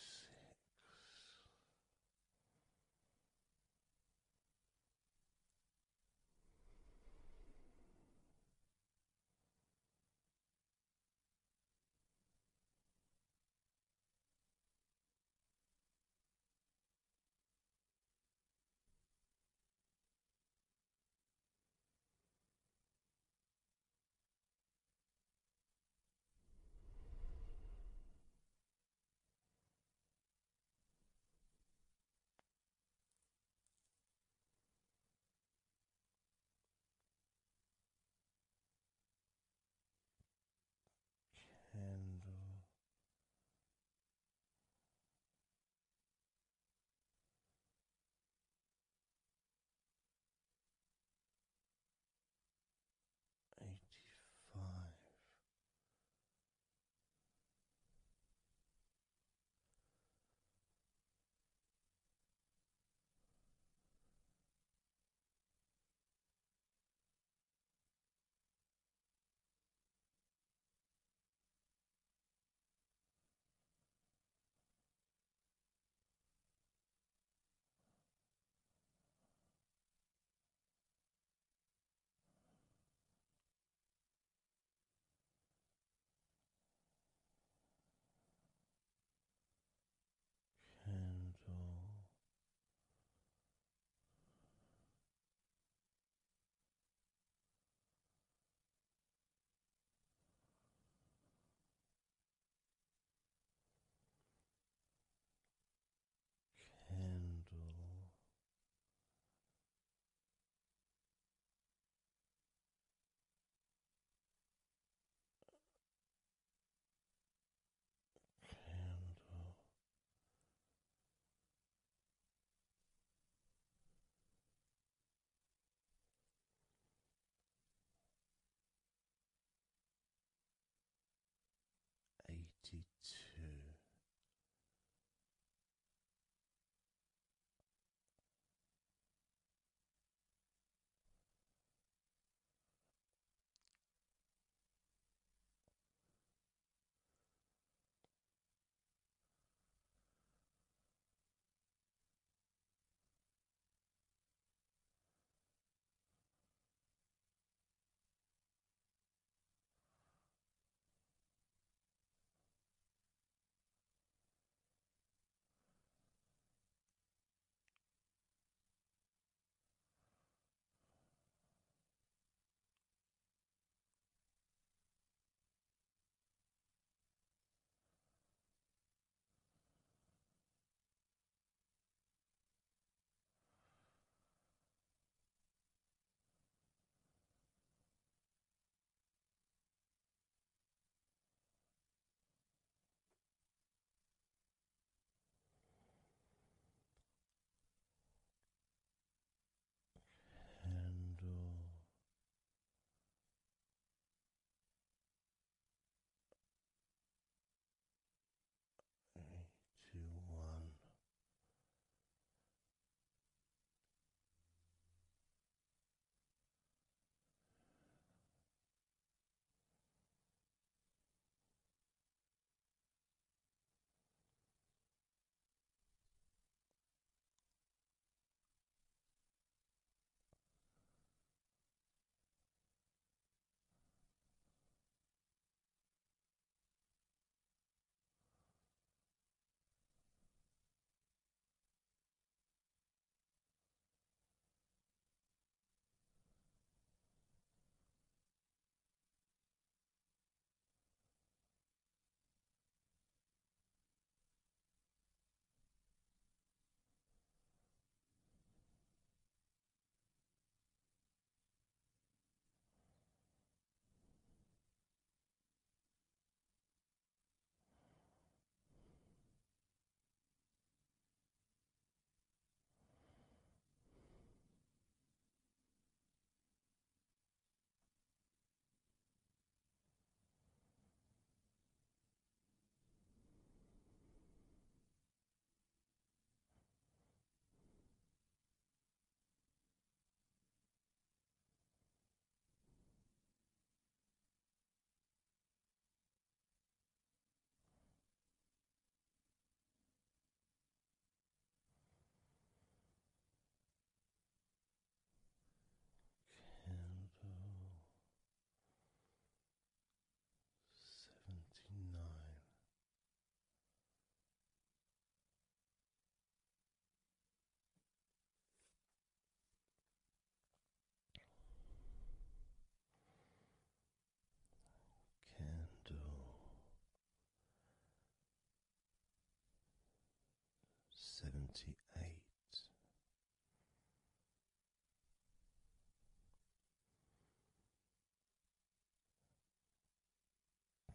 78.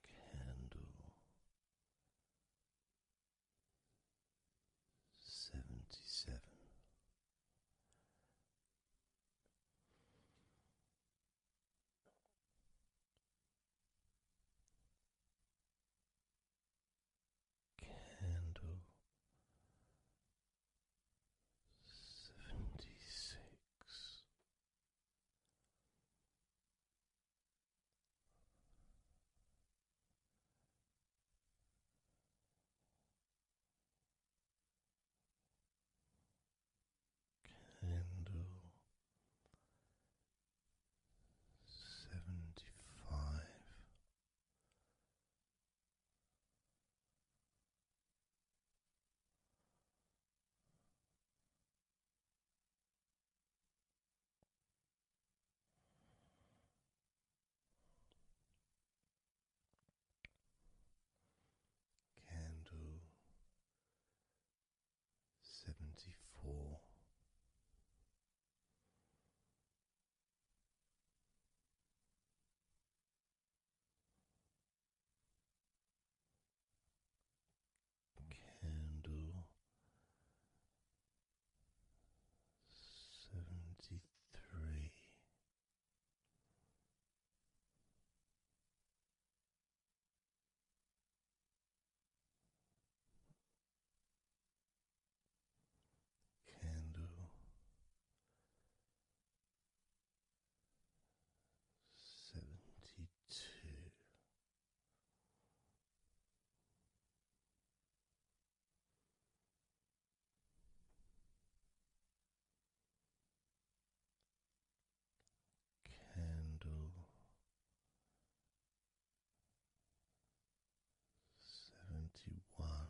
Candle 77. Candle 76. Candle 75. Candle 74. Candle 73. Candle 72. Candle 71.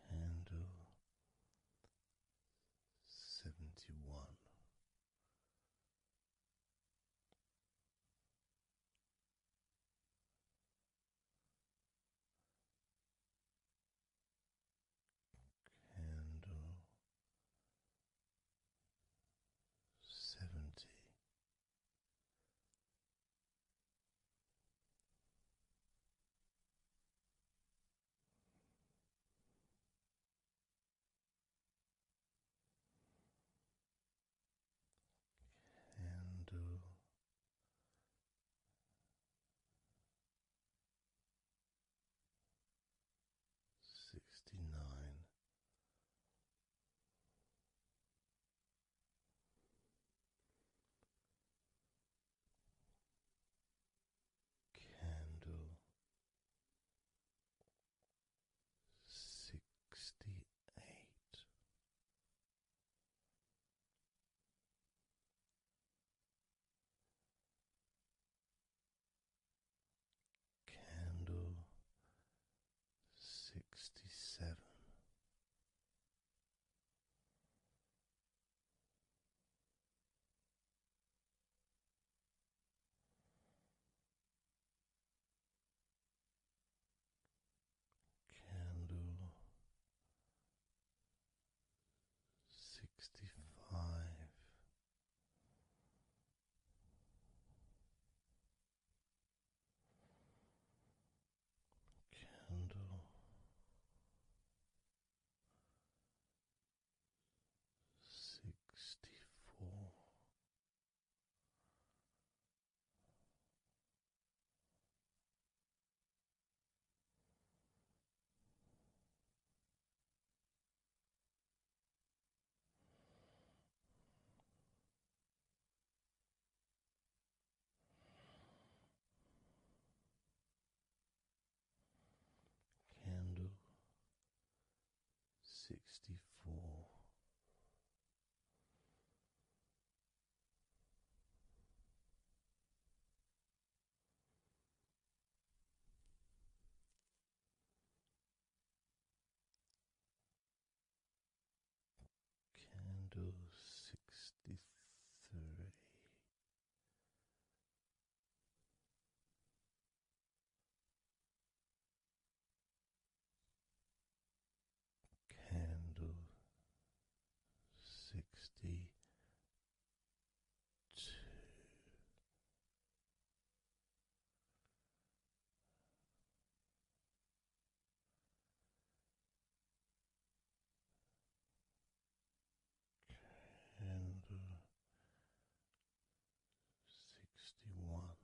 Candle 71. Candle 70. Candle 69. Candle 68. Candle 67. Candle 65. Candle 64. Candle 64. Candle 63. Candle 62. Candle 61.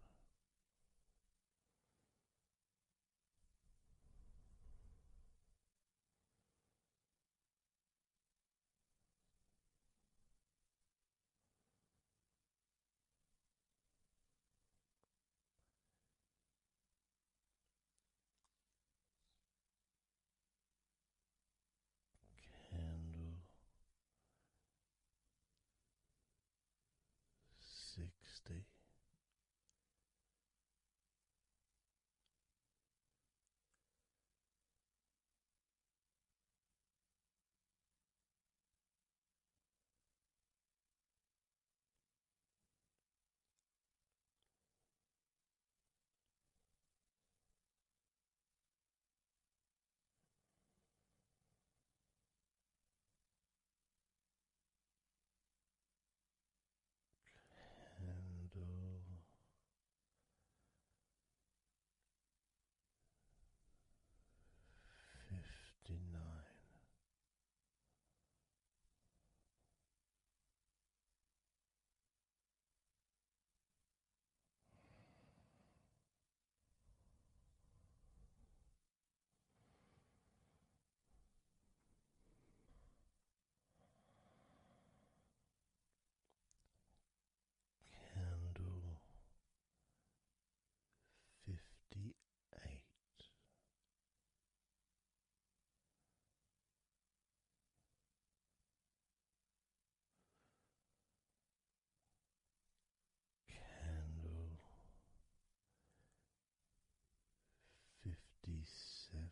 Candle 60. Candle 59. Candle 58. Candle 57.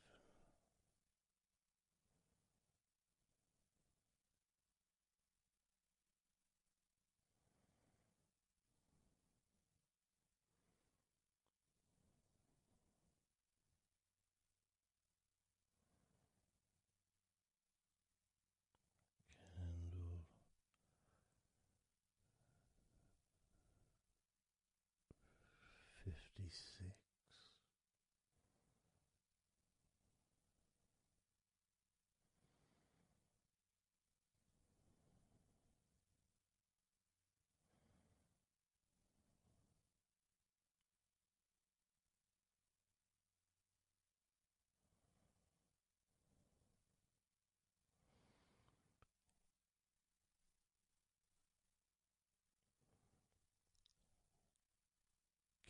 Candle 56.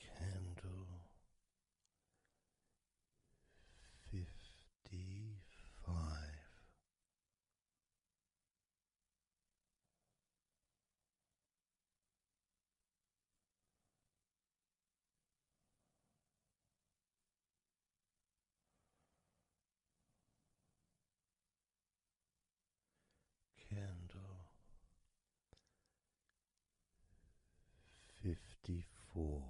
Candle 55. Candle 54.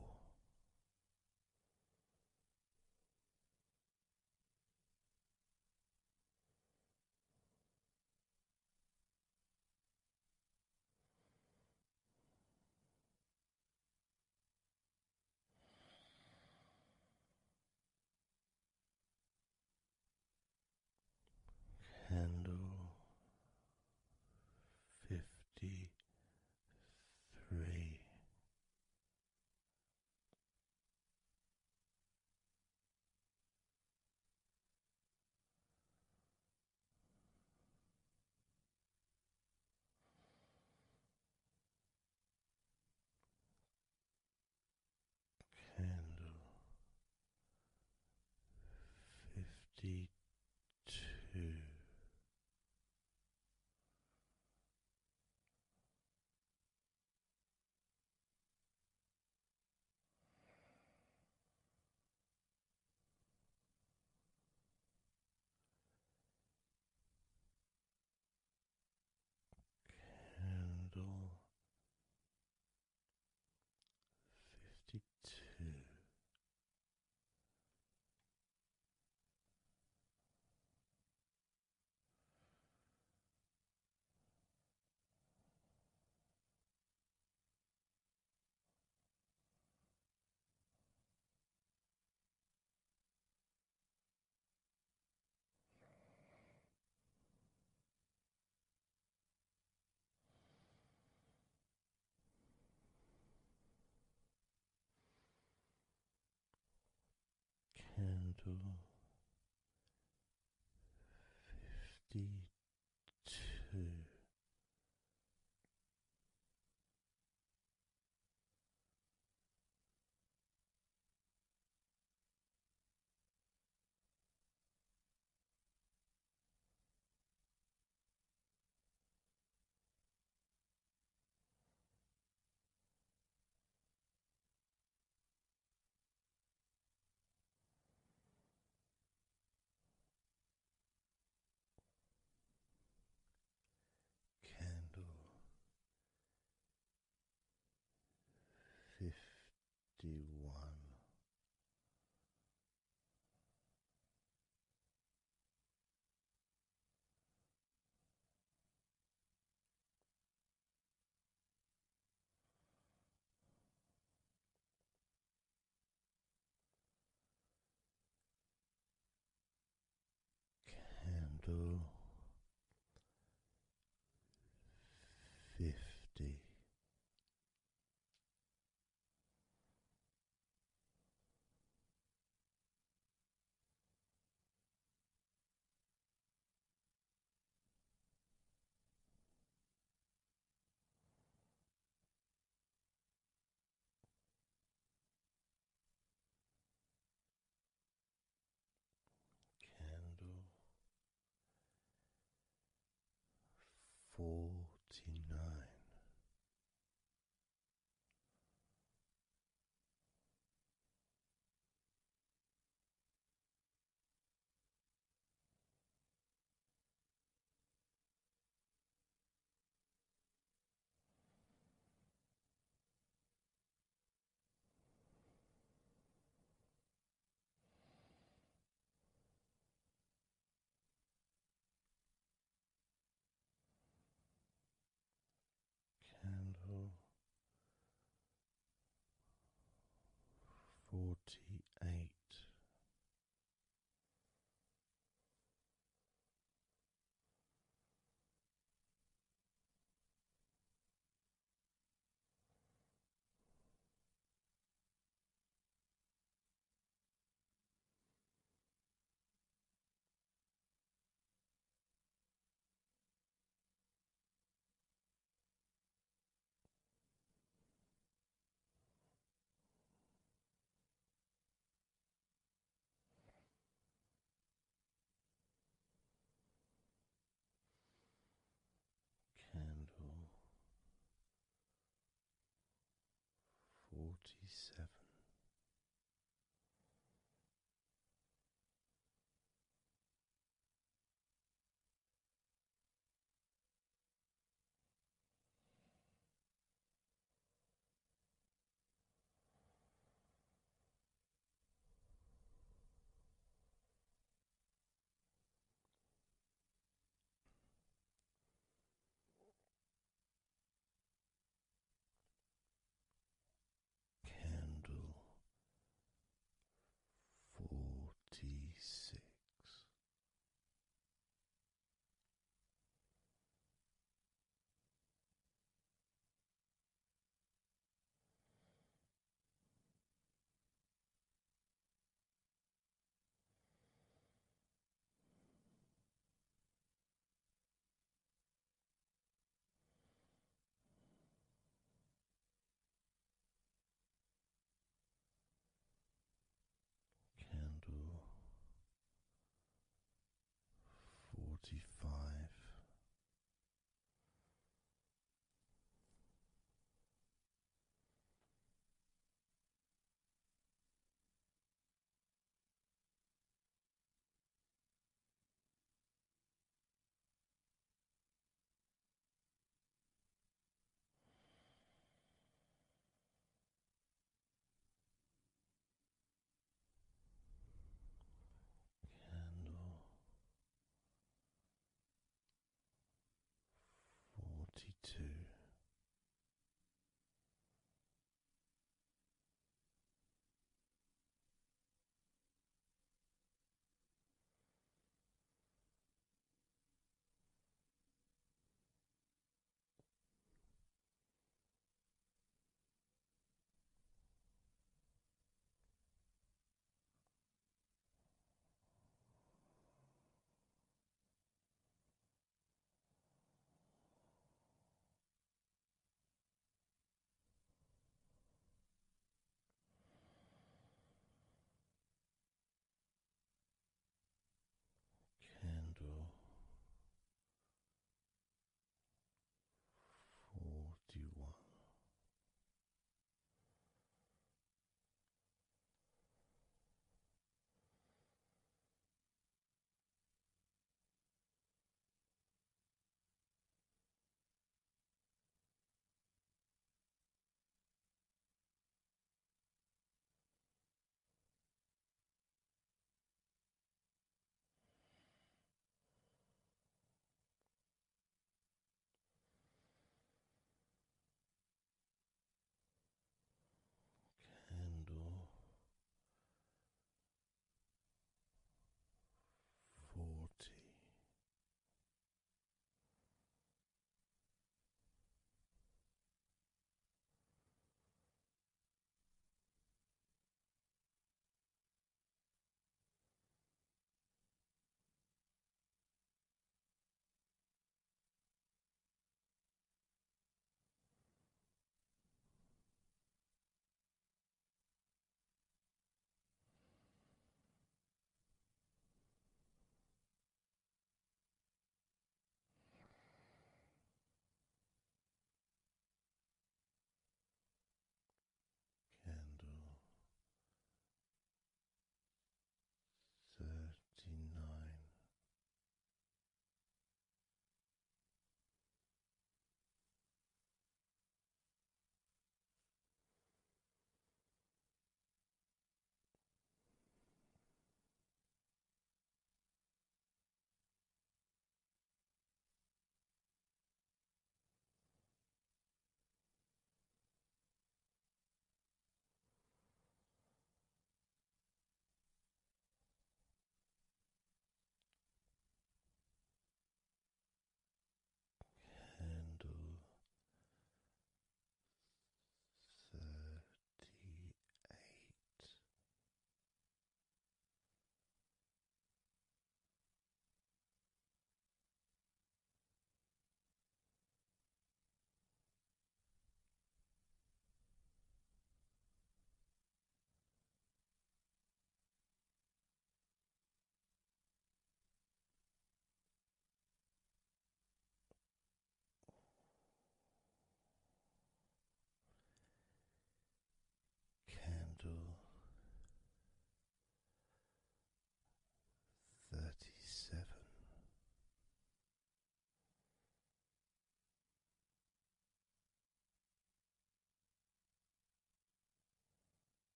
Candle 53. candle 52. Candle 51. Candle 50. Candle 49. Candle 48. Candle 47. Candle 46. Candle 45. Candle 42.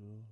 10.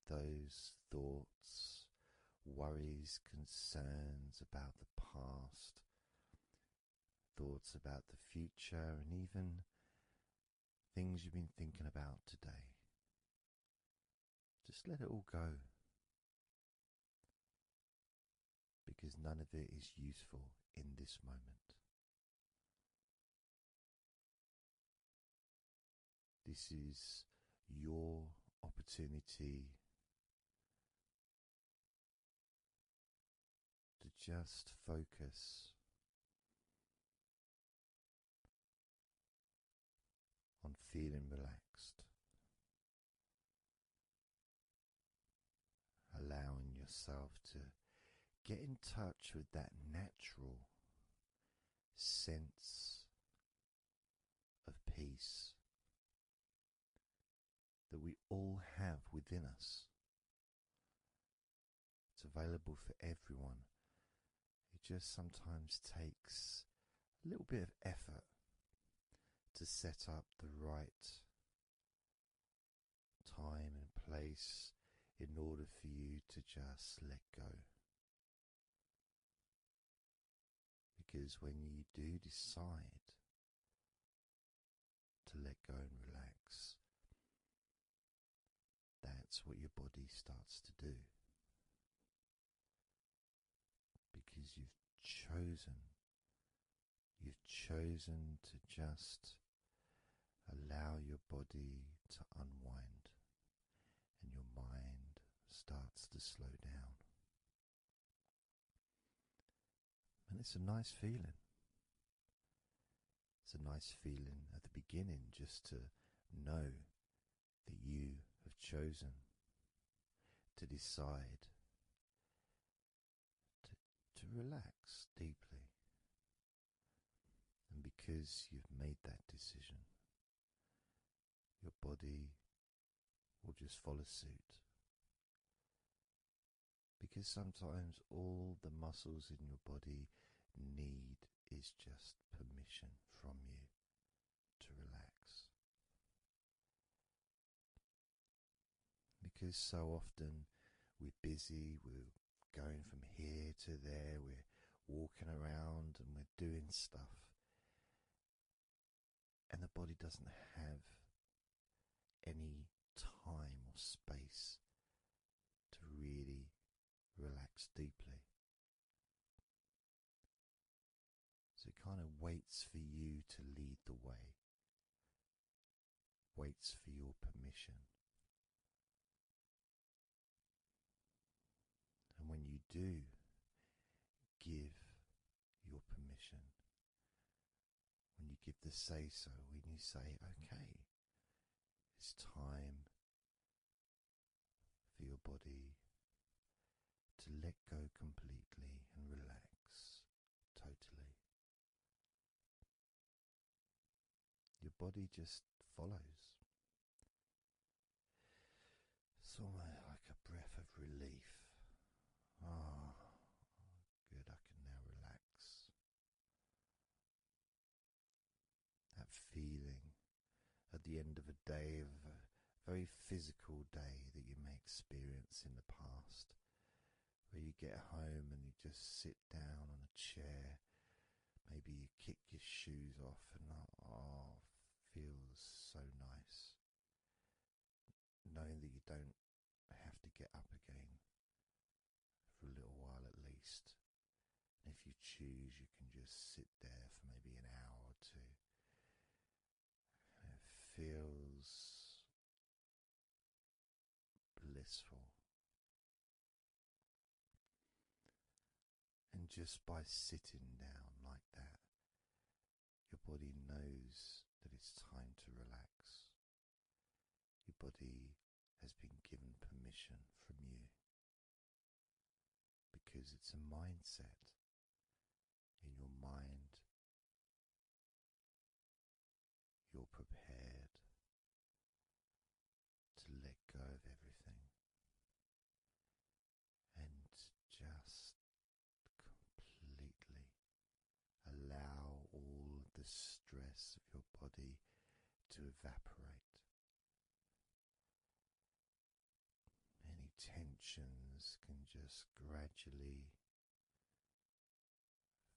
those thoughts, worries, concerns about the past, thoughts about the future, and even things you've been thinking about today. Just let it all go, because none of it is useful in this moment. This is your opportunity to just focus on feeling relaxed, allowing yourself to get in touch with that natural sense of peace that we all have within us. It's available for everyone. It just sometimes takes a little bit of effort to set up the right time and place in order for you to just let go. Because when you do decide to let go and relax, that's what your body starts to do. Because you've chosen to just allow your body to unwind, and your mind starts to slow down. And it's a nice feeling. It's a nice feeling at the beginning just to know that you have chosen to decide to relax deeply. And because you've made that decision, your body will just follow suit. Because sometimes all the muscles in your body need is just permission from you to relax. Because so often we're busy, we're going from here to there, we're walking around and we're doing stuff, and the body doesn't have any time or space to really relax deeply. So it kind of waits for you to lead the way, waits for your permission. And when you do give your permission, when you give the say-so, when you say, okay, it's time for your body to let go completely and relax totally, your body just follows. It's almost like a breath of relief. Ah, good, I can now relax. That feeling at the end of a day, of a very physical day that you may experience in the past, where you get home and you just sit down on a chair, maybe you kick your shoes off and feels so nice. Knowing that you don't have to get up again for a little while at least. And if you choose, you can just sit there for maybe an hour or two. And it feels blissful. And just by sitting down like that, your body knows that it's time to relax. Your body has been given permission from you, because it's a mindset. In your mind, you're prepared to let go of everything and just completely allow all of the stress of your body to evaporate. tensions can just gradually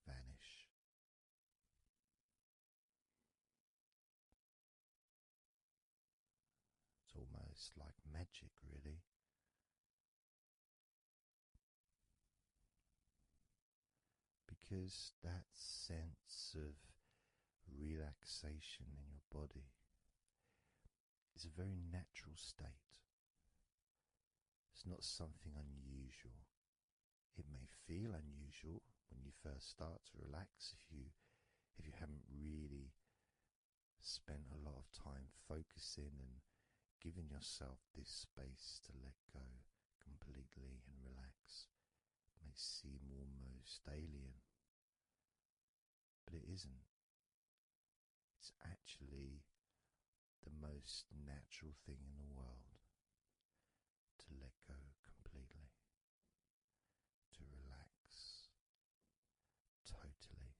vanish. It's almost like magic, really. Because that sense of relaxation in your body is a very natural state. It's not something unusual. It may feel unusual when you first start to relax if you haven't really spent a lot of time focusing and giving yourself this space to let go completely and relax. It may seem almost alien, but it isn't. It's actually the most natural thing in the world to let go completely, to relax totally.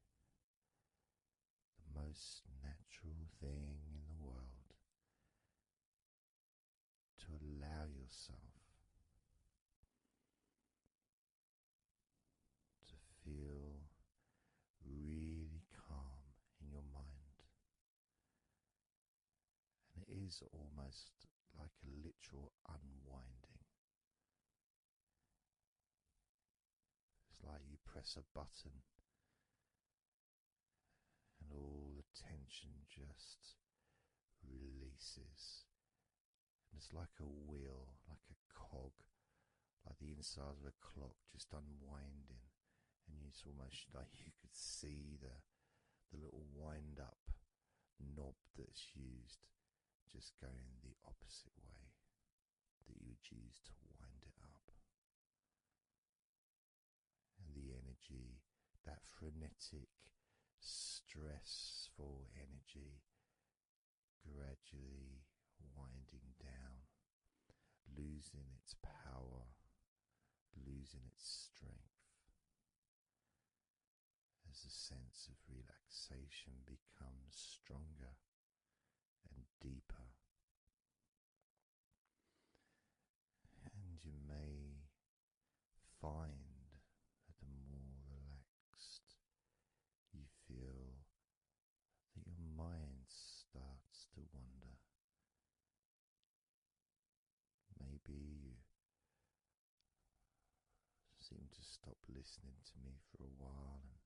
The most natural thing in the world to allow yourself to feel really calm in your mind. And it is almost like a literal unwinding. It's like you press a button and all the tension just releases. And it's like a wheel, like a cog, like the inside of a clock just unwinding. And it's almost like you could see the little wind up knob that's used just going the opposite way that you would use to wind it up. And the energy, that frenetic, stressful energy, gradually winding down, losing its power, losing its strength, as the sense of relaxation becomes stronger and deeper. And you may find that the more relaxed you feel, that your mind starts to wander. Maybe you seem to stop listening to me for a while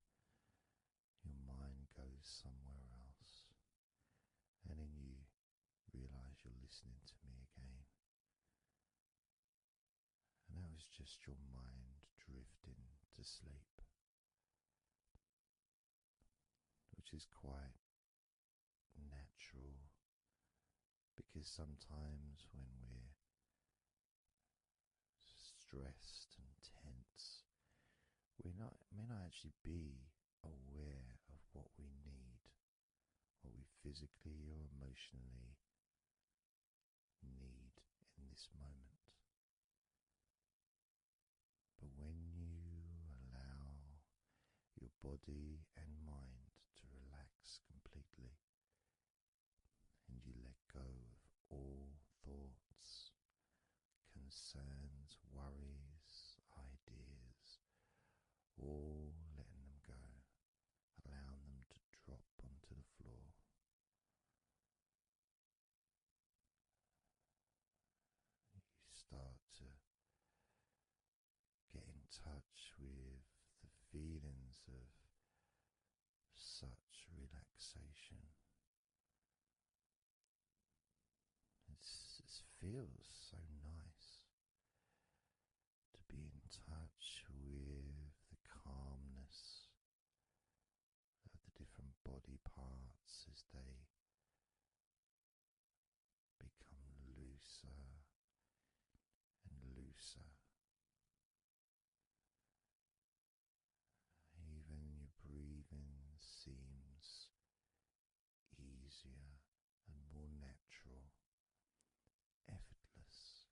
and your mind goes somewhere else, and then you realize you're listening to me again. And that was just your mind drifting to sleep, which is quite natural, because sometimes when we're stressed and tense, we may not actually be aware of what we need, what we physically or emotionally need in this moment. But when you allow your body and mind to relax completely, and you let go of all thoughts, concerns, worries, ideas, all letting them go, allowing them to drop onto the floor. You start to get in touch with the feelings of such relaxation. It feels so nice to be in touch with the calmness of the different body parts as they become looser and looser. Even your breathing seems easier and more natural, effortless,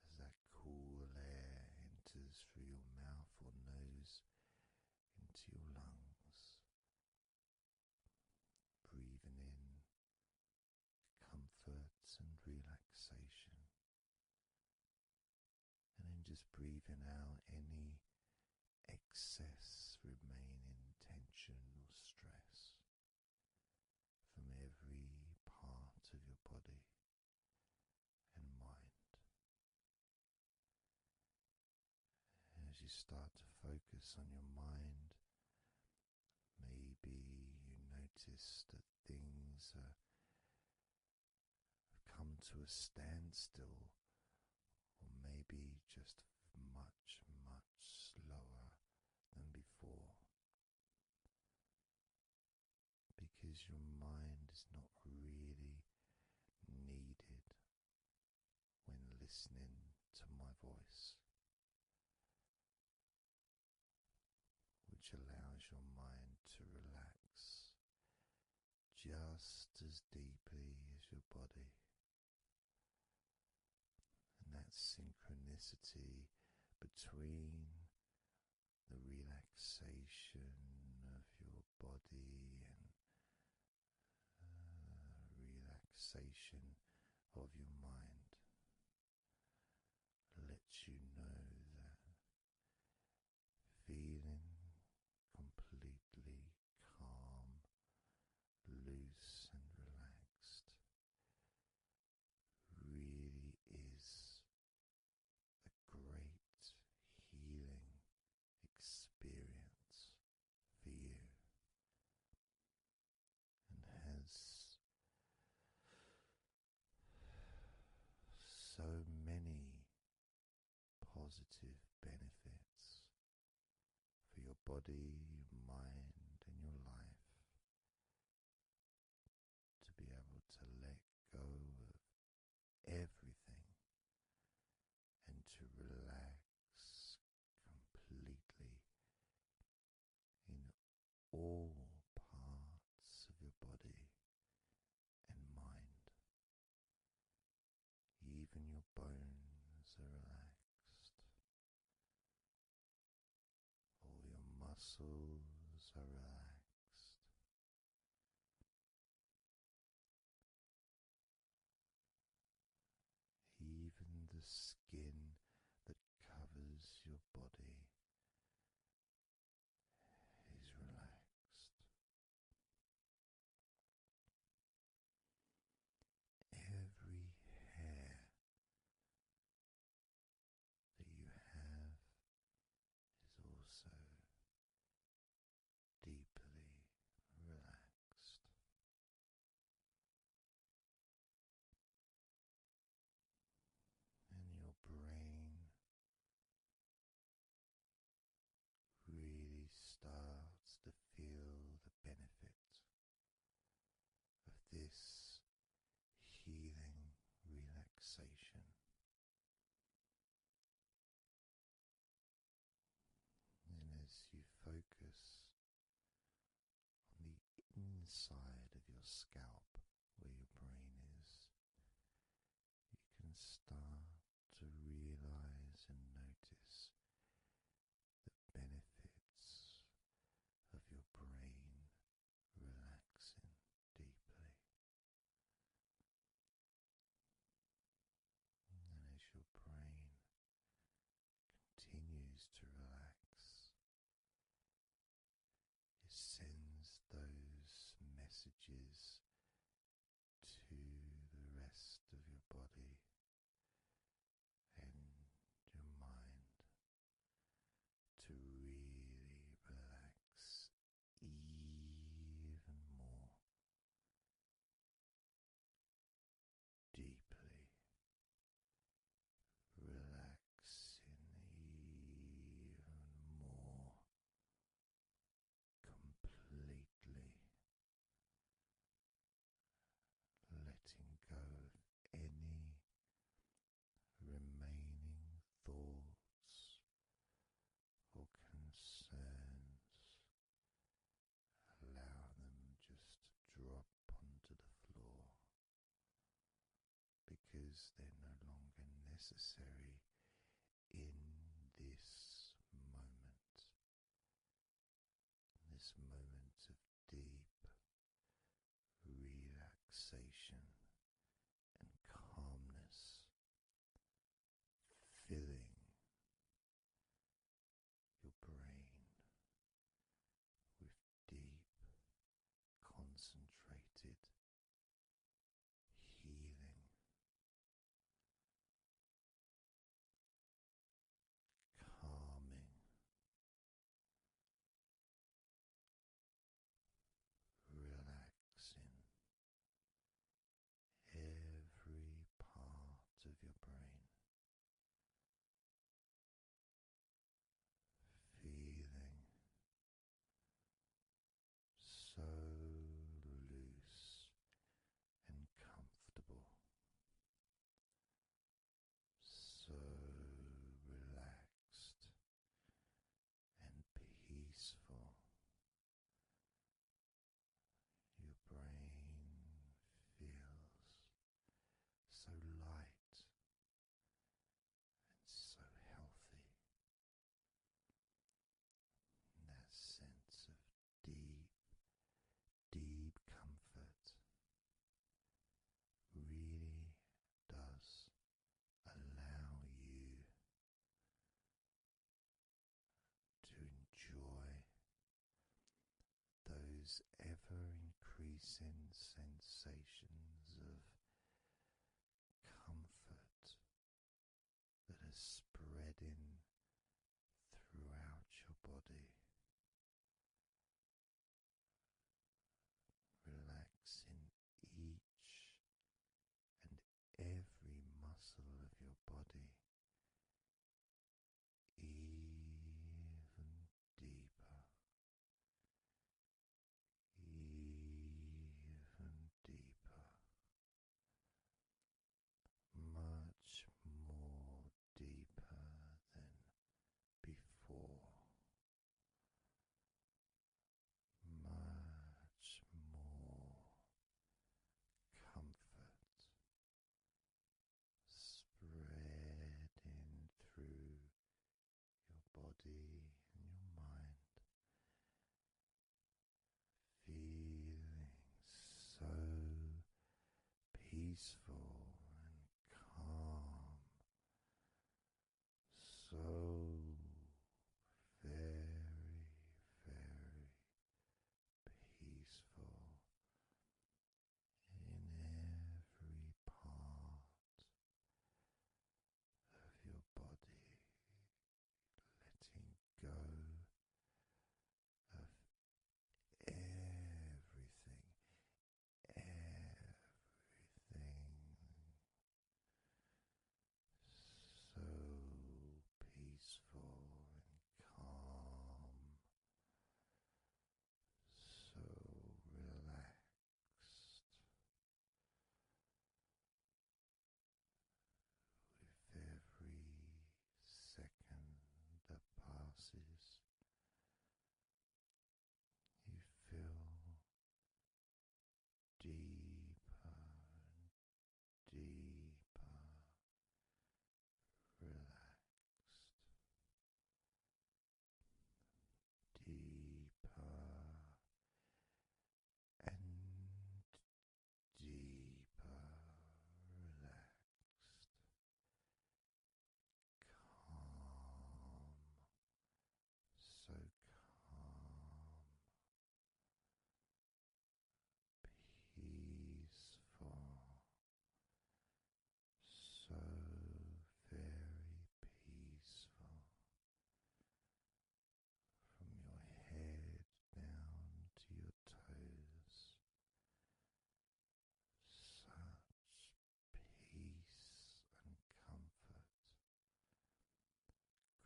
as that cool air enters through your mouth or nose into your lungs, breathing in comfort and relaxation, just breathing out any excess remaining tension or stress from every part of your body and mind. As you start to focus on your mind, maybe you notice that things have come to a standstill, or maybe just much, much slower than before, because your mind is not really needed when listening to my voice, which allows your mind to relax just as deeply as your body. And that synchronicity between the relaxation of your body and relaxation of your mind lets you know that feeling completely calm, loose and relaxed really is a great healing experience for you, and has so many positive benefits for your body, your mind, and your life, to be able to let go of everything and to relax completely in all parts of your body and mind. Even your bones are relaxed. All your muscles are relaxed. Even the skin that covers your body is relaxed. Every hair that you have is also deeply relaxed. And your brain really starts to feel the benefit of this healing relaxation. And as you focus on the inside of your scalp where your brain is, you can start to realize and notice the benefits of your brain relaxing deeply. And as your brain continues to relax, it sends those messages to the rest of your body and your mind to really relax even more deeply, relaxing even more completely, letting go of any remaining thoughts or concerns. Allow them just to drop onto the floor, because they're no longer necessary in this moment. This moment of deep relaxation and calmness, filling those ever increasing sensations of comfort that are spreading throughout your body, relaxing each and every muscle of your body even deeper, even deeper, much more deeper than before, much more comfort spreading through your body and your mind, feeling so peaceful and calm, so very, very peaceful in every part of your body, letting go of everything, so peaceful and calm, so relaxed. With every second that passes, you feel deeper and deeper relaxed, deeper and deeper relaxed, calm, so calm, peaceful, so very peaceful, from your head down to your toes, such peace and comfort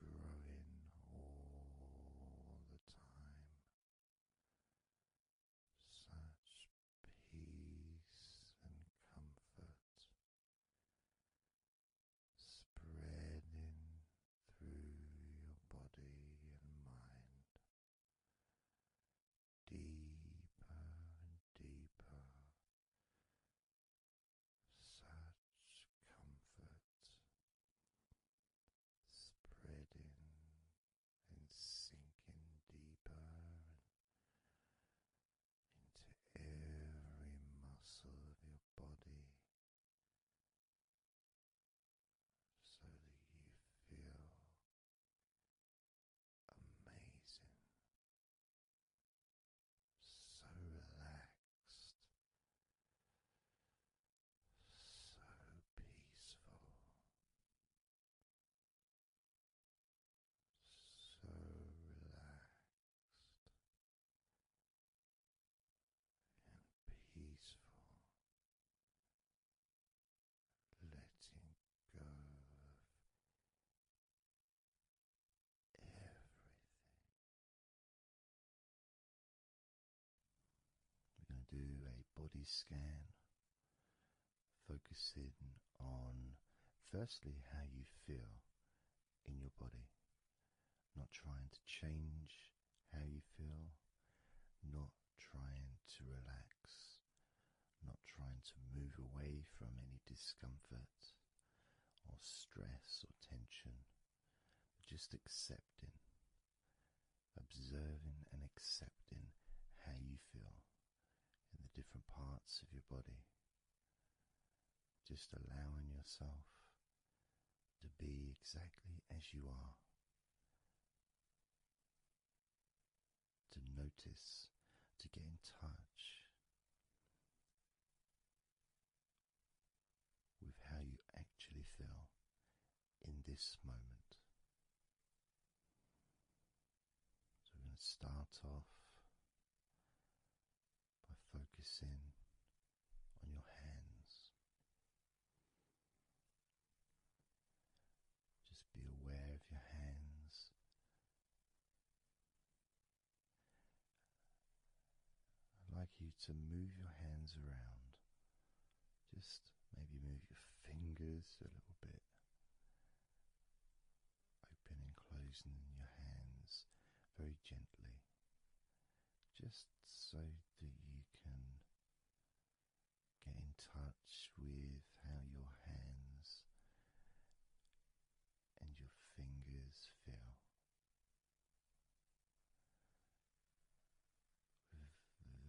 growing all the time, such peace and comfort spreading through your body and mind, deeper and deeper, such comfort spreading and sinking deeper into every muscle of your body, so that you feel amazing, so relaxed, so peaceful, so relaxed and peaceful, letting go of everything. We're going to do a body scan, focusing on firstly how you feel in your body, not trying to change how you feel, not trying to relax, not trying to move away from any discomfort or stress or tension, but just accepting, observing and accepting how you feel in the different parts of your body. Just allowing yourself to be exactly as you are, to notice, to get in touch with how you actually feel in this moment. So we're going to start off by focusing on your hands. Just be aware of your hands. I'd like you to move your hands around. Just maybe move your fingers a little bit. Open and closing your hands very gently. Just so that you can get in touch with how your hands and your fingers feel. With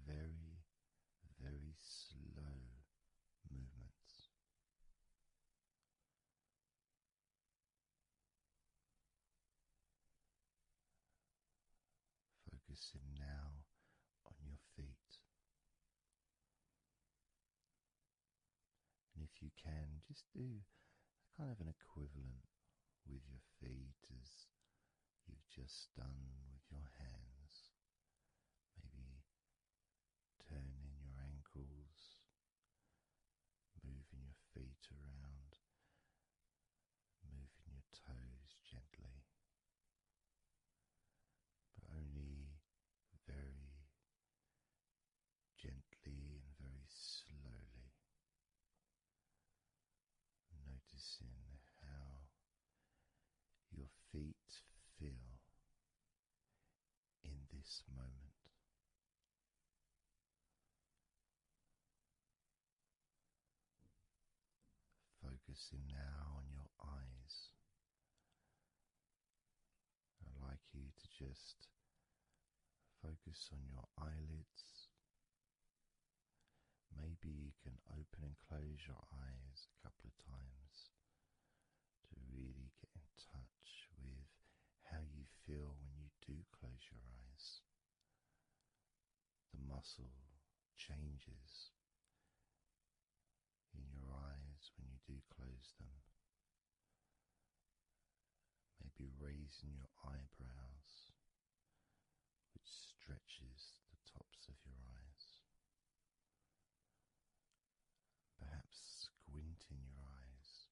very, very slow movements. Focusing now on your feet. And if you can, just do kind of an equivalent with your feet as you've just done with your hands. Maybe turning your ankles, moving your feet around, moving your toes gently, but only very gently and very slowly. Noticing how your feet feel in this moment. Focusing now on your eyes. I'd like you to just focus on your eyelids. Maybe you can open and close your eyes a couple of times to really get in touch with how you feel when you do close your eyes. The muscle changes in your eyes when you do close them. Maybe raising your eyebrows, which stretches the tops of your eyes. Perhaps squinting your eyes,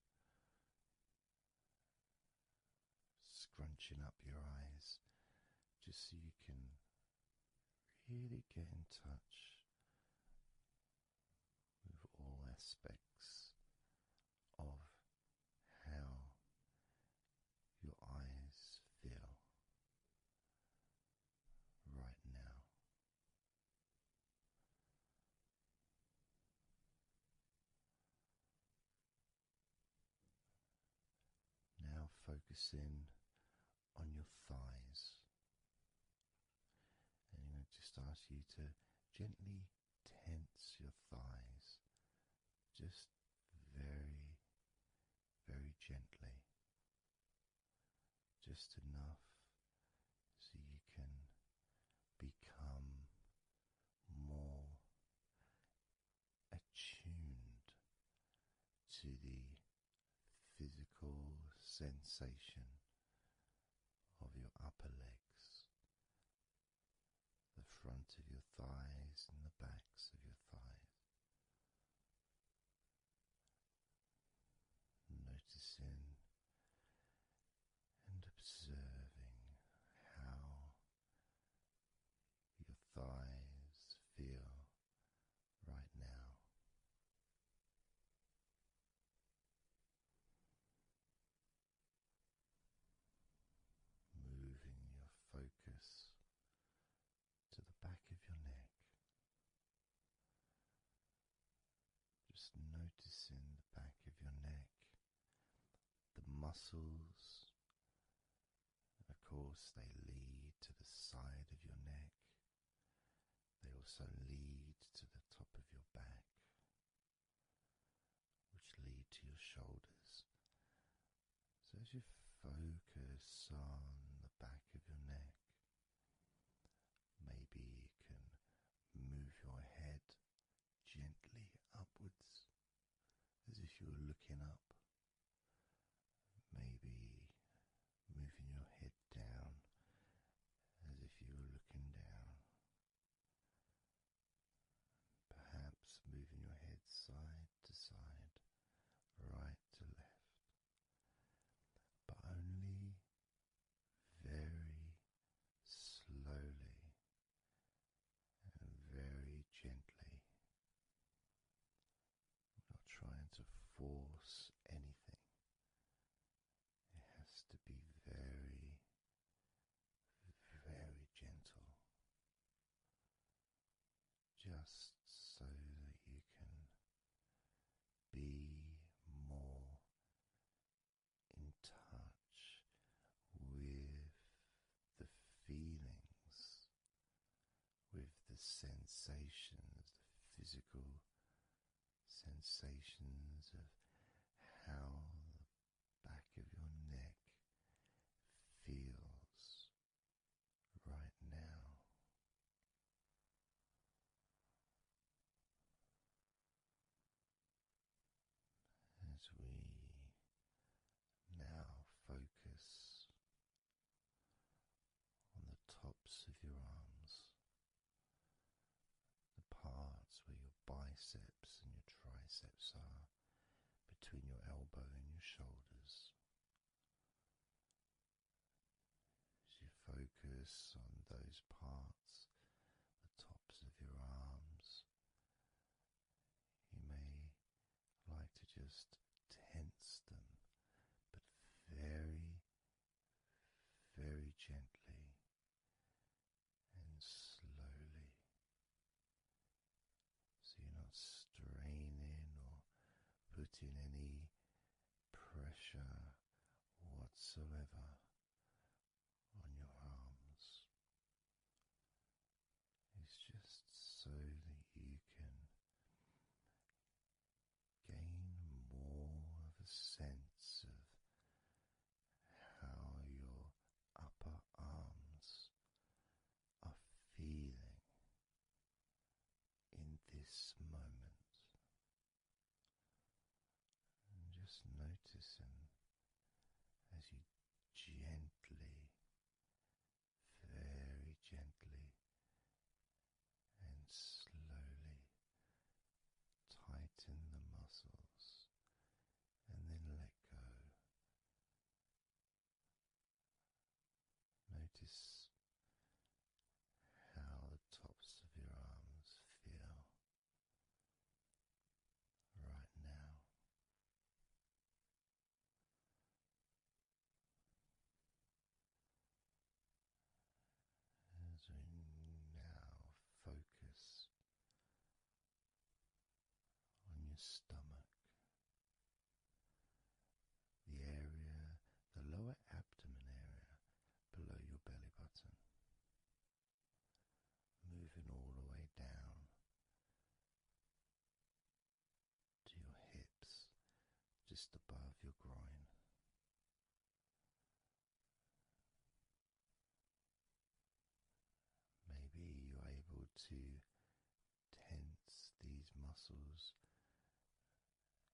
scrunching up your eyes, just so you can really get in touch with all aspects of how your eyes feel right now. Now focusing on your thighs. And I'm going to just ask you to gently tense your thighs. Just very, very gently. Just enough so you can become more attuned to the physical sensation of your upper legs, the front of your thighs and the backs of your thighs. Noticing and observing how your thighs feel right now. Moving your focus to the back of your neck. Just noticing the back of your neck, the muscles. Of course, they lead to the side of your neck. They also lead to the top of your back, which lead to your shoulders. So as you focus on the back of your neck, maybe you can you're looking up, maybe moving your head down as if you were looking down, perhaps moving your head side to side, right to left, but only very slowly and very gently, not trying to force anything. It has to be very, very gentle, just so that you can be more in touch with the feelings, with the sensations, the physical sensations of how the back of your neck feels right now. As we now focus on the tops of your arms, the parts where your biceps and your triceps are, between your elbow and your shoulders. As you focus on those parts, the tops of your arms, you may like to just tense them, but very, very gently and slowly, so you're not straining or putting any pressure whatsoever on your arms. It's just so that you can gain more of a sense of how your upper arms are feeling in this moment. And just noticing as you gently, very gently and slowly tighten the muscles and then let go. Notice how the tops of your arms feel right now. As we now focus on your stomach, the area, the lower abdomen area below your belly button, moving all the way down to your hips, just above your groin. Maybe you're able to tense these muscles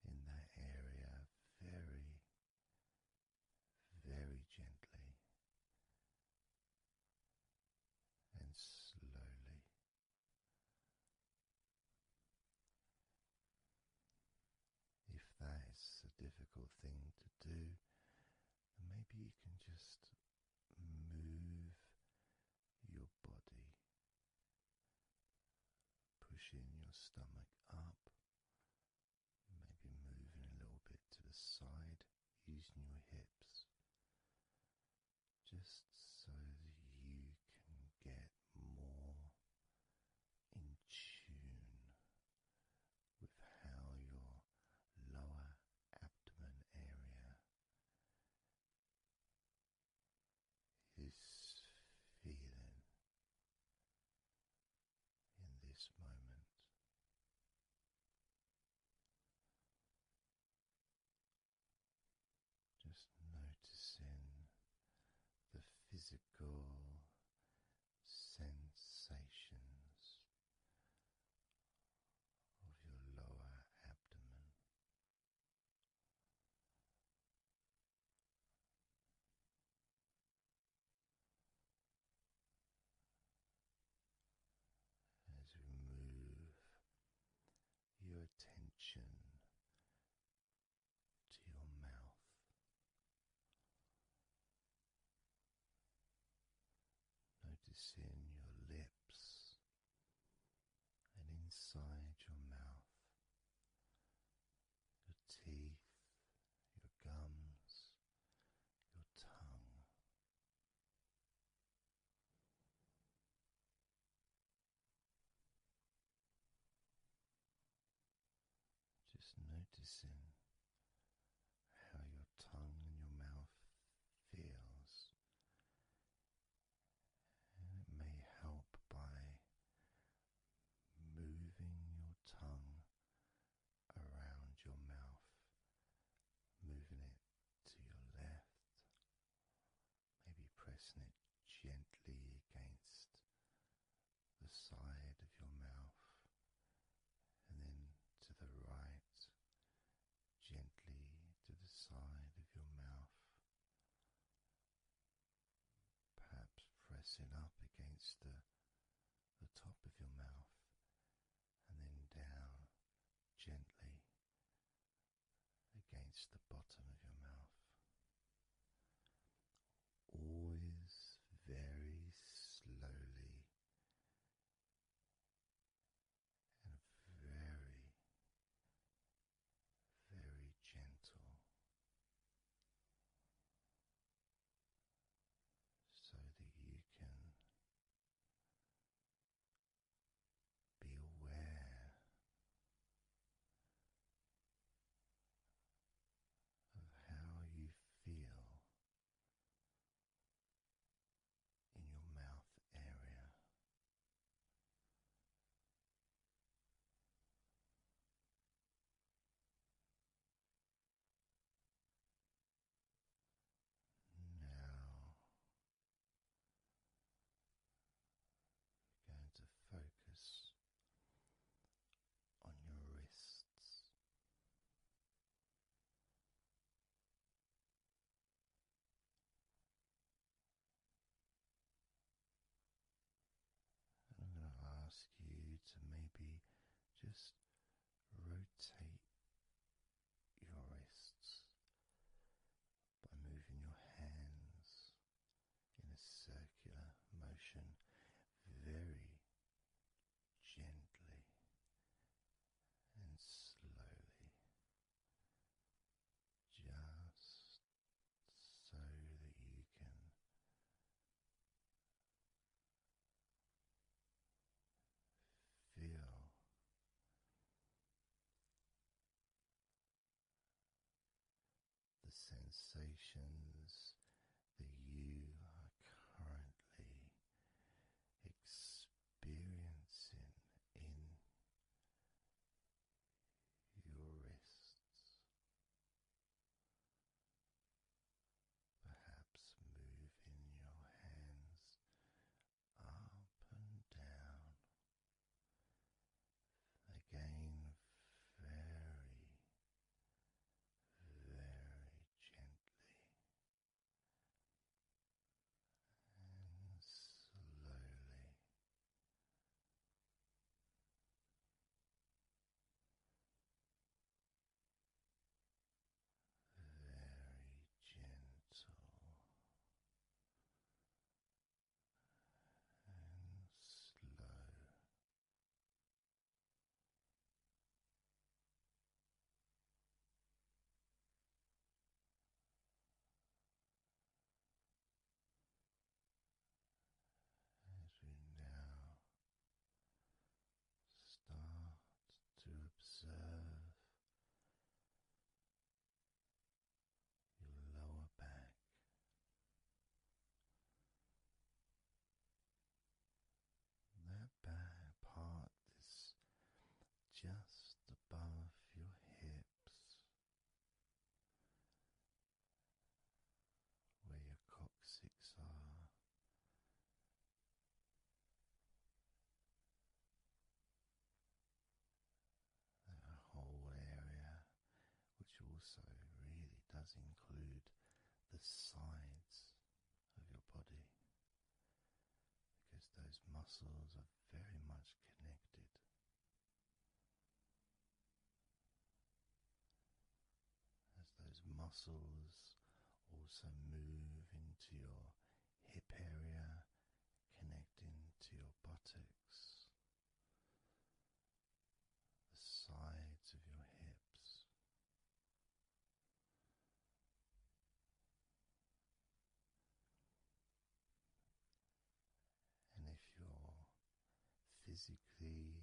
in that area very, very gently and slowly. If that is a difficult thing to do, then maybe you can just move your body, pushing your stomach up, maybe moving a little bit to the side, using your hips, just so that you can get more in tune with how your lower abdomen area is feeling in this moment. Just noticing the physical sensations of your lower abdomen. noticing how your tongue and your mouth feels, and it may help by moving your tongue around your mouth, moving it to your left, maybe pressing it gently against the side of your mouth, and then to the right, gently to the side of your mouth, perhaps pressing up against the top of your mouth, and then down gently against the bottom of your mouth. Always very slowly and very, very gentle, so that you can be aware of how you feel in your mouth area. Now we're going to focus on your wrists. And I'm going to ask you to maybe just rotate your wrists by moving your hands in a circular motion very gently and slowly, just so that you can feel the sensations that you are currently experiencing in your wrists. Perhaps moving your hands up and down, again very, very gently and slowly. Very gentle and slow. As we now start to observe your lower back, that back part is just above your hips, where your coccyx are. That whole area, which also really does include the sides of your body, because those muscles are very much connected. As those muscles also move into your hip area, connecting to your buttocks, the sides of your hips. And if you're physically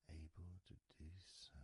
able to do so,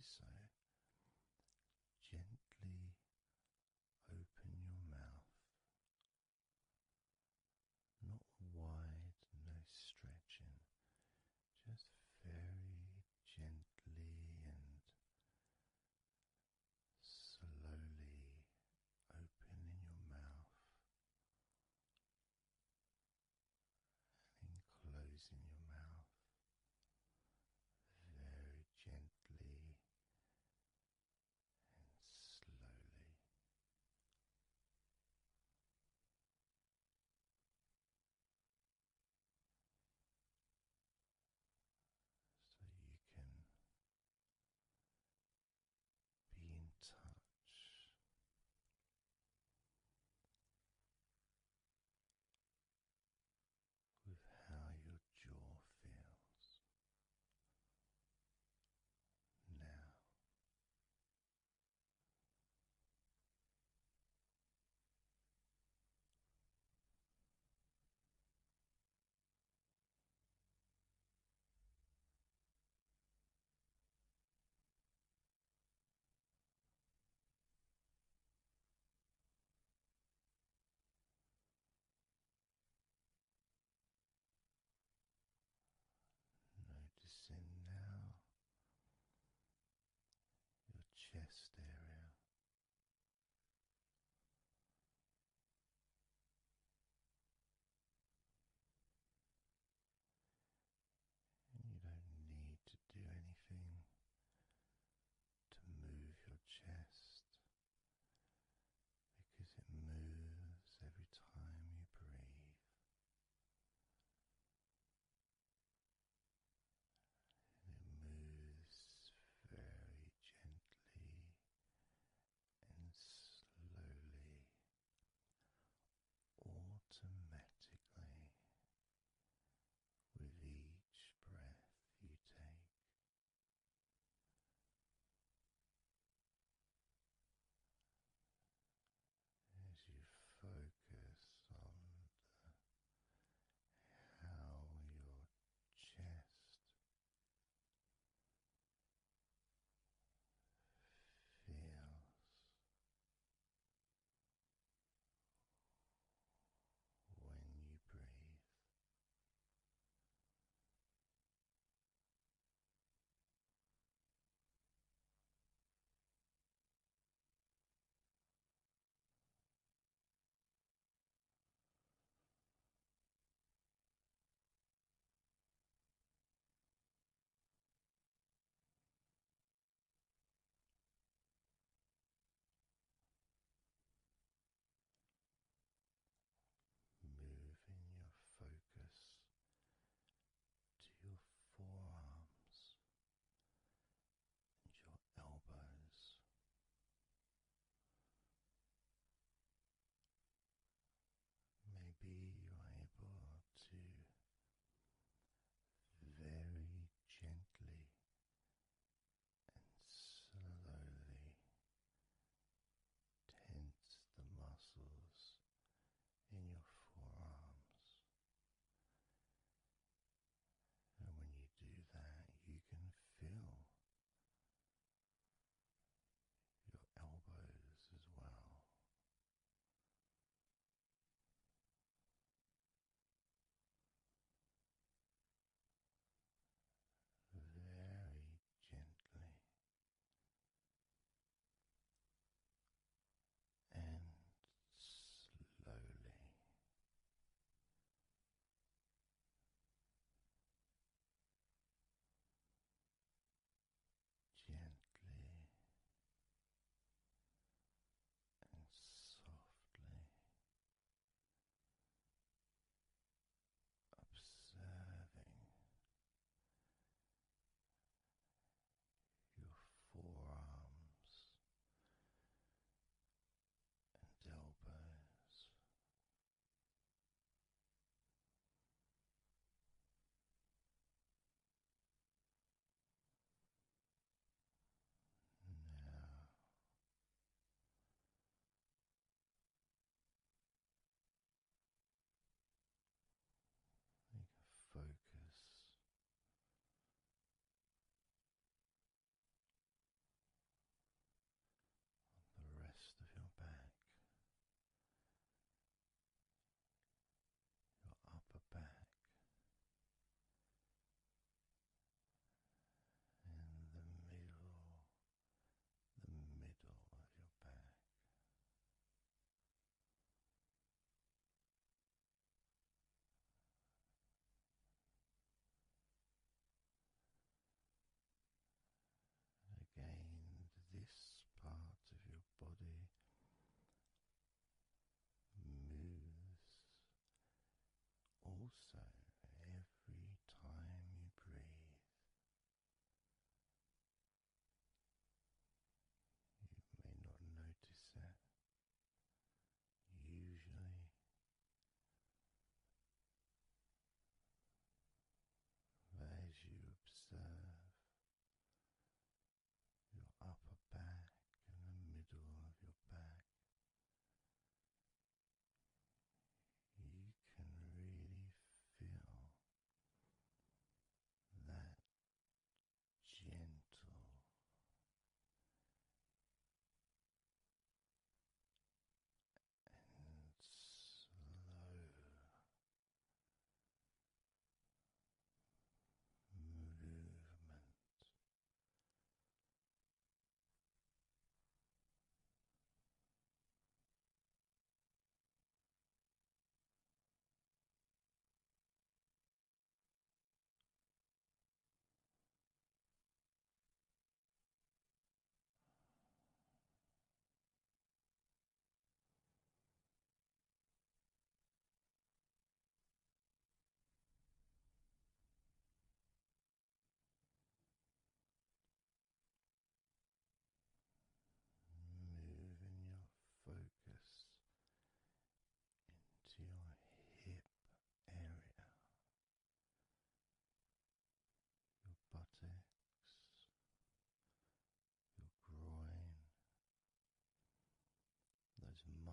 so, gently open your mouth, not wide, no stretching, just very gently and slowly opening your mouth and closing your mouth very gently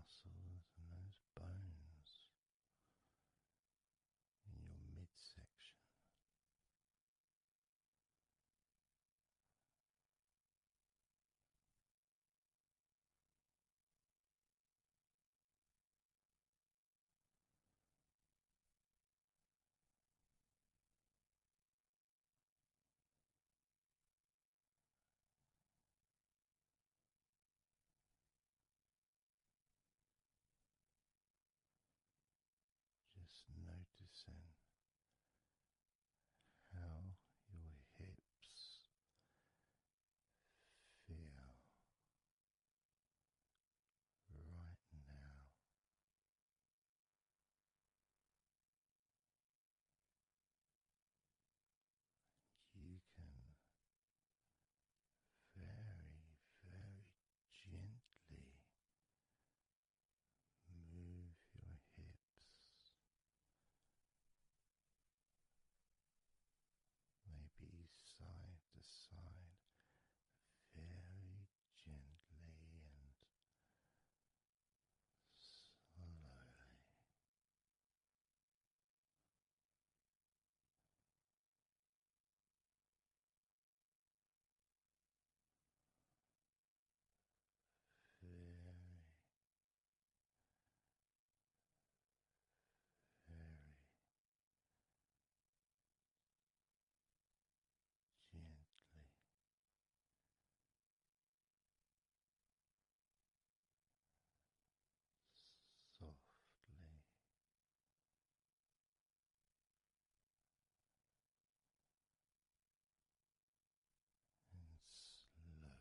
muscles and those bones in your midsection. Just noticing how your hips feel right now. You can very, very gently move your hips, maybe side to side, very gently and slowly. Very, very gently, softly, and slowly.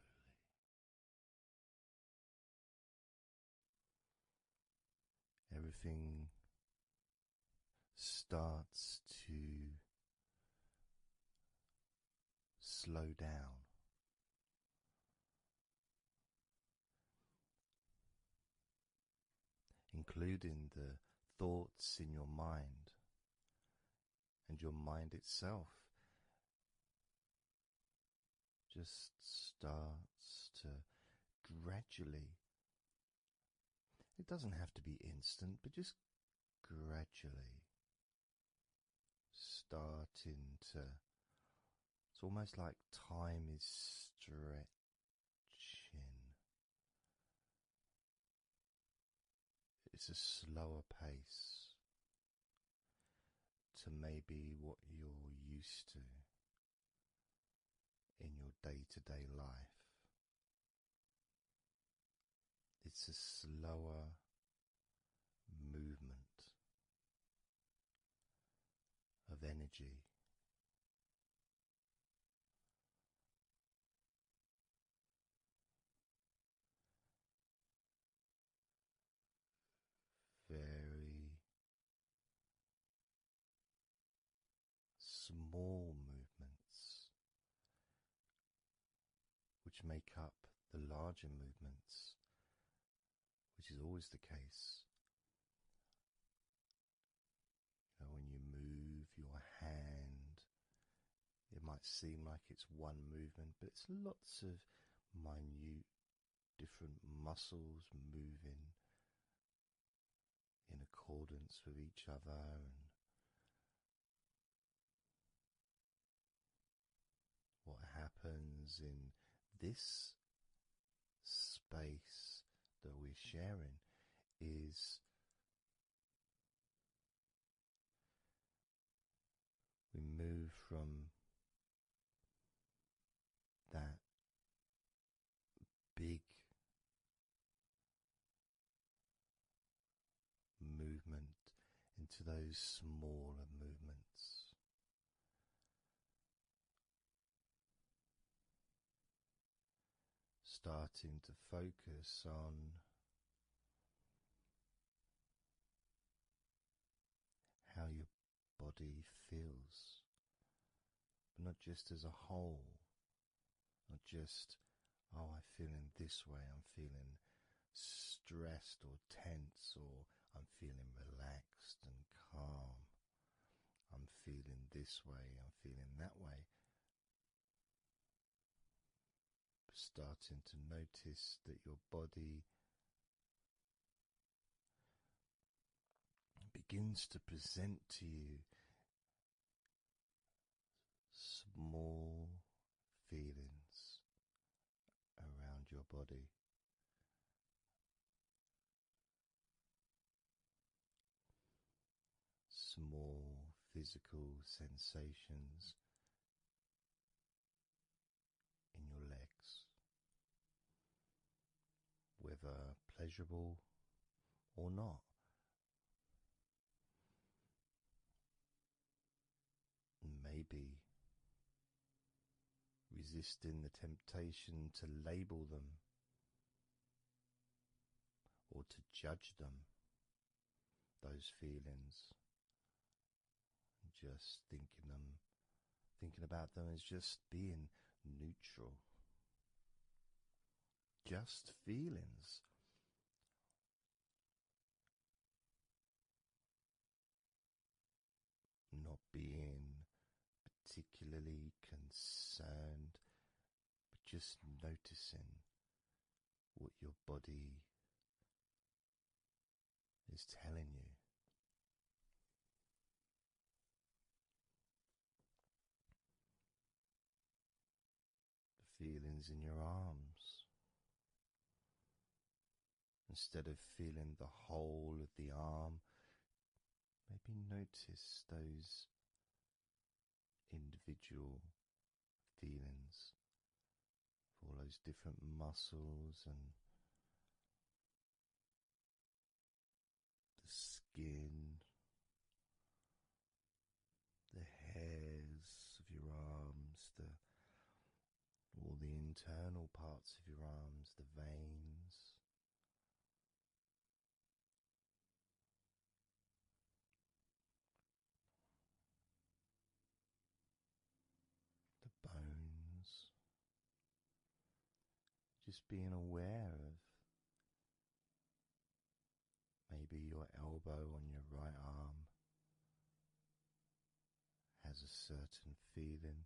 Everything starts to slow down, including the thoughts in your mind, and your mind itself just starts to gradually, it doesn't have to be instant, but just gradually starting to, it's almost like time is stretching. It's a slower pace to maybe what you're used to in your day-to-day life. It's a slower movement of energy. Very small movements which make up the larger movements, which is always the case. You know, when you move your hand, it might seem like it's one movement, but it's lots of minute different muscles moving in accordance with each other, and what happens in this space that we're sharing is we move from that big movement into those smaller movements. Starting to focus on how your body feels, but not just as a whole, not just, oh, I'm feeling this way, I'm feeling stressed or tense, or I'm feeling relaxed and calm, I'm feeling this way, I'm feeling that way. Starting to notice that your body begins to present to you small feelings around your body. Small physical sensations in your legs, whether pleasurable or not. Maybe resisting the temptation to label them or to judge them, those feelings, just thinking about them as just being neutral, just feelings. Not being particularly concerned, but just noticing what your body is telling you. The feelings in your arms. Instead of feeling the whole of the arm, maybe notice those individual feelings of all those different muscles and the skin, the hairs of your arms, all the internal parts of your arms, the veins. The bones, just being aware of maybe your elbow on your right arm has a certain feeling,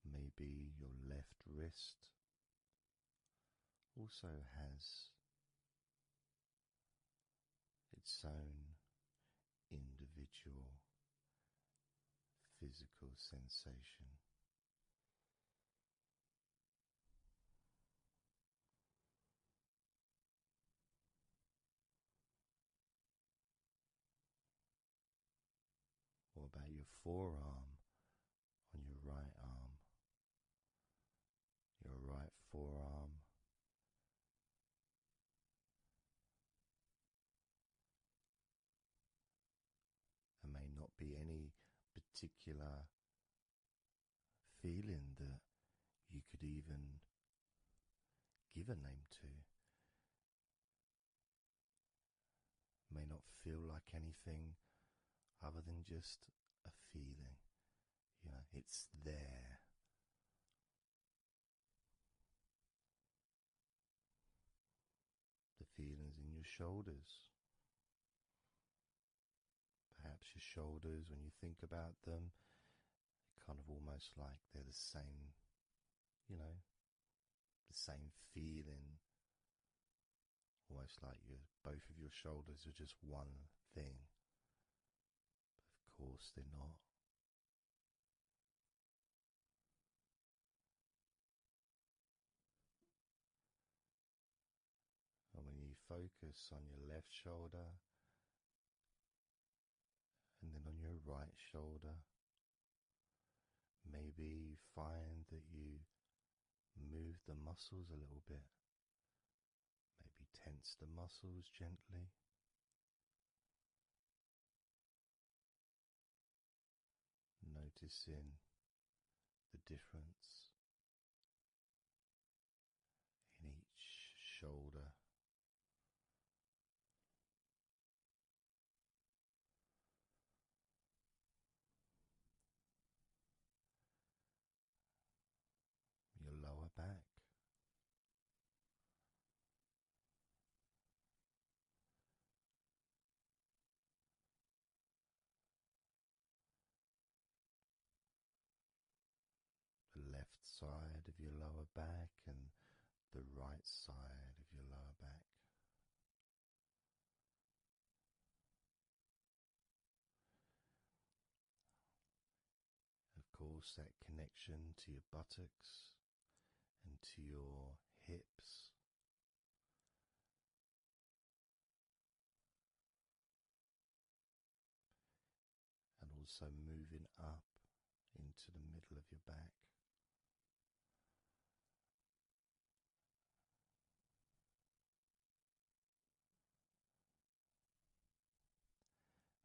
maybe your left wrist also has its own individual physical sensation. What about your forearm on your right arm? Your right forearm. There may not be any particular feeling that you could even give a name to. May not feel like anything other than just a feeling. You know, it's there. The feelings in your shoulders. Perhaps your shoulders, when you think about them, kind of almost like they're the same, you know, the same feeling. Almost like both of your shoulders are just one thing. But of course they're not. And when you focus on your left shoulder and then on your right shoulder, maybe you find that you move the muscles a little bit. Maybe tense the muscles gently. Noticing the difference in each shoulder. Your lower back. The left side of your lower back and the right side of your lower back. course, that connection to your buttocks and to your hips. And also moving up into the middle of your back.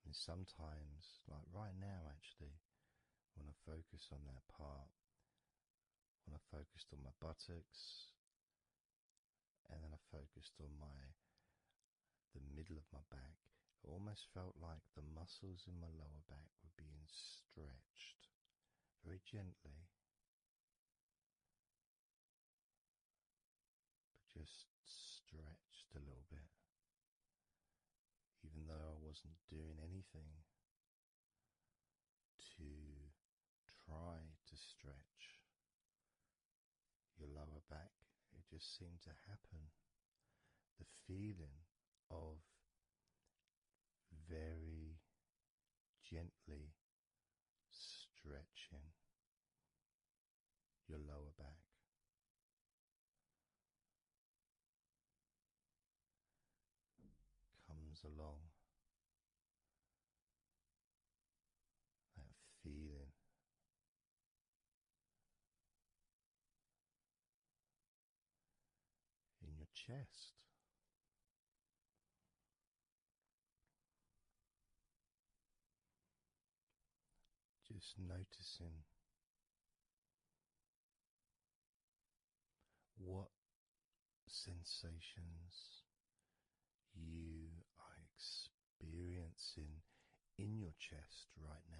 And sometimes, like right now actually, when I focus on that part, when I focused on my buttocks, and then I focused on the middle of my back, it almost felt like the muscles in my lower back were being stretched very gently, but just stretched a little bit, even though I wasn't doing anything to try to stretch your lower back. It just seemed to happen. The feeling of very gently stretching your lower back. Comes along, that feeling. In your chest. Just noticing what sensations you are experiencing in your chest right now.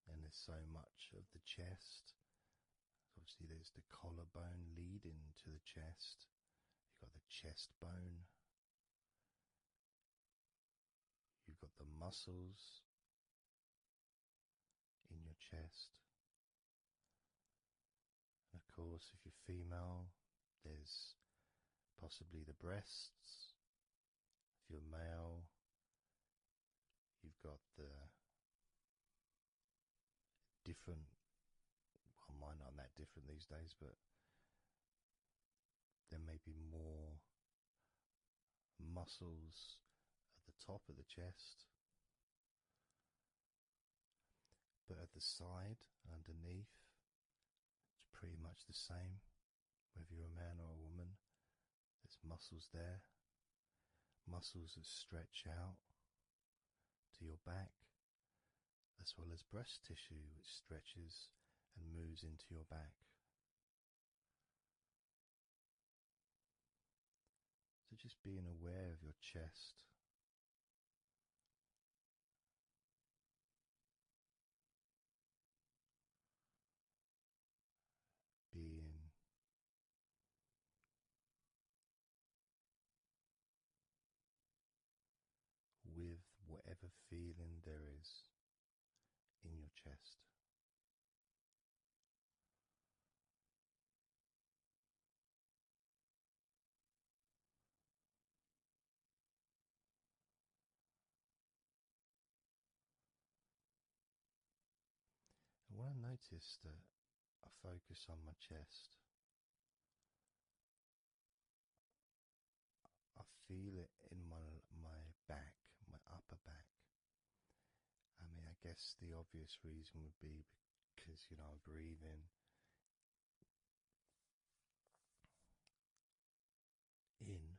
And there's so much of the chest. Obviously there's the collarbone leading to the chest. You've got the chest bone. You've got the muscles in your chest. And of course, if you're female, there's possibly the breasts. If you're male, you've got the different, well, mine aren't that different these days, but there may be more muscles at the top of the chest, but at the side, underneath, it's pretty much the same, whether you're a man or a woman. There's muscles there, muscles that stretch out to your back, as well as breast tissue which stretches and moves into your back. So just being aware of your chest. Being with whatever feeling there is in your chest. And when I notice that I focus on my chest, I feel it in my back, my upper back. I mean, I guess the obvious reason would be because, I'm breathing in,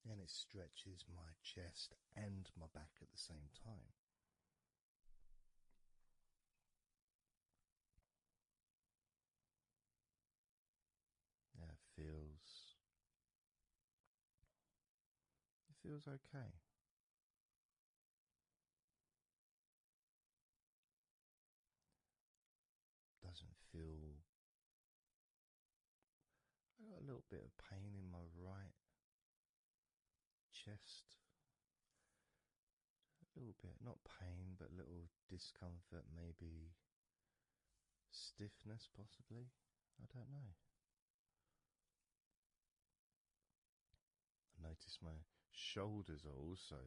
and it stretches my chest and my back at the same time. Yeah, it feels okay. Doesn't feel. I got a little bit of pain in my right chest. A little bit, not pain, but little discomfort, maybe stiffness possibly. I don't know. I notice my shoulders are also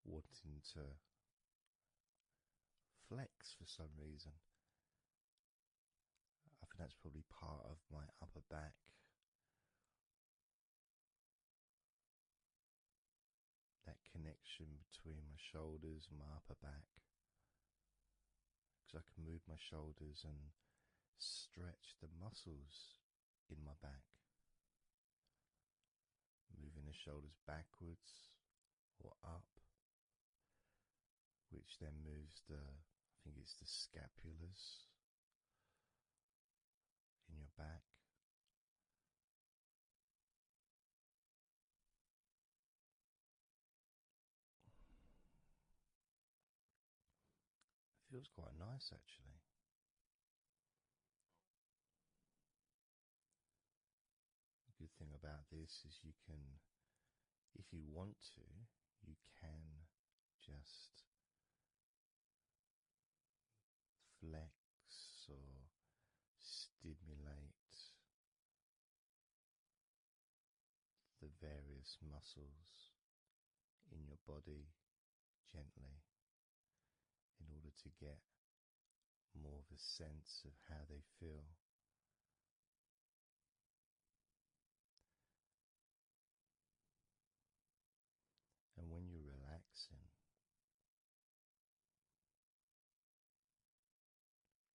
wanting to flex for some reason. I think that's probably part of my upper back. That connection between my shoulders and my upper back. Because I can move my shoulders and stretch the muscles in my back. Moving the shoulders backwards or up, which then moves I think it's the scapulars in your back. It feels quite nice actually. The good thing about this is you can, if you want to, you can just flex or stimulate the various muscles in your body gently in order to get more of a sense of how they feel. And when you're relaxing,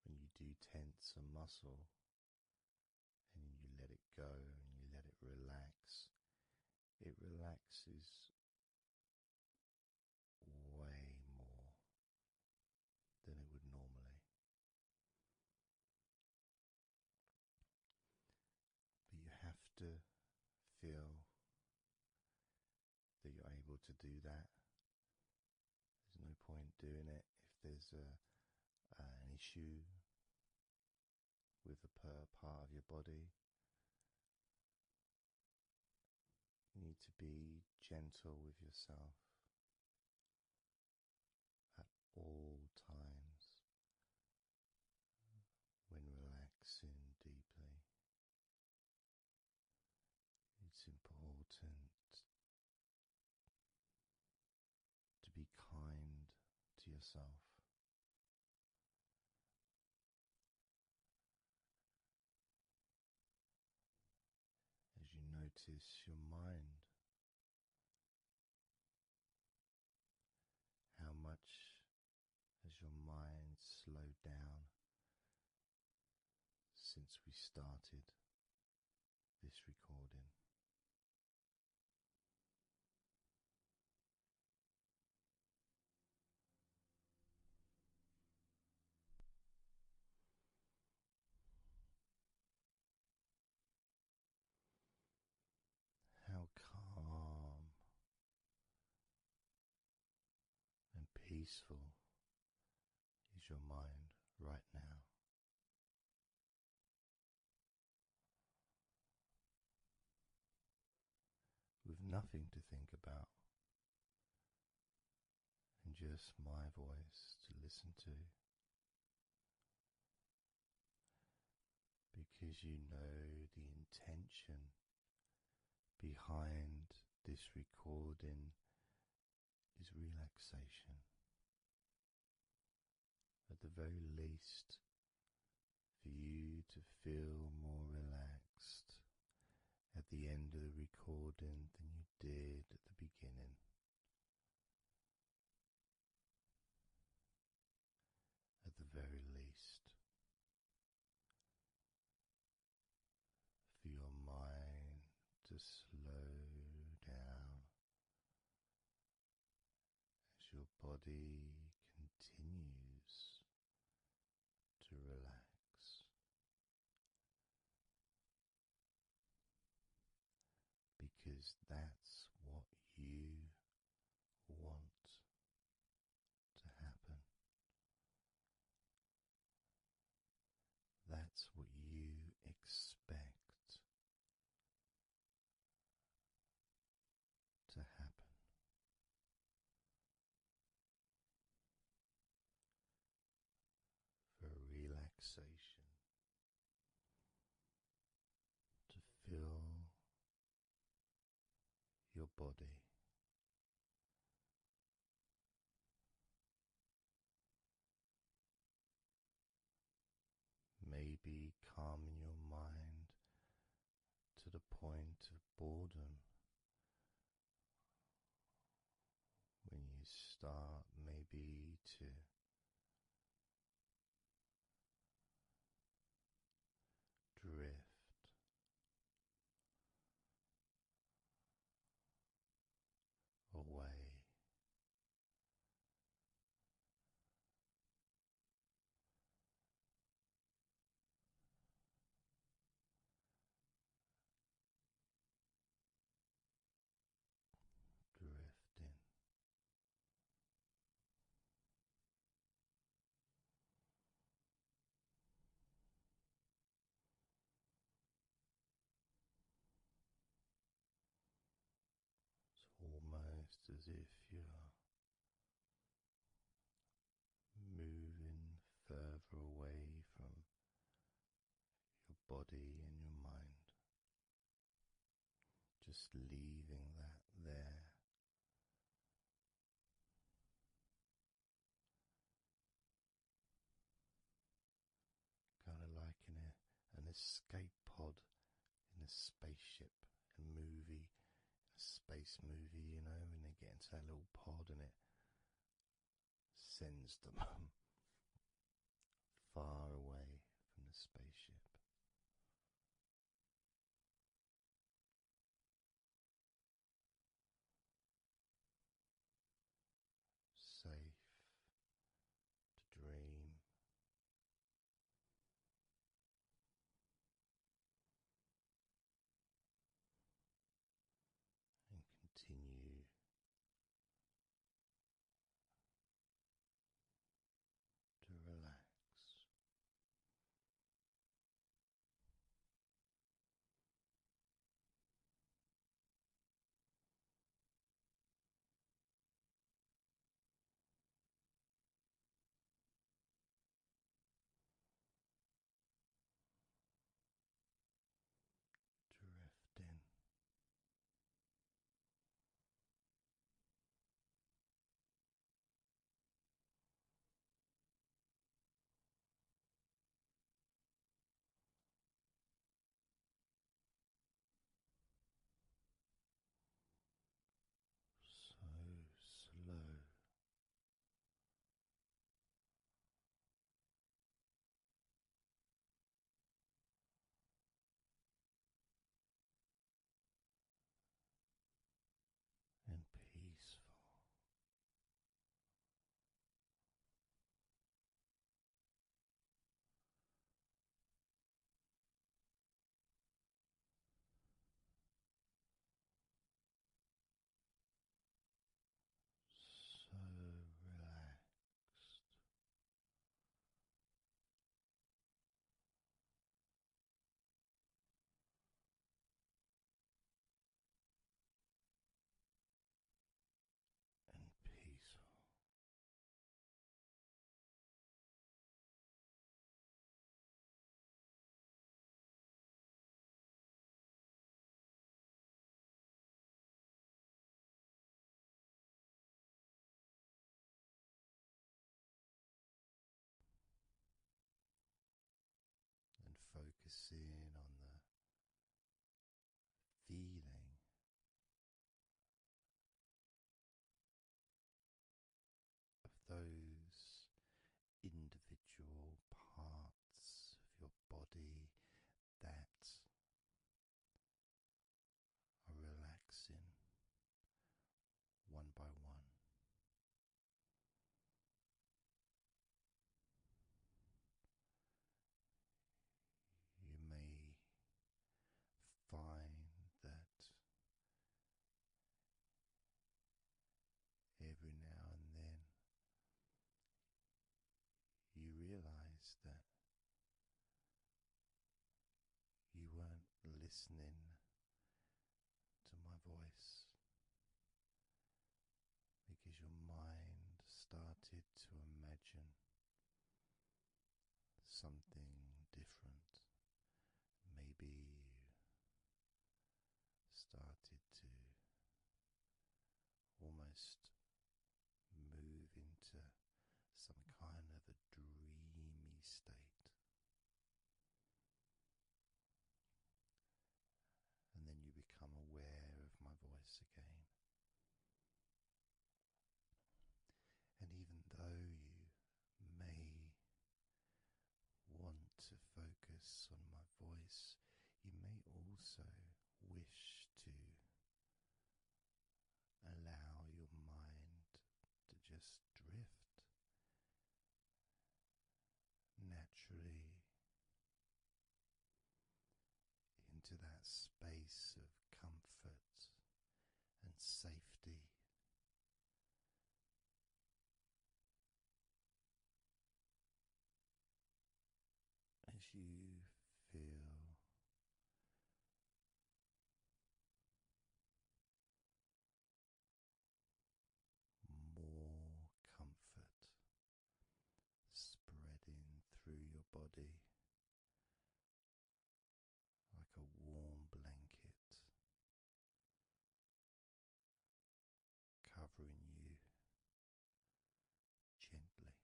when you do tense a muscle and you let it go and you let it relax, it relaxes way more than it would normally. But you have to feel that you're able to do that. There's no point doing it if there's an issue with a part of your body. You need to be gentle with yourself at all times when relaxing deeply. It's important to be kind to yourself. As you notice your mind, how much has your mind slowed down since we started this recording? How calm and peaceful is your mind right now? With nothing to think about and just my voice to listen to, because you know the intention behind this recording is relaxation. At the very least, for you to feel more relaxed at the end of the recording than you did at the beginning. At the very least, for your mind to slow down as your body continues to relax. Because that's what you want to happen. That's what you expect to happen. For relaxation body. Maybe calming your mind to the point of boredom when you start maybe to drift away. Drifting. It's almost as if you're moving further away from your body and your mind, just leaving that there. Kind of like in an escape pod in a spaceship, a movie, a space movie, you know, when they get into that little pod and it sends them far away from the spaceship. Safe to dream. And continue to relax. Drifting. So slow. And peaceful. So relaxed. And peaceful. And focusing on the feeling of those individual parts of your body that are relaxing one by one. You may find that every now and then you realize that you weren't listening to my voice because your mind started to imagine something different. Maybe you started to just move into some kind of a dreamy state. And then you become aware of my voice again. And even though you may want to focus on my voice, you may also wish to allow your mind to just drift naturally into that space of comfort and safety. As you feel more comfort spreading through your body like a warm blanket, covering you gently,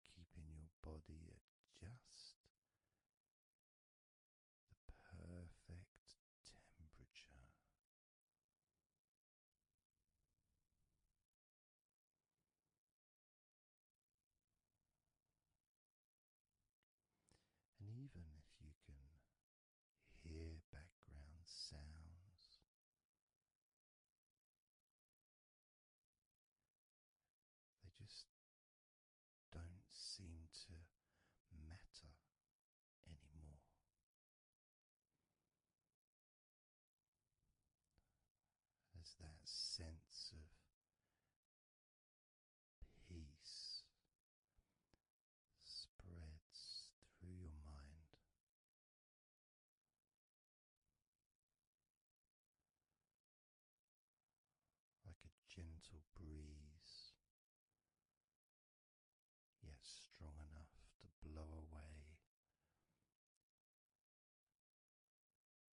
keeping your body at just the perfect temperature. And even if you can hear background sounds, they just don't seem to matter anymore. As that sense of peace spreads through your mind, like a gentle breeze, yet strong enough to blow away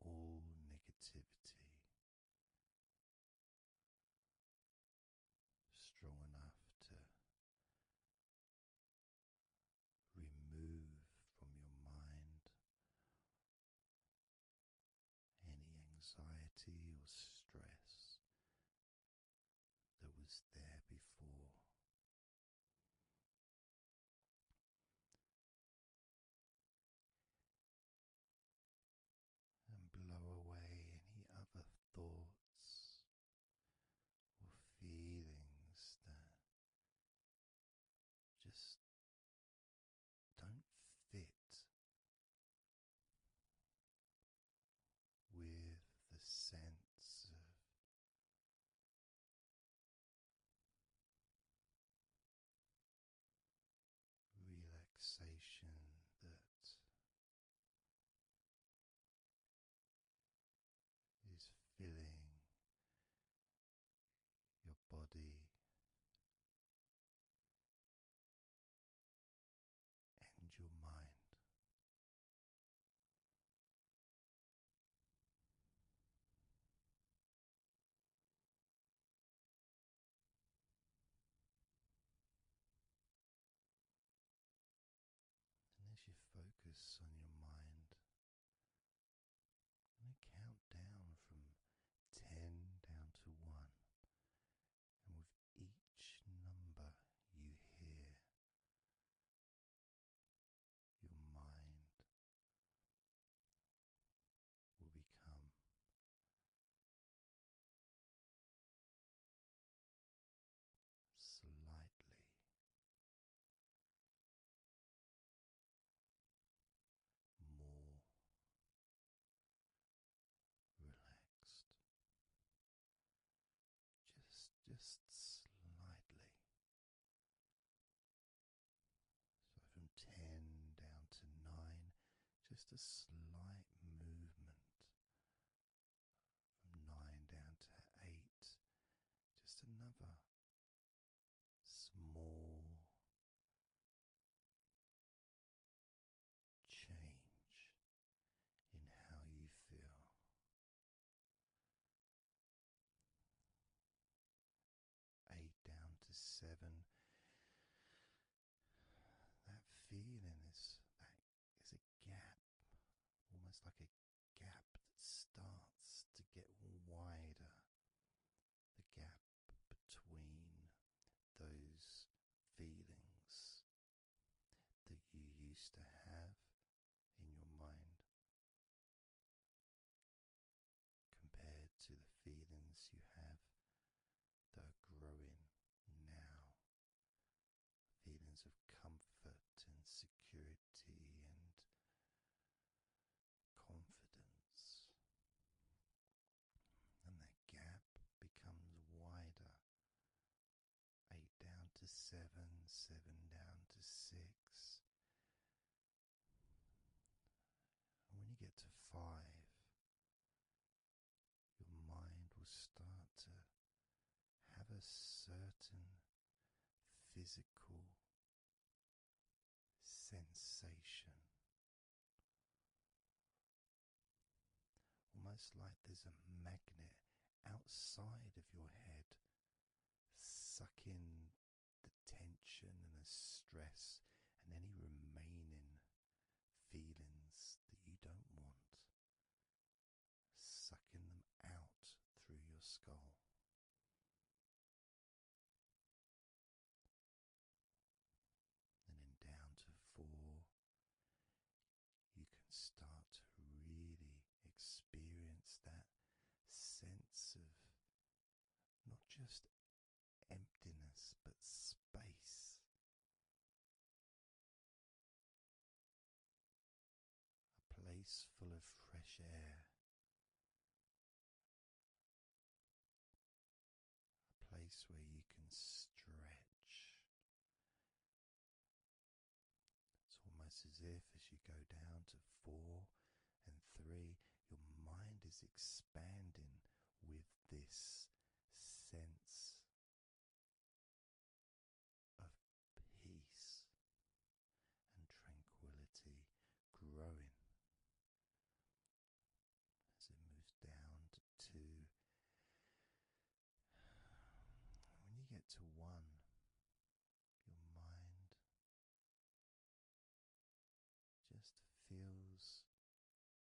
all negativity, strong enough to remove from your mind any anxiety or stress that was there before. And blow away any other thoughts or feelings that just don't fit with the sense of relaxation that is filling your body and your mind. And as you focus on your mind, I'm going to count down from 10 down to 1, and with each number you hear, your mind will become slightly more relaxed. Just slightly. So from 10 down to 9, just a slight movement. From 9 down to 8, just another small change in how you feel. used to have in your mind compared to the feelings you have that are growing now. Feelings of comfort and security and confidence. And that gap becomes wider. 8 down to 7, 7 down to 6. And when you get to 5, your mind will start to have a certain physical sensation, almost like there's a magnet outside of your head sucking the tension and the stress and any remaining feelings that you don't want, sucking them out through your skull. And then down to 4, you can start to really experience that sense of not just emptiness but space. A place full of fresh air. A place where you can stretch. It's almost as if as you go down to 4 and 3, your mind is expanding with this sense of peace and tranquility growing. As it moves down to 2, when you get to 1, your mind just feels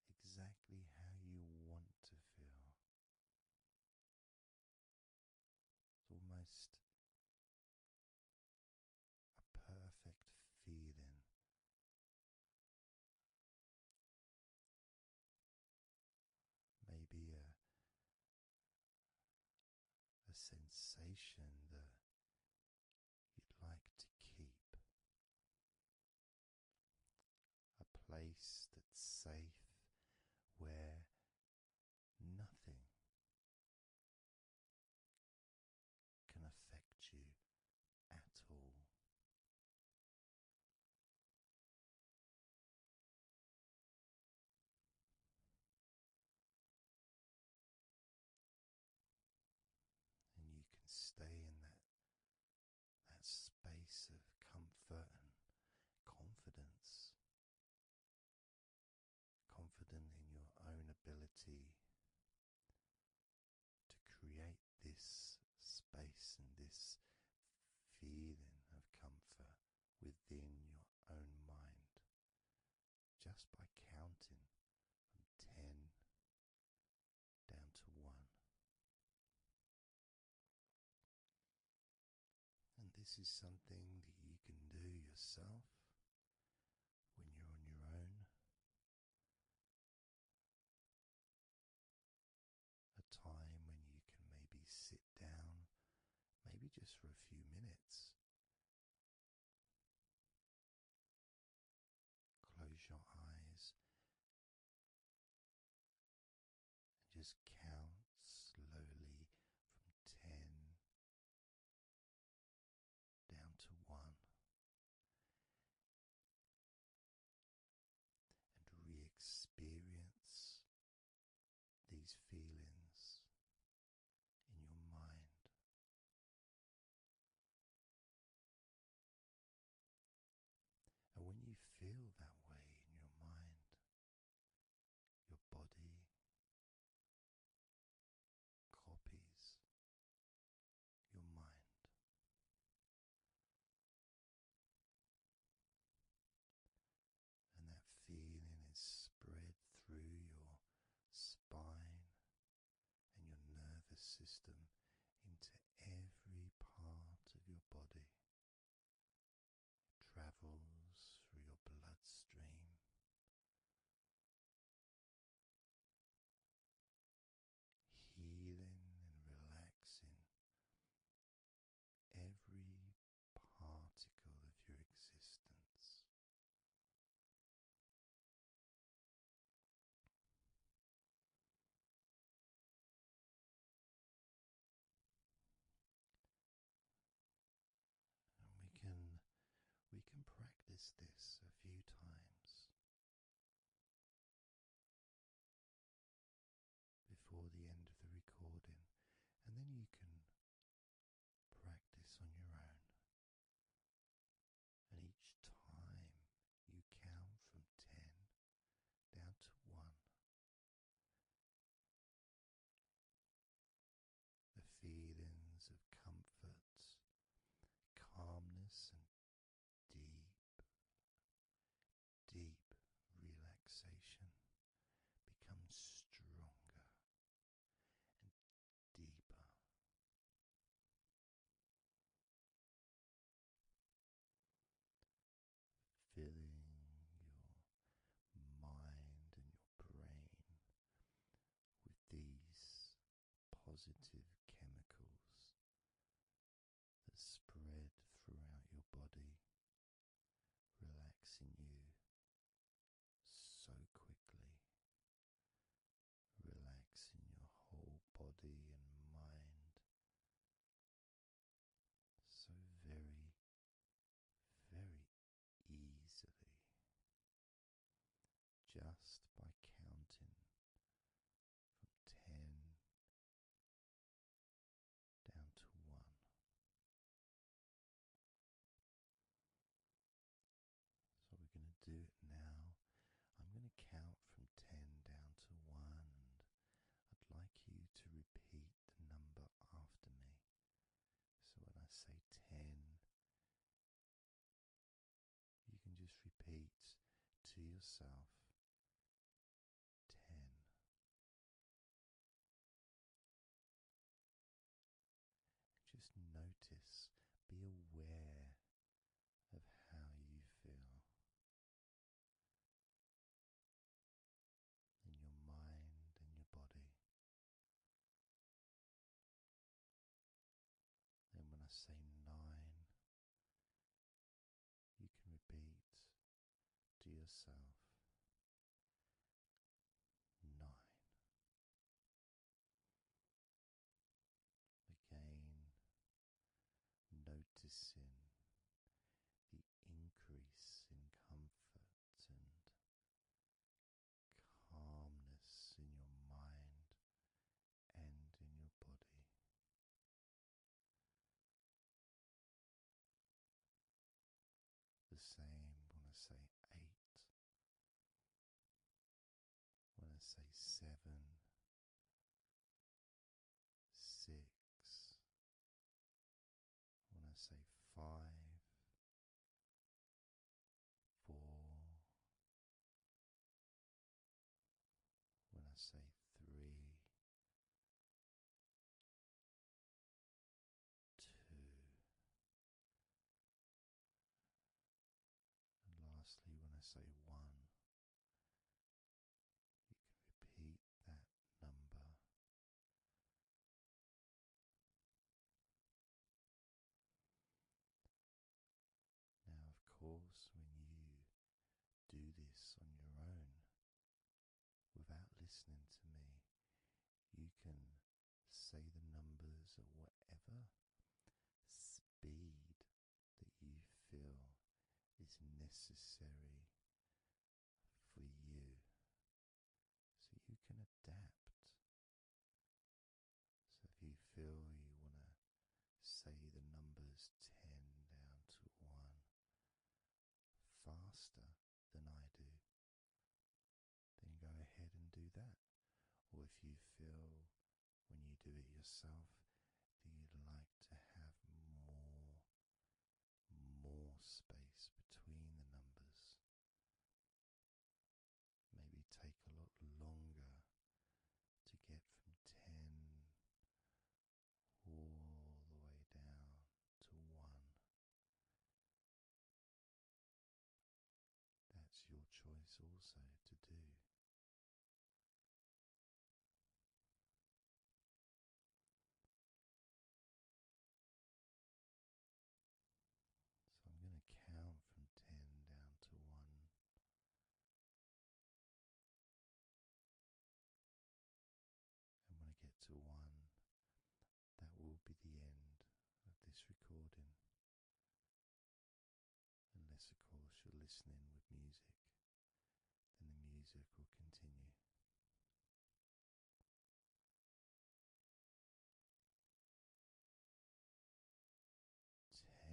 exactly how you want to feel. It's almost a perfect feeling. Maybe a sensation that you'd like to keep. A place that's safe where nothing can affect you at all. And you can stay in that space of comfort and confidence. Confident in your own ability to create this space and this feeling of comfort within your own mind, just by counting from 10 down to 1. And this is something that you can do yourself when you're on your own. A time when you can maybe sit down, maybe just for a few minutes. Close your eyes and just count slowly from 10 down to 1. And re-experience these feelings in your mind. And when you feel that way in your mind, your body copies your mind. And that feeling is spread through your spine and your nervous system into every part of your body. It travels through your bloodstream practice this a few times before the end of the recording, and then you can practice on your own. And each time you count from 10 down to 1, the feelings of comfort, calmness, and deep, deep relaxation become stronger and deeper. Filling your mind and your brain with these positive chemicals that spread throughout your body, relaxing you so quickly, relaxing your whole body and mind so very, very easily, just by counting from 10 down to 1. So we're going to do it now. I'm going to count from 10 down to 1, and I'd like you to repeat the number after me. So when I say 10, you can just repeat to yourself 10. Just notice, be aware of how you feel in your mind and your body. Then when I say 9, you can repeat to yourself 9. Again, noticing the increase in comfort and calmness in your mind and in your body. The same when I say 8, when I say 7, 6, when I say 5, 4, when I say 3, 2, and lastly when I say 1, you can repeat that number. Now, of course, when you do this on your own, without listening to me, you can say the numbers at whatever speed that you feel is necessary for you, so you can adapt. So if you feel you want to say the numbers 10 down to 1 faster than I do, then go ahead and do that. Or if you feel when you do it yourself that you'd like to have more space between the numbers, maybe take a lot longer to get from 10 all the way down to 1. That's your choice also to do. So I'm going to count from 10 down to 1. And when I get to 1, that will be the end of this recording. Unless, of course, you're listening with music, then the music will continue. 10.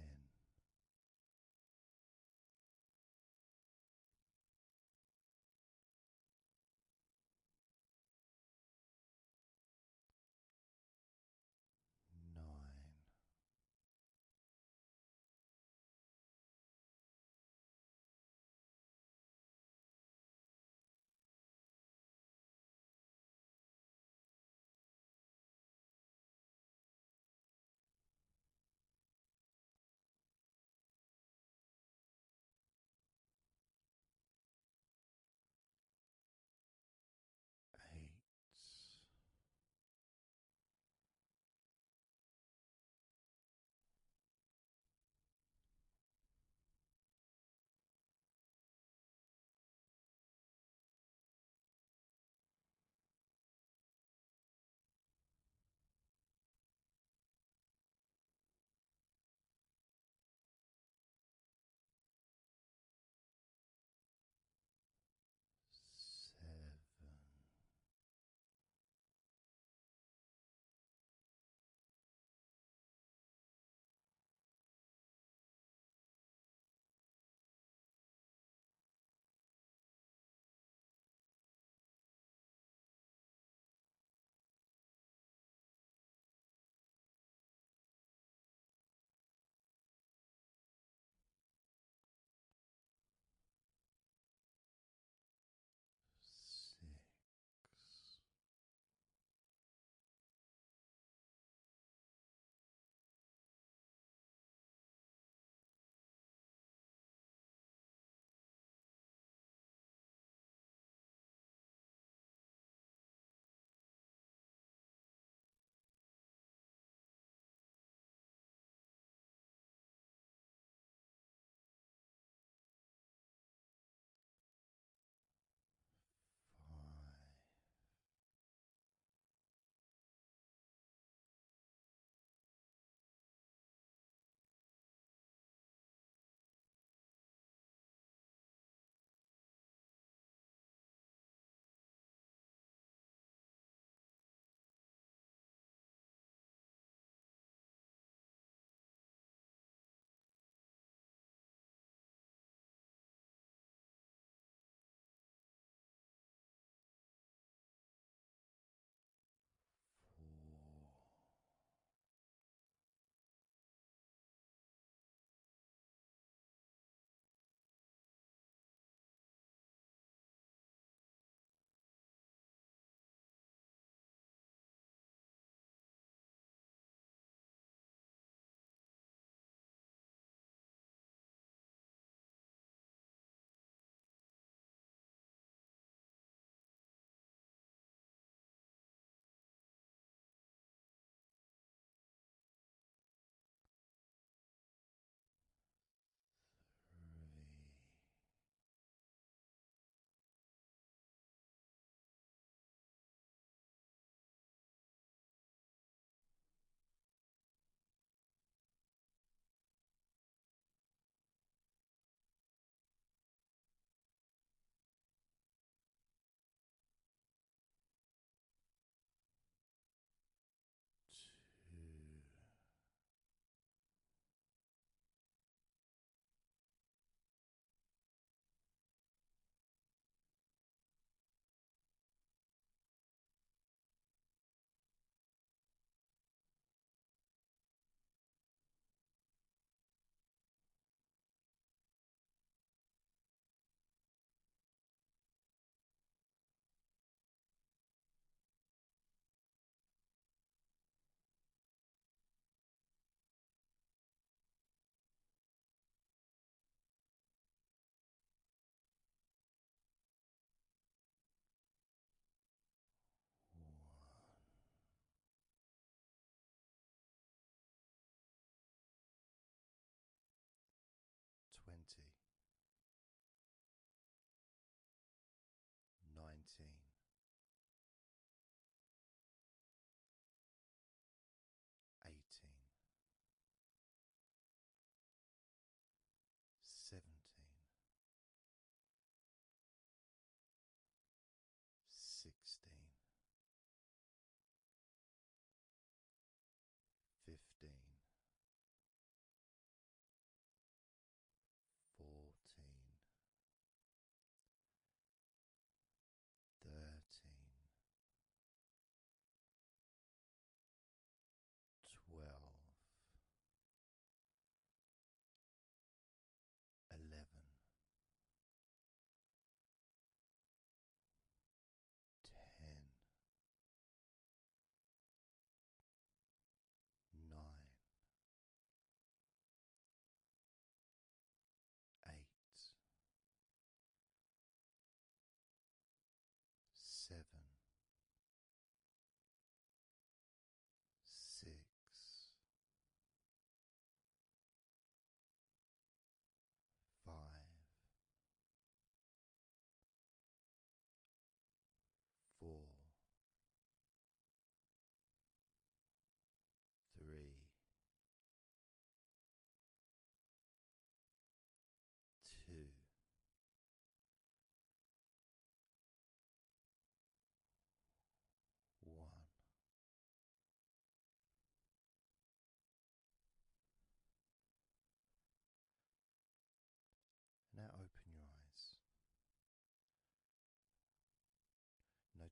9.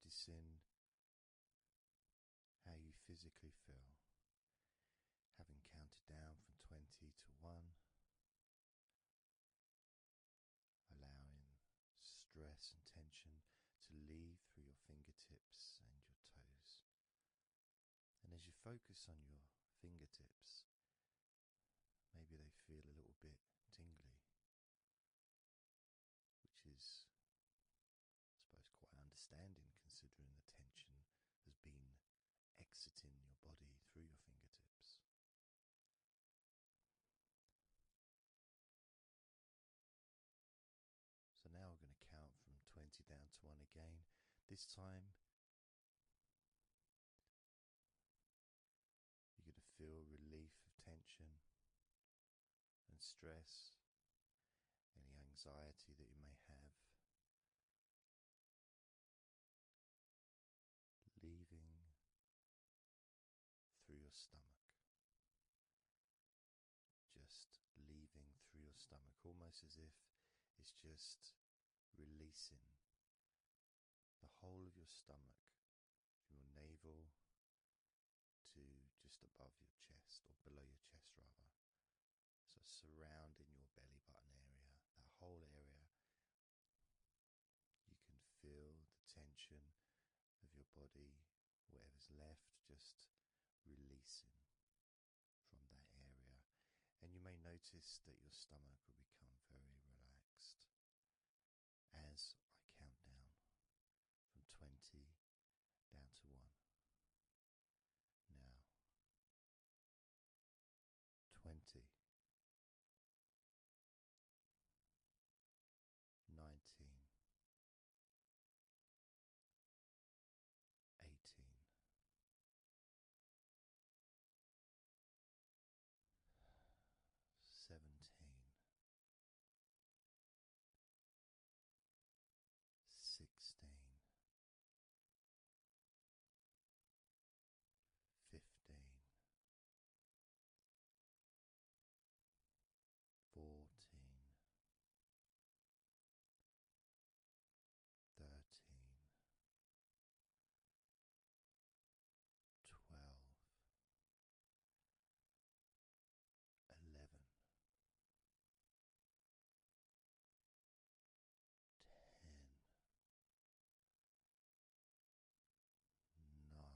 noticing how you physically feel, having counted down from 20 to 1, allowing stress and tension to leave through your fingertips and your toes. And as you focus on your fingertips, maybe they feel a little bit tingly, which is, I suppose, quite understanding considering the tension has been exiting your body through your fingertips. So now we're going to count from 20 down to 1 again. This time you're going to feel relief of tension and stress, any anxiety that you may have, leaving through your stomach. Just leaving through your stomach, almost as if it's just releasing the whole of your stomach, from your navel to just above your chest, or below your chest rather. So surrounding your belly button area, that whole area, you can feel the tension of your body, whatever's left, just releasing from that area. And you may notice that your stomach will become very relaxed as I count down from 20 down to 1. Now, 20, 19, 18, 17, 16, 15, 14, 13, 12, 11, 10, 9,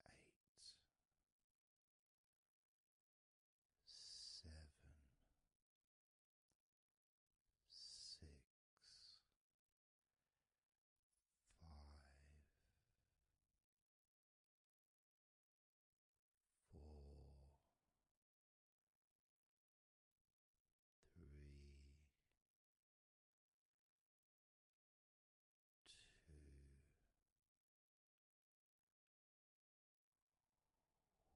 8, 7, 6, 5, 4, 3, 2,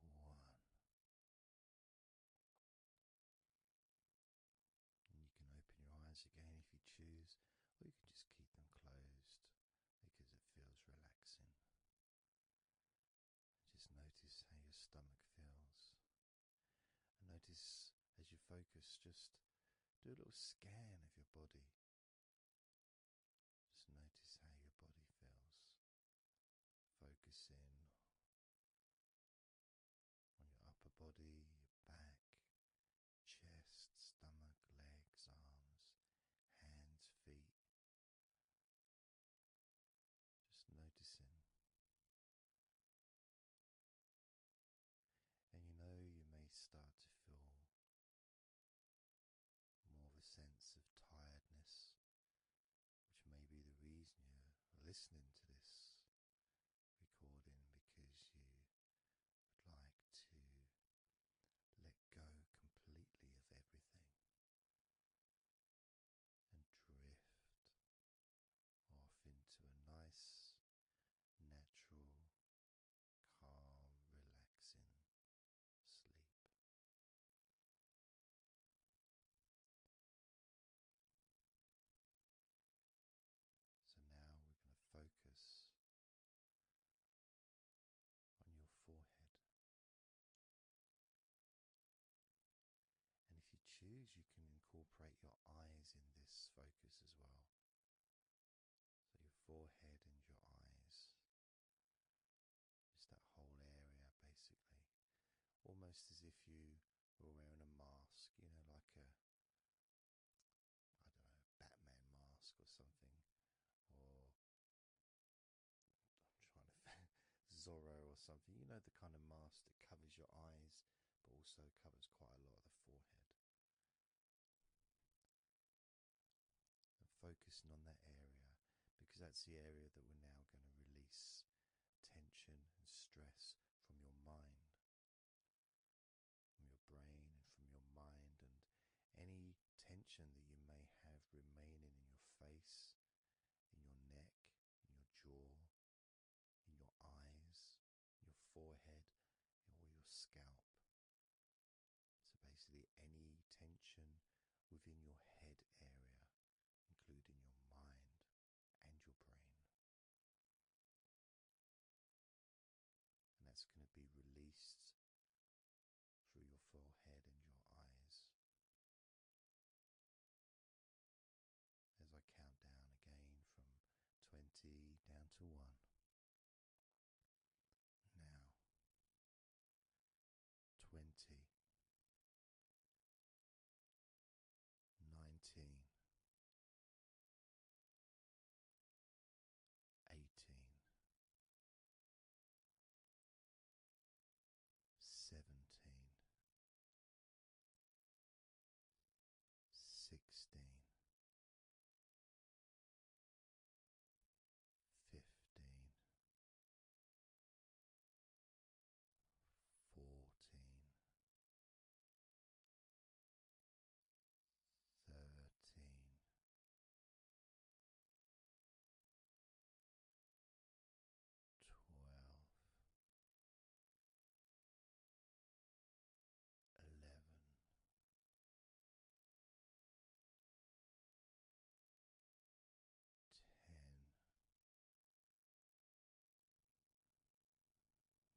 1. And you can open your eyes again if you choose, or you can just keep them closed because it feels relaxing. Just notice how your stomach feels. And notice as you focus, just do a little scan of your body. Just notice how your body feels. Focusing on your upper body, your back, chest, stomach, legs, arms, hands, feet. Just noticing. And you may start to feel more of a sense of tiredness, which may be the reason you're listening to this recording, because you would like to let go completely of everything and drift off into a nice, natural, calm, relaxing sleep. So now we're going to focus do is you can incorporate your eyes in this focus as well. So your forehead and your eyes, just that whole area basically, almost as if you were wearing a mask, you know, like a, I don't know, Batman mask or something, or I'm trying to Zorro or something, you know, the kind of mask that covers your eyes but also covers quite a lot of the forehead. And focusing on that area, because that's the area that we're now going to release tension and stress from your mind, from your brain and from your mind, and any tension that you may have remaining in your face, in your neck, in your jaw, in your eyes, your forehead, or your scalp. So basically any tension within your head area, including your mind and your brain. And that's going to be released through your forehead and your eyes. As I count down again from 20 down to 1. Now, 20, 19, 18, 17, 16, 15, 14, 13, 12, 11, 10,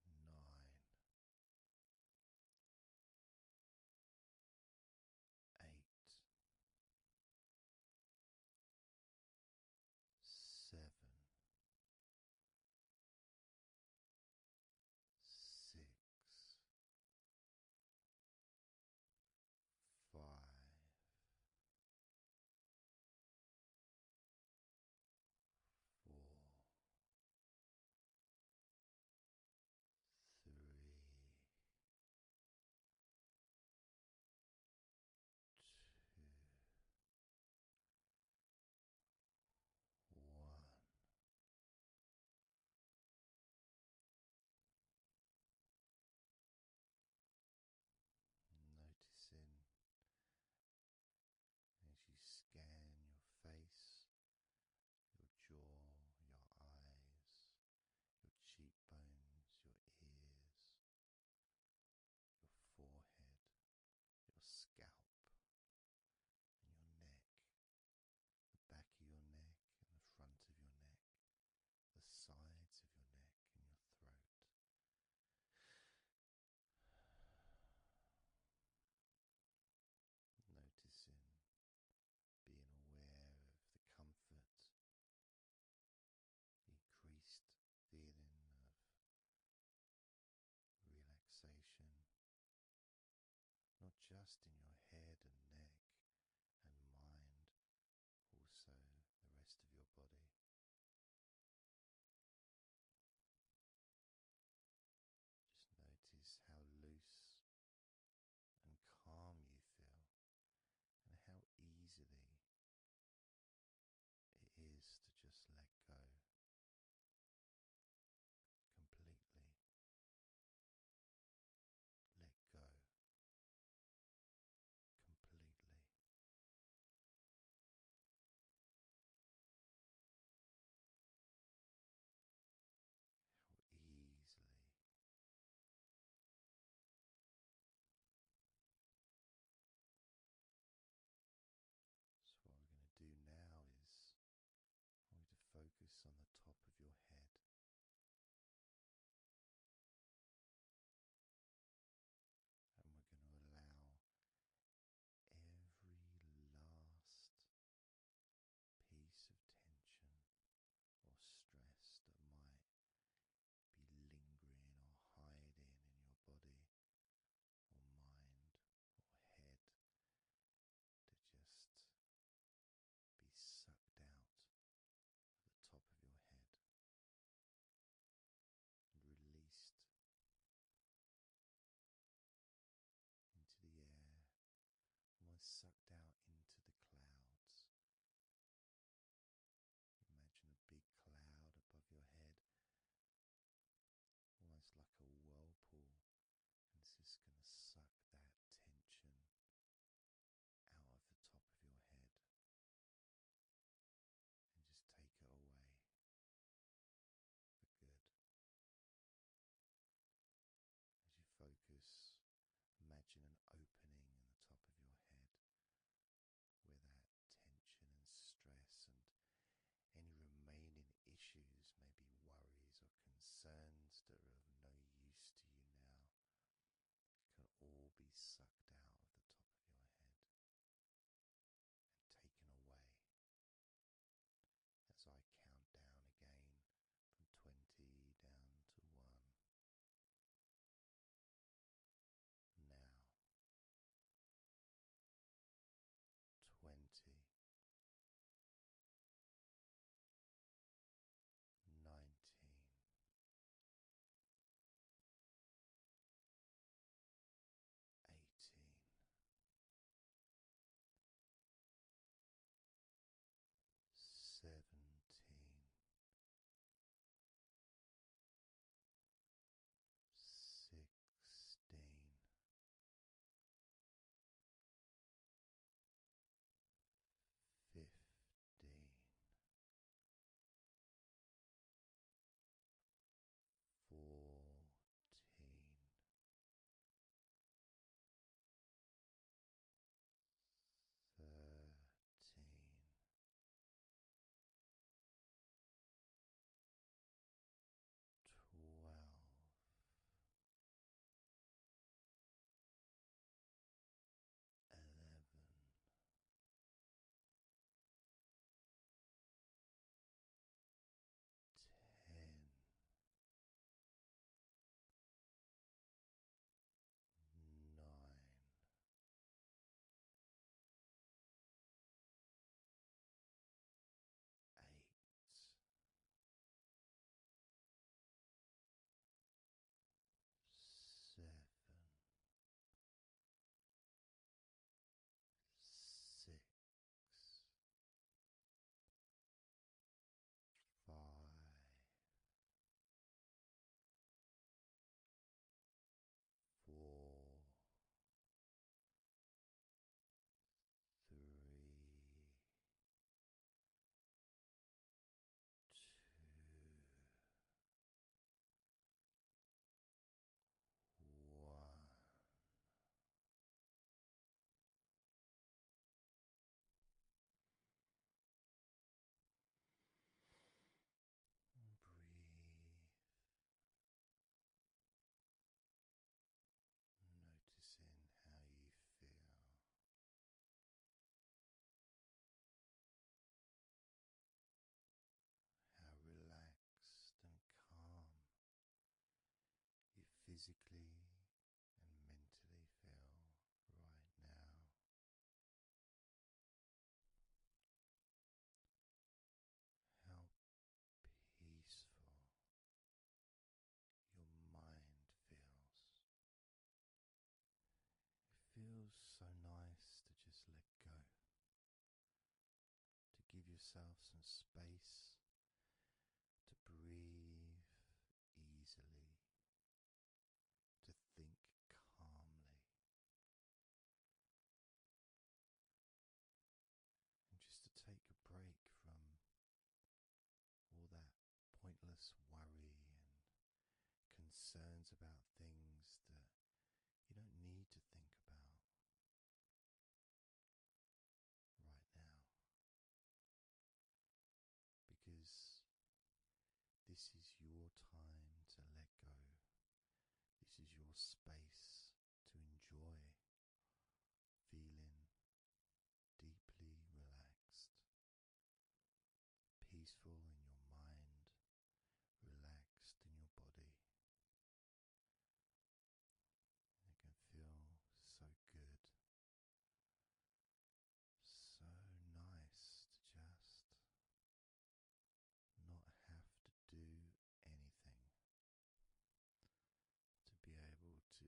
9, 8, 7, 6, 5, 4, 3, 2, 1. Noticing as you scan your face, your jaw, your eyes, your cheekbones, your ears, your forehead, your scalp, and your neck, the back of your neck and the front of your neck, the sides of your neck and your throat. Noticing, being aware of the comfort, the increased feeling of relaxation, not just in your head and neck and mind, also the rest of your body. Just notice how loose and calm you feel, and how easily it is to just let go completely. Let go imagine an opening in the top of your head where that tension and stress and any remaining issues, maybe worries or concerns that are of no use to you now, can all be sucked out of the top of your head and taken away as I count down again from 20 down to 1. Now 20, 19, 18, 17, 16, 15, 14, 13, 12, 11, 10, 9, 8, 7, 6, 5, 4, 3, 2, 1. Breathe, noticing how you feel, how relaxed and calm you physically and mentally feel right now. How peaceful your mind feels. It feels so nice to just let go, to give yourself some space to breathe easily, to think calmly, and just to take a break from all that pointless worry and concerns about things that you don't need to think about right now, because this is your time to let go. This is your space to enjoy feeling deeply relaxed, peaceful in your mind, relaxed in your body. It can feel so good, so nice to just not have to do anything, to be able to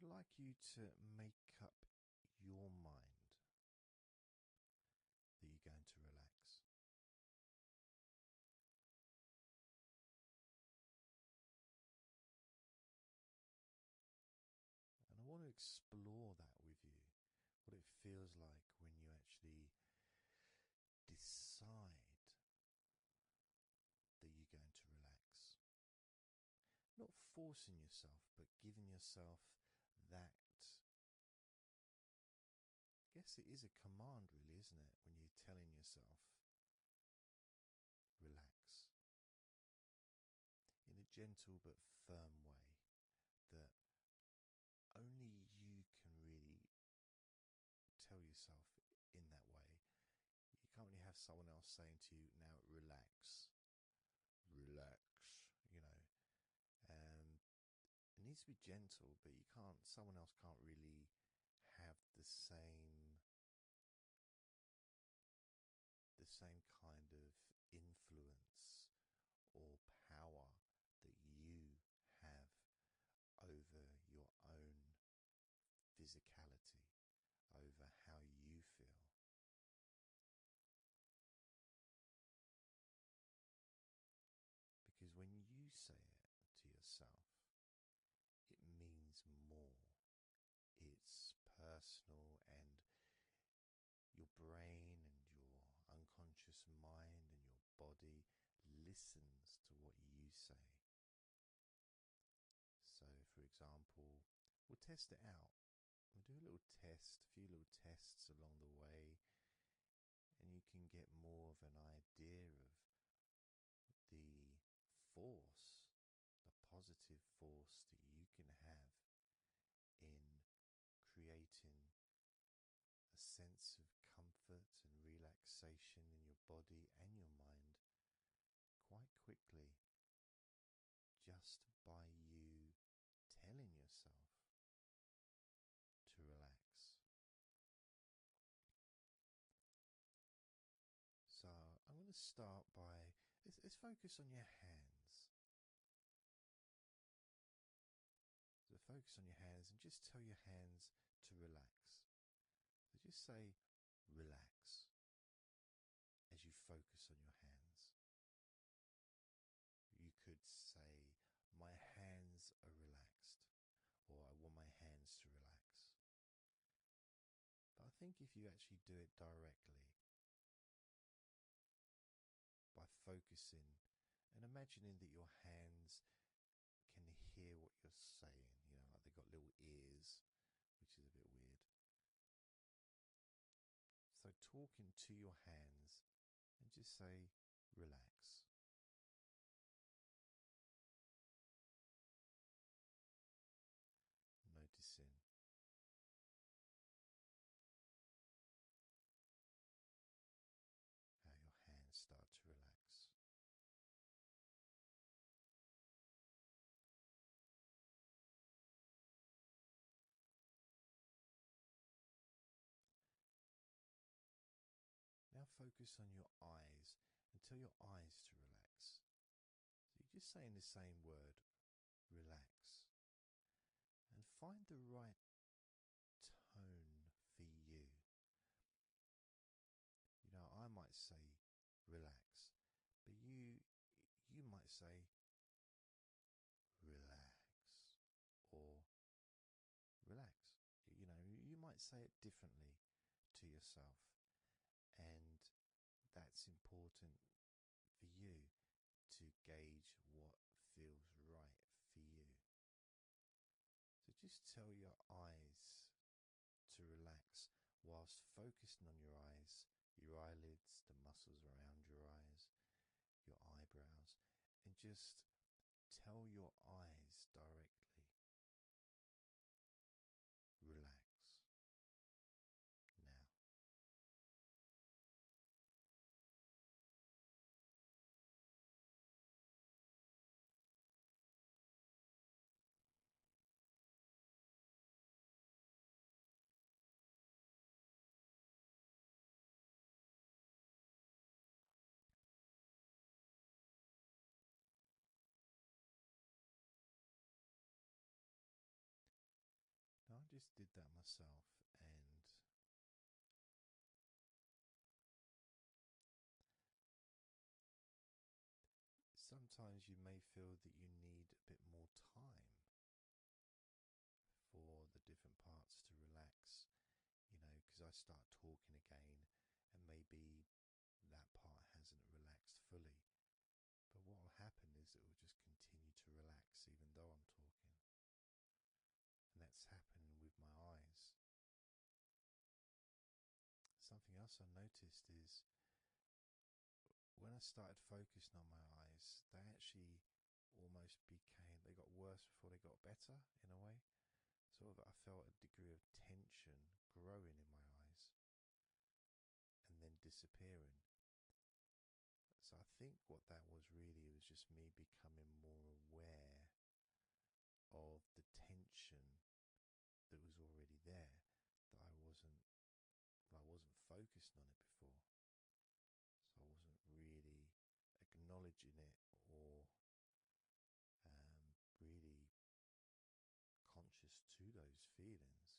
I'd like you to make up your mind that you're going to relax. And I want to explore that with you, what it feels like when you actually decide that you're going to relax. Not forcing yourself, but giving yourself that. I guess it is a command, really, isn't it? When you're telling yourself, relax. In a gentle but firm way that only you can really tell yourself in that way. You can't really have someone else saying to you, now relax, and it needs to be gentle, but someone else can't really have the same kind of influence or power that you have over your own physicality, over how you feel. Because when you say it to yourself, it means more. It's personal, and your brain and your unconscious mind and your body listens to what you say. So, for example, we'll test it out. We'll do a little test, a few little tests along the way, and you can get more of an idea of the force, the positive force that you can have in creating a sense of comfort and relaxation in your body and your mind quite quickly, just by you telling yourself to relax. So I'm going to start by, let's focus on your hands. So focus on your hands and just tell your hands to relax. So just say relax as you focus on your hands. You could say, my hands are relaxed, or I want my hands to relax. But I think if you actually do it directly, by focusing and imagining that your hands can hear what you're saying, like they've got little ears, which is a bit weird. So talking to your hands and just say, relax. Noticing how your hands start to relax. Now focus on your eyes and tell your eyes to relax. So you're just saying the same word, relax. And find the right tone for you. I might say relax, but you might say relax or relax. You might say it differently to yourself, and that's important for you to gauge what feels right for you. So just tell your eyes to relax whilst focusing on your eyes, your eyelids, the muscles around your eyes, your eyebrows, and just tell your eyes directly, relax now. just did that myself, and sometimes you may feel that you need a bit more time for the different parts to relax, because I start talking again and maybe that part hasn't relaxed fully. But what will happen is it will just continue to relax even though I'm talking. And that's happening with my eyes. Something else I noticed is when I started focusing on my eyes, they actually they got worse before they got better in a way. Sort of, I felt a degree of tension growing in my eyes and then disappearing. So I think what that was really, it was just me becoming more aware of the tension that was already there, that I wasn't focused on it before. So I wasn't really acknowledging it or really conscious to those feelings.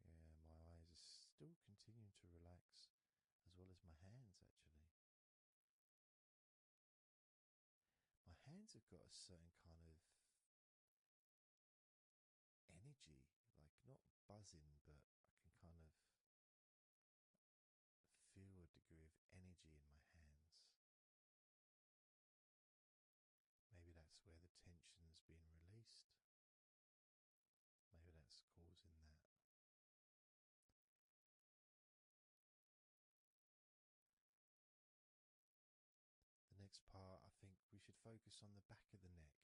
Yeah, my eyes are still continuing to relax, as well as my hands actually. My hands have got a certain kind of energy, like not buzzing, but I can kind of feel a degree of energy in my hands. Maybe that's where the tension's been released. Maybe that's causing that. The next part, I think we should focus on the back of the neck.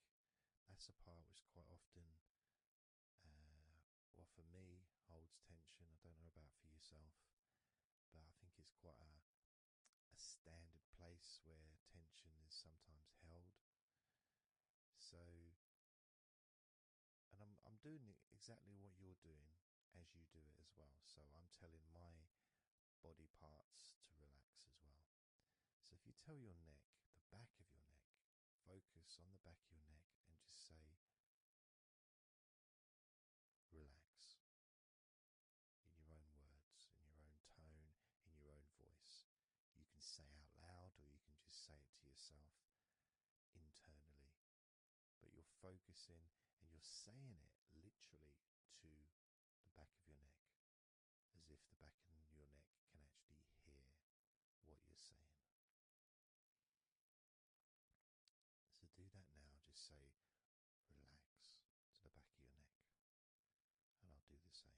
That's a part which quite often, well, for me, holds tension. I don't know about for yourself, but I think it's quite a standard place where tension is sometimes held. So, and I'm doing exactly what you're doing as you do it as well. So I'm telling my body parts to relax as well. So if you tell your neck, the back of your neck, focus on the back of your neck and just say, relax, in your own words, in your own tone, in your own voice. You can say out loud or you can just say it to yourself internally. But you're focusing and you're saying it literally to the back of your neck, as if the back of your neck can actually hear what you're saying. So do that now. Just say relax to the back of your neck, and I'll do the same.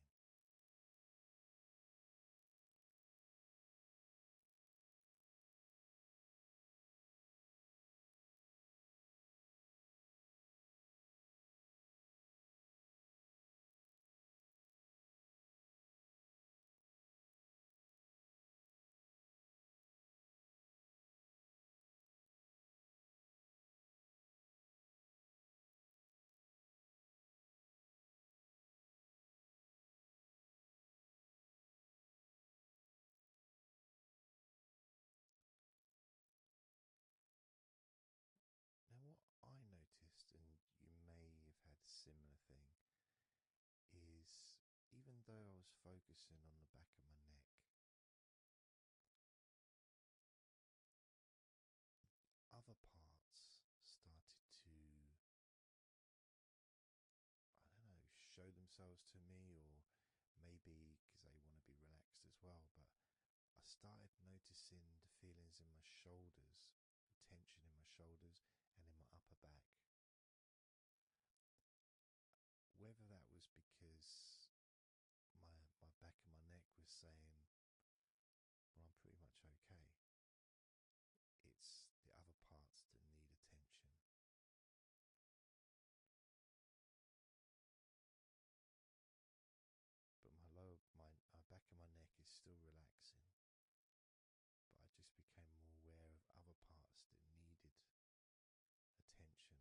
Now, what I noticed, and you may have had a similar thing, is even though I was focusing on the back of my neck, other parts started to, I don't know, show themselves to me, or maybe because they want to be relaxed as well, but I started noticing the feelings in my shoulders, the tension in my shoulders and in my upper back. Whether that was because my back of my neck was saying, well, I'm pretty much okay. It's the other parts that need attention. But my back of my neck is still relaxing. But I just became more aware of other parts that needed attention.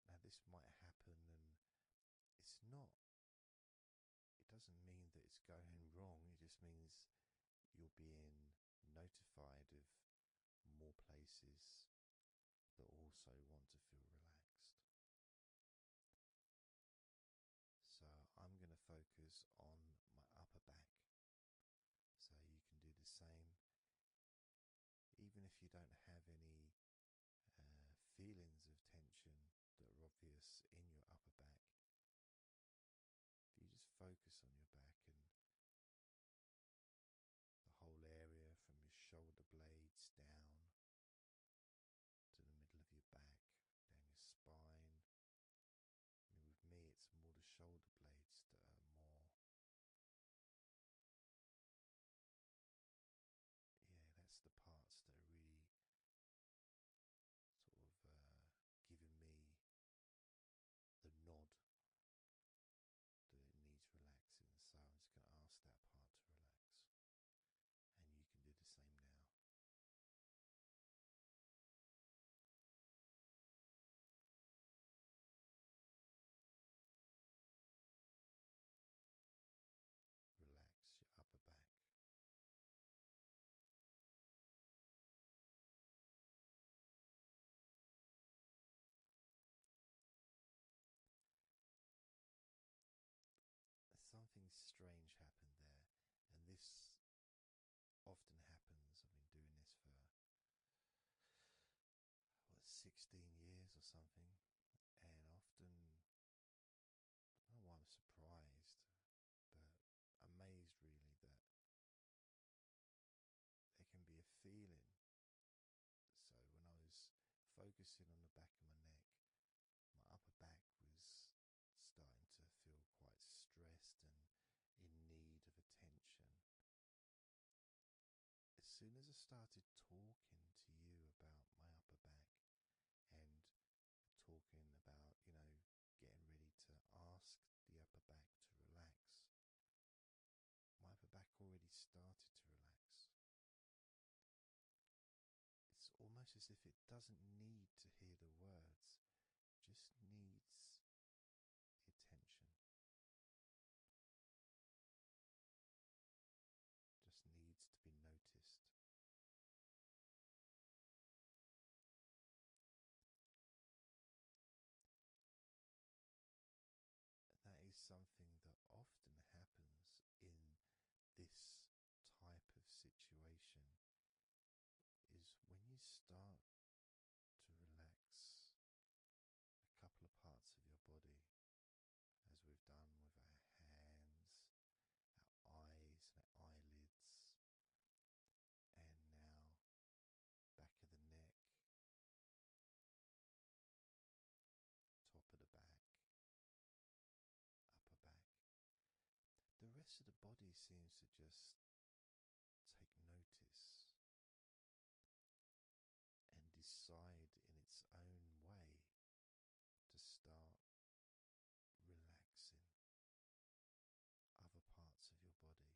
Now this might happen, and it doesn't mean that it's going wrong. It just means you're being notified of more places that also want to feel relaxed. So I'm going to focus on my upper back. So you can do the same, even if you don't have any feelings of tension that are obvious in your upper back. If you just focus on your back and the whole area from your shoulder blades down to the middle of your back, down your spine. And with me, it's more the shoulder blades that are more, that's the parts that are really sort of giving me the nod that it needs relaxing. So I'm just going to ask that part to relax. And you can do the same now. Relax your upper back. Something strange happened there, and this often happens. I've been doing this for 16 years or something, and often, I don't know why I'm surprised, but amazed really that there can be a feeling. So when I was focusing on the back of my neck, my upper back was starting to feel quite stressed and in need of attention. As soon as I started talking to you about my upper back and talking about, getting ready to ask the upper back to relax, my upper back already started to relax. It's almost as if it doesn't need to hear the words, just needs the attention. Just needs to be noticed. That is something that often happens in this type of situation, is when you start to relax a couple of parts of your body, as we've done with our hands, our eyes and our eyelids, and now back of the neck, top of the back, upper back. The rest of the body seems to just take notice and decide in its own way to start relaxing. Other parts of your body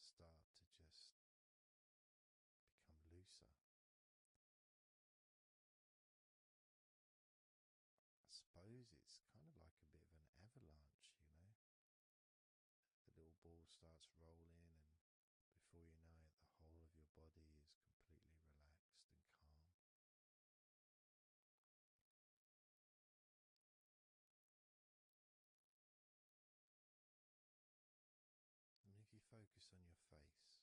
start to just become looser. I suppose it's kind of like a bit of an avalanche, The little ball starts rolling, and before you know it, the whole of your body is completely relaxed and calm. And if you focus on your face,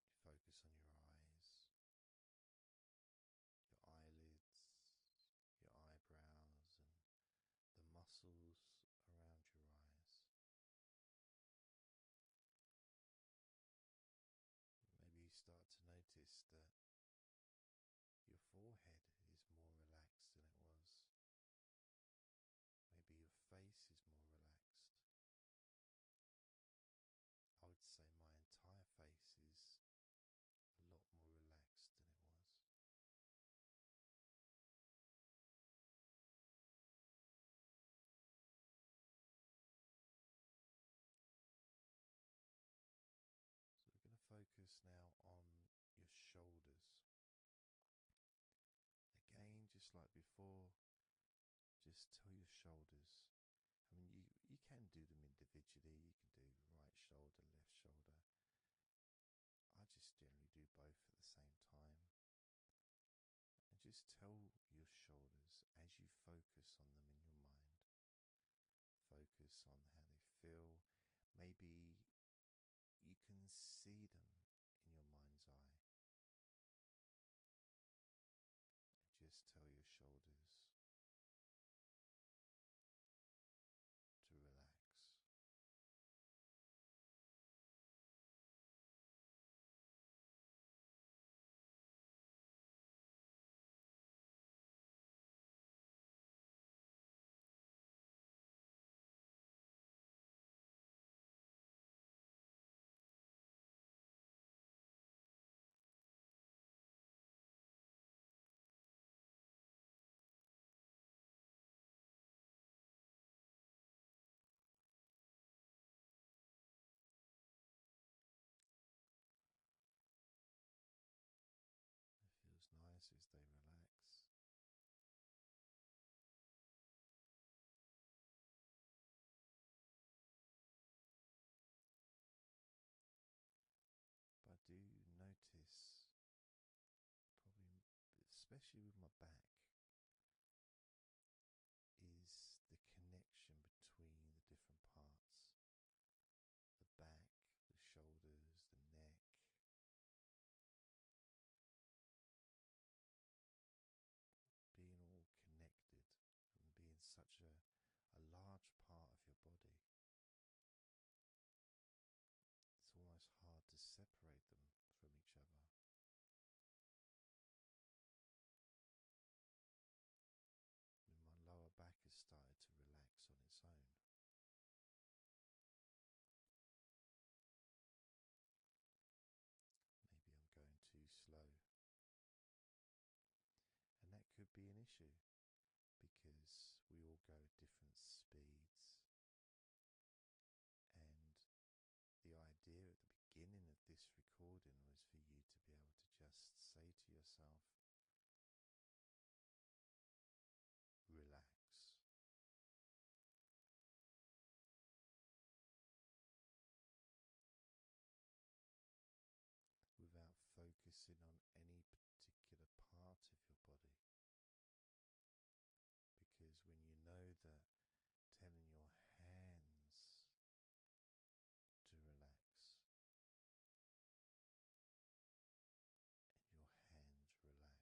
you focus on your eyes, your eyelids, your eyebrows, and the muscles around your eyes. Maybe you start to notice that your forehead is more relaxed than it was. Maybe your face is more relaxed. I would say my entire face is a lot more relaxed than it was. So we're going to focus now on your shoulders. Again, just like before, just tell your shoulders. I mean, you can do them individually. You can do right just tell your shoulders as you focus on them in your mind. Focus on how they feel. Maybe you can see them in your mind's eye. Just tell your shoulders to relax. It feels nice as they relax. But I do notice, probably especially with my back, is the connection between the different parts. The back, the shoulders, the neck. Being all connected and being such a large part of your body. It's almost hard to separate them from each other. And my lower back has started to relax on its own. Maybe I'm going too slow. And that could be an issue because we all go at different speeds. And the idea at the beginning of this recording was for you to be able to just say to yourself, relax. Without focusing on any particular part of your body. Because when you know that telling your hands to relax and your hands relax,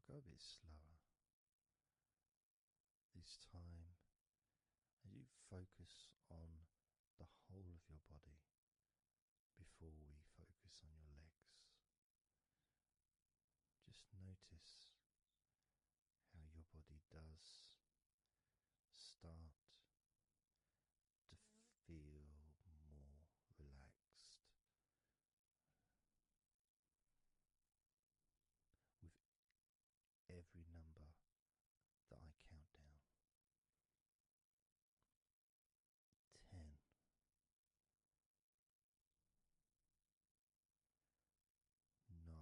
go a bit slower. This time, as you focus on the whole of your body before we focus on your legs, just notice how your body does start to feel more relaxed with every number that I count down. 10. 9.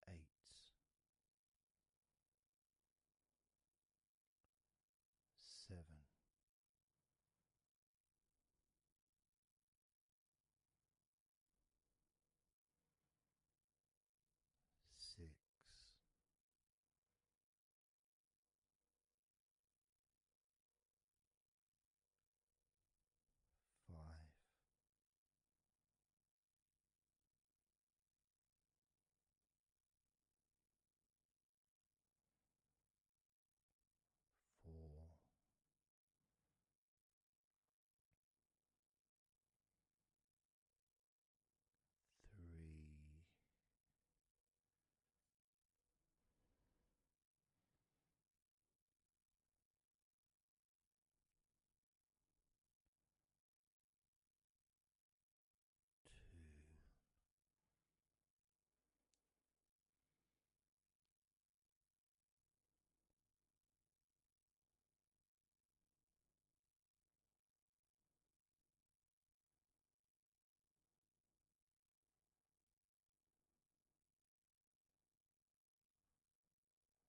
8. 7. 6. 5. 4. 3. 2.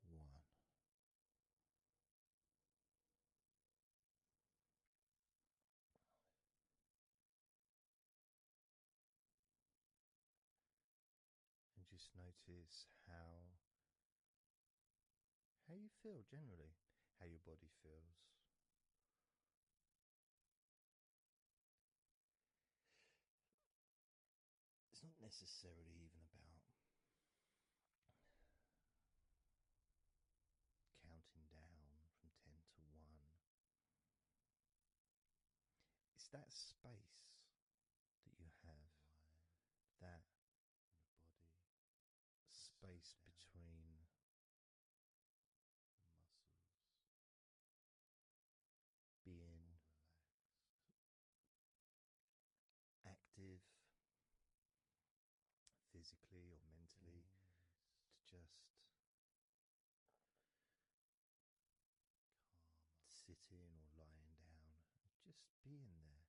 1. And just notice how you feel generally, how your body feels. It's not necessarily even about counting down from 10 to 1. It's that space that you have, that your body space between the muscles being active physically or mentally, to just sitting or lying down, just being there,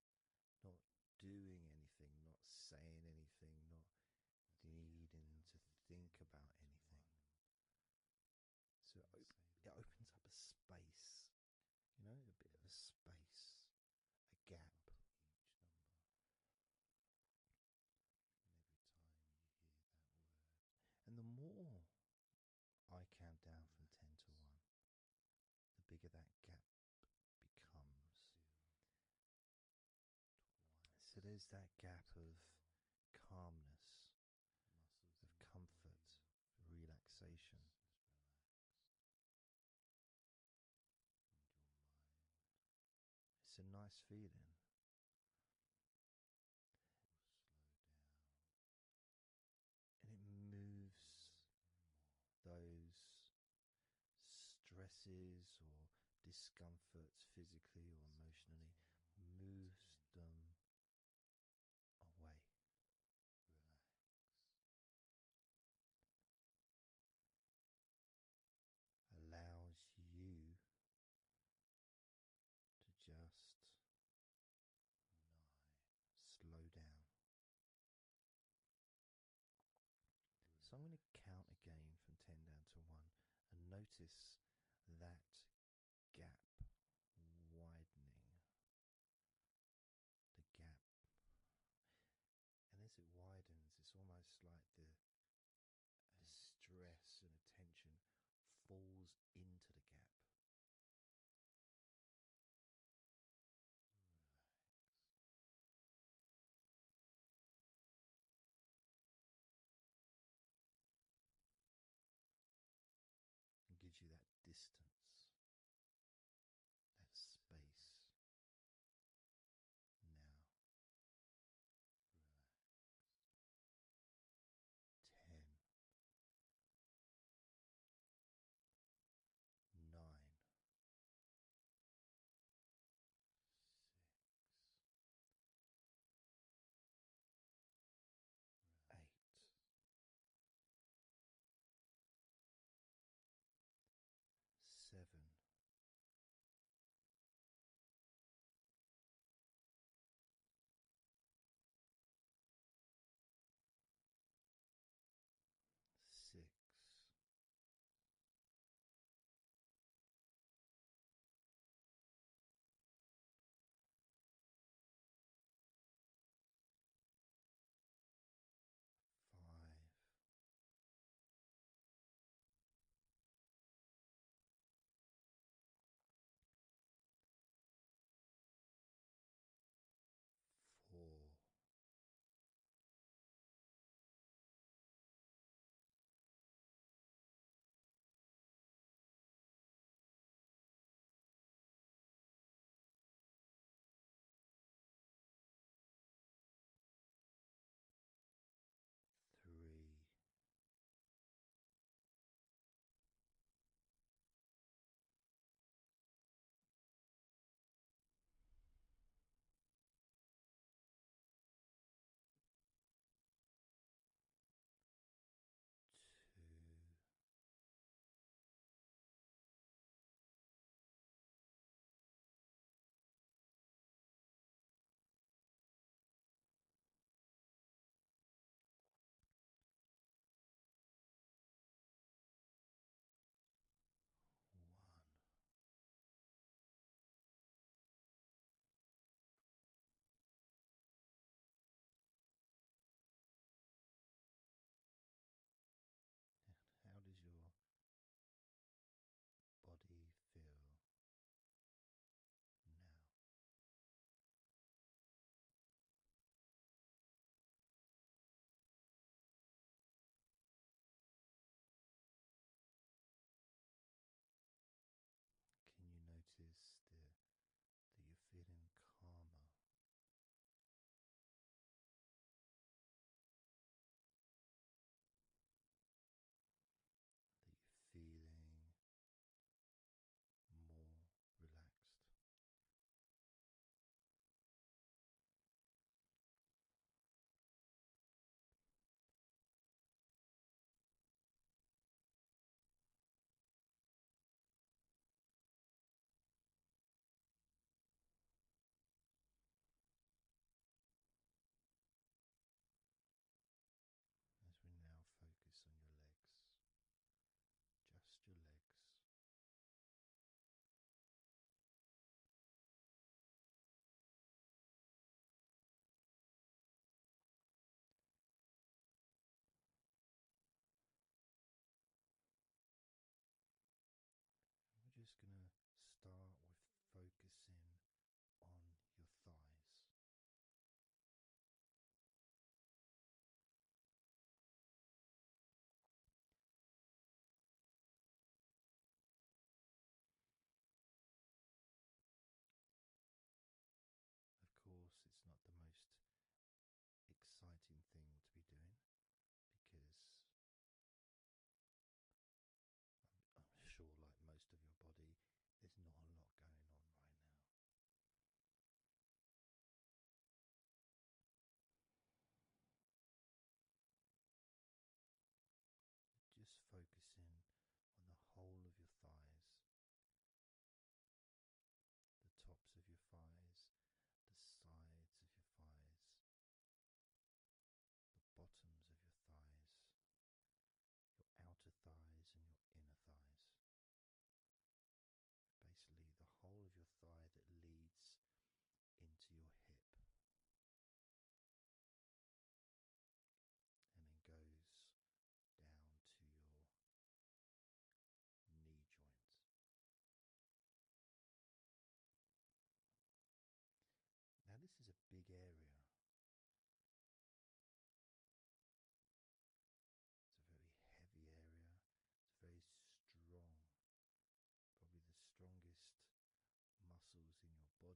not doing anything, not saying anything, not needing to think about anything. So it opens up a space, a bit of a space, a gap. And the more I count down from 10 to 1, the bigger that gap becomes. So there's that gap of calmness, of comfort, relaxation. It's a nice feeling. And it moves those stresses or discomforts physically or emotionally, moves them away. Allows you to just slow down. So I'm going to count again from 10 down to 1 and notice that gap widening. The gap. And as it widens, it's almost like the stress and attention falls into the gap. distance, that space. Now relax. 10, 9, 6, 8, 7,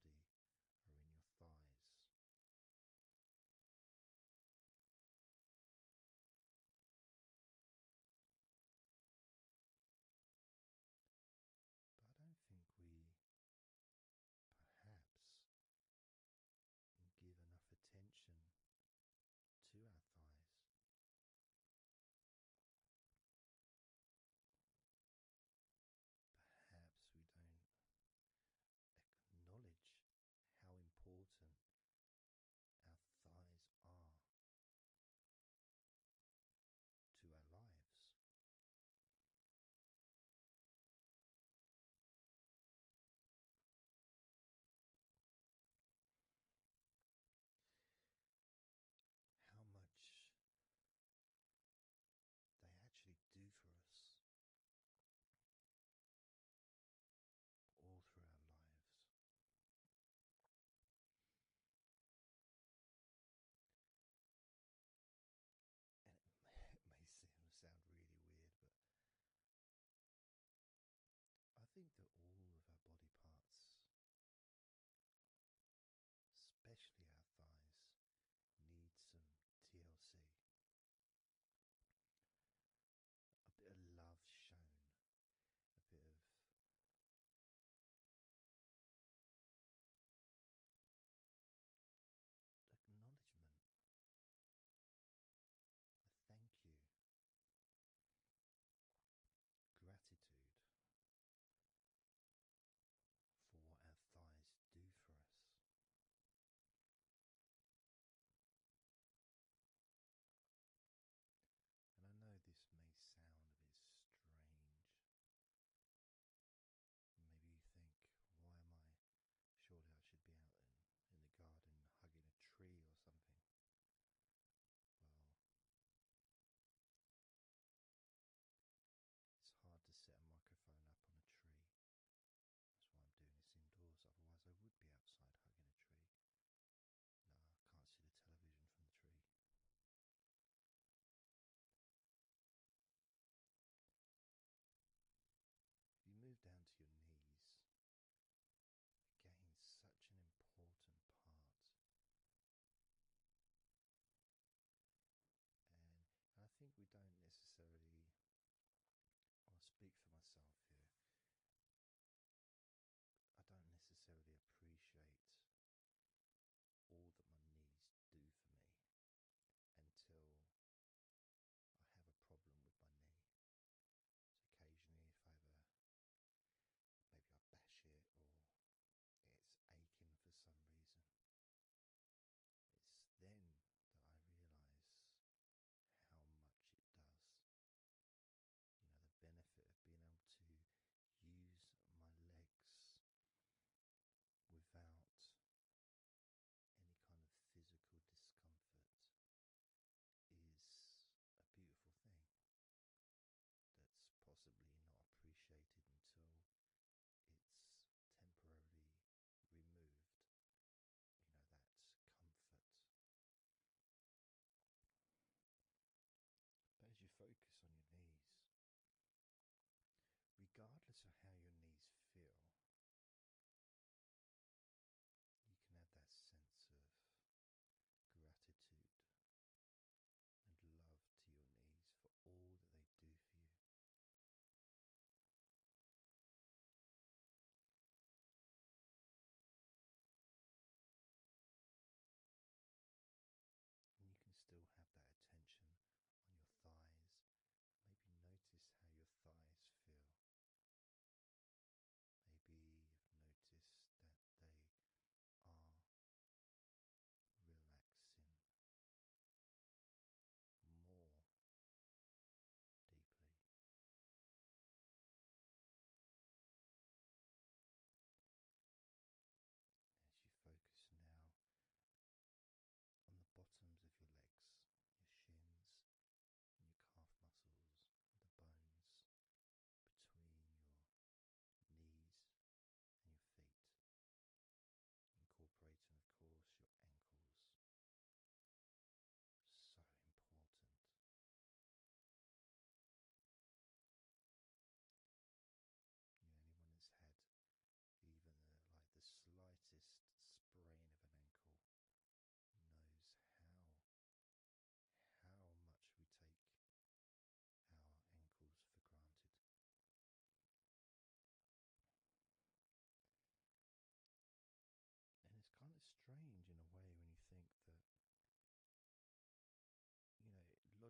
body are in your thighs. But I don't think we perhaps give enough attention to our thighs. Perhaps we don't acknowledge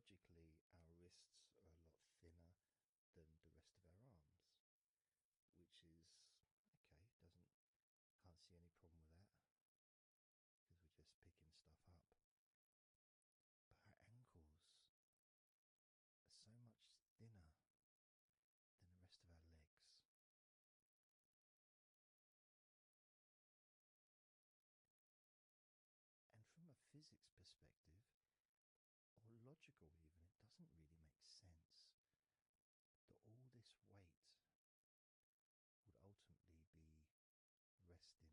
logically our wrists are a lot thinner than the rest of our arms, which is okay, can't see any problem with that because we're just picking stuff up. But our ankles are so much thinner than the rest of our legs. And from a physics perspective, or logical even, it doesn't really make sense that all this weight would ultimately be resting